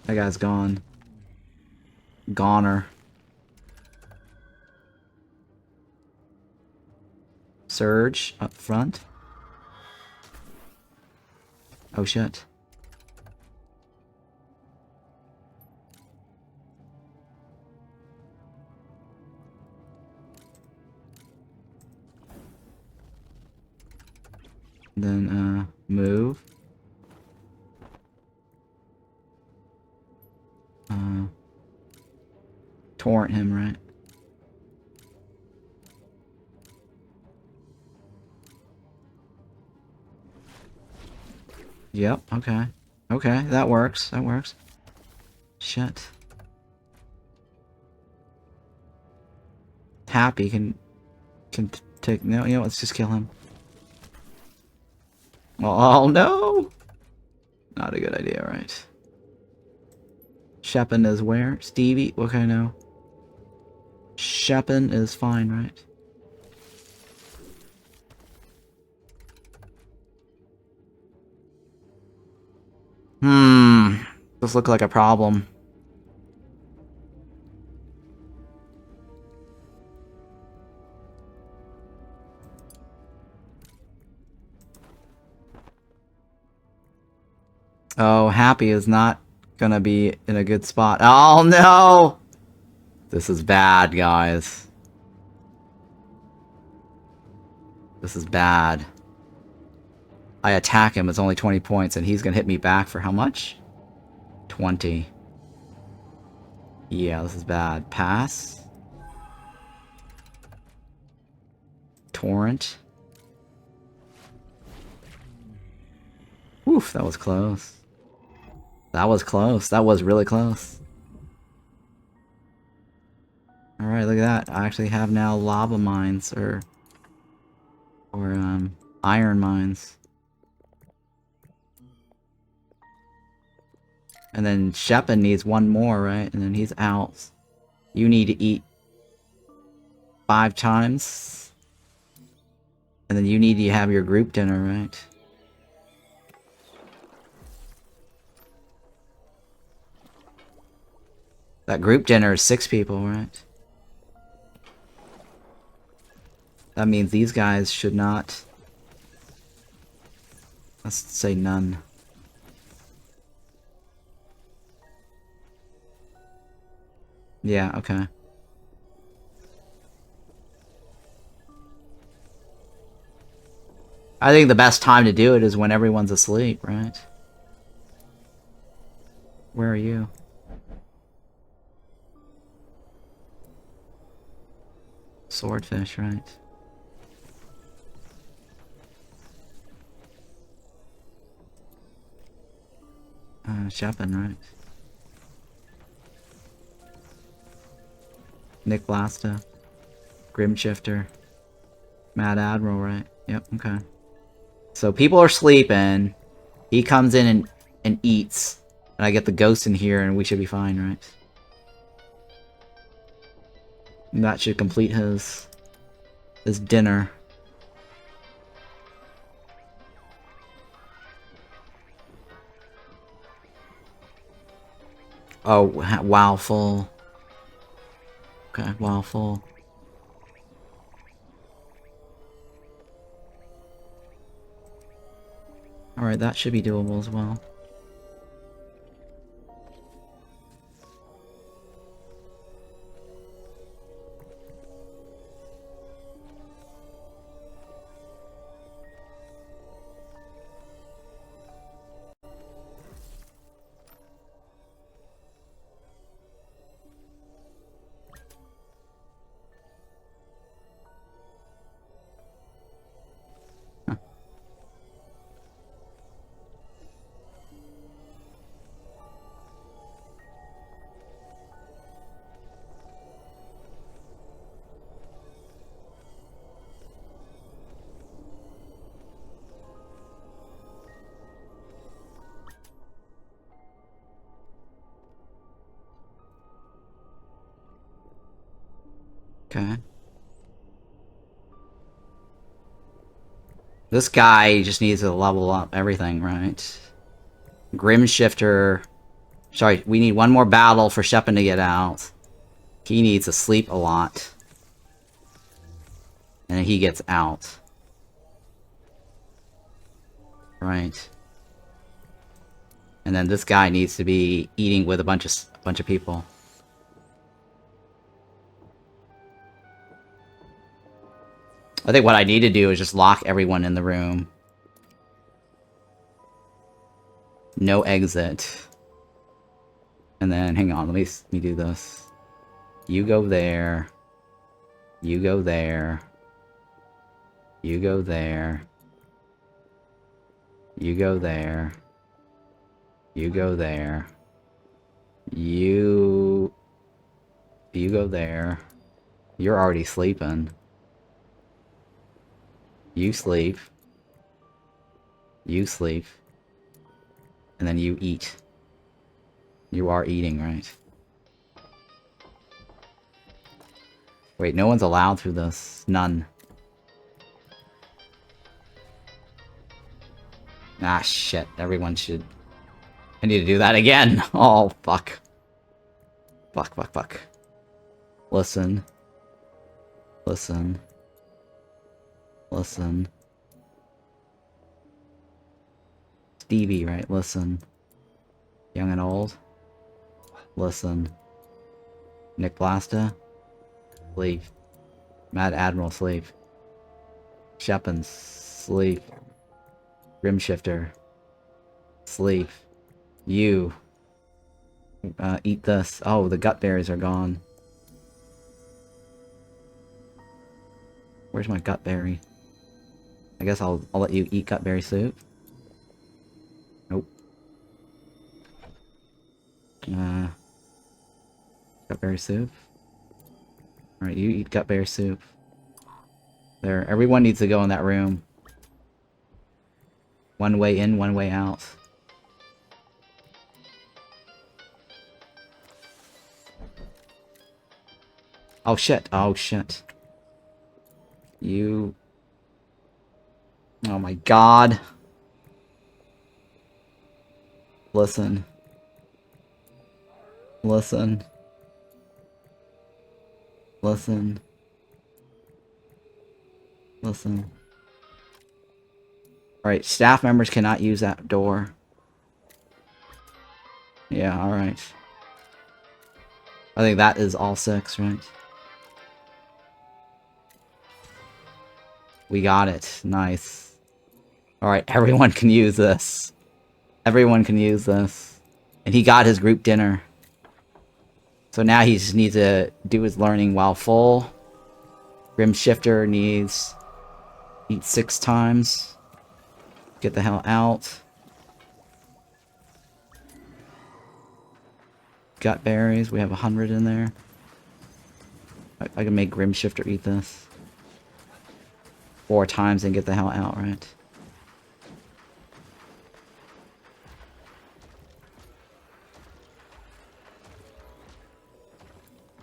That guy's gone. Goner. Surge up front. Oh shit. Then, move. Torrent him, right? Yep, okay. Okay, that works. That works. Shit. Happy can take... No, you know, let's just kill him. Oh, no! Not a good idea, right? Shepin is where? Stevie? Okay, no. Shepin is fine, right? This looks like a problem. Oh, Happy is not gonna be in a good spot. Oh, no! This is bad, guys. This is bad. I attack him, it's only 20 points, and he's gonna hit me back for how much? 20. Yeah, this is bad. Pass. Torrent. Oof, that was close. That was close. That was really close. Alright, look at that. I actually have now lava mines, or iron mines. And then Shepin needs one more, right? And then he's out. You need to eat 5 times. And then you need to have your group dinner, right? That group dinner is 6 people, right? That means these guys should not... Let's say none. Yeah, okay. I think the best time to do it is when everyone's asleep, right? Where are you? Swordfish, right? Shepin, right? Nick Blasta. Grimshifter. Mad Admiral, right? Yep, okay. So people are sleeping. He comes in and eats. And I get the ghost in here and we should be fine, right? And that should complete his dinner. Oh, wow, full. Okay, wow, full. Alright, that should be doable as well. Okay. This guy just needs to level up everything, right? Grimshifter. Sorry, we need one more battle for Shepin to get out. He needs to sleep a lot. And then he gets out. Right. And then this guy needs to be eating with a bunch of people. I think what I need to do is just lock everyone in the room. No exit. And then, hang on, let me do this. You go there. You go there. You go there. You go there. You go there. You go there. You're already sleeping. You sleep. You sleep. And then you eat. You are eating, right? Wait, no one's allowed through this. None. Ah, shit. Everyone should... I need to do that again! Oh, fuck. Fuck, fuck, fuck. Listen. Listen. Listen. Stevie, right? Listen. Young and old. Listen. Nick Blasta. Sleep. Mad Admiral, sleep. Shepin, sleep. Grimshifter. Sleep. You. Eat this. Oh, the gut berries are gone. Where's my gut berry? I guess I'll let you eat gut berry soup. Nope. Gut berry soup. Alright, you eat gut berry soup. There. Everyone needs to go in that room. One way in, one way out. Oh shit. Oh shit. You... Oh my god. Listen. Listen. Listen. Listen. Alright, staff members cannot use that door. Yeah, alright. I think that is all 6, right? We got it. Nice. Alright, everyone can use this. Everyone can use this. And he got his group dinner. So now he just needs to do his learning while full. Grimshifter needs... eat 6 times. Get the hell out. Gut berries. We have 100 in there. I can make Grimshifter eat this 4 times and get the hell out, right?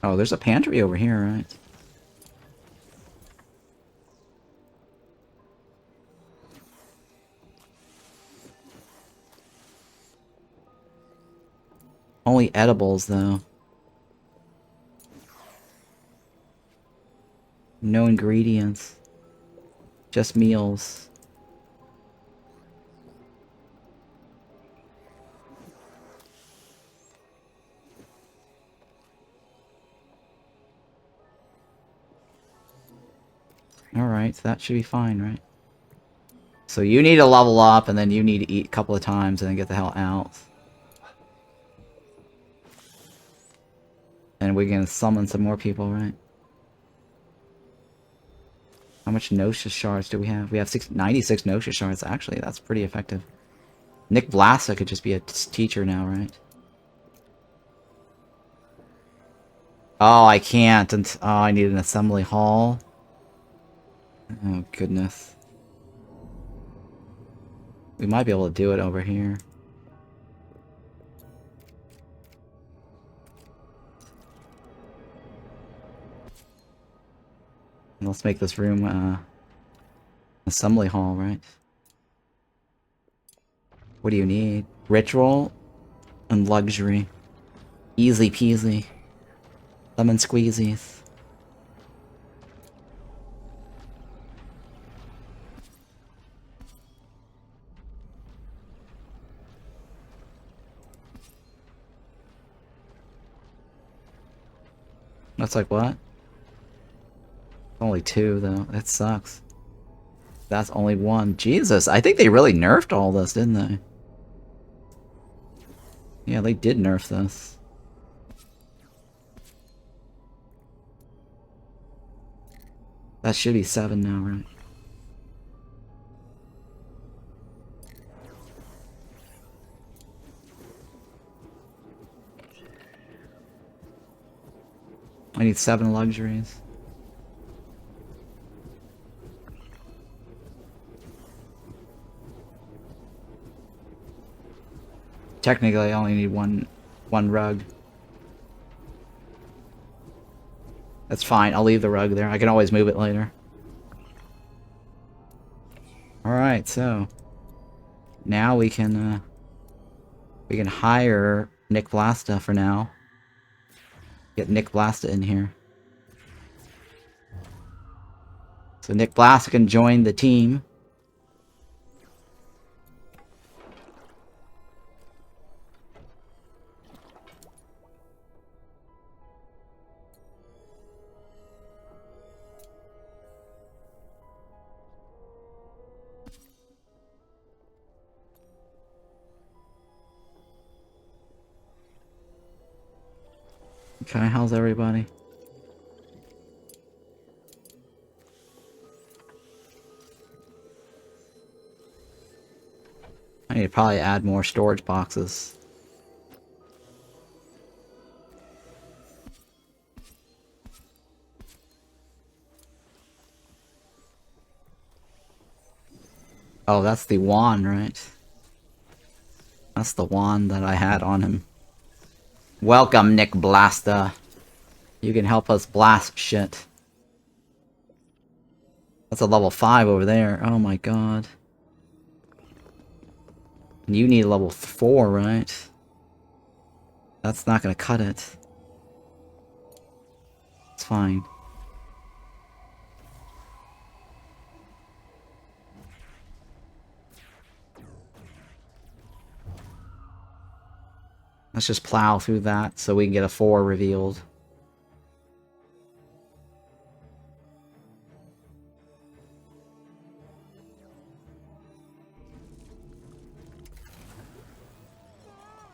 Oh, there's a pantry over here, right? Only edibles, though. No ingredients. Just meals. Alright, so that should be fine, right? So you need to level up, and then you need to eat a couple of times, and then get the hell out. And we can summon some more people, right? How much Gnosis shards do we have? We have 96 Gnosis shards, actually. That's pretty effective. Nick Blasta could just be a teacher now, right? Oh, I can't. And oh, I need an assembly hall. Oh, goodness. We might be able to do it over here. And let's make this room, assembly hall, right? What do you need? Ritual and luxury. Easy peasy. Lemon squeezies. That's like what? Only 2, though. That sucks. That's only 1. Jesus, I think they really nerfed all this, didn't they? Yeah, they did nerf this. That should be 7 now, right? I need 7 luxuries. Technically, I only need one rug. That's fine. I'll leave the rug there. I can always move it later. Alright, so now we can hire Nick Blasta for now. Get Nick Blasta in here. So Nick Blasta can join the team. Okay, how's everybody? I need to probably add more storage boxes. Oh, that's the wand, right? That's the wand that I had on him. Welcome, Nick Blasta. You can help us blast shit. That's a level 5 over there. Oh my god. And you need a level 4, right? That's not gonna cut it. It's fine. Let's just plow through that so we can get a 4 revealed.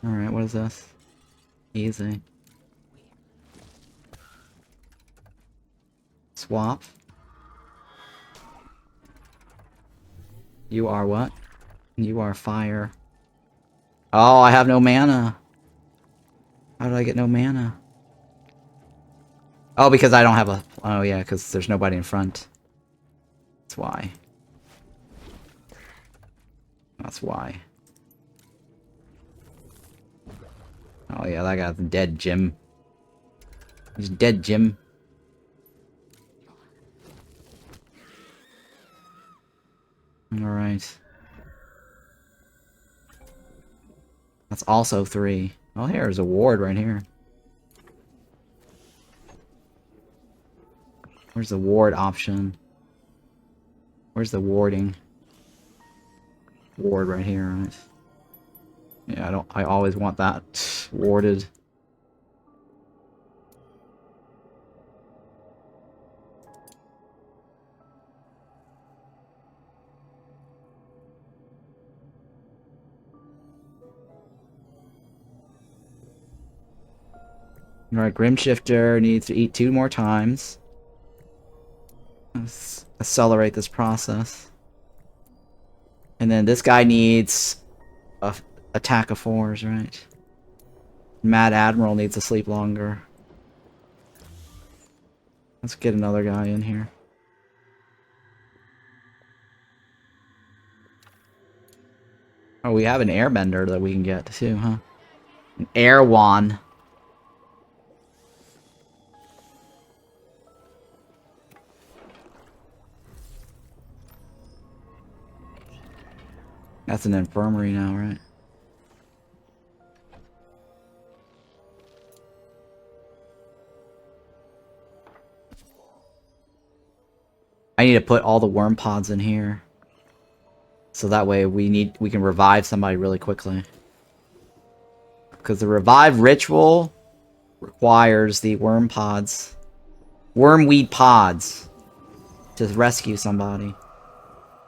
Alright, what is this? Easy. Swap. You are what? You are fire. Oh, I have no mana. How did I get no mana? Oh, because I don't have a... Oh, yeah, because there's nobody in front. That's why. That's why. Oh, yeah, that guy's dead, Jim. He's dead, Jim. Alright. That's also 3. Oh, here's a ward right here. Where's the ward option? Where's the warding? Ward right here, right? Yeah, I always want that warded. Alright, Grimshifter needs to eat 2 more times. Let's accelerate this process. And then this guy needs a attack of 4s, right? Mad Admiral needs to sleep longer. Let's get another guy in here. Oh, we have an airbender that we can get too, huh? An Airwan. That's an infirmary now, right? I need to put all the worm pods in here. So that way we can revive somebody really quickly. Because the revive ritual requires the worm pods. Wormweed pods. To rescue somebody.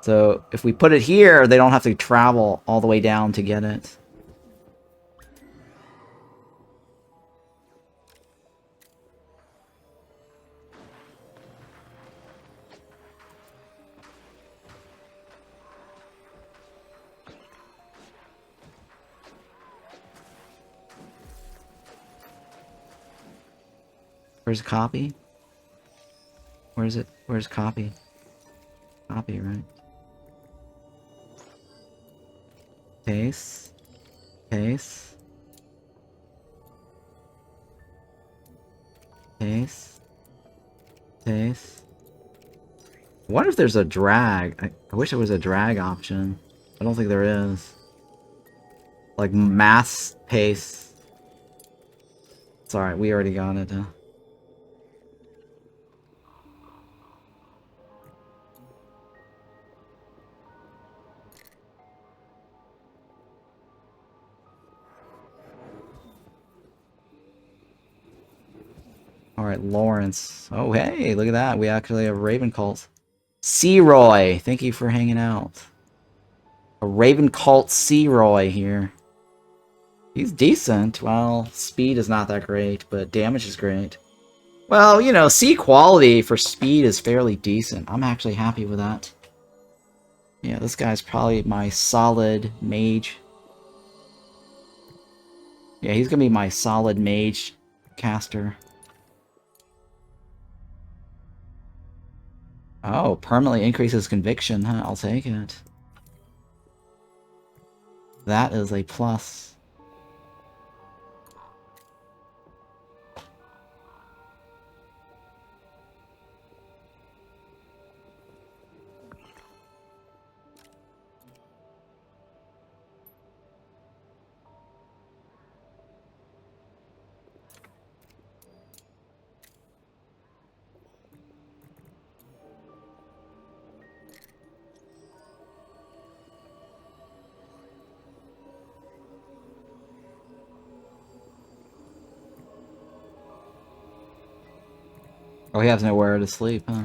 So if we put it here, they don't have to travel all the way down to get it. Where's copy? Where's it? Where's copy? Copy, right? Paste. Paste. Paste. Paste. I wonder if there's a drag. I wish there was a drag option. I don't think there is. Like mass paste. It's alright, we already got it. Alright, Lawrence. Oh, hey, look at that. We actually have Raven Cult. C-Roy, thank you for hanging out. A Raven Cult C-Roy here. He's decent. Well, speed is not that great, but damage is great. Well, you know, C quality for speed is fairly decent. I'm actually happy with that. Yeah, this guy's probably my solid mage. Yeah, he's gonna be my solid mage caster. Oh, permanently increases conviction, huh? I'll take it. That is a plus. Oh, he has nowhere to sleep, huh?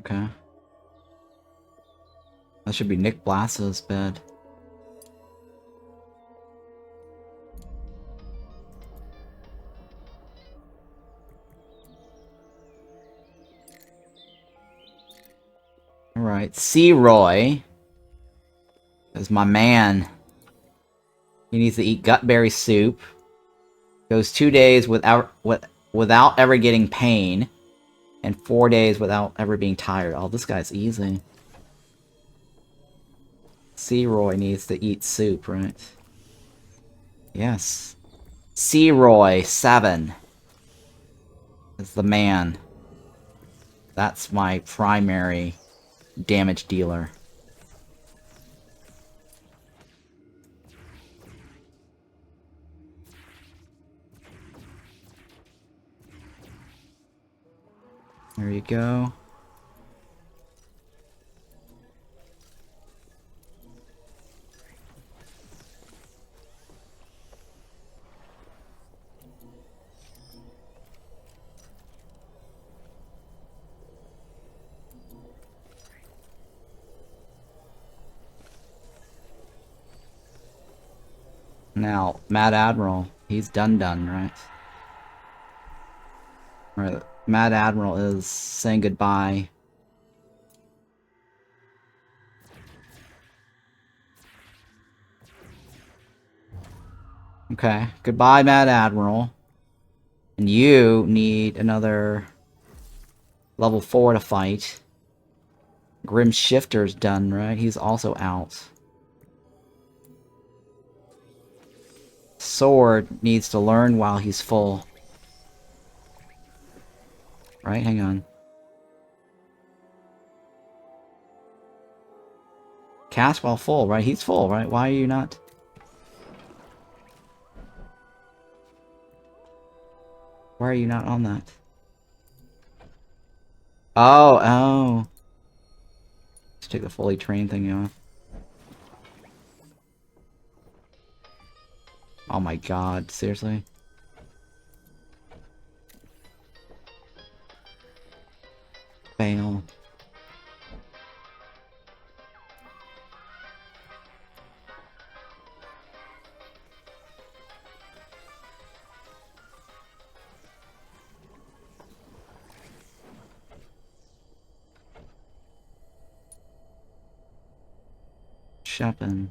Okay. That should be Nick Blass's bed. Alright, C-Roy is my man. He needs to eat gutberry soup. Goes 2 days without ever getting pain. And 4 days without ever being tired. Oh, this guy's easy. C-Roy needs to eat soup, right? Yes. C-Roy 7 is the man. That's my primary damage dealer. There you go. Now, Mad Admiral, he's done, right? Right, Mad Admiral is saying goodbye. Okay, goodbye, Mad Admiral. And you need another level 4 to fight. Grim Shifter's done, right? He's also out. Sword needs to learn while he's full. Right, hang on. Cast while full, right? He's full, right? Why are you not? Why are you not on that? Oh. Let's take the fully trained thing off. Oh my god, seriously? Fail. Shepin.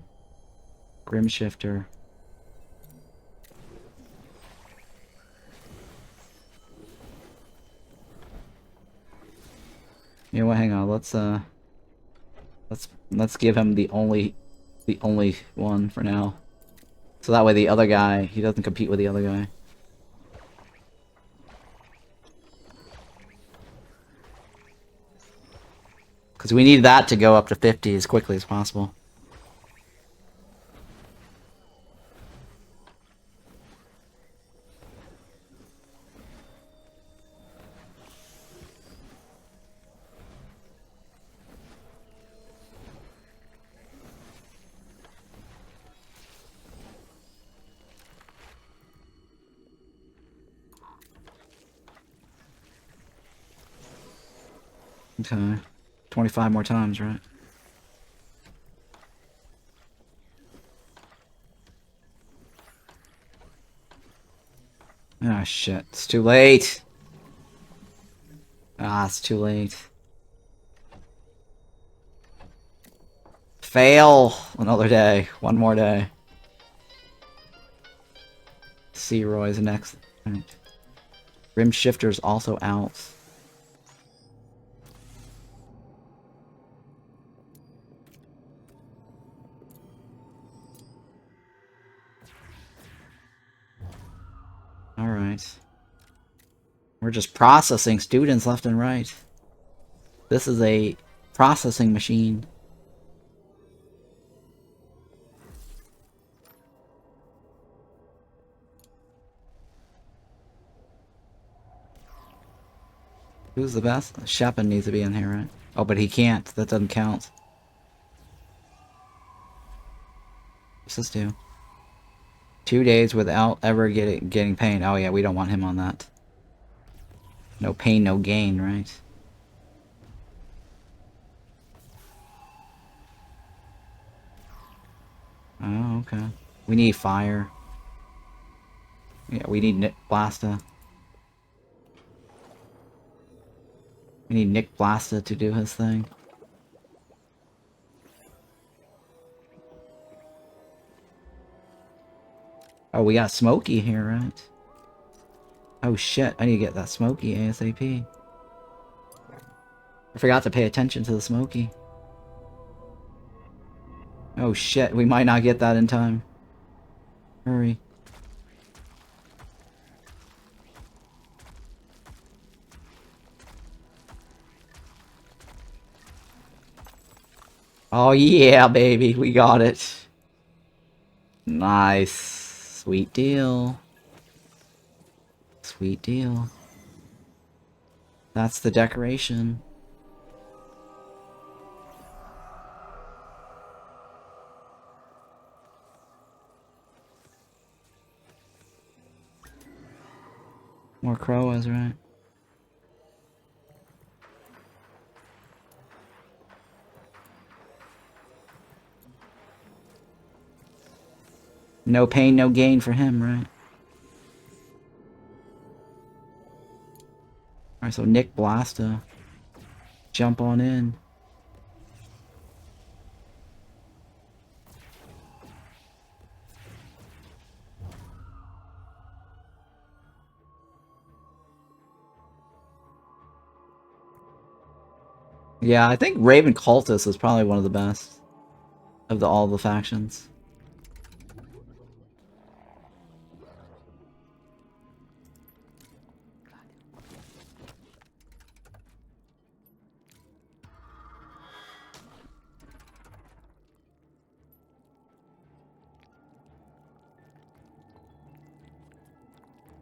Grim Shifter. You know what, hang on, let's give him the only one for now. So that way the other guy, he doesn't compete with the other guy. Because we need that to go up to 50 as quickly as possible. Okay. 25 more times, right? Ah, shit. It's too late. Ah, it's too late. Fail! Another day. One more day. C-Roy's next. Right. Grim Shifter's also out. Alright. We're just processing students left and right. This is a processing machine. Who's the best? Shepin needs to be in here, right? Oh, but he can't. That doesn't count. What's this do? 2 days without ever getting pain. Oh yeah, we don't want him on that. No pain, no gain, right? Oh, okay. We need fire. Yeah, we need Nick Blasta. We need Nick Blasta to do his thing. Oh, we got Smokey here, right? Oh shit, I need to get that Smokey ASAP. I forgot to pay attention to the Smokey. Oh shit, we might not get that in time. Hurry. Oh yeah, baby, we got it. Nice. Sweet deal. Sweet deal. That's the decoration. More crows, right? No pain, no gain for him, right? Alright, so Nick Blasta. Jump on in. Yeah, I think Raven Cultist is probably one of the best of all the factions.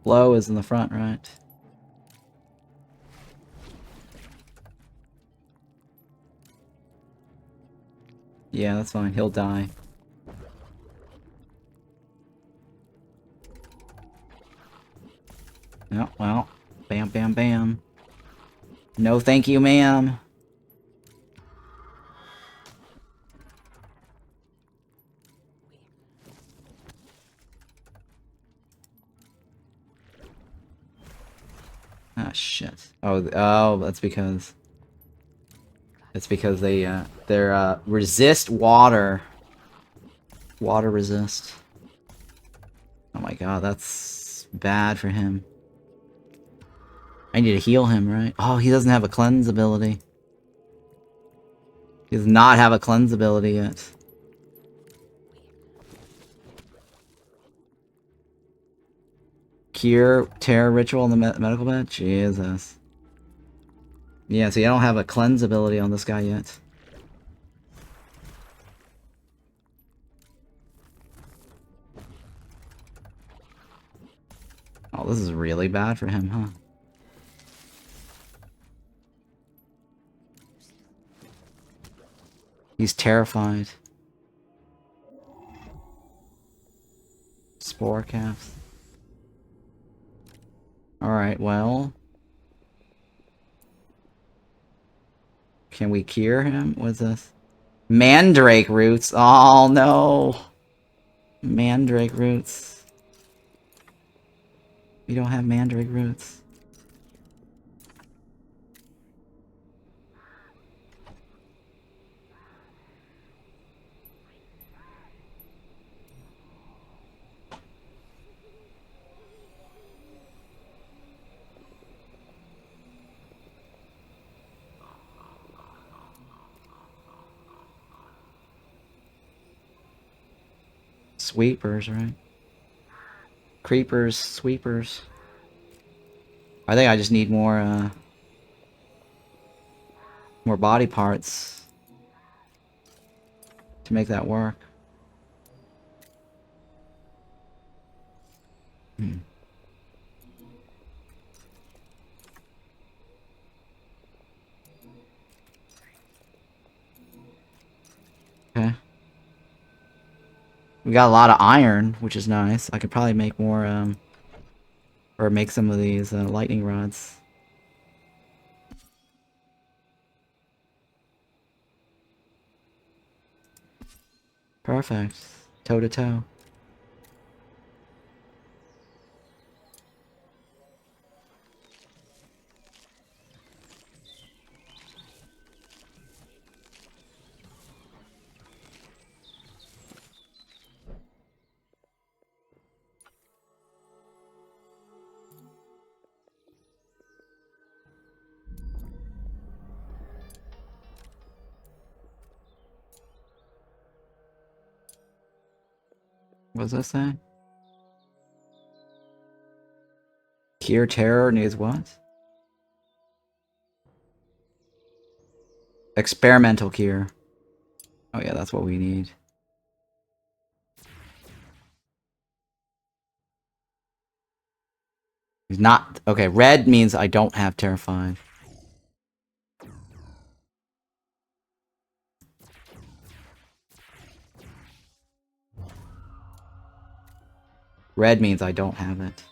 Blow is in the front, right? Yeah, that's fine. He'll die. Oh, well. Bam, bam, bam. No thank you, ma'am. Ah, shit. Oh, that's because... It's because they're resist water. Water resist. Oh my god, that's bad for him. I need to heal him, right? Oh, he doesn't have a cleanse ability. He does not have a cleanse ability yet. Cure Terror Ritual in the medical bed? Jesus. Yeah, see, I don't have a cleanse ability on this guy yet. Oh, this is really bad for him, huh? He's terrified. Spore caps. Alright, well... Can we cure him with this? Mandrake roots! Oh, no! Mandrake roots. We don't have mandrake roots. Sweepers, right? Creepers, sweepers. I think I just need more body parts to make that work. Hmm. Okay. We got a lot of iron, which is nice. I could probably make more, or make some of these, lightning rods. Perfect. Toe to toe. What does that say? Cure terror needs what? Experimental cure. Oh yeah, that's what we need. He's not... Okay, red means I don't have terrified. Red means I don't have it.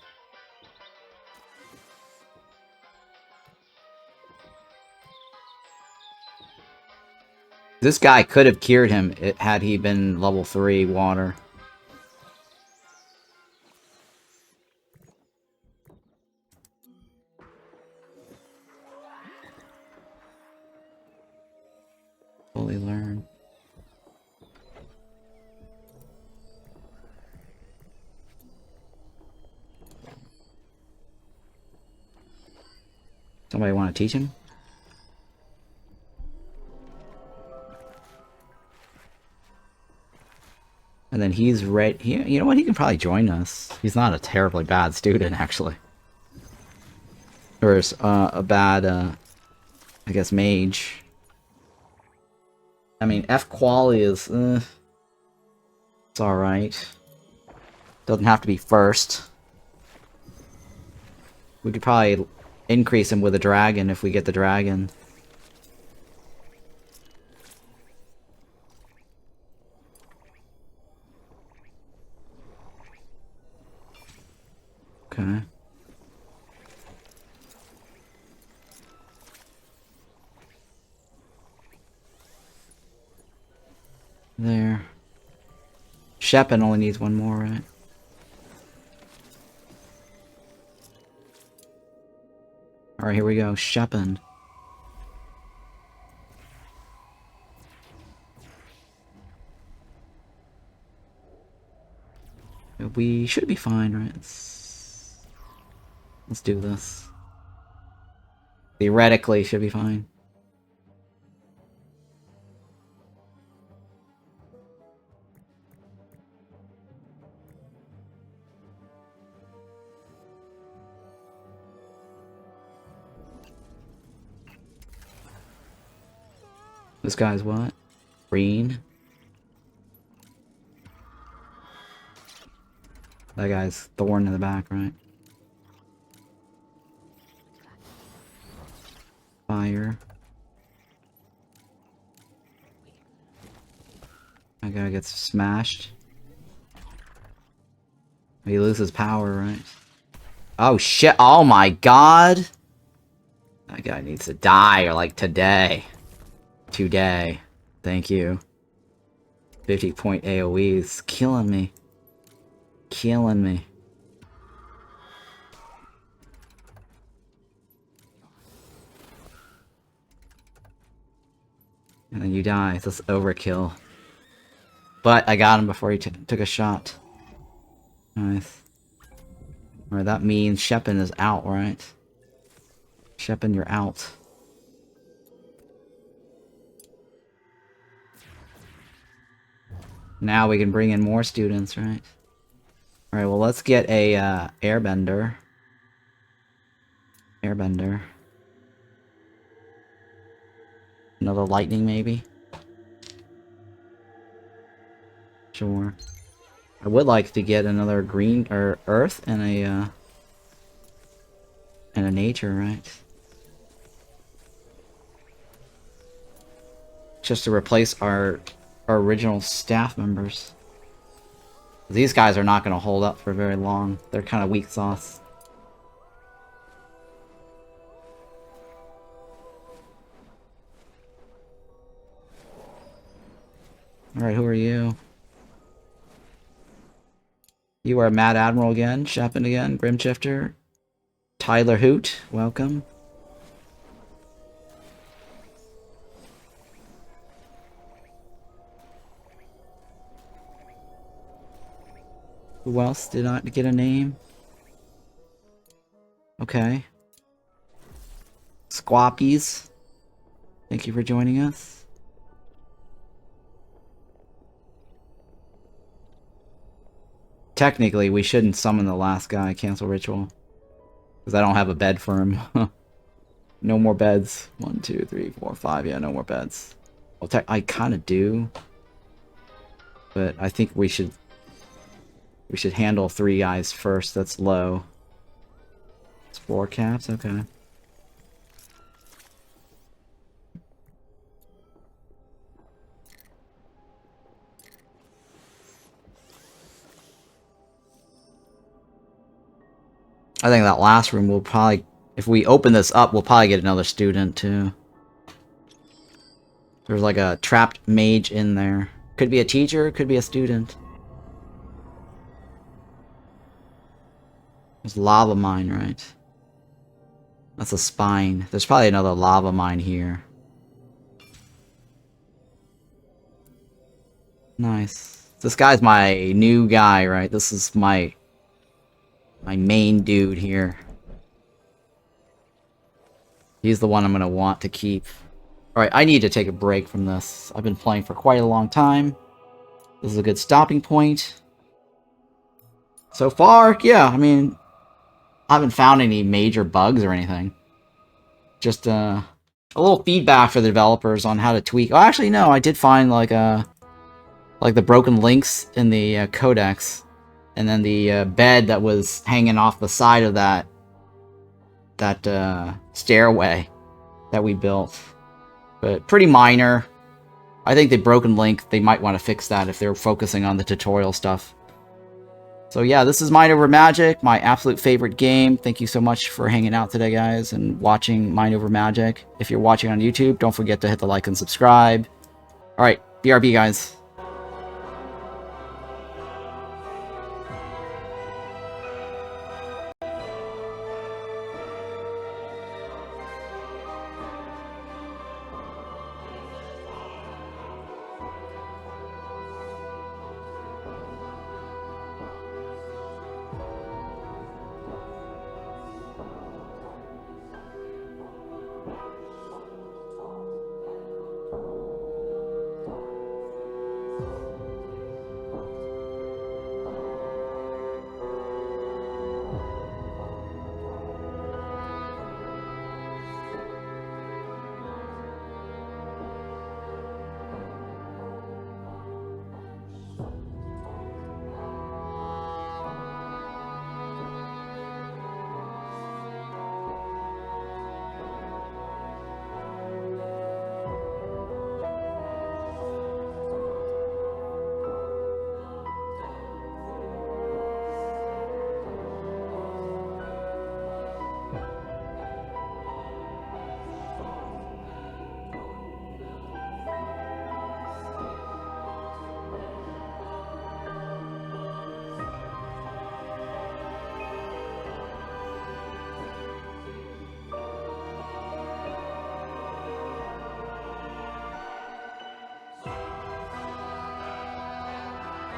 This guy could have cured him had he been level 3 water. Fully learn. Somebody want to teach him? And then he's ready. You know what? He can probably join us. He's not a terribly bad student, actually. Or is a bad, I guess, mage. I mean, F quality is, it's alright. Doesn't have to be first. We could probably increase him with a dragon if we get the dragon. Okay. There. Shepin only needs one more, right? Alright, here we go. Shepin. We should be fine, right? Let's do this. Theoretically, should be fine. This guy's what? Green. That guy's thorn in the back, right? Fire. That guy gets smashed. He loses power, right? Oh shit, oh my god! That guy needs to die, or like today. Today. Thank you. 50-point AoE's killing me. Killing me. And then you die. That's overkill. But I got him before he took a shot. Nice. Alright, that means Shepin is out, right? Shepin, you're out. Now we can bring in more students, right? Alright, well let's get a airbender. Airbender. Another lightning, maybe? Sure. I would like to get another green, or earth, and a nature, right? Just to replace our original staff members. These guys are not going to hold up for very long. They're kind of weak sauce. Alright, who are you? You are Mad Admiral again, Shepin again, Grimshifter. Tyler Hoot, welcome. Who else did not get a name? Okay. Squappies. Thank you for joining us. Technically, we shouldn't summon the last guy, cancel ritual. Because I don't have a bed for him. No more beds. 1, 2, 3, 4, 5. Yeah, no more beds. Well, I kind of do. But I think we should handle 3 guys first. That's low. It's 4 caps? Okay. I think that last room will probably... If we open this up, we'll probably get another student, too. There's like a trapped mage in there. Could be a teacher, could be a student. There's lava mine, right? That's a spine. There's probably another lava mine here. Nice. This guy's my new guy, right? This is my main dude here. He's the one I'm going to want to keep. Alright, I need to take a break from this. I've been playing for quite a long time. This is a good stopping point. So far, yeah, I mean, I haven't found any major bugs or anything. Just a little feedback for the developers on how to tweak. Oh, actually, no, I did find like the broken links in the codex. And then the bed that was hanging off the side of that stairway that we built. But pretty minor. I think the broken link, they might want to fix that if they're focusing on the tutorial stuff. So yeah, this is Mind Over Magic, my absolute favorite game. Thank you so much for hanging out today, guys, and watching Mind Over Magic. If you're watching on YouTube, don't forget to hit the like and subscribe. Alright, BRB, guys.